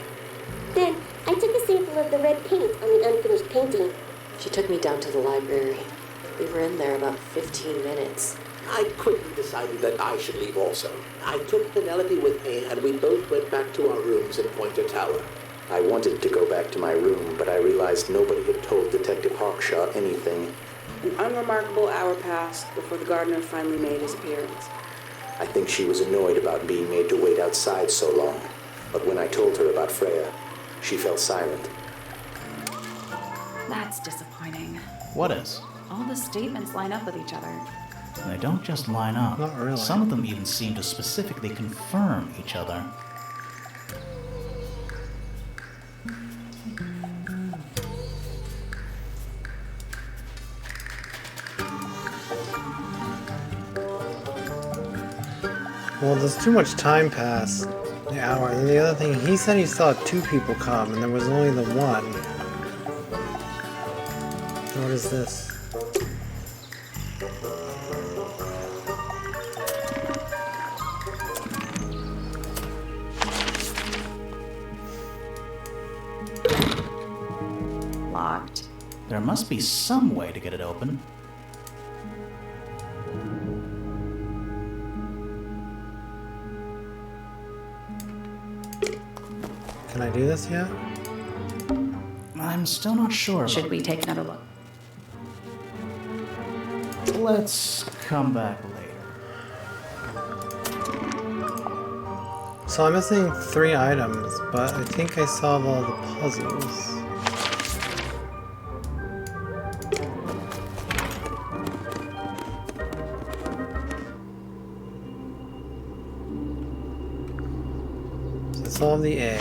Then I took a sample of the red paint on the unfinished painting. She took me down to the library. We were in there about 15 minutes. I quickly decided that I should leave also. I took Penelope with me, and we both went back to our rooms in Pointer Tower. I wanted to go back to my room, but I realized nobody had told Detective Hawkshaw anything. An unremarkable hour passed before the gardener finally made his appearance. I think she was annoyed about being made to wait outside so long. But when I told her about Freya, she fell silent. That's disappointing. What is? All the statements line up with each other. They don't just line up. Not really. Some of them even seem to specifically confirm each other. Well, there's too much time past the hour. And then the other thing, he said he saw 2 people come, and there was only the one. What is this? Locked. There must be some way to get it open. Can I do this yet? I'm still not sure. Should we take another look? Let's come back later. So I'm missing 3 items, but I think I solved all the puzzles. So I solved the A.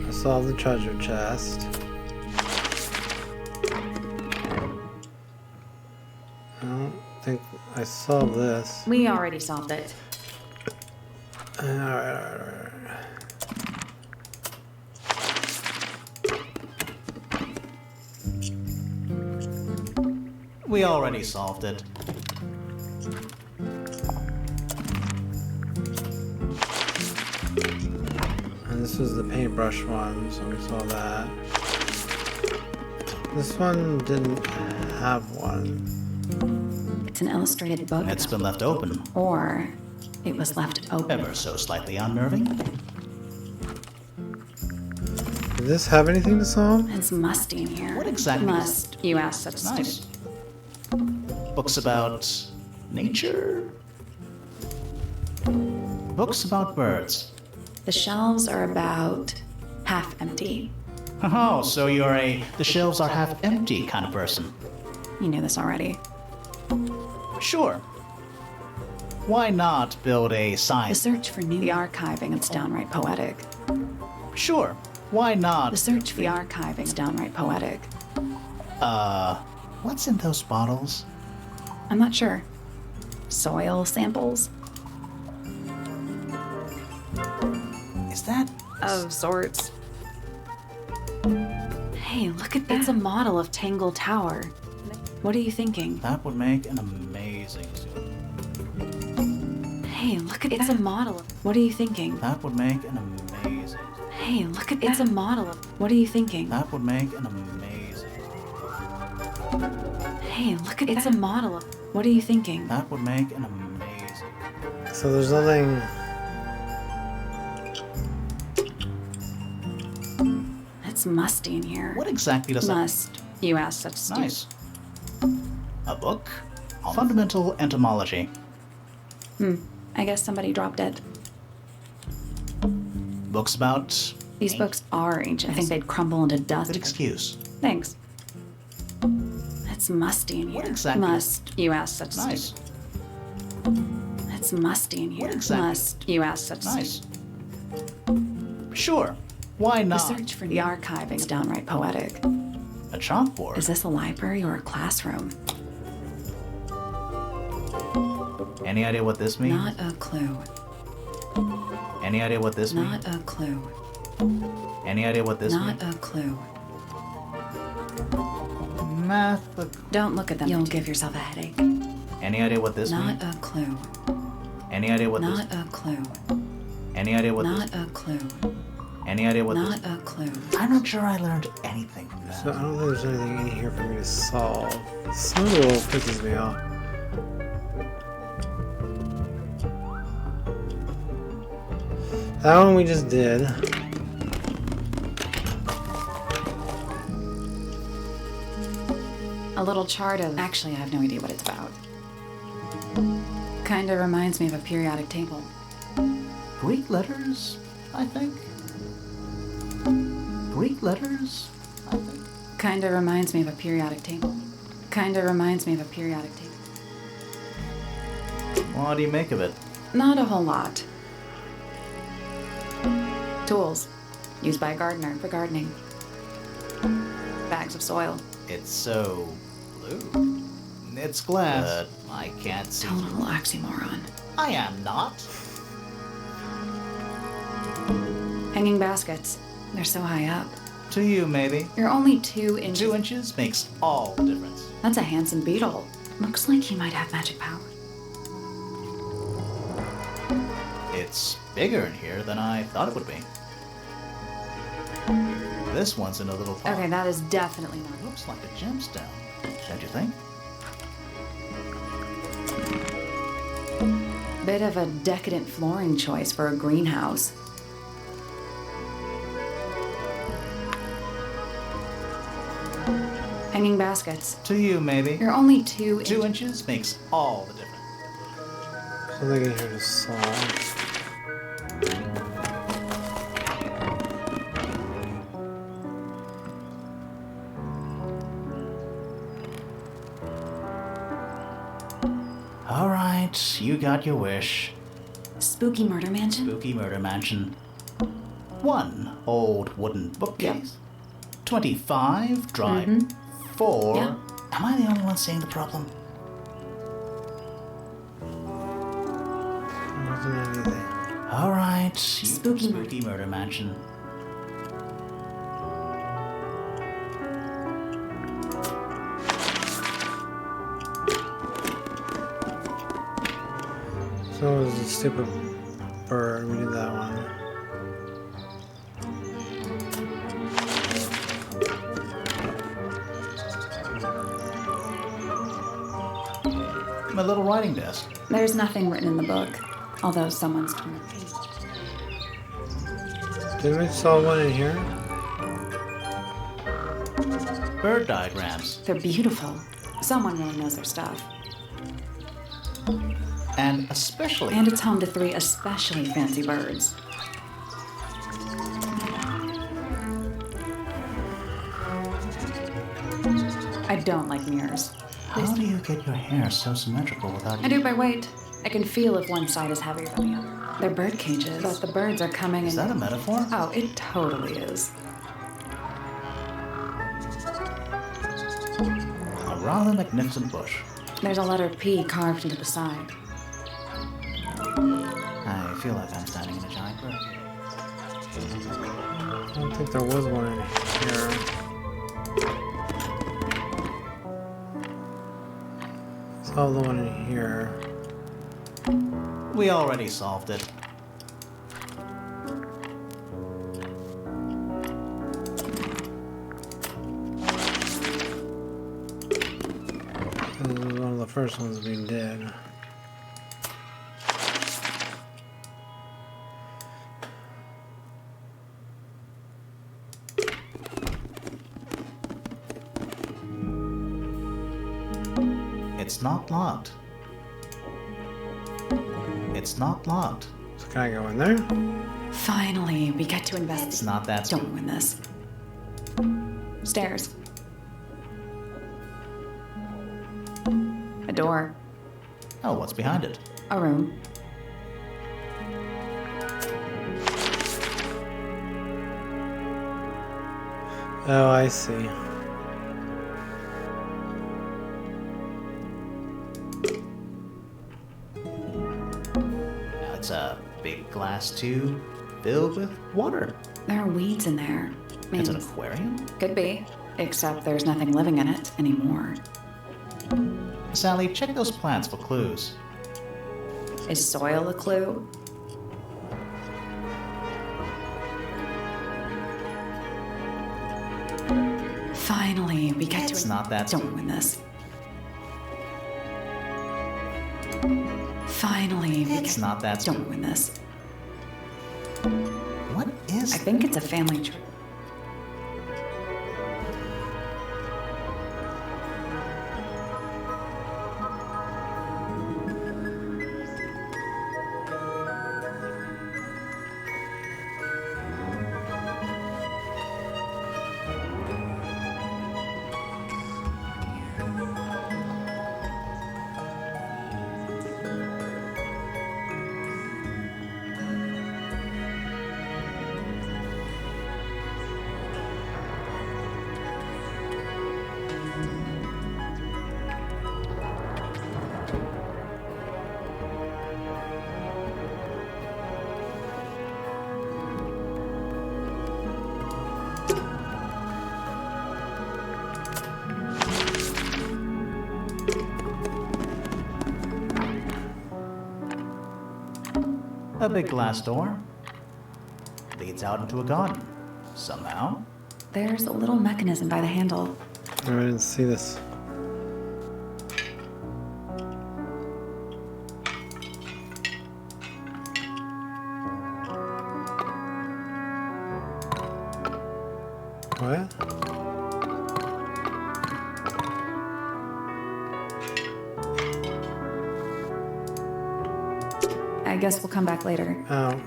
I solved the treasure chest. I don't think I solved this. We already solved it. Alright. We already solved it. And this was the paintbrush one, so we saw that. This one didn't have one. It's an illustrated book. It's been left open. Or it was left open. Ever so slightly unnerving. Did this have anything to solve? It's musty in here. What exactly is Must. You asked such a Nice. stupid. Books about nature? Books about birds. The shelves are about half empty. Oh, so you're a the shelves are half empty kind of person. You knew this already. Sure. Why not build a The sign? search for new. The archiving. It's downright poetic. Sure. Why The not? search for the archiving. It's downright poetic. What's in those bottles? I'm not sure. Soil samples? Is that Of sorts. Hey, look at that. It's a model of Tangle Tower. What are you thinking? that would make an amazing suit. Hey, look at that. It's a model of. What are you thinking? That would make an amazing. Hey, look at that. It's a model of. What are you thinking? That would make an amazing. Hey, look at that. It's a model of. What are you thinking? That would make an amazing. So there's nothing. It's musty in here. What exactly does that? Must. You asked such stupid. Nice. A book? Fundamental entomology. I guess somebody dropped it. Books about. These books are ancient. I think they'd crumble into dust. Good excuse. Thanks. It's musty in here. What exactly? Must. You asked such Nice. It's musty in here. What exactly? Must. You asked such Nice. Sure. Why The not? search for the archiving is downright poetic. A chalkboard. Is this a library or a classroom? Any idea what this means? Not a clue. Any idea what this means? Not a clue. Any idea what this Not means? a clue. Math. Don't look at them. You'll give yourself a headache. Any idea what this Not means? a clue. Any idea what Not this? a clue. Any idea what Not this? a clue. Any idea what Not this? a clue. I'm not sure I learned anything from So I that. don't think there's anything in here for me to solve. Some of the little pisses me off. That one we just did. A little chart of. Actually, I have no idea what it's about. Kinda reminds me of a periodic table. Greek letters, I think. Greek letters, I think. Kinda reminds me of a periodic table. Kinda reminds me of a periodic table. What do you make of it? Not a whole lot. Tools. Used by a gardener for gardening. Bags of soil. It's so blue. It's glass. But I can't see. Total oxymoron. I am not. Hanging baskets. They're so high up. To you, maybe. You're only 2 inches. 2 inches makes all the difference. That's a handsome beetle. Looks like he might have magic power. It's bigger in here than I thought it would be. This one's in a little pot. Okay, that is definitely not. Looks like a gemstone, don't you think? Bit of a decadent flooring choice for a greenhouse. Hanging baskets. To you, maybe. You're only 2 2 inches. inches makes all the difference. Something in here to solve. Alright, you got your wish. Spooky murder mansion? Spooky murder mansion. 1 old wooden bookcase. 25 dry. 4. Yeah. Am I the only one seeing the problem? Wasn't anything. Alright, you Spooky spooky murder mansion. So it was a stupid bird. We did that one. My little writing desk. There's nothing written in the book, although someone's torn a page. Didn't we solve one in here? Bird diagrams. They're beautiful. Someone really knows their stuff. And especially... And it's home to 3 especially fancy birds. I don't like mirrors. How do you get your hair so symmetrical without... I do by weight. I can feel if one side is heavier than the other. They're bird cages, but the birds are coming Is that a metaphor? Oh, it totally is. A rather magnificent bush. There's a letter P carved into the side. I feel like I'm standing in a giant bird. I don't think there was one in here. Solve the one in here. We already solved it. This was one of the first ones we did. It's not locked. It's not locked. So can I go in there? Finally, we get to investigate. It's not that... Don't win this. Stairs. A door. Oh, what's behind it? A room. Oh, I see. Now it's a big glass tube filled with water. There are weeds in there. It's an Means- aquarium? Could be. Except there's nothing living in it anymore. Sally, check those plants for clues. Is soil a clue? Finally, we get to... It's not that... Don't win this. Finally, we It's get... not that... Don't win this. What is... I think it's a family tree. A big glass door. Leads out into a garden. Somehow. There's a little mechanism by the handle. Oh, I didn't see this. What? I guess we'll come back later. Oh.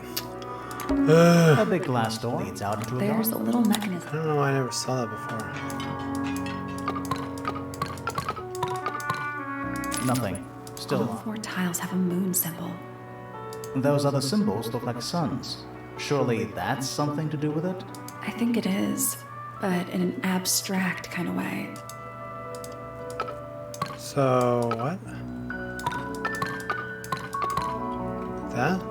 A big glass door leads out into a There's a garden. little I mechanism. don't know why I never saw that before. Nothing. Still All locked. 4 tiles have a moon symbol. Those other symbols look like suns. Surely that's something to do with it? I think it is, but in an abstract kind of way. So, what? That?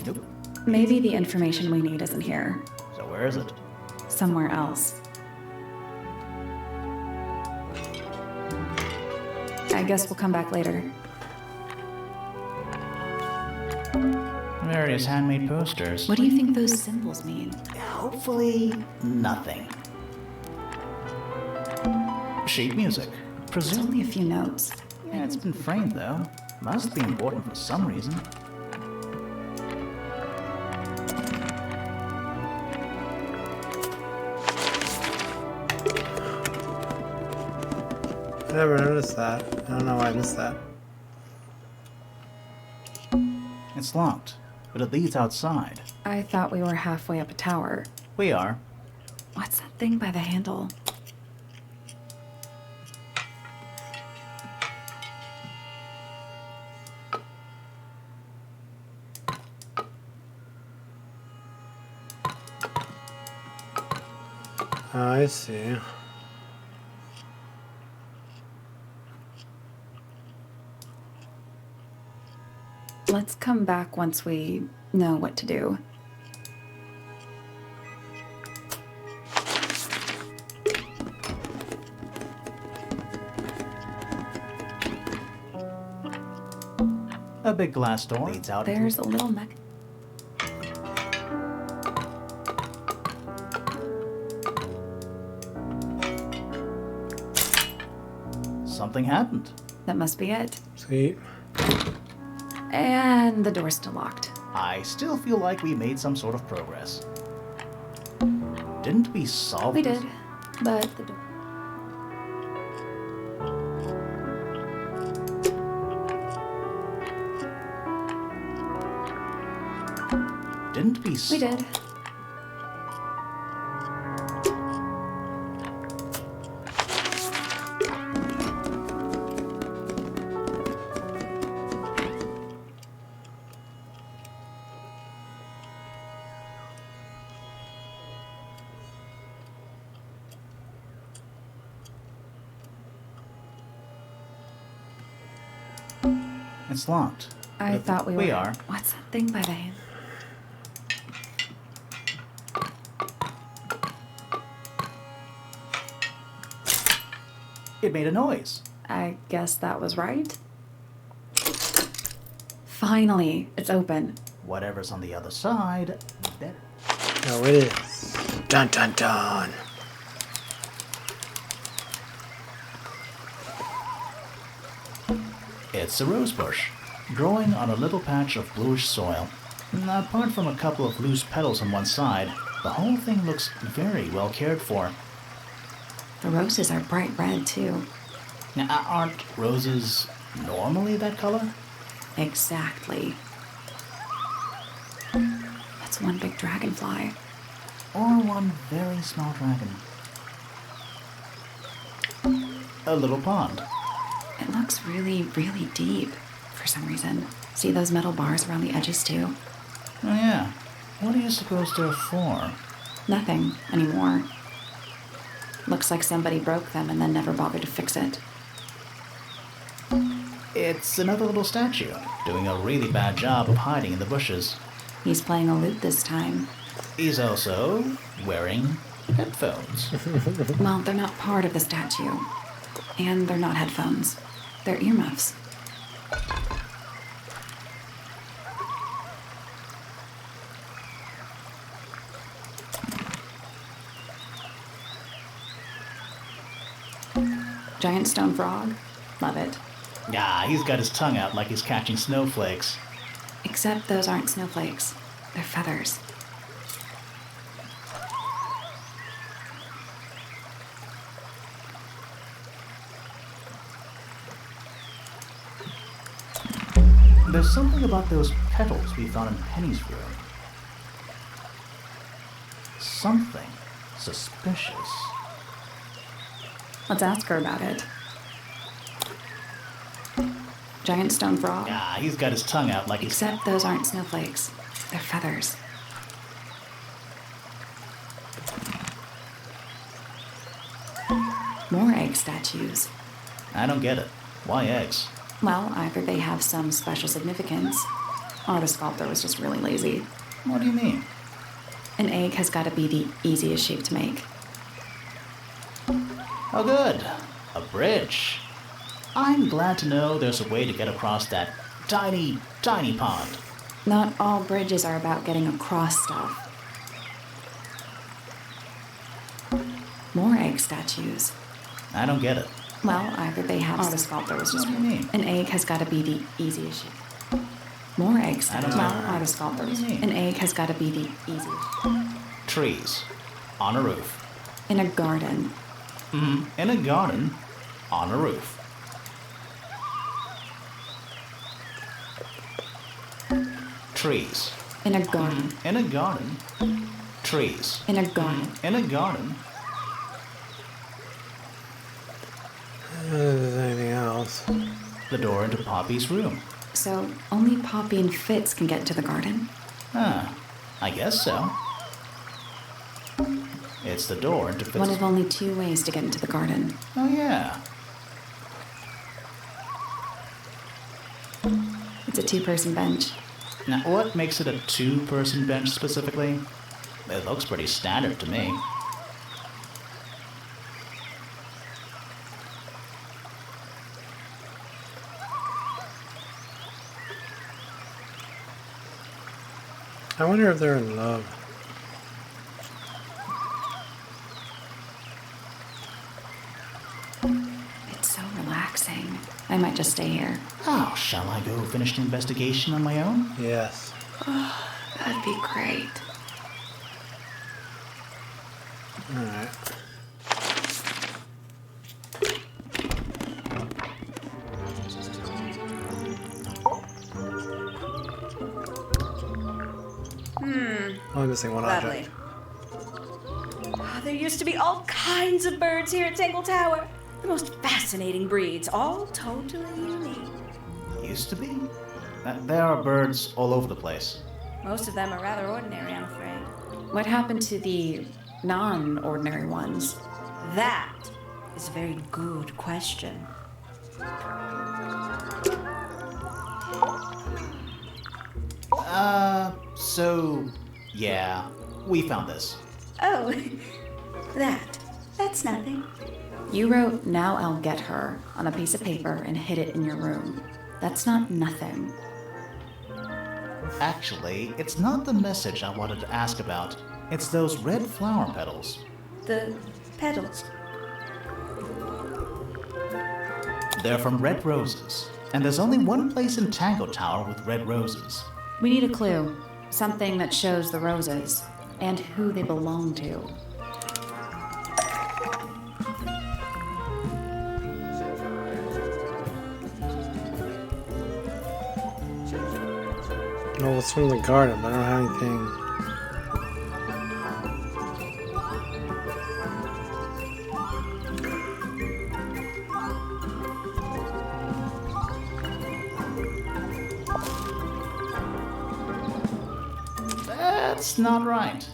Nope. Maybe the information we need isn't here. So where is it? Somewhere else. I guess we'll come back later. Various handmade posters. What do you think those symbols mean? Hopefully, nothing. Sheet music. It's Presumably. only a few notes. Yeah, it's been framed though. Must be important for some reason. I never noticed that. I don't know why I missed that. It's locked, but it leads outside. I thought we were halfway up a tower. We are. What's that thing by the handle? I see. Let's come back once we know what to do. A big glass door leads out. There's a little mech. Something happened. That must be it. Sweet. And the door's still locked. I still feel like we made some sort of progress. Didn't we solve We this? did, but the door. Didn't we? We did. It's locked. I thought we were. We are. What's that thing by the hand? It made a noise. I guess that was right. Finally, it's open. Whatever's on the other side, better. Oh, it is. Dun dun dun. It's a rose bush, growing on a little patch of bluish soil. Apart from a couple of loose petals on one side, the whole thing looks very well cared for. The roses are bright red, too. Now, aren't roses normally that color? Exactly. That's one big dragonfly. Or one very small dragon? A little pond. It looks really, really deep for some reason. See those metal bars around the edges, too? Oh yeah. What do you suppose they're for? Nothing anymore. Looks like somebody broke them and then never bothered to fix it. It's another little statue, doing a really bad job of hiding in the bushes. He's playing a lute this time. He's also wearing headphones. Well, they're not part of the statue. And they're not headphones. They're earmuffs. Giant stone frog. Love it. Ah, he's got his tongue out like he's catching snowflakes. Except those aren't snowflakes. They're feathers. There's something about those petals we found in Penny's room. Something suspicious. Let's ask her about it. Giant stone frog? Ah, he's got his tongue out like he's... Except those aren't snowflakes. They're feathers. More egg statues. I don't get it. Why eggs? Well, either they have some special significance, or the sculptor was just really lazy. What do you mean? An egg has got to be the easiest shape to make. Oh, good. A bridge. I'm glad to know there's a way to get across that tiny, tiny pond. Not all bridges are about getting across stuff. More egg statues. I don't get it. Well, either they have... or the sculptor was just... What do you mean? An egg has got to be the easiest shape. More egg statues. Well, or the sculptor. What do you mean? An egg has got to be the easiest shape. Trees. On a roof. In a garden. In a garden. On a roof. Trees. In a garden. In a garden. Trees. In a garden. In a garden. There's anything else? The door into Poppy's room. So, only Poppy and Fitz can get to the garden? Huh. I guess so. It's the door into One of only 2 ways to get into the garden. Oh, yeah. It's a 2-person bench. Now, what makes it a 2-person bench specifically? It looks pretty standard to me. I wonder if they're in love. It's so relaxing. I might just stay here. Oh, shall I go finish the investigation on my own? Yes. That'd be great. Alright. Oh, I'm missing one Lovely. object. Oh, there used to be all kinds of birds here at Tangle Tower. The most fascinating breeds, all totally unique. Used to be? There are birds all over the place. Most of them are rather ordinary, I'm afraid. What happened to the non-ordinary ones? That is a very good question. So, yeah, we found this. Oh, that's nothing. You wrote, "Now I'll get her," on a piece of paper and hid it in your room. That's not nothing. Actually, it's not the message I wanted to ask about. It's those red flower petals. The petals. They're from red roses. And there's only one place in Tangle Tower with red roses. We need a clue. Something that shows the roses and who they belong to. No, it's from the garden, but I don't have anything. That's not right.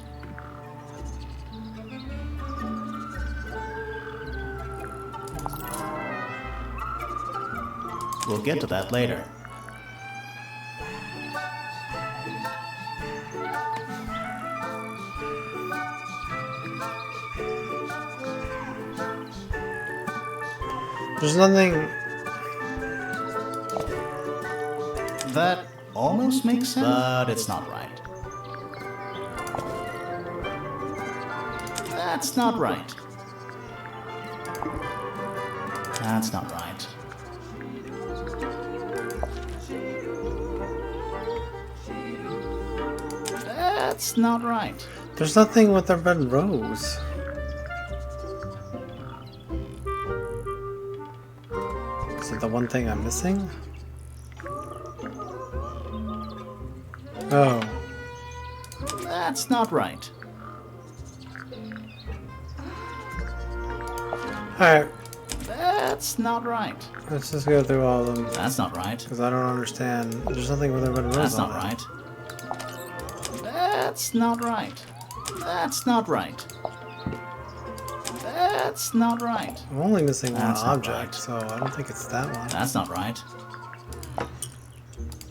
We'll get to that later. There's nothing. That almost makes sense, but it's not right. That's not right. That's not right. That's not right. There's nothing with the red rose. Is it the one thing I'm missing? Oh. That's not right. Alright, That's not right. let's just go through all of them. That's not right. Because I don't understand. There's nothing with a red rose That's on not it. right. That's not right. That's not right. That's not right. I'm only missing one That's not object, right. so I don't think it's that one. That's not right.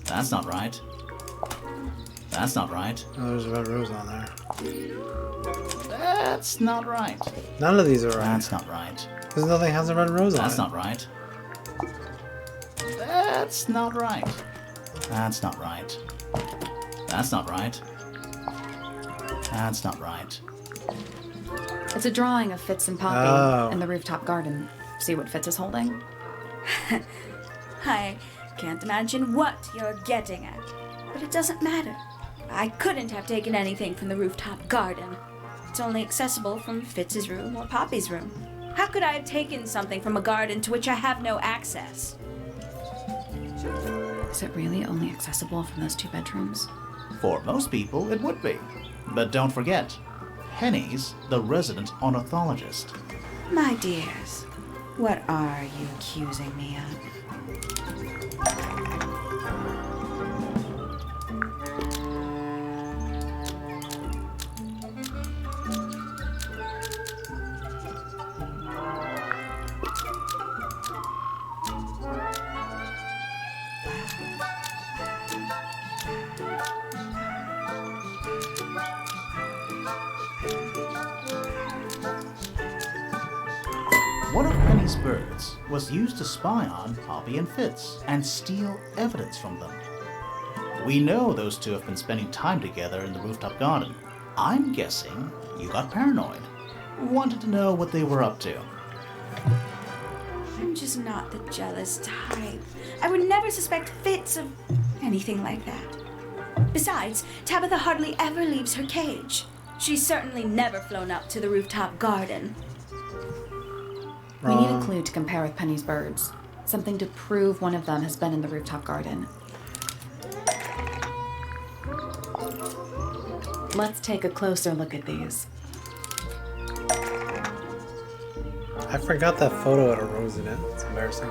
That's not right. That's not right. Oh, there's a red rose on there. That's not right. None of these are right. That's not right. Because nothing has a red rose on That's it. not right. That's not right. That's not right. That's not right. That's not right. It's a drawing of Fitz and Poppy Oh. in the rooftop garden. See what Fitz is holding? I can't imagine what you're getting at, but it doesn't matter. I couldn't have taken anything from the rooftop garden. It's only accessible from Fitz's room or Poppy's room. How could I have taken something from a garden to which I have no access? Is it really only accessible from those 2 bedrooms? For most people, it would be. But don't forget, Penny's the resident ornithologist. My dears, what are you accusing me of? One of Penny's birds was used to spy on Poppy and Fitz and steal evidence from them. We know those two have been spending time together in the rooftop garden. I'm guessing you got paranoid. Wanted to know what they were up to. I'm just not the jealous type. I would never suspect Fitz of anything like that. Besides, Tabitha hardly ever leaves her cage. She's certainly never flown up to the rooftop garden. We need a clue to compare with Penny's birds. Something to prove one of them has been in the rooftop garden. Let's take a closer look at these. I forgot that photo had a rose in it. It's embarrassing.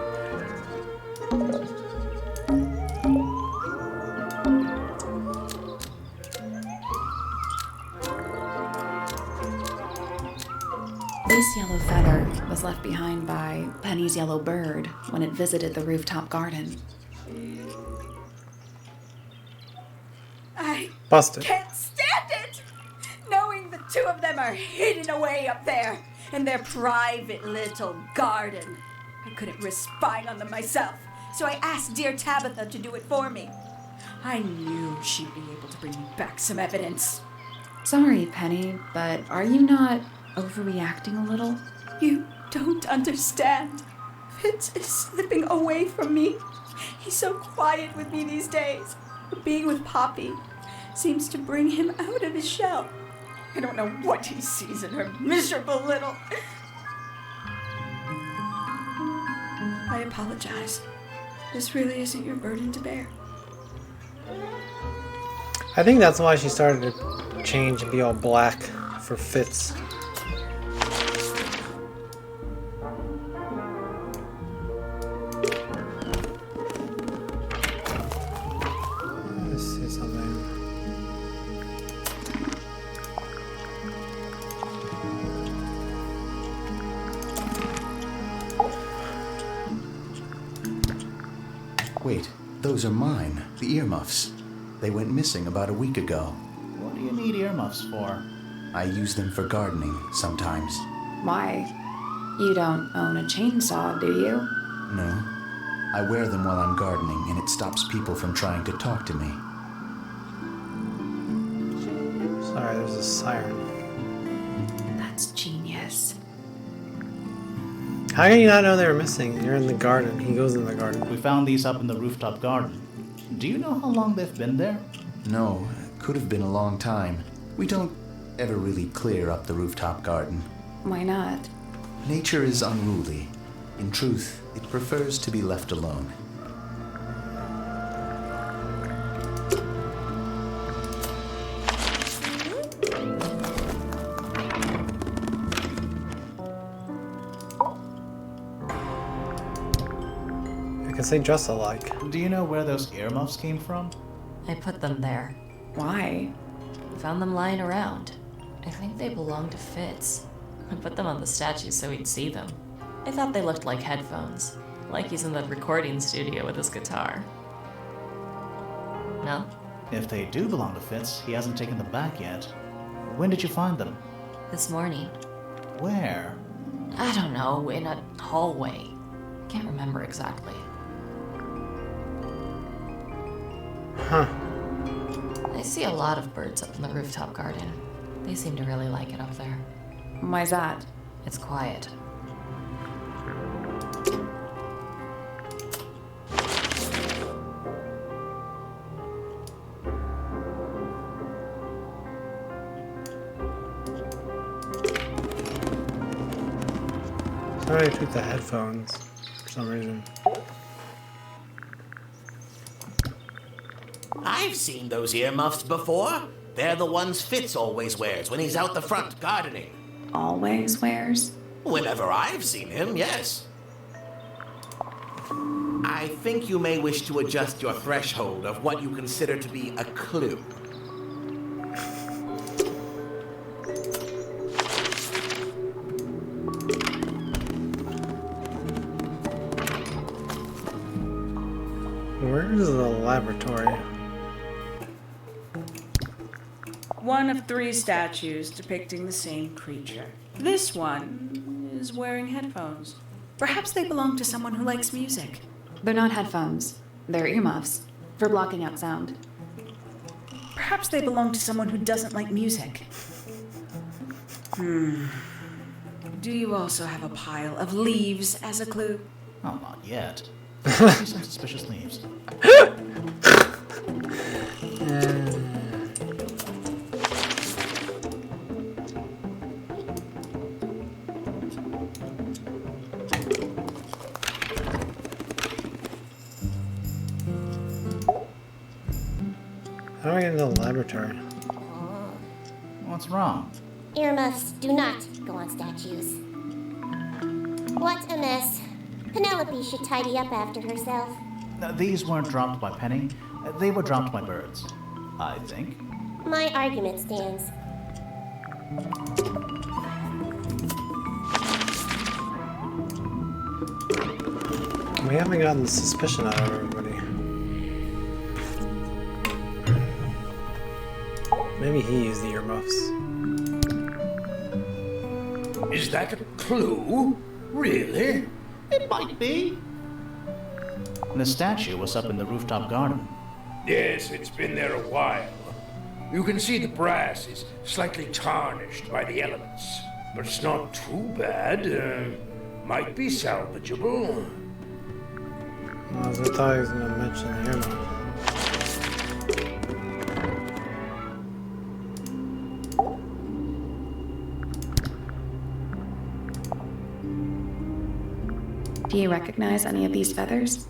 This yellow feather was left behind by Penny's yellow bird when it visited the rooftop garden. I Busted. can't stand it! Knowing the 2 of them are hidden away up there in their private little garden. I couldn't risk spying on them myself, so I asked dear Tabitha to do it for me. I knew she'd be able to bring me back some evidence. Sorry, Penny, but are you not overreacting a little? You don't understand. Fitz is slipping away from me. He's so quiet with me these days. But being with Poppy seems to bring him out of his shell. I don't know what he sees in her miserable little... I apologize. This really isn't your burden to bear. I think that's why she started to change and be all black for Fitz. Let's see something. Wait, those are mine, the earmuffs. They went missing about a week ago. What do you need earmuffs for? I use them for gardening sometimes. Why? You don't own a chainsaw, do you? No. I wear them while I'm gardening, and it stops people from trying to talk to me. Sorry, there's a siren. That's genius. How can you not know they were missing? You're in the garden. He goes in the garden. We found these up in the rooftop garden. Do you know how long they've been there? No, could have been a long time. We don't ever really clear up the rooftop garden. Why not? Nature is unruly. In truth, it prefers to be left alone. guess they dress alike. Do you know where those earmuffs came from? I put them there. Why? Found them lying around. I think they belong to Fitz. I put them on the statue so he'd see them. I thought they looked like headphones, like he's in the recording studio with his guitar. No? If they do belong to Fitz, he hasn't taken them back yet. When did you find them? This morning. Where? I don't know, in a hallway. Can't remember exactly. Huh. I see a lot of birds up in the rooftop garden. They seem to really like it up there. Why's that? It's quiet. Sorry, I took the headphones for some reason. I've seen those earmuffs before. They're the ones Fitz always wears when he's out the front gardening. Always wears? Whenever I've seen him, yes. I think you may wish to adjust your threshold of what you consider to be a clue. Where is the laboratory? One of 3 statues depicting the same creature. This one is wearing headphones. Perhaps they belong to someone who likes music. They're not headphones. They're earmuffs. For blocking out sound. Perhaps they belong to someone who doesn't like music. Do you also have a pile of leaves as a clue? Oh, not yet. I see some suspicious leaves. How do I get into the laboratory? What's wrong? Earmuffs do not go on statues. What a mess. Penelope should tidy up after herself. These weren't dropped by Penny. They were dropped by birds. I think. My argument stands. We haven't gotten the suspicion out of everybody. Maybe he used the earmuffs. Is that a clue? Really? It might be. The statue was up in the rooftop garden. Yes, it's been there a while. You can see the brass is slightly tarnished by the elements. But it's not too bad. Might be salvageable. Well, I thought he was going to mention the earmuffs. Do you recognize any of these feathers?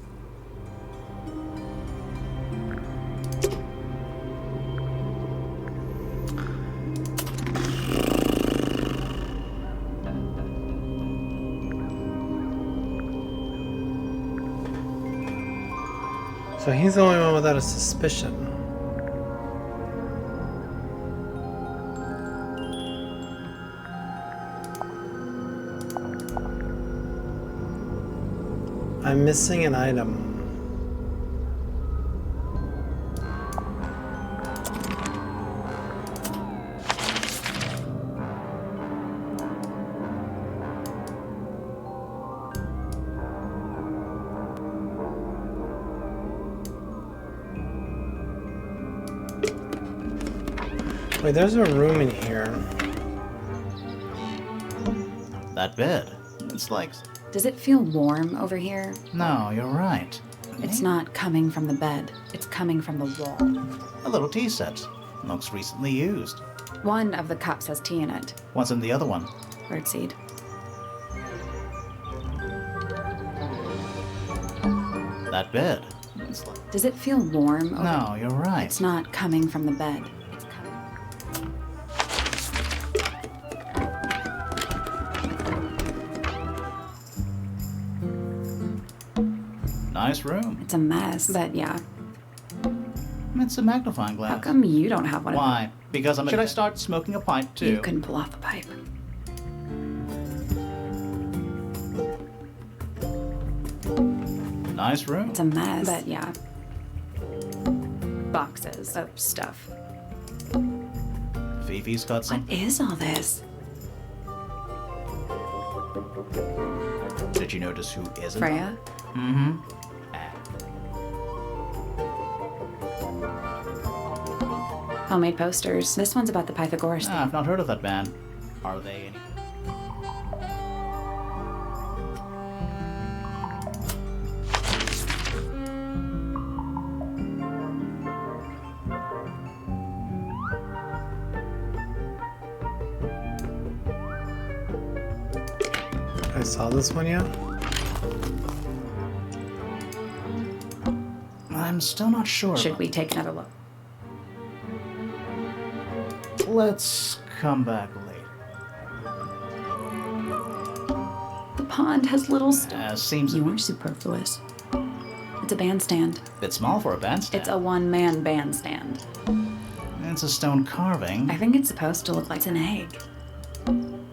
So he's the only one without a suspicion. I'm missing an item. Wait, there's a room in here. That bed. It's like... Does it feel warm over here? No, you're right. It's not coming from the bed. It's coming from the wall. A little tea set. Looks recently used. One of the cups has tea in it. What's in the other one? Birdseed. That bed. It's like... Does it feel warm over No, you're right. It's not coming from the bed. It's coming. Nice room. It's a mess, but yeah. It's a magnifying glass. How come you don't have one of Why? Because Should I start smoking a pipe too? You couldn't pull off a pipe. Nice room. It's a mess, but yeah. Boxes of stuff. Fifi's got some. What is all this? Did you notice who isn't? Freya? Mm-hmm. Homemade posters. This one's about the Pythagoras. I've not heard of that band. Are they any? I saw this one yet? I'm still not sure. Should we take another look? Let's come back later. The pond has little stuff. Seems You are superfluous. It's a bandstand. bit small for a bandstand. It's a one-man bandstand. It's a stone carving. I think it's supposed to look like an egg.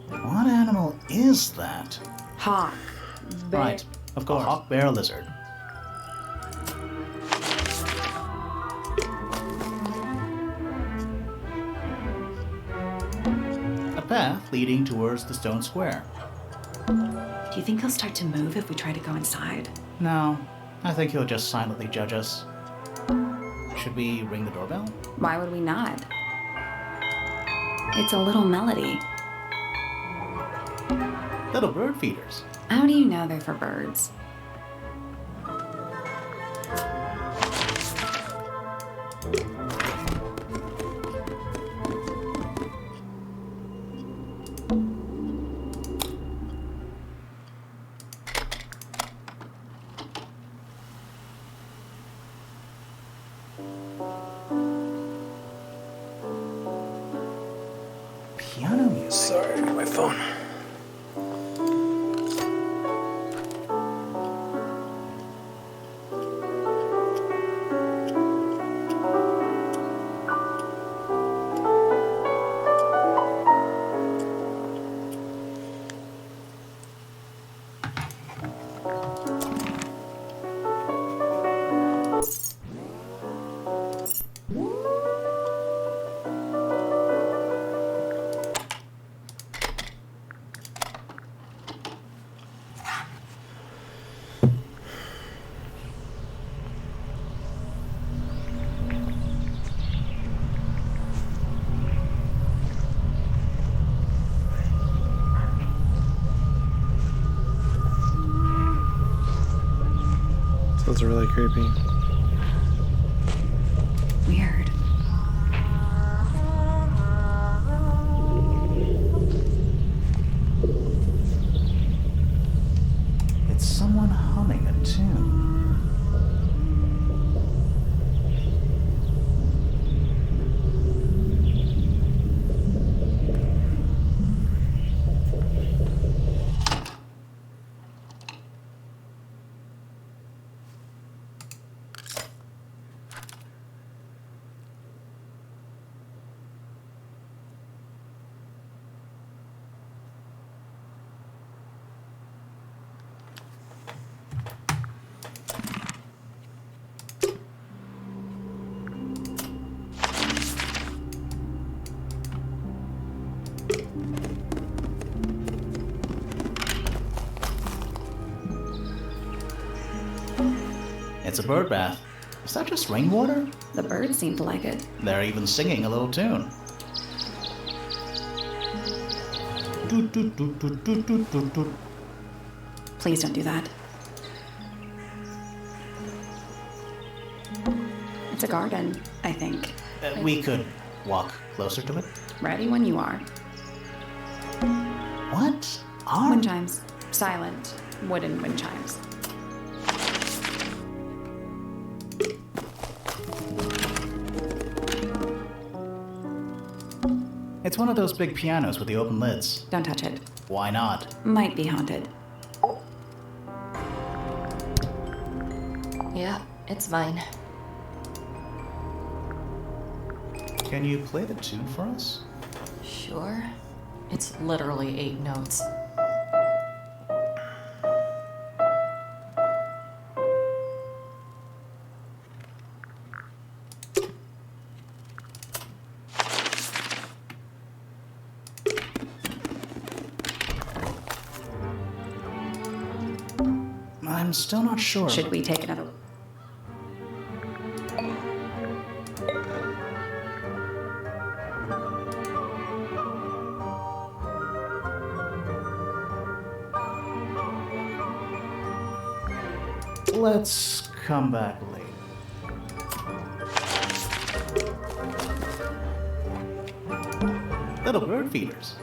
What animal is that? Hawk. Bear. Right, of course. A hawk, bear, lizard. A path leading towards the stone square. Do you think he'll start to move if we try to go inside? No, I think he'll just silently judge us. Should we ring the doorbell? Why would we not? It's a little melody. Little bird feeders. How do you know they're for birds? Piano music. Sorry, my phone. So it's really creepy. Weird. It's someone humming a tune. It's a bird bath. Is that just rainwater? The birds seem to like it. They're even singing a little tune. Doot, doot, doot, doot, doot, doot, doot, doot. Please don't do that. It's a garden, I think. We could walk closer to it. Ready when you are. What? Wind chimes. Silent, wooden wind chimes. It's one of those big pianos with the open lids. Don't touch it. Why not? Might be haunted. Yeah, it's mine. Can you play the tune for us? Sure. It's literally 8 notes. I'm still not sure. Should we take another? Let's come back later. Little bird feeders.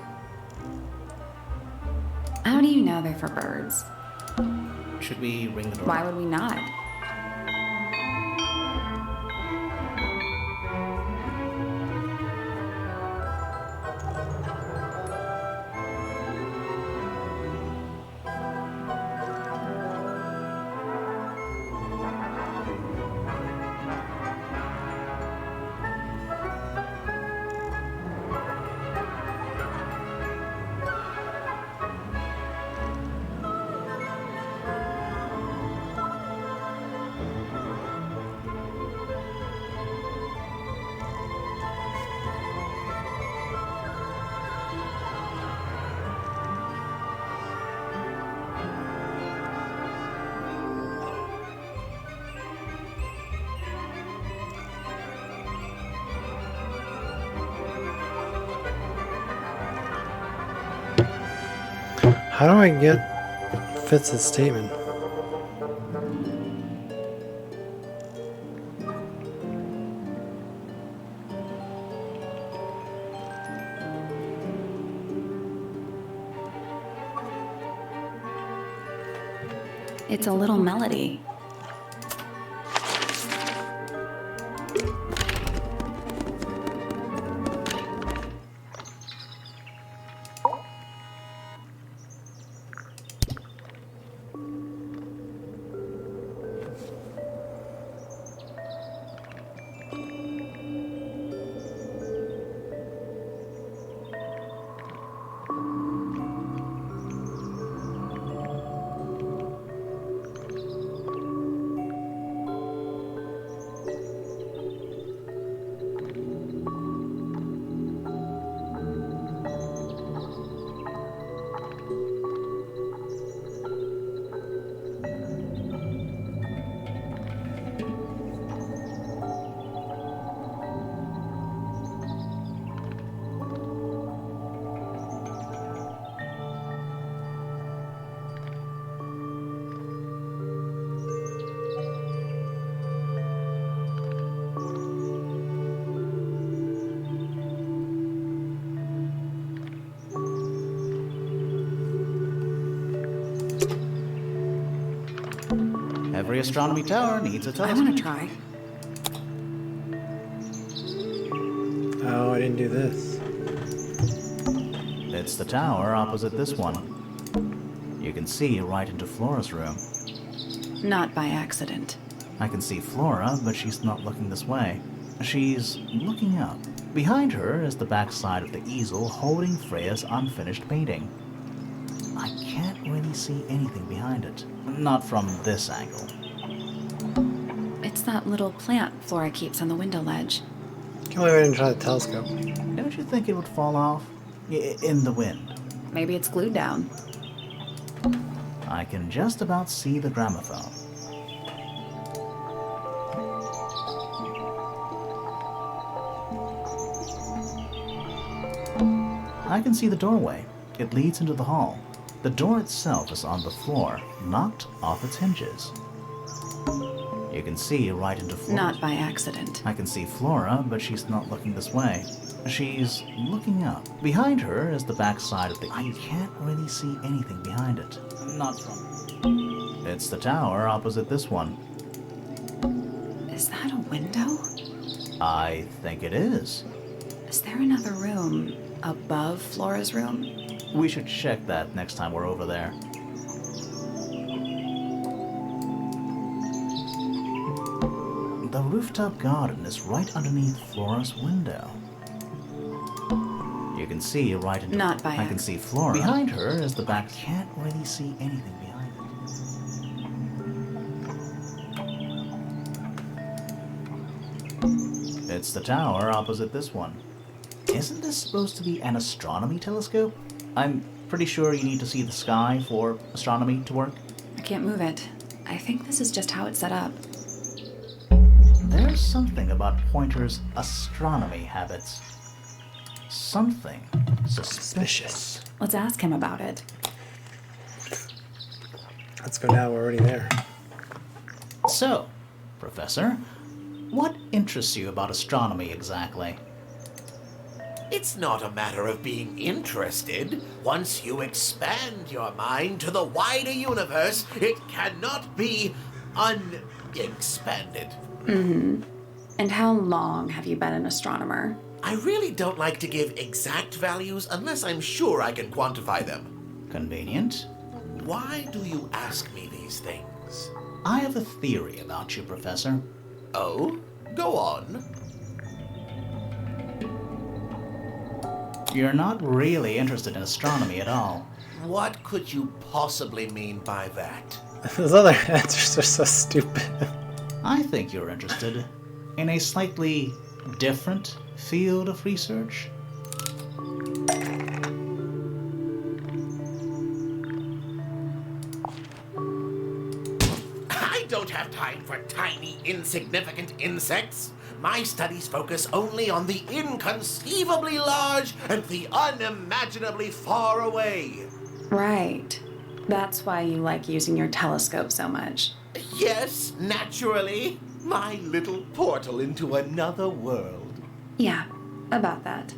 How do you know they're for birds? Should we ring the door? Why would we not? How do I get Fitz's statement? It's a little melody. Every astronomy tower needs a I telescope. want to try. Oh, I didn't do this. It's the tower opposite this one. You can see right into Flora's room. Not by accident. I can see Flora, but she's not looking this way. She's looking up. Behind her is the backside of the easel holding Freya's unfinished painting. I can't really see anything behind it. Not from this angle. It's that little plant Flora keeps on the window ledge. Can't believe I didn't try the telescope. Don't you think it would fall off? In the wind. Maybe it's glued down. I can just about see the gramophone. I can see the doorway. It leads into the hall. The door itself is on the floor, knocked off its hinges. You can see right into Flora. Not by accident. I can see Flora, but she's not looking this way. She's looking up. Behind her is the backside of the... I can't really see anything behind it. Not from... It's the tower opposite this one. Is that a window? I think it is. Is there another room above Flora's room? We should check that next time we're over there. rooftop garden is right underneath Flora's window. You can see right into Not by I can see Flora. Behind her is the back. Can't really see anything behind it. It's the tower opposite this one. Isn't this supposed to be an astronomy telescope? I'm pretty sure you need to see the sky for astronomy to work. I can't move it. I think this is just how it's set up. There's something about Pointer's astronomy habits. Something suspicious. Let's ask him about it. Let's go now, we're already there. So, Professor, what interests you about astronomy exactly? It's not a matter of being interested. Once you expand your mind to the wider universe, it cannot be unexpanded. Mm-hmm. And how long have you been an astronomer? I really don't like to give exact values unless I'm sure I can quantify them. Convenient. Why do you ask me these things? I have a theory about you, Professor. Oh? Go on. You're not really interested in astronomy at all. What could you possibly mean by that? Those other answers are so stupid. I think you're interested in a slightly different field of research. I don't have time for tiny, insignificant insects. My studies focus only on the inconceivably large and the unimaginably far away. Right. That's why you like using your telescope so much. Yes, naturally. My little portal into another world. Yeah, about that.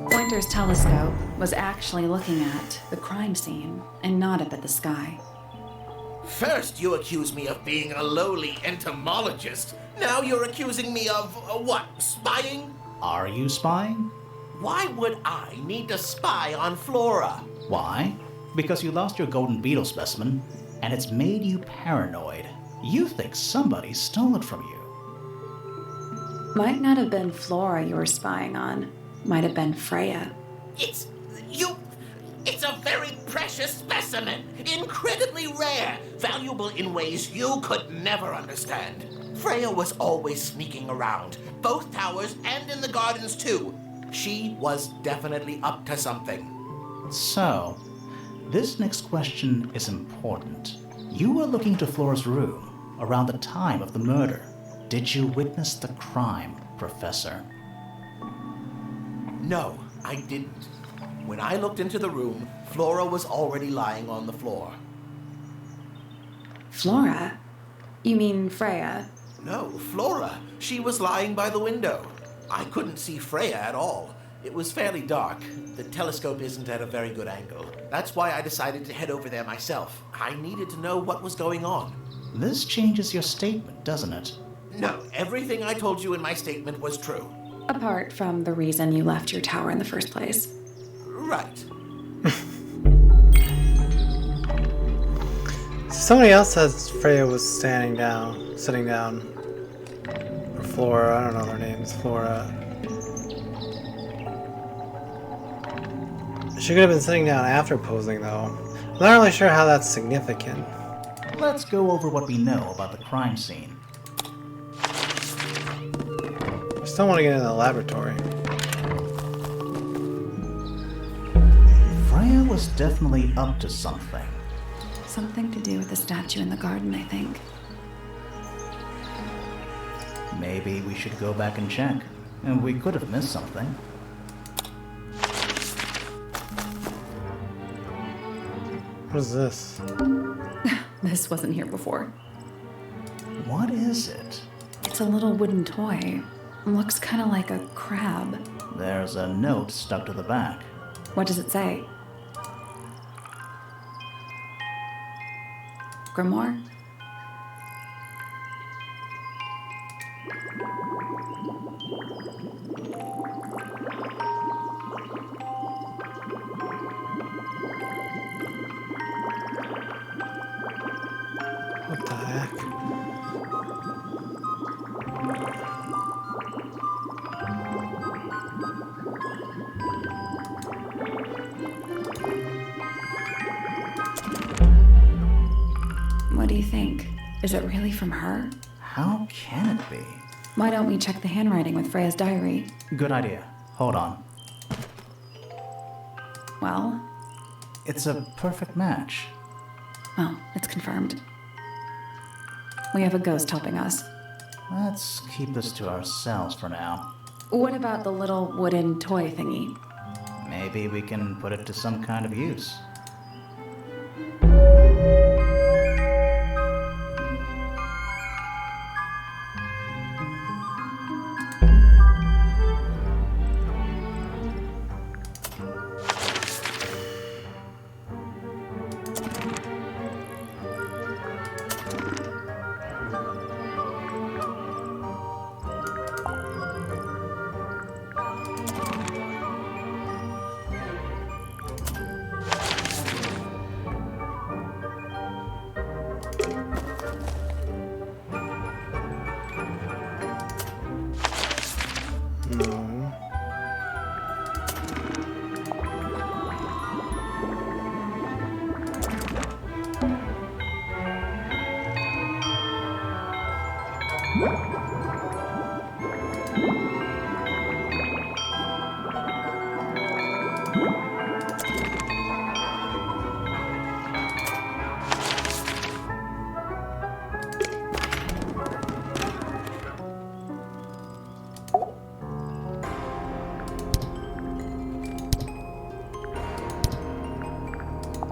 Pointer's telescope was actually looking at the crime scene and not up at the sky. First, you accuse me of being a lowly entomologist. Now you're accusing me of, what, spying? Are you spying? Why would I need to spy on Flora? Why? Because you lost your golden beetle specimen, and it's made you paranoid. You think somebody stole it from you. Might not have been Flora you were spying on. Might have been Freya. It's a very precious specimen. Incredibly rare. Valuable in ways you could never understand. Freya was always sneaking around. Both towers and in the gardens too. She was definitely up to something. So, this next question is important. You were looking to Flora's room around the time of the murder. Did you witness the crime, Professor? No, I didn't. When I looked into the room, Flora was already lying on the floor. Flora? You mean Freya? No, Flora. She was lying by the window. I couldn't see Freya at all. It was fairly dark. The telescope isn't at a very good angle. That's why I decided to head over there myself. I needed to know what was going on. This changes your statement, doesn't it? No, everything I told you in my statement was true. Apart from the reason you left your tower in the first place. Right. Somebody else says Freya was sitting down. Or Flora, I don't know their names. Flora. She could have been sitting down after posing, though. I'm not really sure how that's significant. Let's go over what we know about the crime scene. I still want to get into the laboratory. Freya was definitely up to something. Something to do with the statue in the garden, I think. Maybe we should go back and check. And we could have missed something. What is this? This wasn't here before. What is it? It's a little wooden toy. Looks kind of like a crab. There's a note stuck to the back. What does it say? Grimoire? What the heck? What do you think? Is it really from her? How can it be? Why don't we check the handwriting with Freya's diary? Good idea. Hold on. Well, It's a perfect match. well, it's confirmed. We have a ghost helping us. Let's keep this to ourselves for now. What about the little wooden toy thingy? Maybe we can put it to some kind of use. No.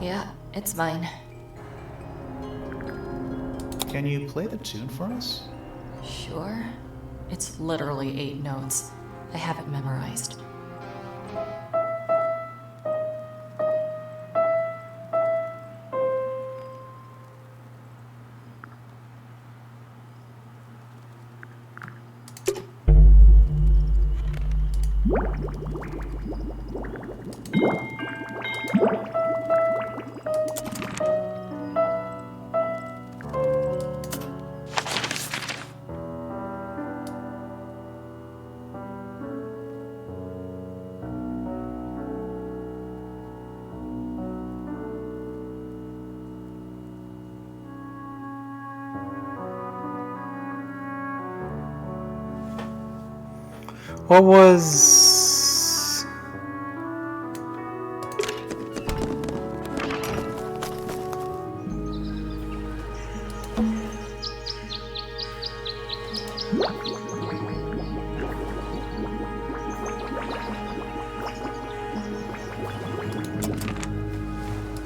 Yeah, it's mine. Can you play the tune for us? Sure. It's literally 8 notes. I have it memorized. What was...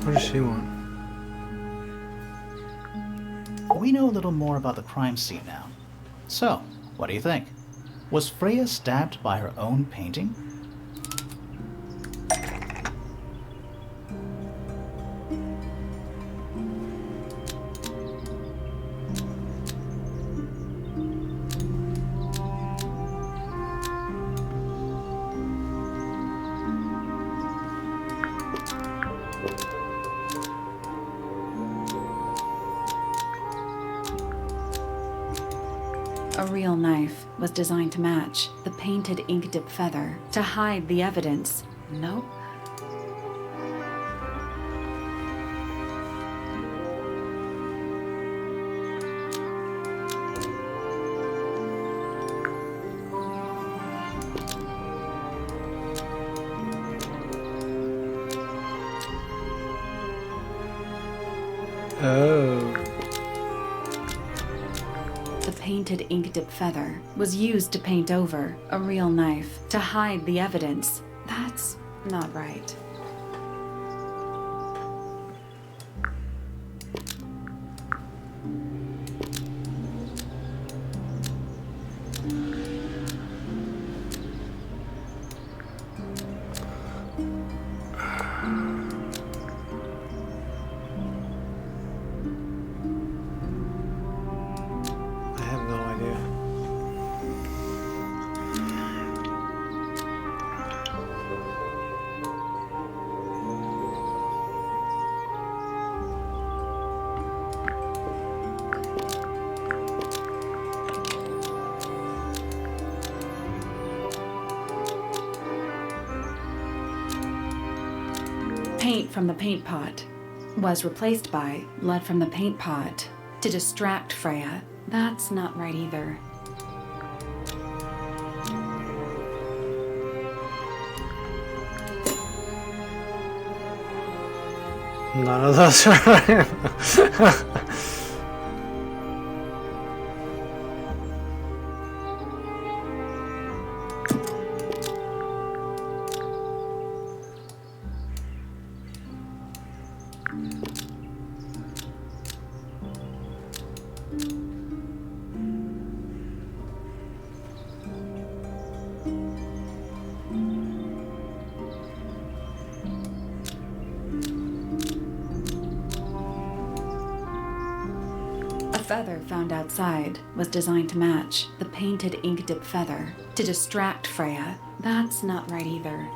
What does she want? We know a little more about the crime scene now. So, what do you think? Was Freya stabbed by her own painting? A real knife was designed to match the painted ink dip feather to hide the evidence. Nope. Oh. The painted ink dip feather was used to paint over a real knife to hide the evidence. That's not right. Paint from the paint pot was replaced by blood from the paint pot to distract Freya. That's not right either. None of those are right. A feather found outside was designed to match the painted ink dip feather to distract Freya. That's not right either.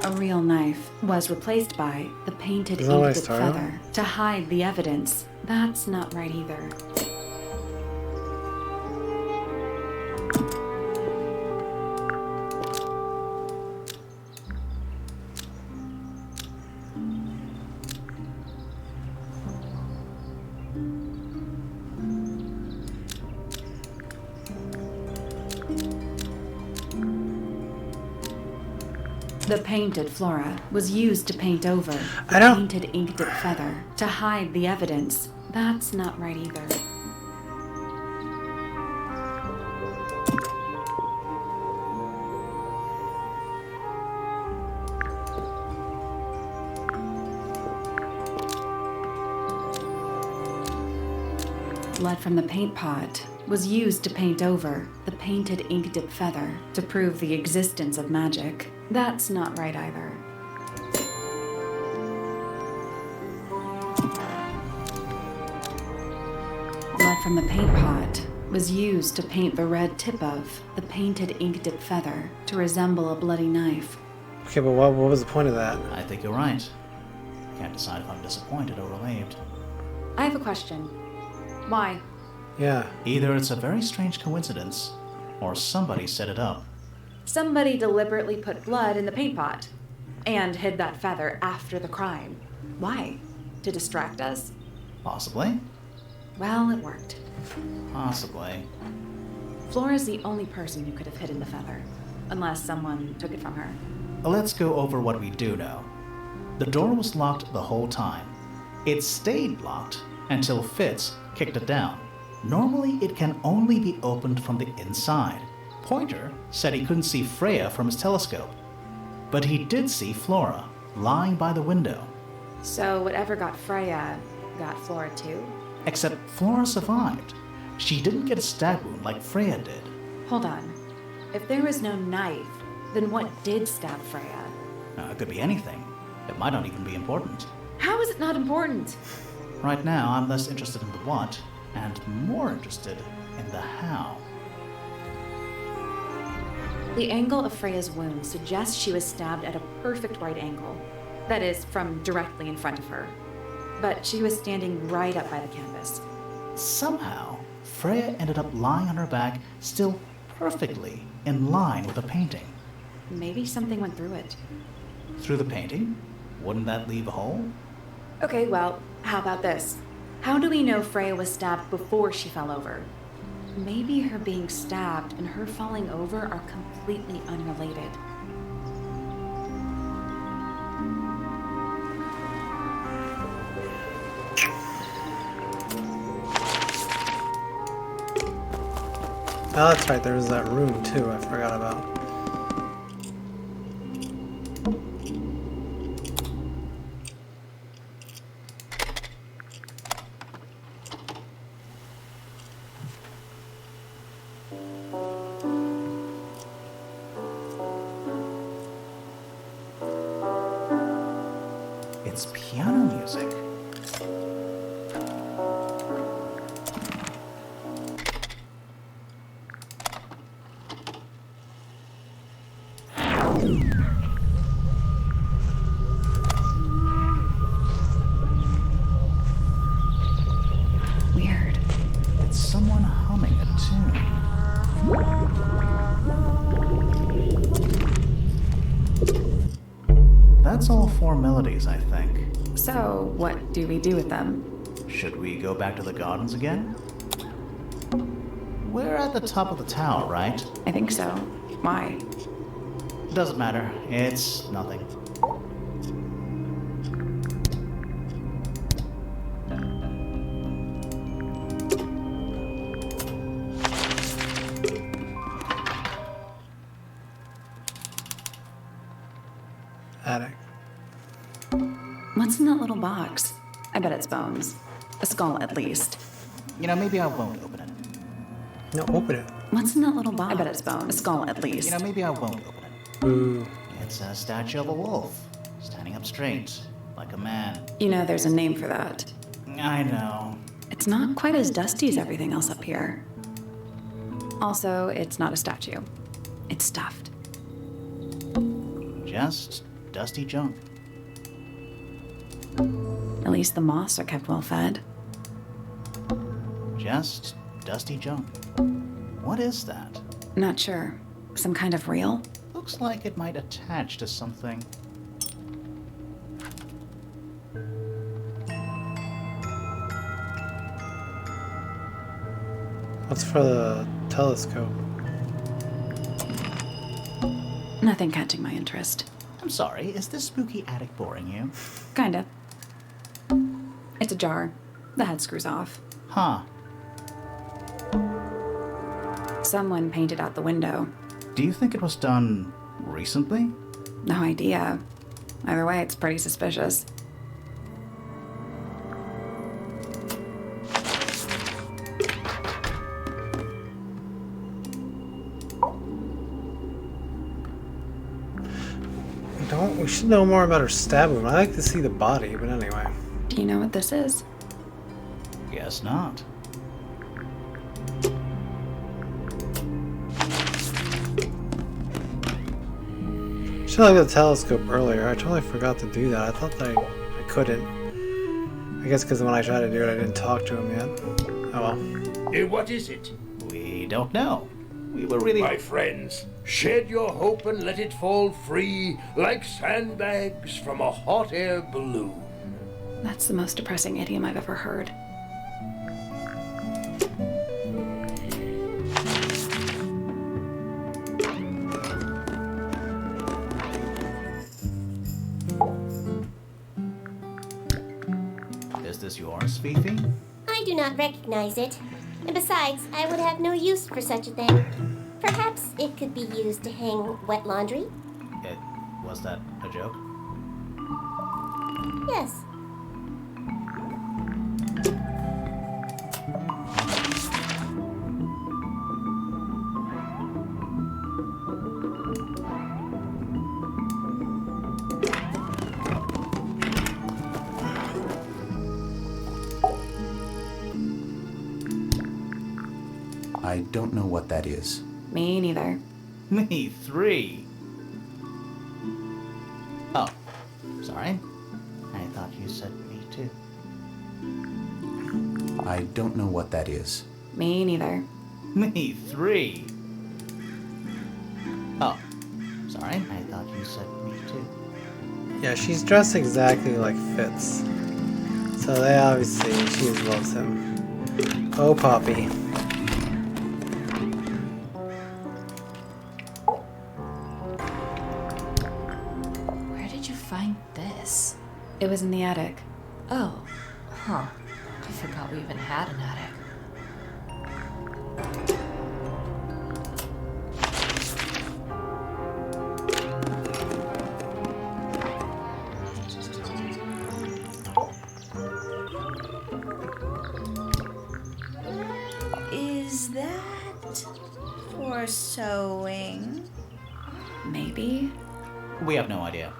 A real knife was replaced by the painted Is that what I ink dip started? feather to hide the evidence. That's not right either. The painted flora was used to paint over the I don't- painted ink dip feather to hide the evidence. That's not right either. Blood from the paint pot was used to paint over the painted ink dip feather to prove the existence of magic. That's not right either. Blood from the paint pot was used to paint the red tip of the painted ink dip feather to resemble a bloody knife. Okay, but what was the point of that? I think you're right. Can't decide if I'm disappointed or relieved. I have a question. Why? Yeah. Either it's a very strange coincidence, or somebody set it up. Somebody deliberately put blood in the paint pot and hid that feather after the crime. Why? To distract us? Possibly. Well, it worked. Possibly. Flora's the only person who could have hidden the feather, unless someone took it from her. Let's go over what we do know. The door was locked the whole time. It stayed locked until Fitz kicked it down. Normally, it can only be opened from the inside. Pointer said he couldn't see Freya from his telescope, but he did see Flora lying by the window. So whatever got Freya got Flora too? Except Flora survived. She didn't get a stab wound like Freya did. Hold on. If there was no knife, then what did stab Freya? It could be anything. It might not even be important. How is it not important? Right now, I'm less interested in the what and more interested in the how. The angle of Freya's wound suggests she was stabbed at a perfect right angle. That is, from directly in front of her. But she was standing right up by the canvas. Somehow, Freya ended up lying on her back, still perfectly in line with the painting. Maybe something went through it. Through the painting? Wouldn't that leave a hole? Okay, well, how about this? How do we know Freya was stabbed before she fell over? Maybe her being stabbed and her falling over are completely unrelated. Oh, that's right, there was that room too, I forgot about. It's piano music. Weird. It's someone humming a tune. That's all four melodies, I think. So, what do we do with them? Should we go back to the gardens again? We're at the top of the tower, right? I think so. Why? Doesn't matter. It's nothing. Attic. What's in that little box? I bet it's bones. A skull, at least. You know, maybe I won't open it. No, open it. What's in that little box? I bet it's bones. A skull, at least. You know, maybe I won't open it. Boo. It's a statue of a wolf, standing up straight, like a man. You know, there's a name for that. I know. It's not quite as dusty as everything else up here. Also, it's not a statue. It's stuffed. Just dusty junk. At least the moths are kept well fed. Just dusty junk. What is that? Not sure. Some kind of reel? Looks like it might attach to something. What's for the telescope? Nothing catching my interest. I'm sorry, is this spooky attic boring you? Kinda. It's ajar. The head screws off. Huh. Someone painted out the window. Do you think it was done recently? No idea. Either way, it's pretty suspicious. We should know more about her stab wound. I like to see the body, but anyway. Do you know what this is? Guess not. Should have looked at the telescope earlier. I totally forgot to do that. I thought I couldn't. I guess because when I tried to do it, I didn't talk to him yet. Oh well. What is it? We don't know. We were really... My friends, shed your hope and let it fall free like sandbags from a hot air balloon. That's the most depressing idiom I've ever heard. Is this yours, Fifi? I do not recognize it. And besides, I would have no use for such a thing. Perhaps it could be used to hang wet laundry? Was that a joke? Yes. I don't know what that is. Me neither. Me three. Oh, sorry. I thought you said me too. I don't know what that is. Me neither. Me three. Oh, sorry. I thought you said me too. Yeah, she's dressed exactly like Fitz. So they obviously, she loves him. Oh, Poppy. Where did you find this? It was in the attic. Oh, huh. I forgot we even had an attic. Is that for sewing? Maybe? We have no idea.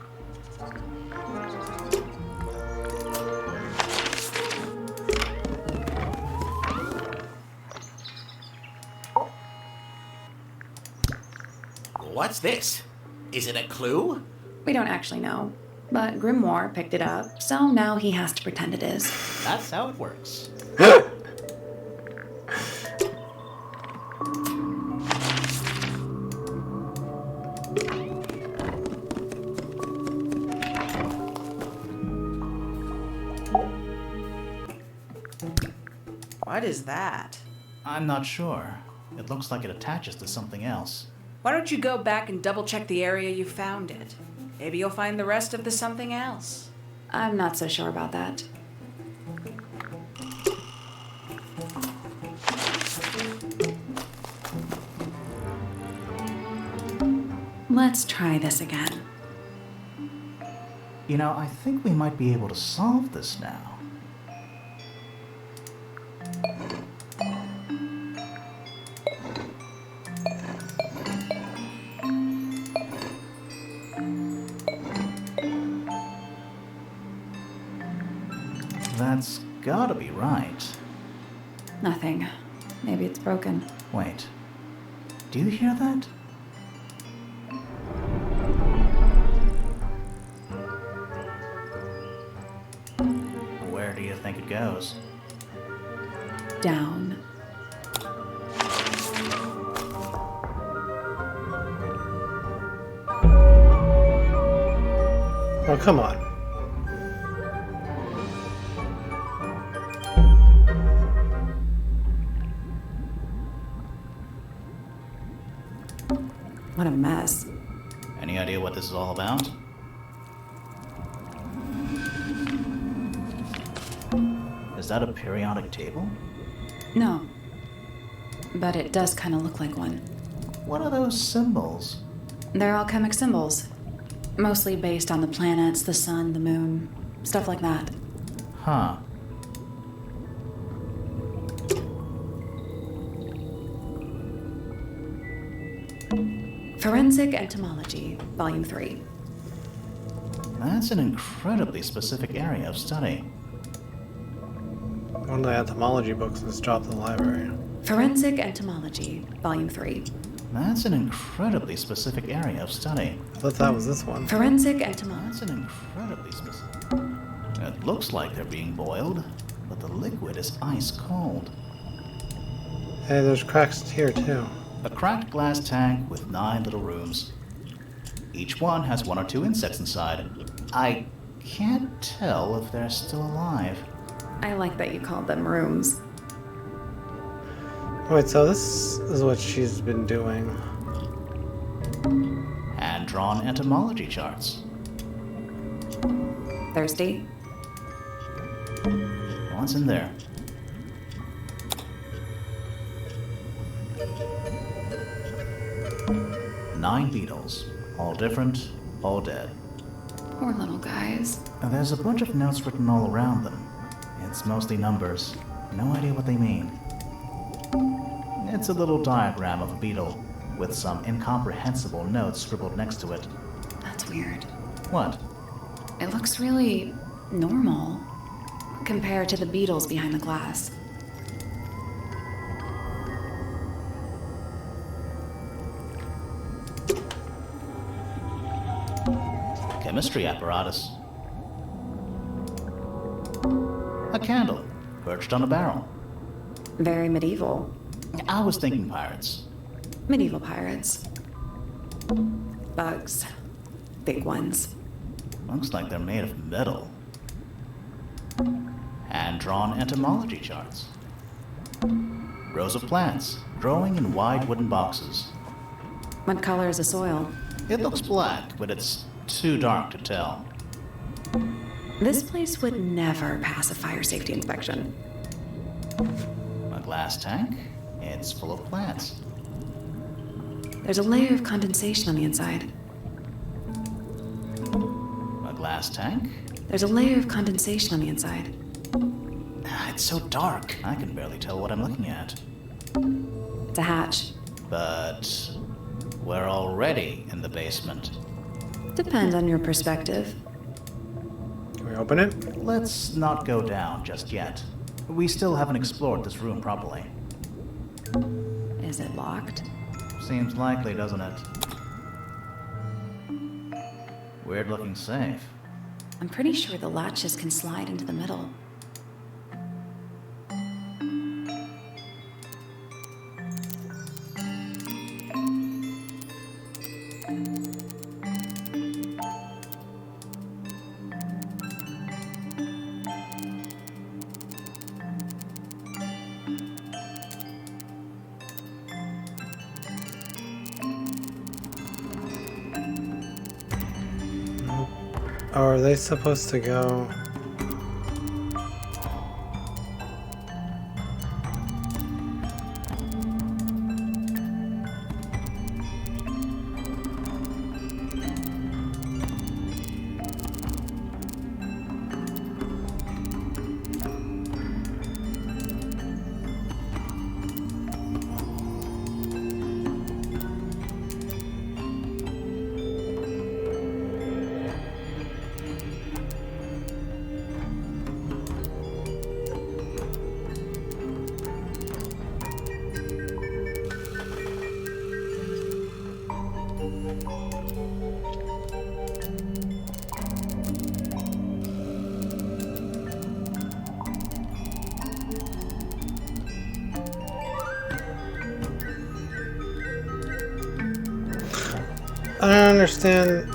What's this? Is it a clue? We don't actually know, but Grimoire picked it up, so now he has to pretend it is. That's how it works. What is that? I'm not sure. It looks like it attaches to something else. Why don't you go back and double check the area you found it? Maybe you'll find the rest of the something else. I'm not so sure about that. Let's try this again. You know, I think we might be able to solve this now. That's gotta be right. Nothing. Maybe it's broken. Wait. Do you hear that? Where do you think it goes? Down. Oh, come on. What a mess. Any idea what this is all about? Is that a periodic table? No. But it does kind of look like one. What are those symbols? They're alchemic symbols. Mostly based on the planets, the sun, the moon, stuff like that. Huh. Forensic Entomology, Volume 3. That's an incredibly specific area of study. One of the entomology books was dropped in the library. Forensic Entomology, Volume 3. That's an incredibly specific area of study. I thought that was this one. Forensic Entomology. That's an incredibly specific... It looks like they're being boiled, but the liquid is ice cold. Hey, there's cracks here too. A cracked glass tank with 9 little rooms. Each one has 1 or 2 insects inside. I can't tell if they're still alive. I like that you called them rooms. Wait, so this is what she's been doing. Hand-drawn entomology charts. Thirsty? What's in there? Nine beetles. All different, all dead. Poor little guys. There's a bunch of notes written all around them. It's mostly numbers. No idea what they mean. It's a little diagram of a beetle, with some incomprehensible notes scribbled next to it. That's weird. What? It looks really normal compared to the beetles behind the glass. Chemistry apparatus. A candle, perched on a barrel. Very medieval. I was thinking pirates. Medieval pirates. Bugs. Big ones. Looks like they're made of metal. Hand-drawn entomology charts. Rows of plants, growing in wide wooden boxes. What color is the soil? It looks black, but it's too dark to tell. This place would never pass a fire safety inspection. A glass tank, it's full of plants. There's a layer of condensation on the inside. A glass tank? There's a layer of condensation on the inside. It's so dark, I can barely tell what I'm looking at. It's a hatch. But we're already in the basement. Depends on your perspective. Can we open it? Let's not go down just yet. We still haven't explored this room properly. Is it locked? Seems likely, doesn't it? Weird looking safe. I'm pretty sure the latches can slide into the middle. Oh, are they supposed to go? I don't understand.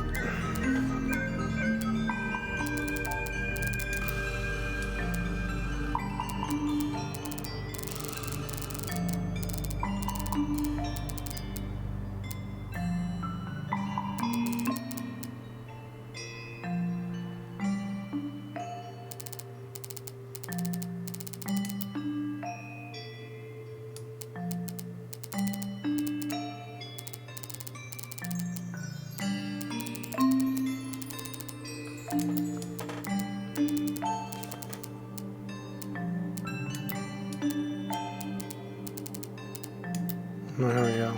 Oh, here we go.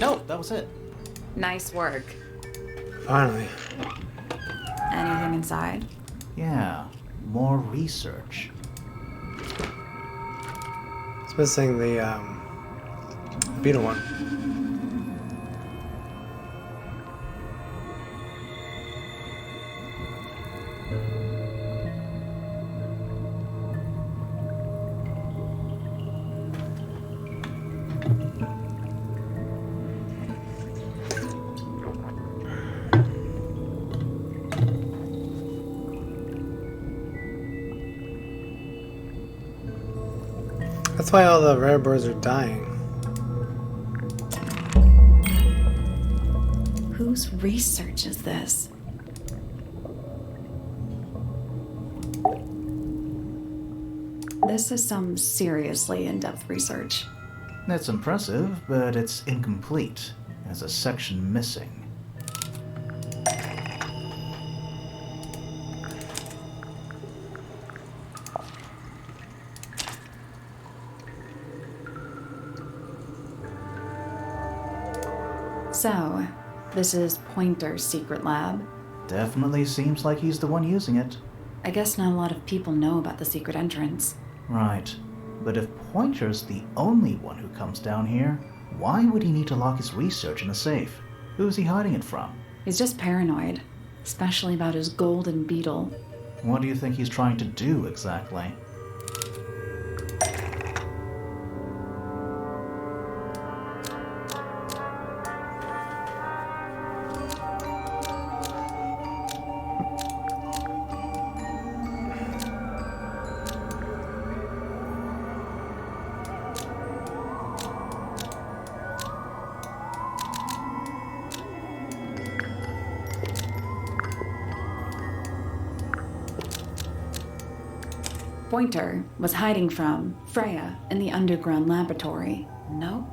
No, that was it. Nice work. Finally. Anything inside? Yeah, more research. It's missing the beetle one. That's why all the rare birds are dying. Whose research is this? This is some seriously in-depth research. That's impressive, but it's incomplete. There's a section missing. So, this is Pointer's secret lab. Definitely seems like he's the one using it. I guess not a lot of people know about the secret entrance. Right. But if Pointer's the only one who comes down here, why would he need to lock his research in a safe? Who's he hiding it from? He's just paranoid, especially about his golden beetle. What do you think he's trying to do exactly? Pointer was hiding from Freya in the underground laboratory. Nope.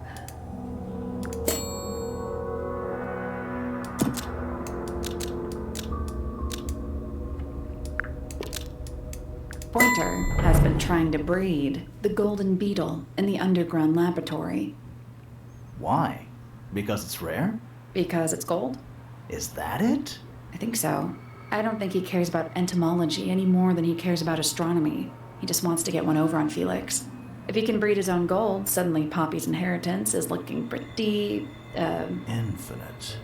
Pointer has been trying to breed the golden beetle in the underground laboratory. Why? Because it's rare? Because it's gold? Is that it? I think so. I don't think he cares about entomology any more than he cares about astronomy. He just wants to get one over on Felix. If he can breed his own gold, suddenly Poppy's inheritance is looking pretty, Infinite.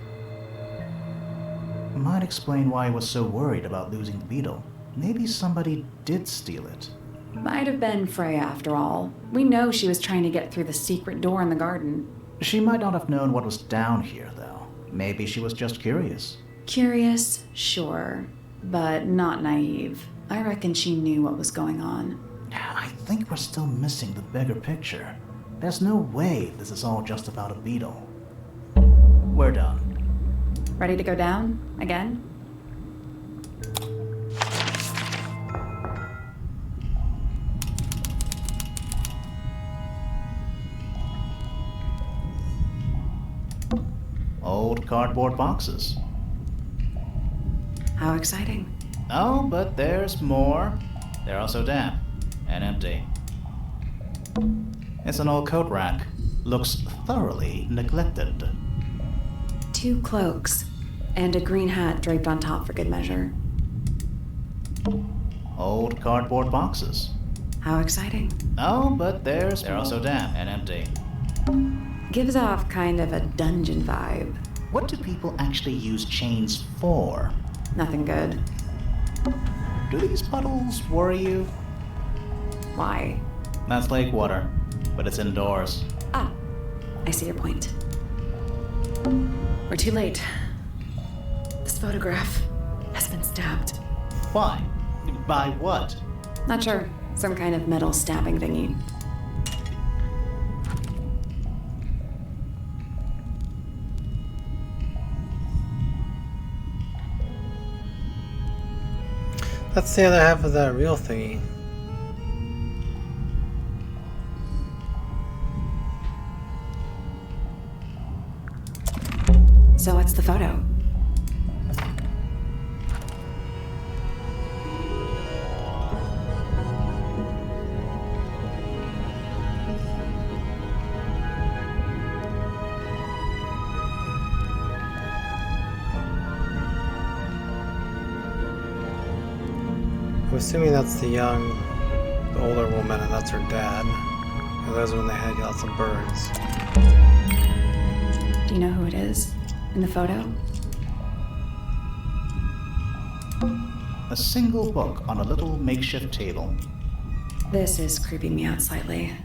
Might explain why he was so worried about losing the beetle. Maybe somebody did steal it. Might have been Freya after all. We know she was trying to get through the secret door in the garden. She might not have known what was down here, though. Maybe she was just curious. Curious, sure, but not naive. I reckon she knew what was going on. I think we're still missing the bigger picture. There's no way this is all just about a beetle. We're done. Ready to go down? Again? Old cardboard boxes. How exciting. Oh, but there's more. They're also damp and empty. It's an old coat rack. Looks thoroughly neglected. 2 cloaks and a green hat draped on top for good measure. Old cardboard boxes. How exciting. Oh, but they're also damp and empty. Gives off kind of a dungeon vibe. What do people actually use chains for? Nothing good. Do these puddles worry you? Why? That's lake water, but it's indoors. Ah, I see your point. We're too late. This photograph has been stabbed. Why? By what? Not sure. Some kind of metal stabbing thingy. That's the other half of that real thingy. So what's the photo? I'm assuming that's the older woman, and that's her dad. And those when they had lots of birds. Do you know who it is in the photo? A single book on a little makeshift table. This is creeping me out slightly.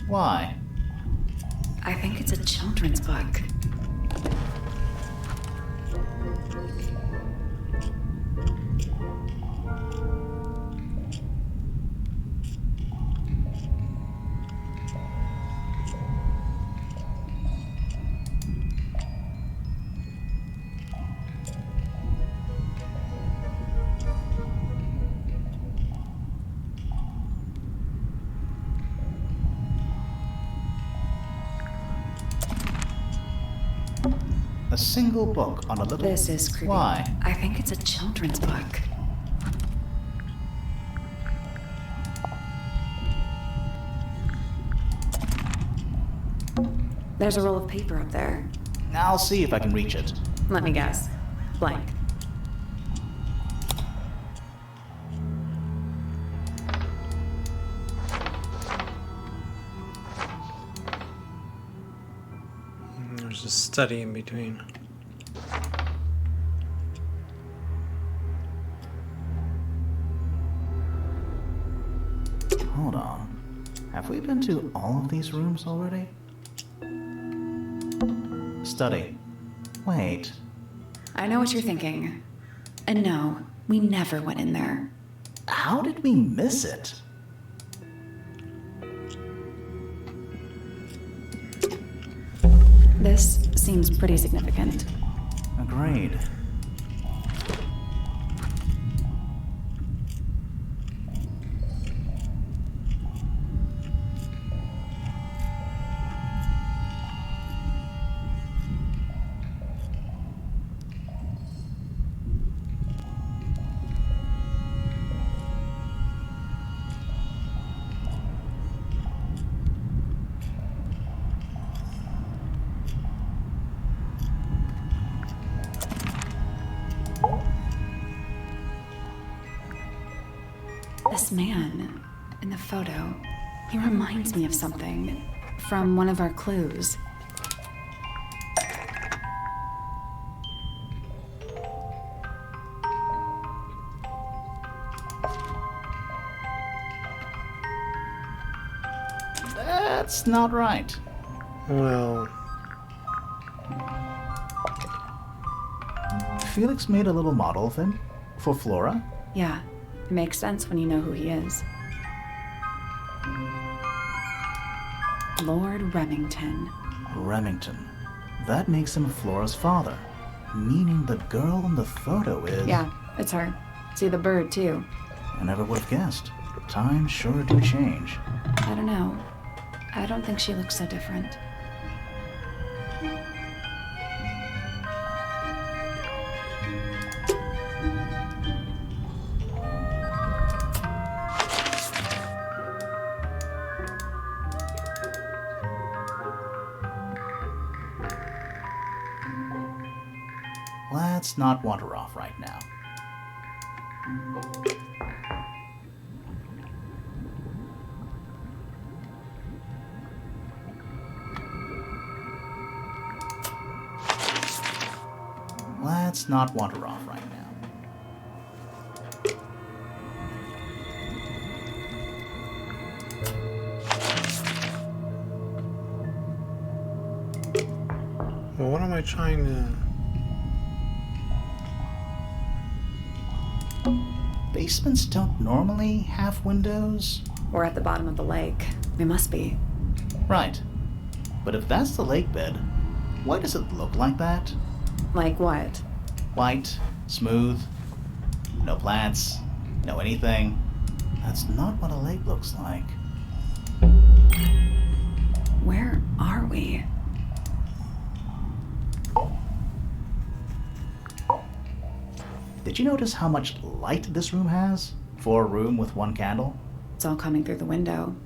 Why? I think it's a children's book. A single book on a little... This is creepy. Why? I think it's a children's book. There's a roll of paper up there. I'll see if I can reach it. Let me guess. Blank. There's a study in between. Hold on. Have we been to all of these rooms already? Study. Wait. I know what you're thinking. And no, we never went in there. How did we miss it? This seems pretty significant. Agreed. man in the photo, he reminds me of something from one of our clues. That's not right. Well, Felix made a little model of him for Flora. Yeah, it makes sense when you know who he is. Lord Remington. Remington. That makes him Flora's father, meaning the girl in the photo is... Yeah, it's her. See the bird, too. I never would have guessed. Times sure do change. I don't know. I don't think she looks so different. Let's not wander off right now. Let's not wander off right now. well, what am I trying to... Basements don't normally have windows. We're at the bottom of the lake. We must be. Right. But if that's the lake bed, why does it look like that? Like what? White, smooth, no plants, no anything. That's not what a lake looks like. Where are we? Did you notice how much light this room has for a room with one candle? It's all coming through the window.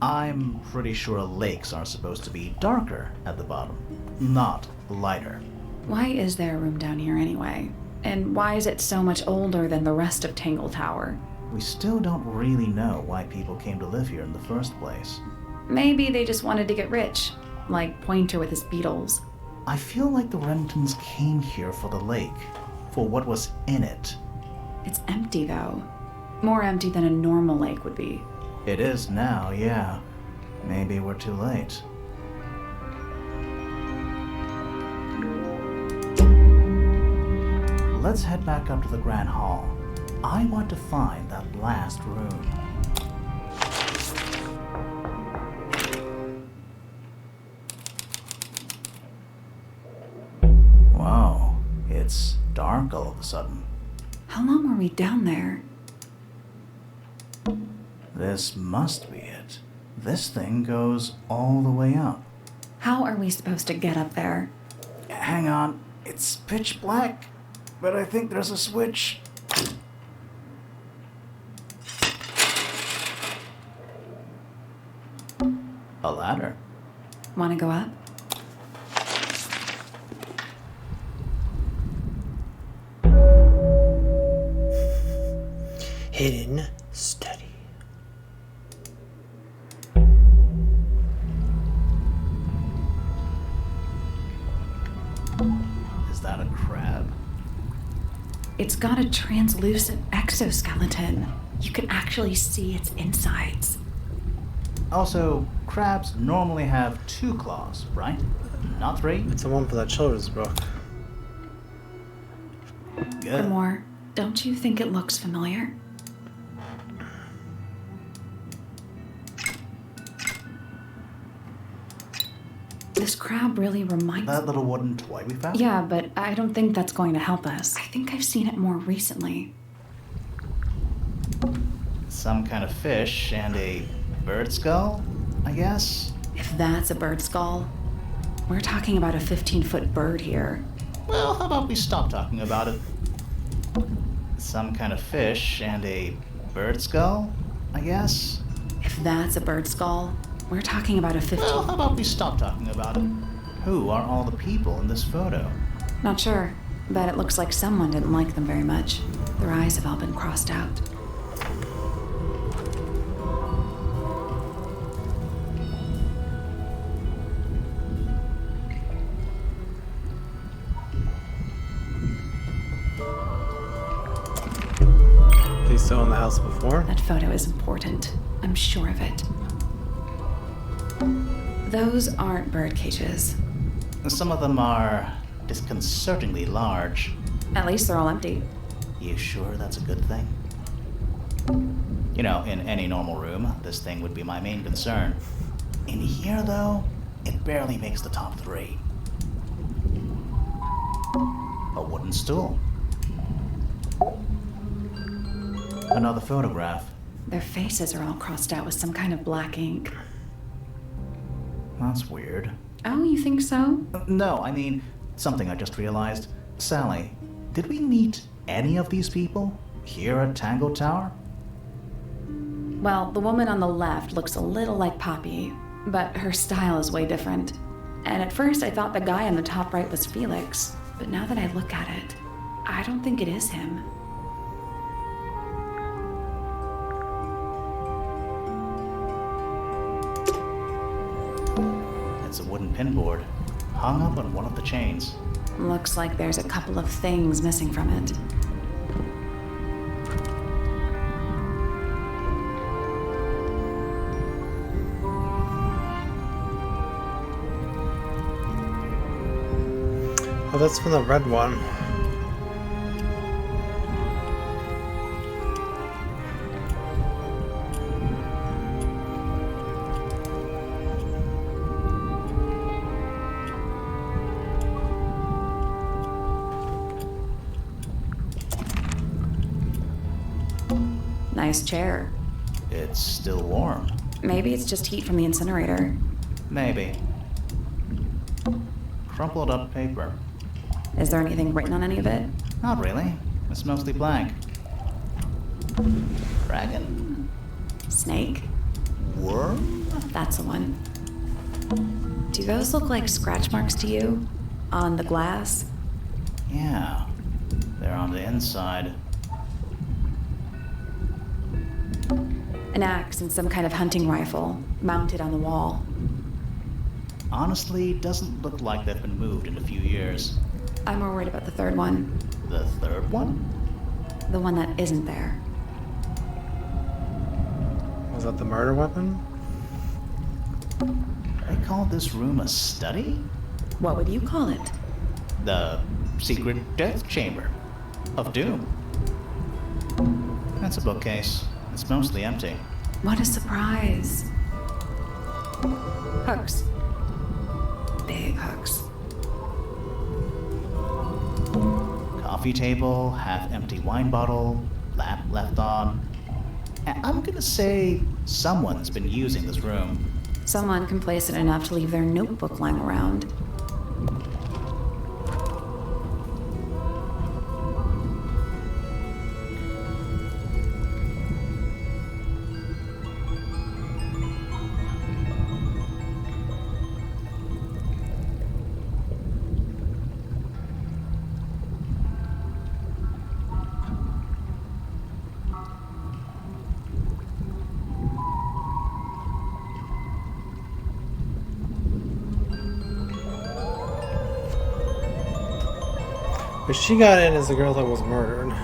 I'm pretty sure lakes are supposed to be darker at the bottom, not lighter. Why is there a room down here anyway? And why is it so much older than the rest of Tangle Tower? We still don't really know why people came to live here in the first place. Maybe they just wanted to get rich, like Pointer with his beetles. I feel like the Remingtons came here for the lake, for what was in it. It's empty though. More empty than a normal lake would be. It is now, yeah. Maybe we're too late. Let's head back up to the Grand Hall. I want to find that last room. Wow, it's dark all of a sudden. How long were we down there? This must be it. This thing goes all the way up. How are we supposed to get up there? Hang on, it's pitch black, but I think there's a switch. A ladder. Want to go up? Hidden study. Is that a crab? It's got a translucent exoskeleton. You can actually see its insides. Also, crabs normally have 2 claws, right? Not 3? It's the one for that children's book. Good. Grimoire, don't you think it looks familiar? This crab really reminds me. That little wooden toy we found? Yeah, but I don't think that's going to help us. I think I've seen it more recently. Some kind of fish and a bird skull, I guess? If that's a bird skull, we're talking about a 15-foot bird here. Well, how about we stop talking about it? Some kind of fish and a bird skull, I guess? If that's a bird skull, we're talking about a 15... Well, how about we stop talking about it? Who are all the people in this photo? Not sure, but it looks like someone didn't like them very much. Their eyes have all been crossed out. house before. That photo is important. I'm sure of it. Those aren't bird cages. Some of them are disconcertingly large. At least they're all empty. You sure that's a good thing? You know, in any normal room, this thing would be my main concern. In here, though, it barely makes the top 3. A wooden stool. Another photograph. Their faces are all crossed out with some kind of black ink. That's weird. Oh, you think so? No, I mean, something I just realized. Sally, did we meet any of these people here at Tangle Tower? Well, the woman on the left looks a little like Poppy, but her style is way different. And at first I thought the guy on the top right was Felix, but now that I look at it, I don't think it is him. It's a wooden pinboard, hung up on one of the chains. Looks like there's a couple of things missing from it. Oh, that's from the red one. Nice chair. It's still warm. Maybe it's just heat from the incinerator. Maybe. Crumpled up paper. Is there anything written on any of it? Not really. It's mostly blank. Dragon? Snake? Worm? That's the one. Do those look like scratch marks to you? On the glass? Yeah. They're on the inside. An axe and some kind of hunting rifle, mounted on the wall. Honestly, doesn't look like they've been moved in a few years. I'm more worried about the third one. The third one? The one that isn't there. Was that the murder weapon? They call this room a study? What would you call it? The secret death chamber of doom. That's a bookcase. It's mostly empty. What a surprise. Hooks. Big hooks. Coffee table, half-empty wine bottle, lamp left on. I'm gonna say someone's been using this room. Someone complacent enough to leave their notebook lying around. But she got in as the girl that was murdered.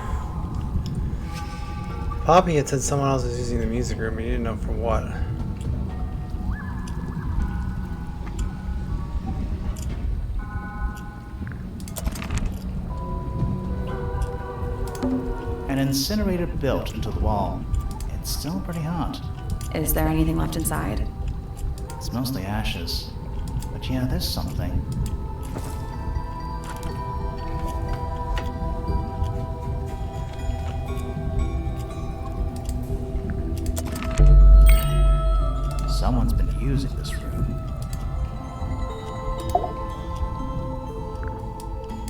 Poppy had said someone else was using the music room, but you didn't know for what. An incinerator built into the wall. It's still pretty hot. Is there anything left inside? It's mostly ashes. But yeah, there's something. Someone's been using this room.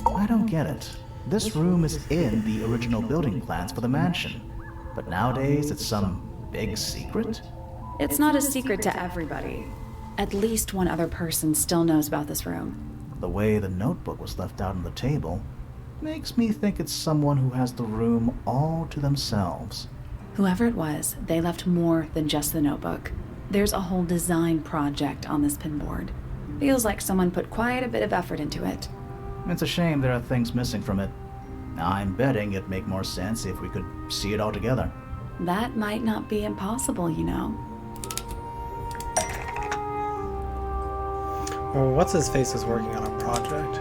I don't get it. This room is in the original building plans for the mansion, but nowadays it's some big secret? It's not a secret to everybody. At least one other person still knows about this room. The way the notebook was left out on the table makes me think it's someone who has the room all to themselves. Whoever it was, they left more than just the notebook. There's a whole design project on this pinboard. Feels like someone put quite a bit of effort into it. It's a shame there are things missing from it. I'm betting it'd make more sense if we could see it all together. That might not be impossible, you know. Well, what's his face is working on a project.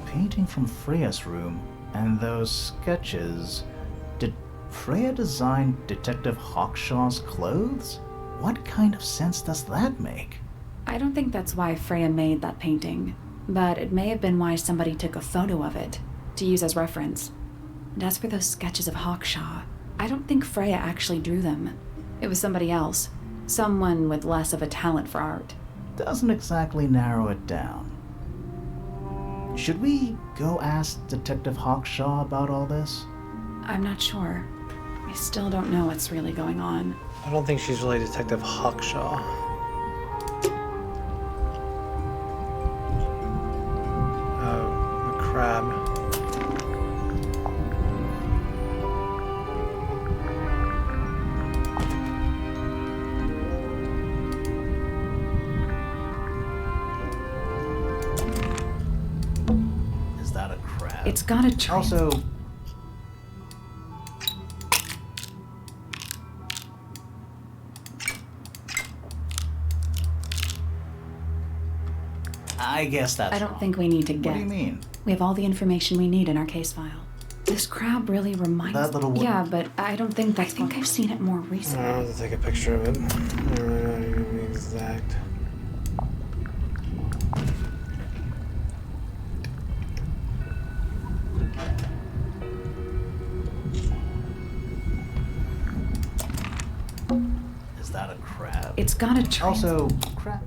Painting from Freya's room and those sketches. Did Freya design Detective Hawkshaw's clothes? What kind of sense does that make? I don't think that's why Freya made that painting, but it may have been why somebody took a photo of it to use as reference. And as for those sketches of Hawkshaw, I don't think Freya actually drew them. It was somebody else, someone with less of a talent for art. Doesn't exactly narrow it down. Should we go ask Detective Hawkshaw about all this? I'm not sure. I still don't know what's really going on. I don't think she's really Detective Hawkshaw. Oh, the crab. Is that a crab? It's got a Also, I guess that's I don't wrong. think we need to guess. What do you mean? We have all the information we need in our case file. This crab really reminds That little one- Yeah, but I don't think I think I've seen it more recently. I'll have to take a picture of it. I don't know the exact. Is that a crab? It's got a Also, crab.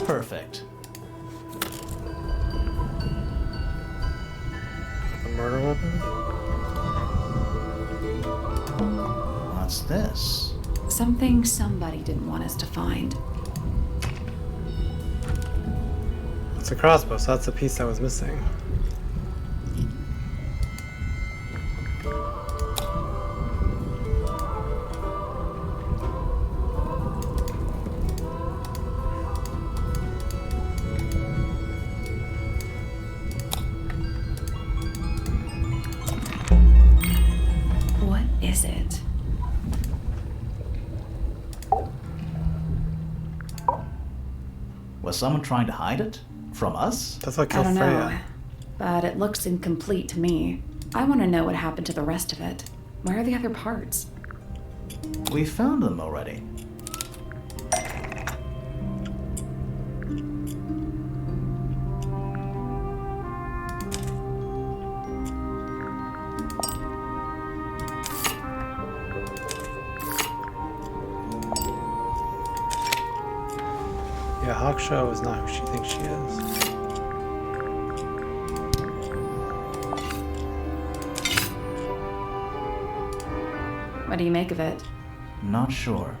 Perfect. The murder weapon? What's this? Something somebody didn't want us to find. It's a crossbow, so that's the piece that was missing. What is it? Was someone trying to hide it? From us? That's what I killed don't know, Freya. but it looks incomplete to me. I want to know what happened to the rest of it. Where are the other parts? We found them already. Yeah, Hawkshaw is not who she thinks she is. What do you make of it? Not sure.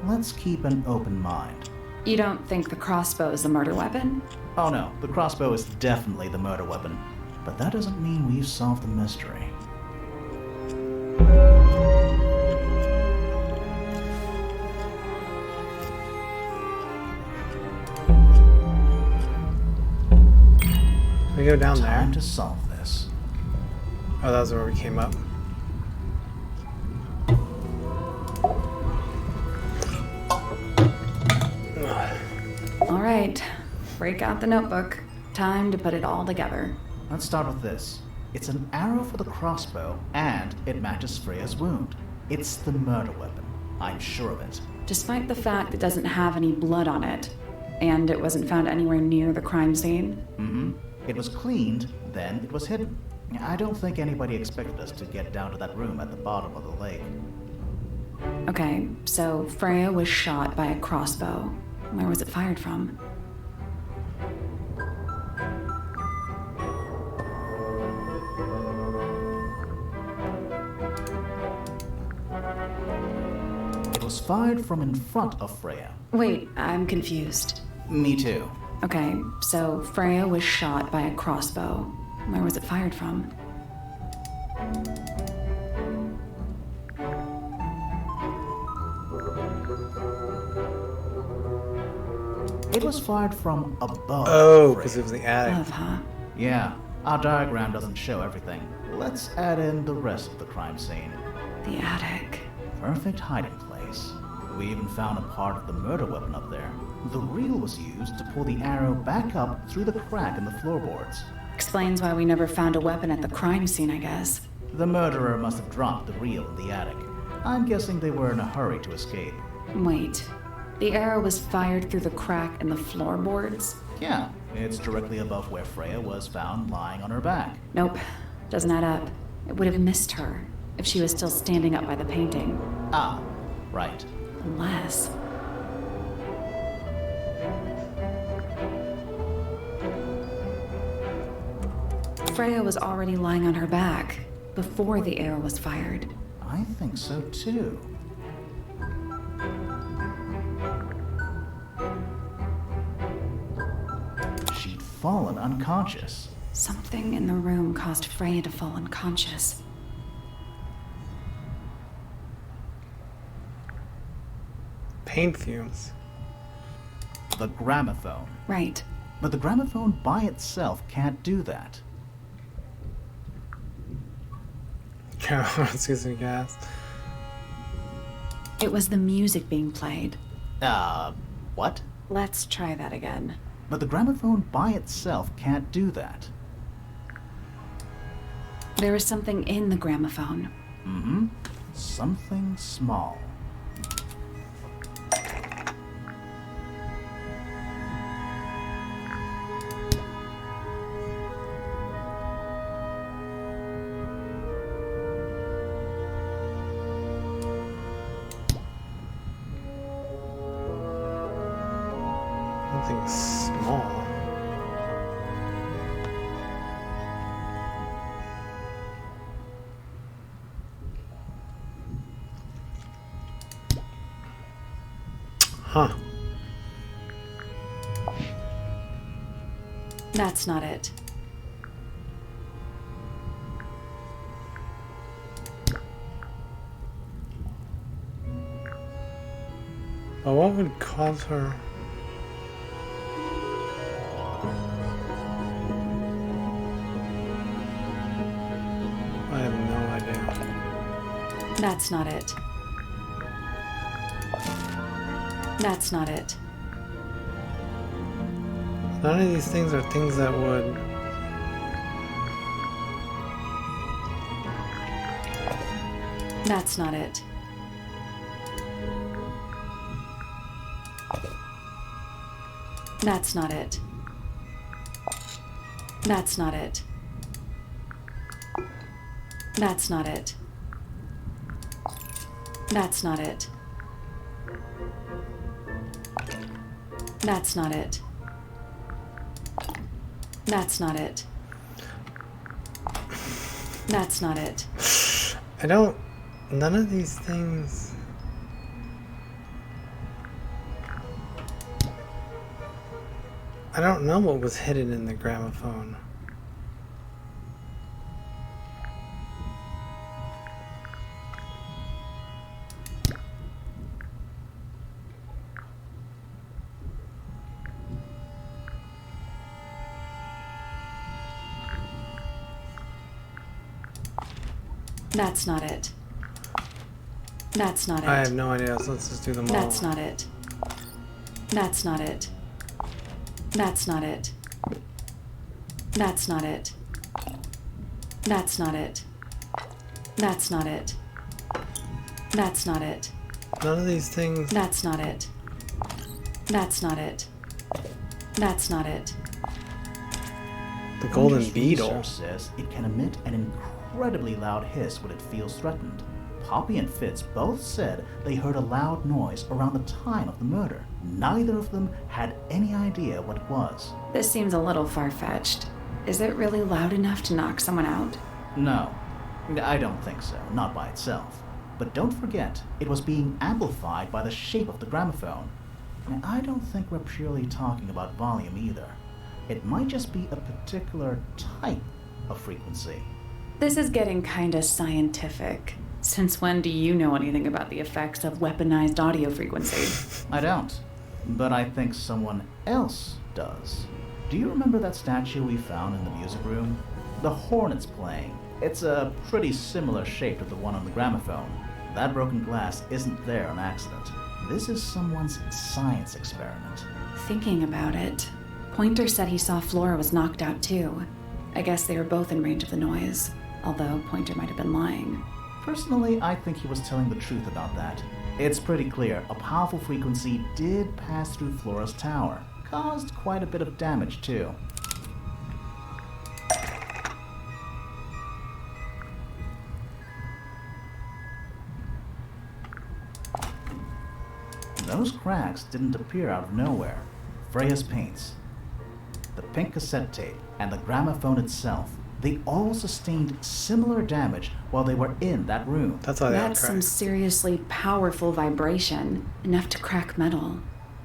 Let's keep an open mind. You don't think the crossbow is a murder weapon? Oh no, the crossbow is definitely the murder weapon. But that doesn't mean we've solved the mystery. We go down Time there. to solve this. Oh, that was where we came up. All right, break out the notebook. Time to put it all together. Let's start with this. It's an arrow for the crossbow, and it matches Freya's wound. It's the murder weapon. I'm sure of it. Despite the fact it doesn't have any blood on it, and it wasn't found anywhere near the crime scene. Mm-hmm. It was cleaned, then it was hidden. I don't think anybody expected us to get down to that room at the bottom of the lake. Okay, so Freya was shot by a crossbow. Where was it fired from? It was fired from in front of Freya. Wait, I'm confused. Me too. Okay, so Freya was shot by a crossbow. Where was it fired from? It was fired from above. Oh, Freya. because it was the attic. Love, huh? Yeah, our diagram doesn't show everything. Let's add in the rest of the crime scene. The attic. Perfect hiding place. We even found a part of the murder weapon up there. The reel was used to pull the arrow back up through the crack in the floorboards. Explains why we never found a weapon at the crime scene, I guess. The murderer must have dropped the reel in the attic. I'm guessing they were in a hurry to escape. Wait, the arrow was fired through the crack in the floorboards? Yeah, it's directly above where Freya was found lying on her back. Nope, doesn't add up. It would have missed her if she was still standing up by the painting. Ah, right. Unless... Freya was already lying on her back before the arrow was fired. I think so too. She'd fallen unconscious. Something in the room caused Freya to fall unconscious. Paint fumes. The gramophone. Right. But the gramophone by itself can't do that. Excuse me, gas. It was the music being played. What? Let's try that again. But the gramophone by itself can't do that. There is something in the gramophone. Mm-hmm. Something small. Something small. Huh. That's not it. But what would cause her? I have no idea. That's not it. That's not it. None of these things are things that would. That's not it. That's not it. That's not it. That's not it. That's not it. That's not it. That's not it. That's not it. I don't. None of these things. I don't know what was hidden in the gramophone. That's not it. That's not it. I have no idea, so let's just do them all. That's not it. That's not it. That's not it. That's not it. That's not it. That's not it. That's not it. None of these things. That's not it. That's not it. That's not it. The golden Ranger's beetle. research says it can emit an incredibly loud hiss when it feels threatened, Poppy and Fitz both said they heard a loud noise around the time of the murder. Neither of them had any idea what it was. This seems a little far-fetched. Is it really loud enough to knock someone out? No, I don't think so, not by itself. But don't forget, it was being amplified by the shape of the gramophone. And I don't think we're purely talking about volume either. It might just be a particular type of frequency. This is getting kinda scientific. Since when do you know anything about the effects of weaponized audio frequency? I don't, but I think someone else does. Do you remember that statue we found in the music room? The hornet's playing. It's a pretty similar shape to the one on the gramophone. That broken glass isn't there on accident. This is someone's science experiment. Thinking about it, Pointer said he saw Flora was knocked out too. I guess they were both in range of the noise, although Pointer might have been lying. Personally, I think he was telling the truth about that. It's pretty clear a powerful frequency did pass through Flora's tower. Caused quite a bit of damage too. Those cracks didn't appear out of nowhere. Freya's paints, the pink cassette tape, and the gramophone itself, they all sustained similar damage while they were in that room. That's why they That's some seriously powerful vibration, enough to crack metal,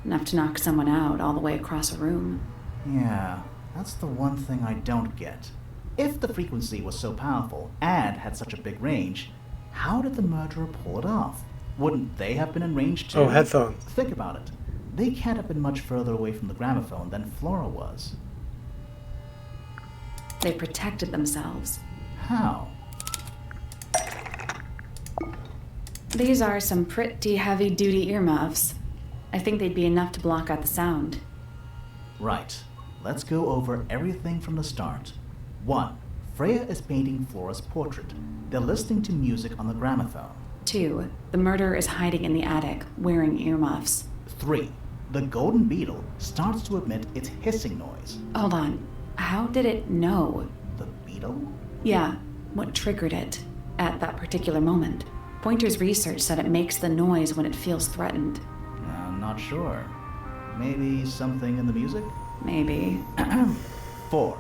enough to knock someone out all the way across a room. Yeah, that's the one thing I don't get. If the frequency was so powerful and had such a big range, how did the murderer pull it off? Wouldn't they have been in range too? Oh, headphones. Think about it. They can't have been much further away from the gramophone than Flora was. They protected themselves. How? These are some pretty heavy-duty earmuffs. I think they'd be enough to block out the sound. Right. Let's go over everything from the start. 1. Freya is painting Flora's portrait. They're listening to music on the gramophone. 2. The murderer is hiding in the attic, wearing earmuffs. 3. The golden beetle starts to emit its hissing noise. Hold on. How did it know? The beetle? Yeah, what triggered it at that particular moment? Pointer's research said it makes the noise when it feels threatened. I'm not sure. Maybe something in the music? Maybe. 4.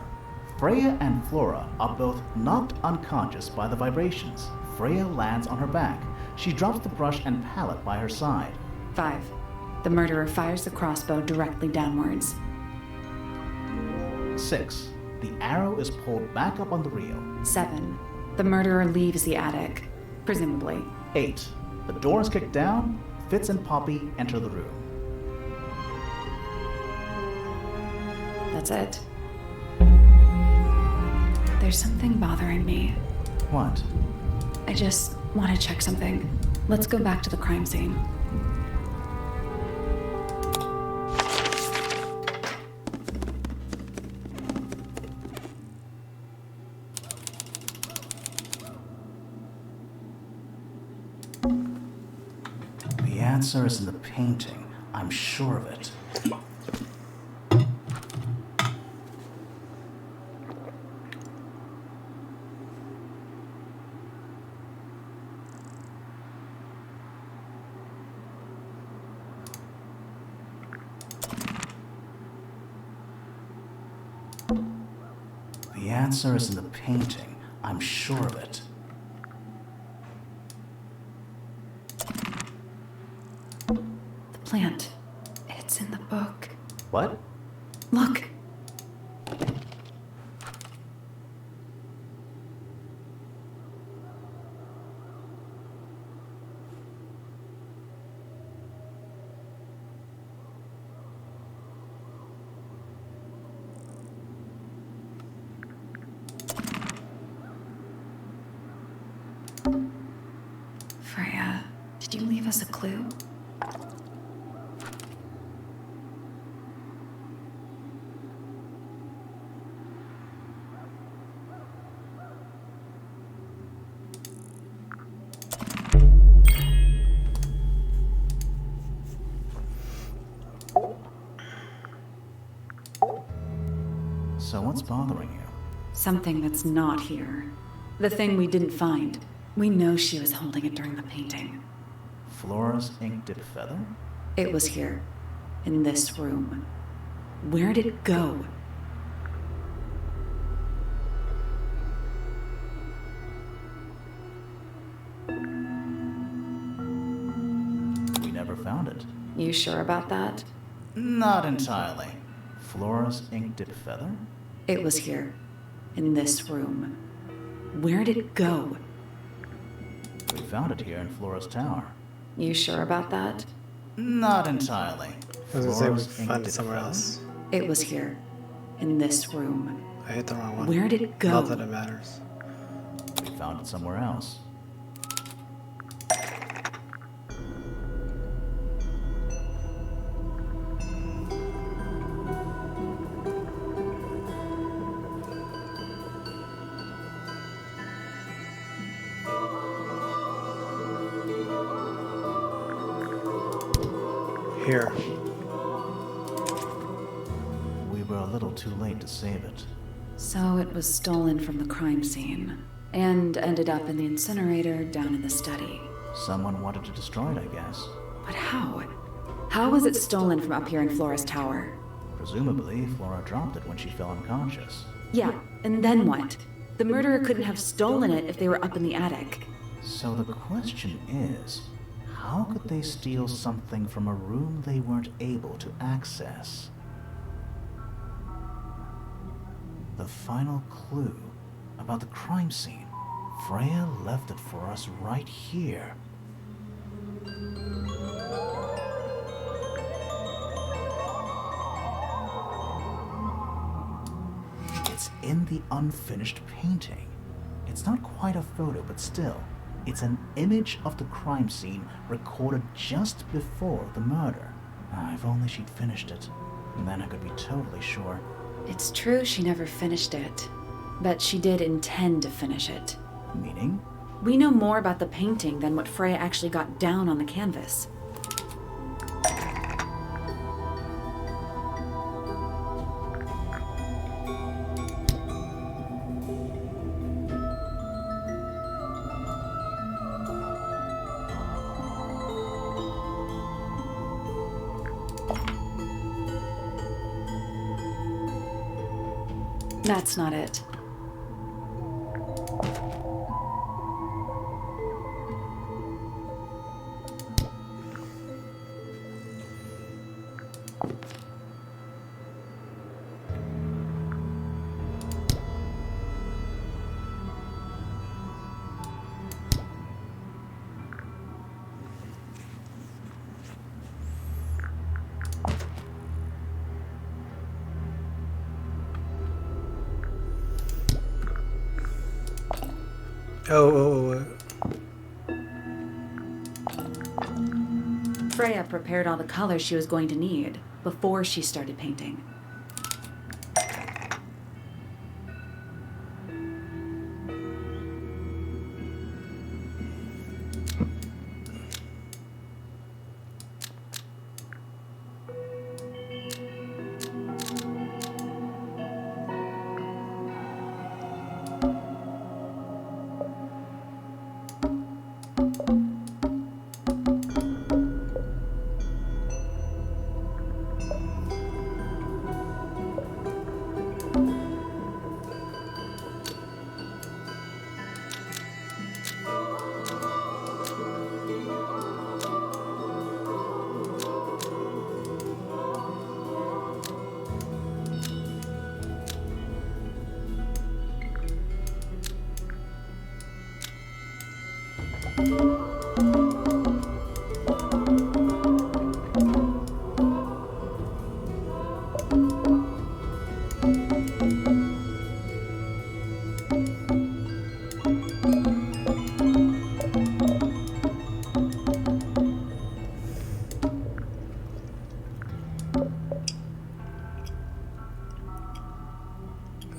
Freya and Flora are both knocked unconscious by the vibrations. Freya lands on her back. She drops the brush and palette by her side. 5. The murderer fires the crossbow directly downwards. 6. The arrow is pulled back up on the reel. 7. The murderer leaves the attic, presumably. 8. The door is kicked down. Fitz and Poppy enter the room. That's it. There's something bothering me. What? I just want to check something. Let's go back to the crime scene. The answer is in the painting. I'm sure of it. The answer is in the painting. I'm sure of it. The plant. It's in the book. What? Look. Freya, did you leave us a clue? So what's bothering you? Something that's not here. The thing we didn't find. We know she was holding it during the painting. Flora's ink-dipped feather? It was here, in this room. Where did it go? We never found it. You sure about that? Not entirely. Flora's ink-dipped feather? It was here, in this room. Where did it go? We found it here in Flora's tower. You sure about that? Not entirely. I was gonna say we Flora's found it ink-dipped somewhere feather? else. It was here, in this room. I hit the wrong one. Where did it go? Not that it matters. We found it somewhere else. Here. We were a little too late to save it. So it was stolen from the crime scene, and ended up in the incinerator down in the study. Someone wanted to destroy it, I guess. But how? How was it stolen from up here in Flora's tower? Presumably, Flora dropped it when she fell unconscious. Yeah, and then what? The murderer couldn't have stolen it if they were up in the attic. So the question is, how could they steal something from a room they weren't able to access? The final clue about the crime scene. Freya left it for us right here. It's in the unfinished painting. It's not quite a photo, but still, it's an image of the crime scene recorded just before the murder. If only she'd finished it. Then I could be totally sure. It's true she never finished it, but she did intend to finish it. Meaning? We know more about the painting than what Freya actually got down on the canvas. That's not it. Freya prepared all the colors she was going to need before she started painting.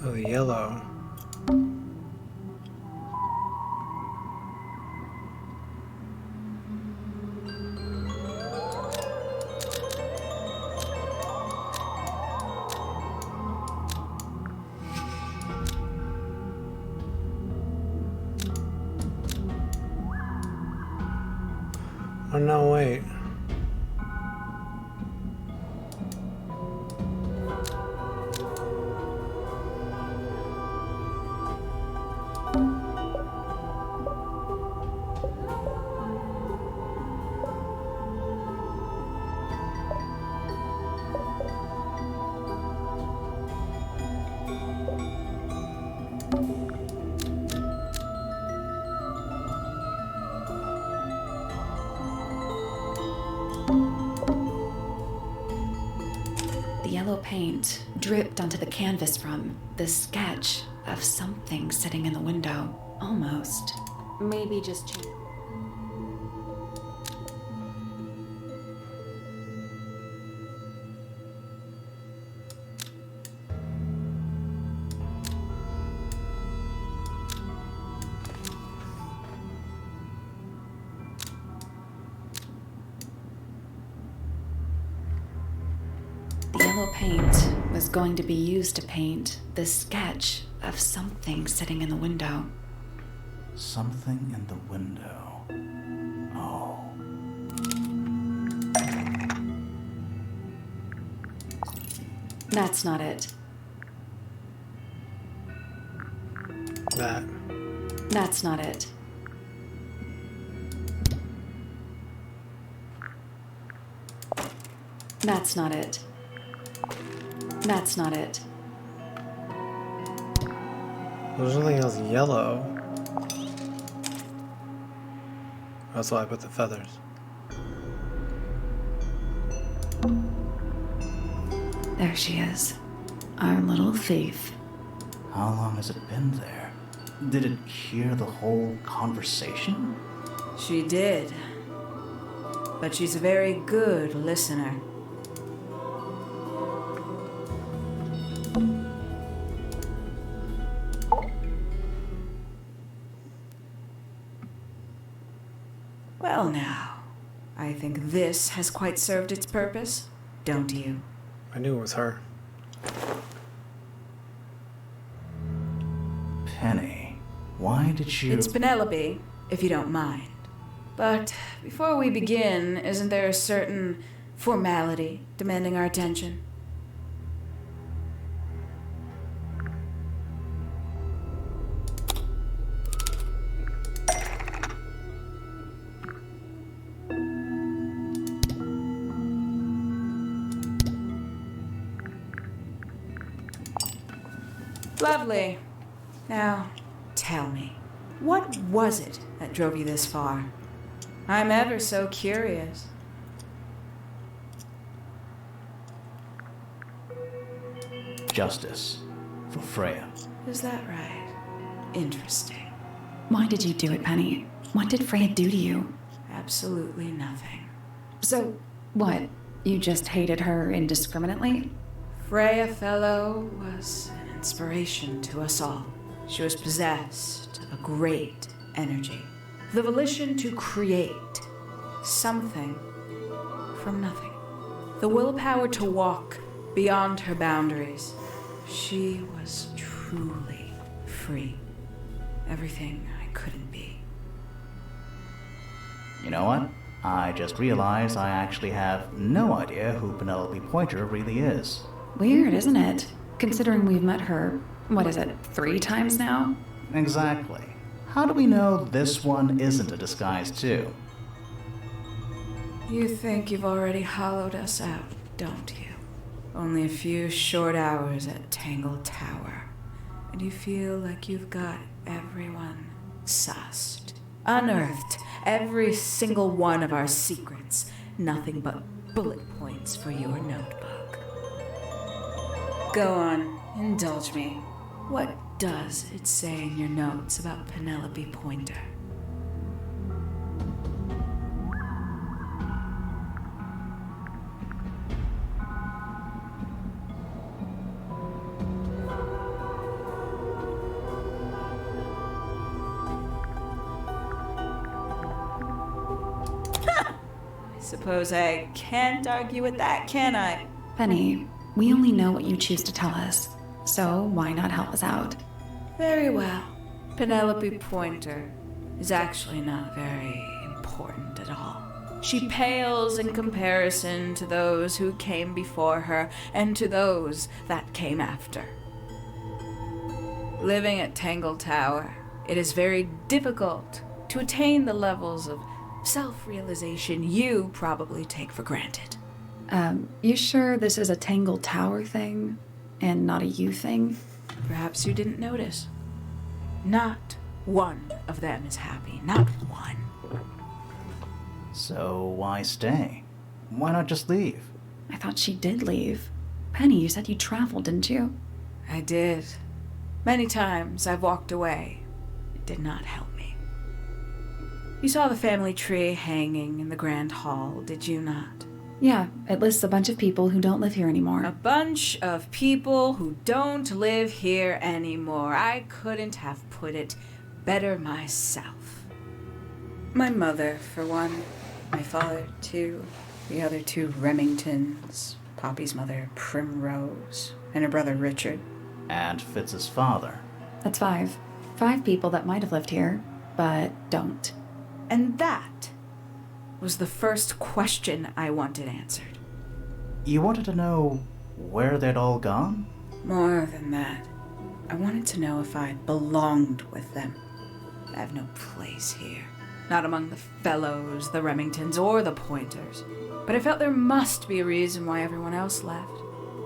Oh, yellow. no, wait. The yellow paint dripped onto the canvas from the sketch of something sitting in the window. Almost. Maybe just... The yellow paint was going to be used to paint the sketch of something sitting in the window. Something in the window. Oh. That's not it. That. That's not it. That's not it. That's not it. There's nothing else yellow. That's why I put the feathers. There she is. Our little thief. How long has it been there? Did it hear the whole conversation? She did. But she's a very good listener. Well now, I think this has quite served its purpose, don't you? I knew it was her. Penny, why did you... It's Penelope, if you don't mind. But before we begin, isn't there a certain formality demanding our attention? Lovely. Now, tell me, what was it that drove you this far? I'm ever so curious. Justice for Freya. Is that right? Interesting. Why did you do it, Penny? What did Freya do to you? Absolutely nothing. So, what? You just hated her indiscriminately? Freya Fellow was an inspiration to us all. She was possessed of a great energy. The volition to create something from nothing. The willpower to walk beyond her boundaries. She was truly free. Everything I couldn't be. You know what? I just realized I actually have no idea who Penelope Pointer really is. Weird, isn't it? Considering we've met her, what is it, 3 times now? Exactly. How do we know this one isn't a disguise too? You think you've already hollowed us out, don't you? Only a few short hours at Tangle Tower, and you feel like you've got everyone sussed. Unearthed every single one of our secrets. Nothing but bullet points for your notebook. Go on, indulge me. What does it say in your notes about Penelope Pointer? Suppose I can't argue with that, can I? Penny, we only know what you choose to tell us, so why not help us out? Very well. Penelope Pointer is actually not very important at all. She pales in comparison to those who came before her and to those that came after. Living at Tangle Tower, it is very difficult to attain the levels of self-realization you probably take for granted. You sure this is a Tangle Tower thing and not a you thing? Perhaps you didn't notice. Not one of them is happy. Not one. So why stay? Why not just leave? I thought she did leave. Penny, you said you traveled, didn't you? I did. Many times I've walked away. It did not help me. You saw the family tree hanging in the grand hall, did you not? Yeah, it lists a bunch of people who don't live here anymore. A bunch of people who don't live here anymore. I couldn't have put it better myself. My mother, for one. My father, too. The other two Remingtons. Poppy's mother, Primrose. And her brother, Richard. And Fitz's father. That's 5. 5 people that might have lived here, but don't. And that was the first question I wanted answered. You wanted to know where they'd all gone? More than that. I wanted to know if I belonged with them. I have no place here. Not among the Fellows, the Remingtons, or the Pointers. But I felt there must be a reason why everyone else left.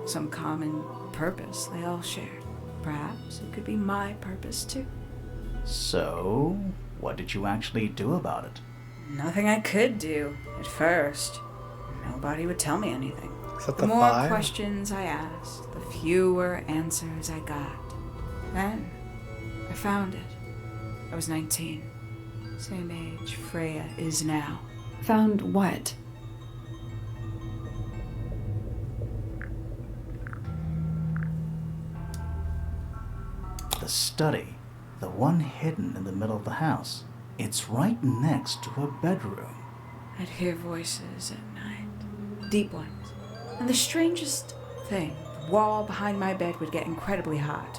Some common purpose they all shared. Perhaps it could be my purpose too. So, what did you actually do about it? Nothing I could do at first. Nobody would tell me anything. Except The the more 5? questions I asked, the fewer answers I got. Then I found it. I was 19. Same age Freya is now. Found what? The study. The one hidden in the middle of the house. It's right next to a bedroom. I'd hear voices at night. Deep ones. And the strangest thing, the wall behind my bed would get incredibly hot.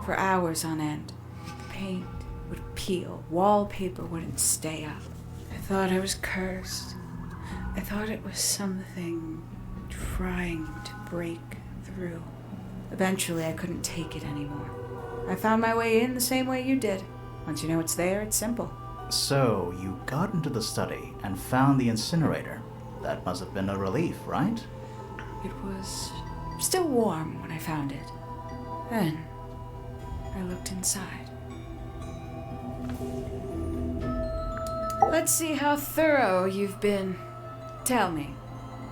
For hours on end. The paint would peel. Wallpaper wouldn't stay up. I thought I was cursed. I thought it was something trying to break through. Eventually, I couldn't take it anymore. I found my way in the same way you did. Once you know it's there, it's simple. So, you got into the study and found the incinerator. That must have been a relief, right? It was still warm when I found it. Then, I looked inside. Let's see how thorough you've been. Tell me,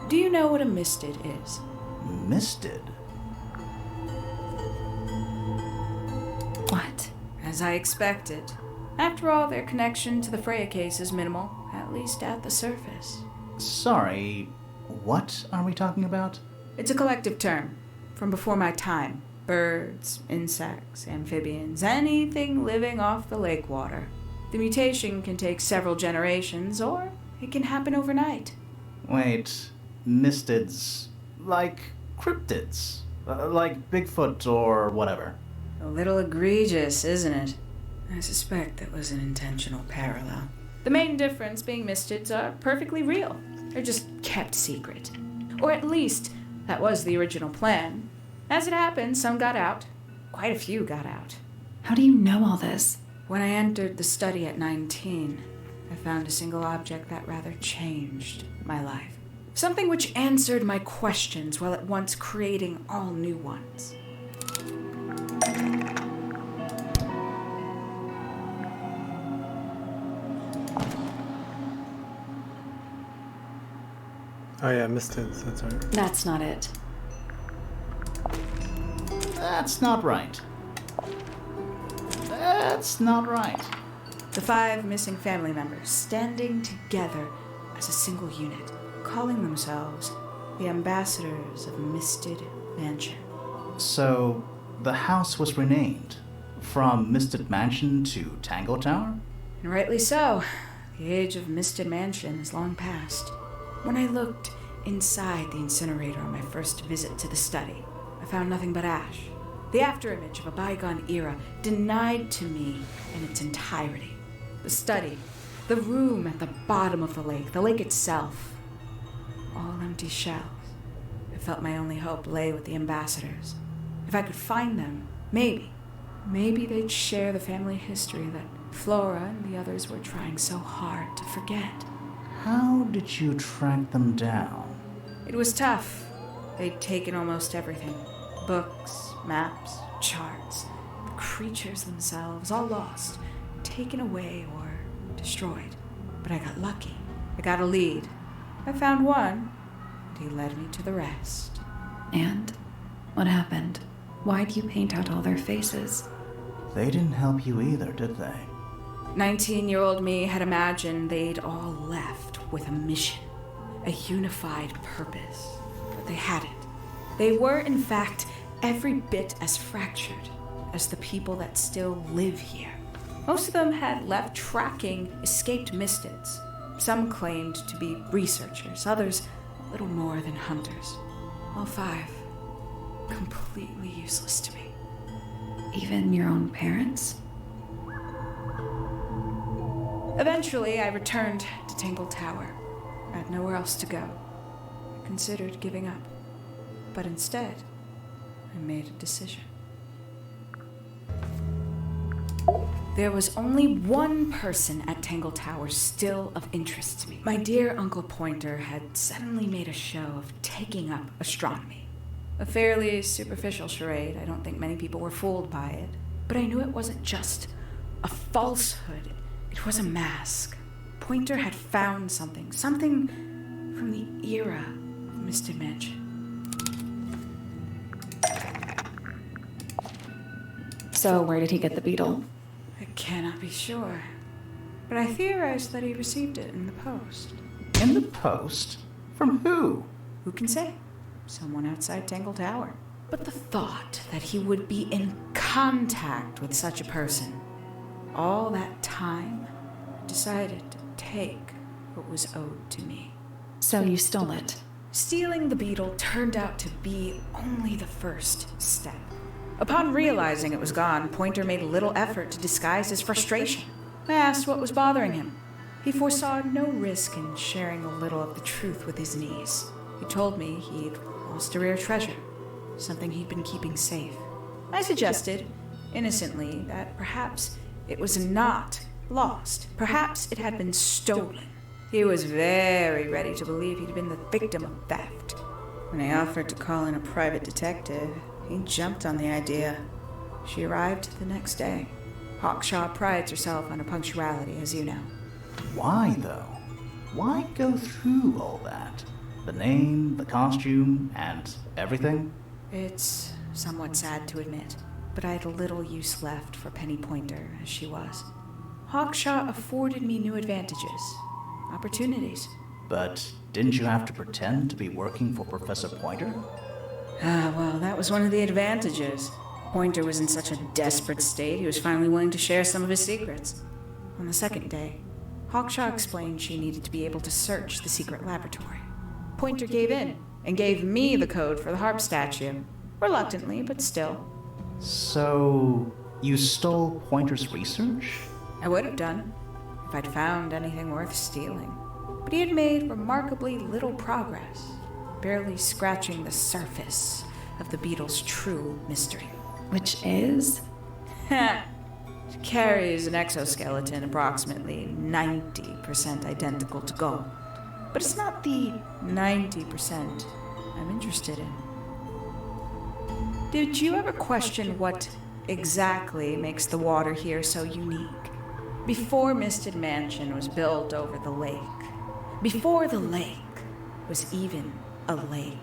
do you know what a misted is? Misted? What? As I expected. After all, their connection to the Freya case is minimal, at least at the surface. Sorry, what are we talking about? It's a collective term, from before my time. Birds, insects, amphibians, anything living off the lake water. The mutation can take several generations, or it can happen overnight. Wait, mistids, like cryptids, like Bigfoot or whatever. A little egregious, isn't it? I suspect that was an intentional parallel. The main difference being mistids are perfectly real. They're just kept secret. Or at least, that was the original plan. As it happened, some got out. Quite a few got out. How do you know all this? When I entered the study at 19, I found a single object that rather changed my life. Something which answered my questions while at once creating all new ones. Oh yeah, Misted, that's right. That's not it. That's not right. That's not right. The 5 missing family members standing together as a single unit, calling themselves the ambassadors of Misted Mansion. So, the house was renamed from Misted Mansion to Tangle Tower? And rightly so. The age of Misted Mansion is long past. When I looked inside the incinerator on my first visit to the study, I found nothing but ash. The afterimage of a bygone era denied to me in its entirety. The study The room at the bottom of the lake itself. All empty shells. I felt my only hope lay with the ambassadors. If I could find them, maybe they'd share the family history that Flora and the others were trying so hard to forget. How did you track them down? It was tough. They'd taken almost everything. Books, maps, charts. The creatures themselves, all lost. Taken away or destroyed. But I got lucky. I got a lead. I found one, and he led me to the rest. And what happened? Why'd you paint out all their faces? They didn't help you either, did they? 19-year-old me had imagined they'd all left with a mission, a unified purpose. But they hadn't. They were, in fact, every bit as fractured as the people that still live here. Most of them had left tracking escaped mystids. Some claimed to be researchers, others little more than hunters. All 5 completely useless to me. Even your own parents? Eventually, I returned to Tangle Tower. I had nowhere else to go. I considered giving up. But instead, I made a decision. There was only one person at Tangle Tower still of interest to me. My dear Uncle Pointer had suddenly made a show of taking up astronomy. A fairly superficial charade. I don't think many people were fooled by it. But I knew it wasn't just a falsehood. It was a mask. Pointer had found something from the era of Mr. Mansion. So where did he get the beetle? I cannot be sure, but I theorized that he received it in the post. In the post? From who? Who can say? Someone outside Tangle Tower. But the thought that he would be in contact with such a person, all that time, I decided to take what was owed to me. So you stole it? Stealing the beetle turned out to be only the first step. Upon realizing it was gone, Pointer made little effort to disguise his frustration. I asked what was bothering him. He foresaw no risk in sharing a little of the truth with his niece. He told me he'd lost a rare treasure, something he'd been keeping safe. I suggested, innocently, that perhaps it was not lost. Perhaps it had been stolen. He was very ready to believe he'd been the victim of theft. When I offered to call in a private detective, he jumped on the idea. She arrived the next day. Hawkshaw prides herself on her punctuality, as you know. Why, though? Why go through all that? The name, the costume, and everything? It's somewhat sad to admit, but I had little use left for Penny Pointer as she was. Hawkshaw afforded me new advantages, opportunities. But didn't you have to pretend to be working for Professor Pointer? Well, that was one of the advantages. Pointer was in such a desperate state, he was finally willing to share some of his secrets. On the second day, Hawkshaw explained she needed to be able to search the secret laboratory. Pointer gave in and gave me the code for the harp statue. Reluctantly, but still. So, you stole Pointer's research? I would have done, if I'd found anything worth stealing. But he had made remarkably little progress, barely scratching the surface of the beetle's true mystery. Which is? It carries an exoskeleton approximately 90% identical to gold. But it's not the 90% I'm interested in. Did you ever question what exactly makes the water here so unique? Before Misted Mansion was built over the lake, before the lake was even a lake,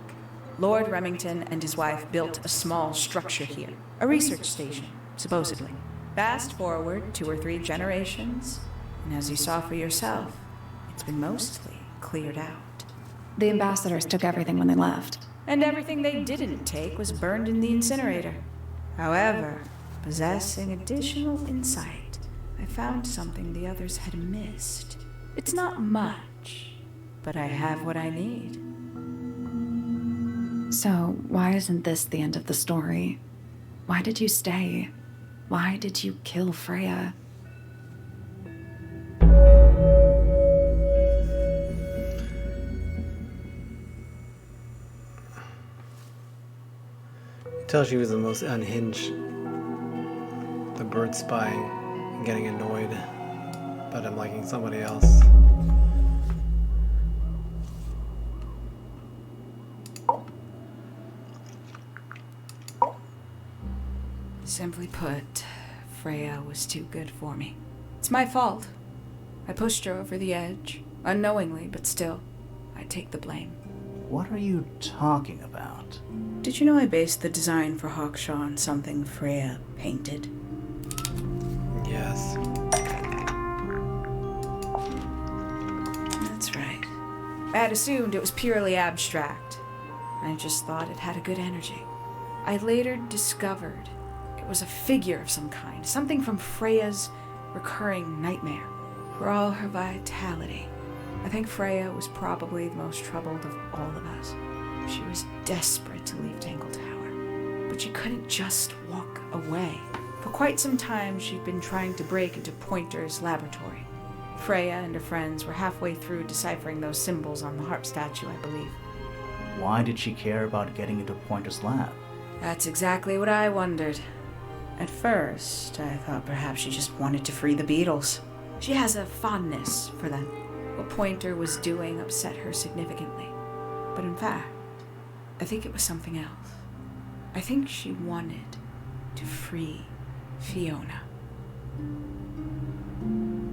Lord Remington and his wife built a small structure here, a research station, supposedly. Fast forward 2 or 3 generations, and as you saw for yourself, it's been mostly cleared out. The ambassadors took everything when they left. And everything they didn't take was burned in the incinerator. However, possessing additional insight, I found something the others had missed. It's not much, but I have what I need. So, why isn't this the end of the story? Why did you stay? Why did you kill Freya? Tell she was the most unhinged. The bird spying and getting annoyed about him liking somebody else. Simply put, Freya was too good for me. It's my fault. I pushed her over the edge, unknowingly, but still, I take the blame. What are you talking about? Did you know I based the design for Hawkshaw on something Freya painted? Yes. That's right. I had assumed it was purely abstract. I just thought it had a good energy. I later discovered it was a figure of some kind, something from Freya's recurring nightmare. For all her vitality, I think Freya was probably the most troubled of all of us. She was desperate to leave Tangle Tower, but she couldn't just walk away. For quite some time, she'd been trying to break into Pointer's laboratory. Freya and her friends were halfway through deciphering those symbols on the harp statue, I believe. Why did she care about getting into Pointer's lab? That's exactly what I wondered. At first, I thought perhaps she just wanted to free the beetles. She has a fondness for them. What Pointer was doing upset her significantly. But in fact, I think it was something else. I think she wanted to free Fiona.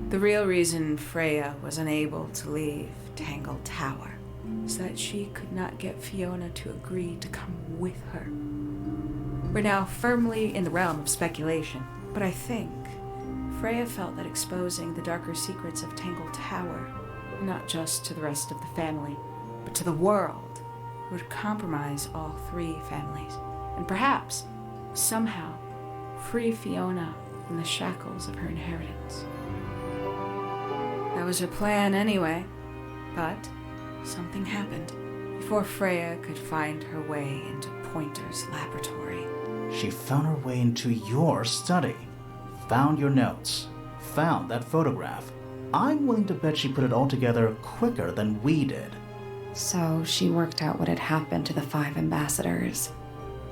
The real reason Freya was unable to leave Tangle Tower is that she could not get Fiona to agree to come with her. We're now firmly in the realm of speculation, but I think Freya felt that exposing the darker secrets of Tangle Tower, not just to the rest of the family, but to the world, would compromise all three families, and perhaps, somehow, free Fiona from the shackles of her inheritance. That was her plan anyway, but something happened before Freya could find her way into Pointer's laboratory. She found her way into your study, found your notes, found that photograph. I'm willing to bet she put it all together quicker than we did. So she worked out what had happened to the 5 ambassadors.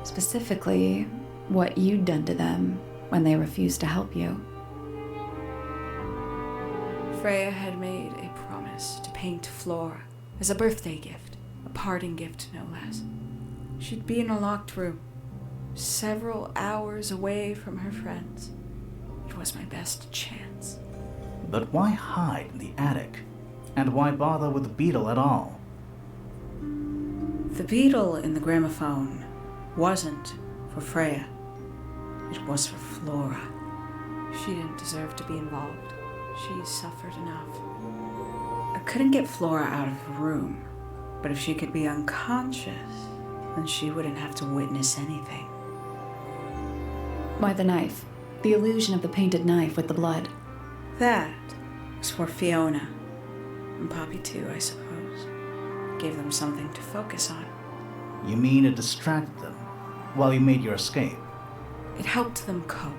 Specifically, what you'd done to them when they refused to help you. Freya had made a promise to paint Flora as a birthday gift, a parting gift no less. She'd be in a locked room, several hours away from her friends. It was my best chance. But why hide in the attic? And why bother with the beetle at all? The beetle in the gramophone wasn't for Freya. It was for Flora. She didn't deserve to be involved. She suffered enough. I couldn't get Flora out of her room, but if she could be unconscious, then she wouldn't have to witness anything. Why the knife? The illusion of the painted knife with the blood. That was for Fiona. And Poppy too, I suppose. Gave them something to focus on. You mean it distracted them while you made your escape? It helped them cope.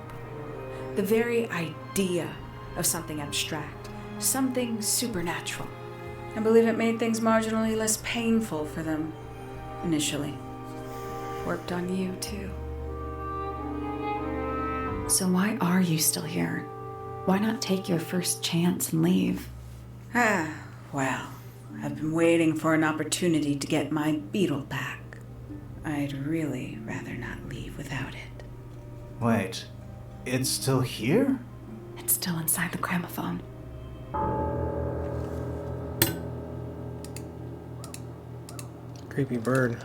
The very idea of something abstract, something supernatural. I believe it made things marginally less painful for them, initially. Worked on you, too. So why are you still here? Why not take your first chance and leave? Well, I've been waiting for an opportunity to get my beetle back. I'd really rather not leave without it. Wait, it's still here? It's still inside the gramophone. Creepy bird.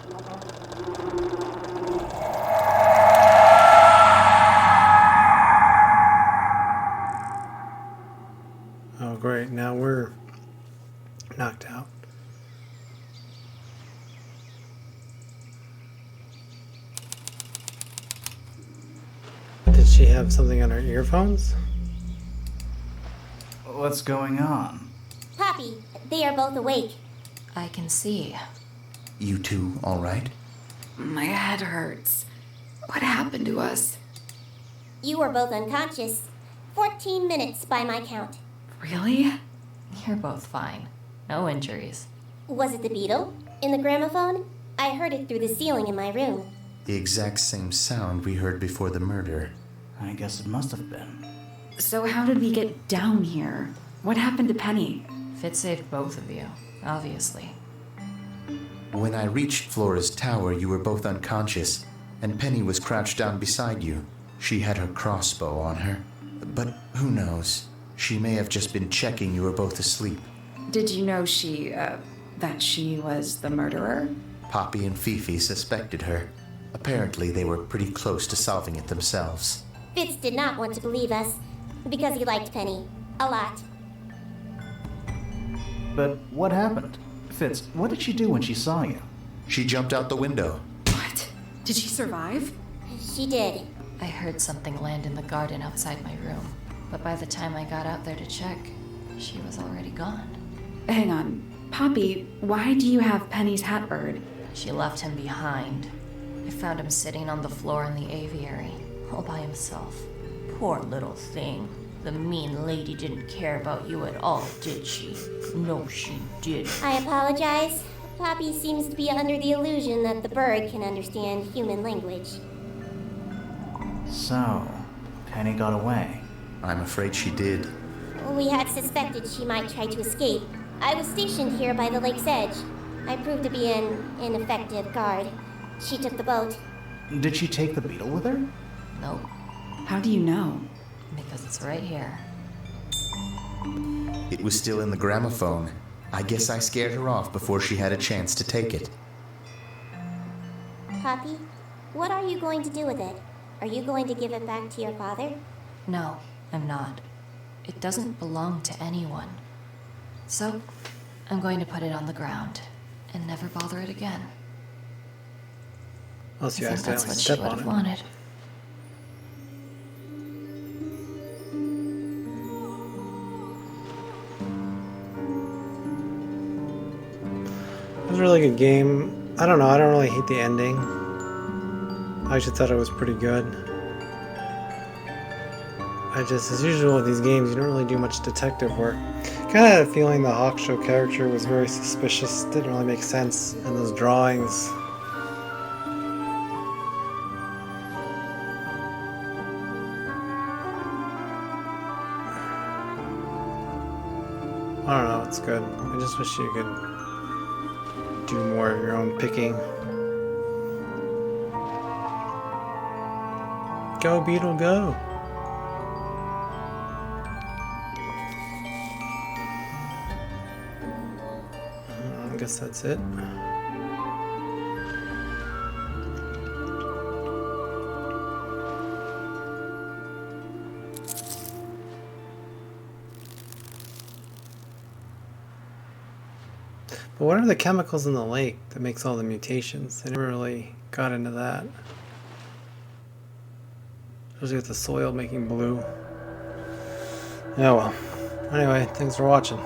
Oh, great. Now we're knocked out. Did she have something on her earphones? What's going on? Poppy, they are both awake. I can see. You two all right? My head hurts. What happened to us? You were both unconscious. 14 minutes by my count. Really? You're both fine. No injuries. Was it the beetle? In the gramophone? I heard it through the ceiling in my room. The exact same sound we heard before the murder. I guess it must have been. So how did we get down here? What happened to Penny? Fitz saved both of you, obviously. When I reached Flora's tower, you were both unconscious, and Penny was crouched down beside you. She had her crossbow on her. But who knows? She may have just been checking you were both asleep. Did you know that she was the murderer? Poppy and Fifi suspected her. Apparently, they were pretty close to solving it themselves. Fitz did not want to believe us because he liked Penny a lot. But what happened? Fitz, what did she do when she saw you? She jumped out the window. What? Did she survive? She did. I heard something land in the garden outside my room, but by the time I got out there to check, she was already gone. Hang on. Poppy, why do you have Penny's hat bird? She left him behind. I found him sitting on the floor in the aviary, all by himself. Poor little thing. The mean lady didn't care about you at all, did she? No, she didn't. I apologize. Poppy seems to be under the illusion that the bird can understand human language. So, Penny got away. I'm afraid she did. We had suspected she might try to escape. I was stationed here by the lake's edge. I proved to be an ineffective guard. She took the boat. Did she take the beetle with her? Nope, How do you know? because it's right here. It was still in the gramophone. I guess I scared her off before she had a chance to take it. Poppy, what are you going to do with it? Are you going to give it back to your father? No, I'm not. It doesn't belong to anyone. So, I'm going to put it on the ground and never bother it again. Unless you I think that's accidentally what she step would on have it. wanted. It was a really good game. I don't know, I don't really hate the ending. I actually thought it was pretty good. I just, as usual with these games, you don't really do much detective work. Kind of had a feeling the Hawk Show character was very suspicious, didn't really make sense in those drawings. I don't know, it's good. I just wish you could do more of your own picking. Go, Beetle, go! I guess that's it. But what are the chemicals in the lake that makes all the mutations? I never really got into that. Especially with the soil making blue. Oh well. Anyway, thanks for watching.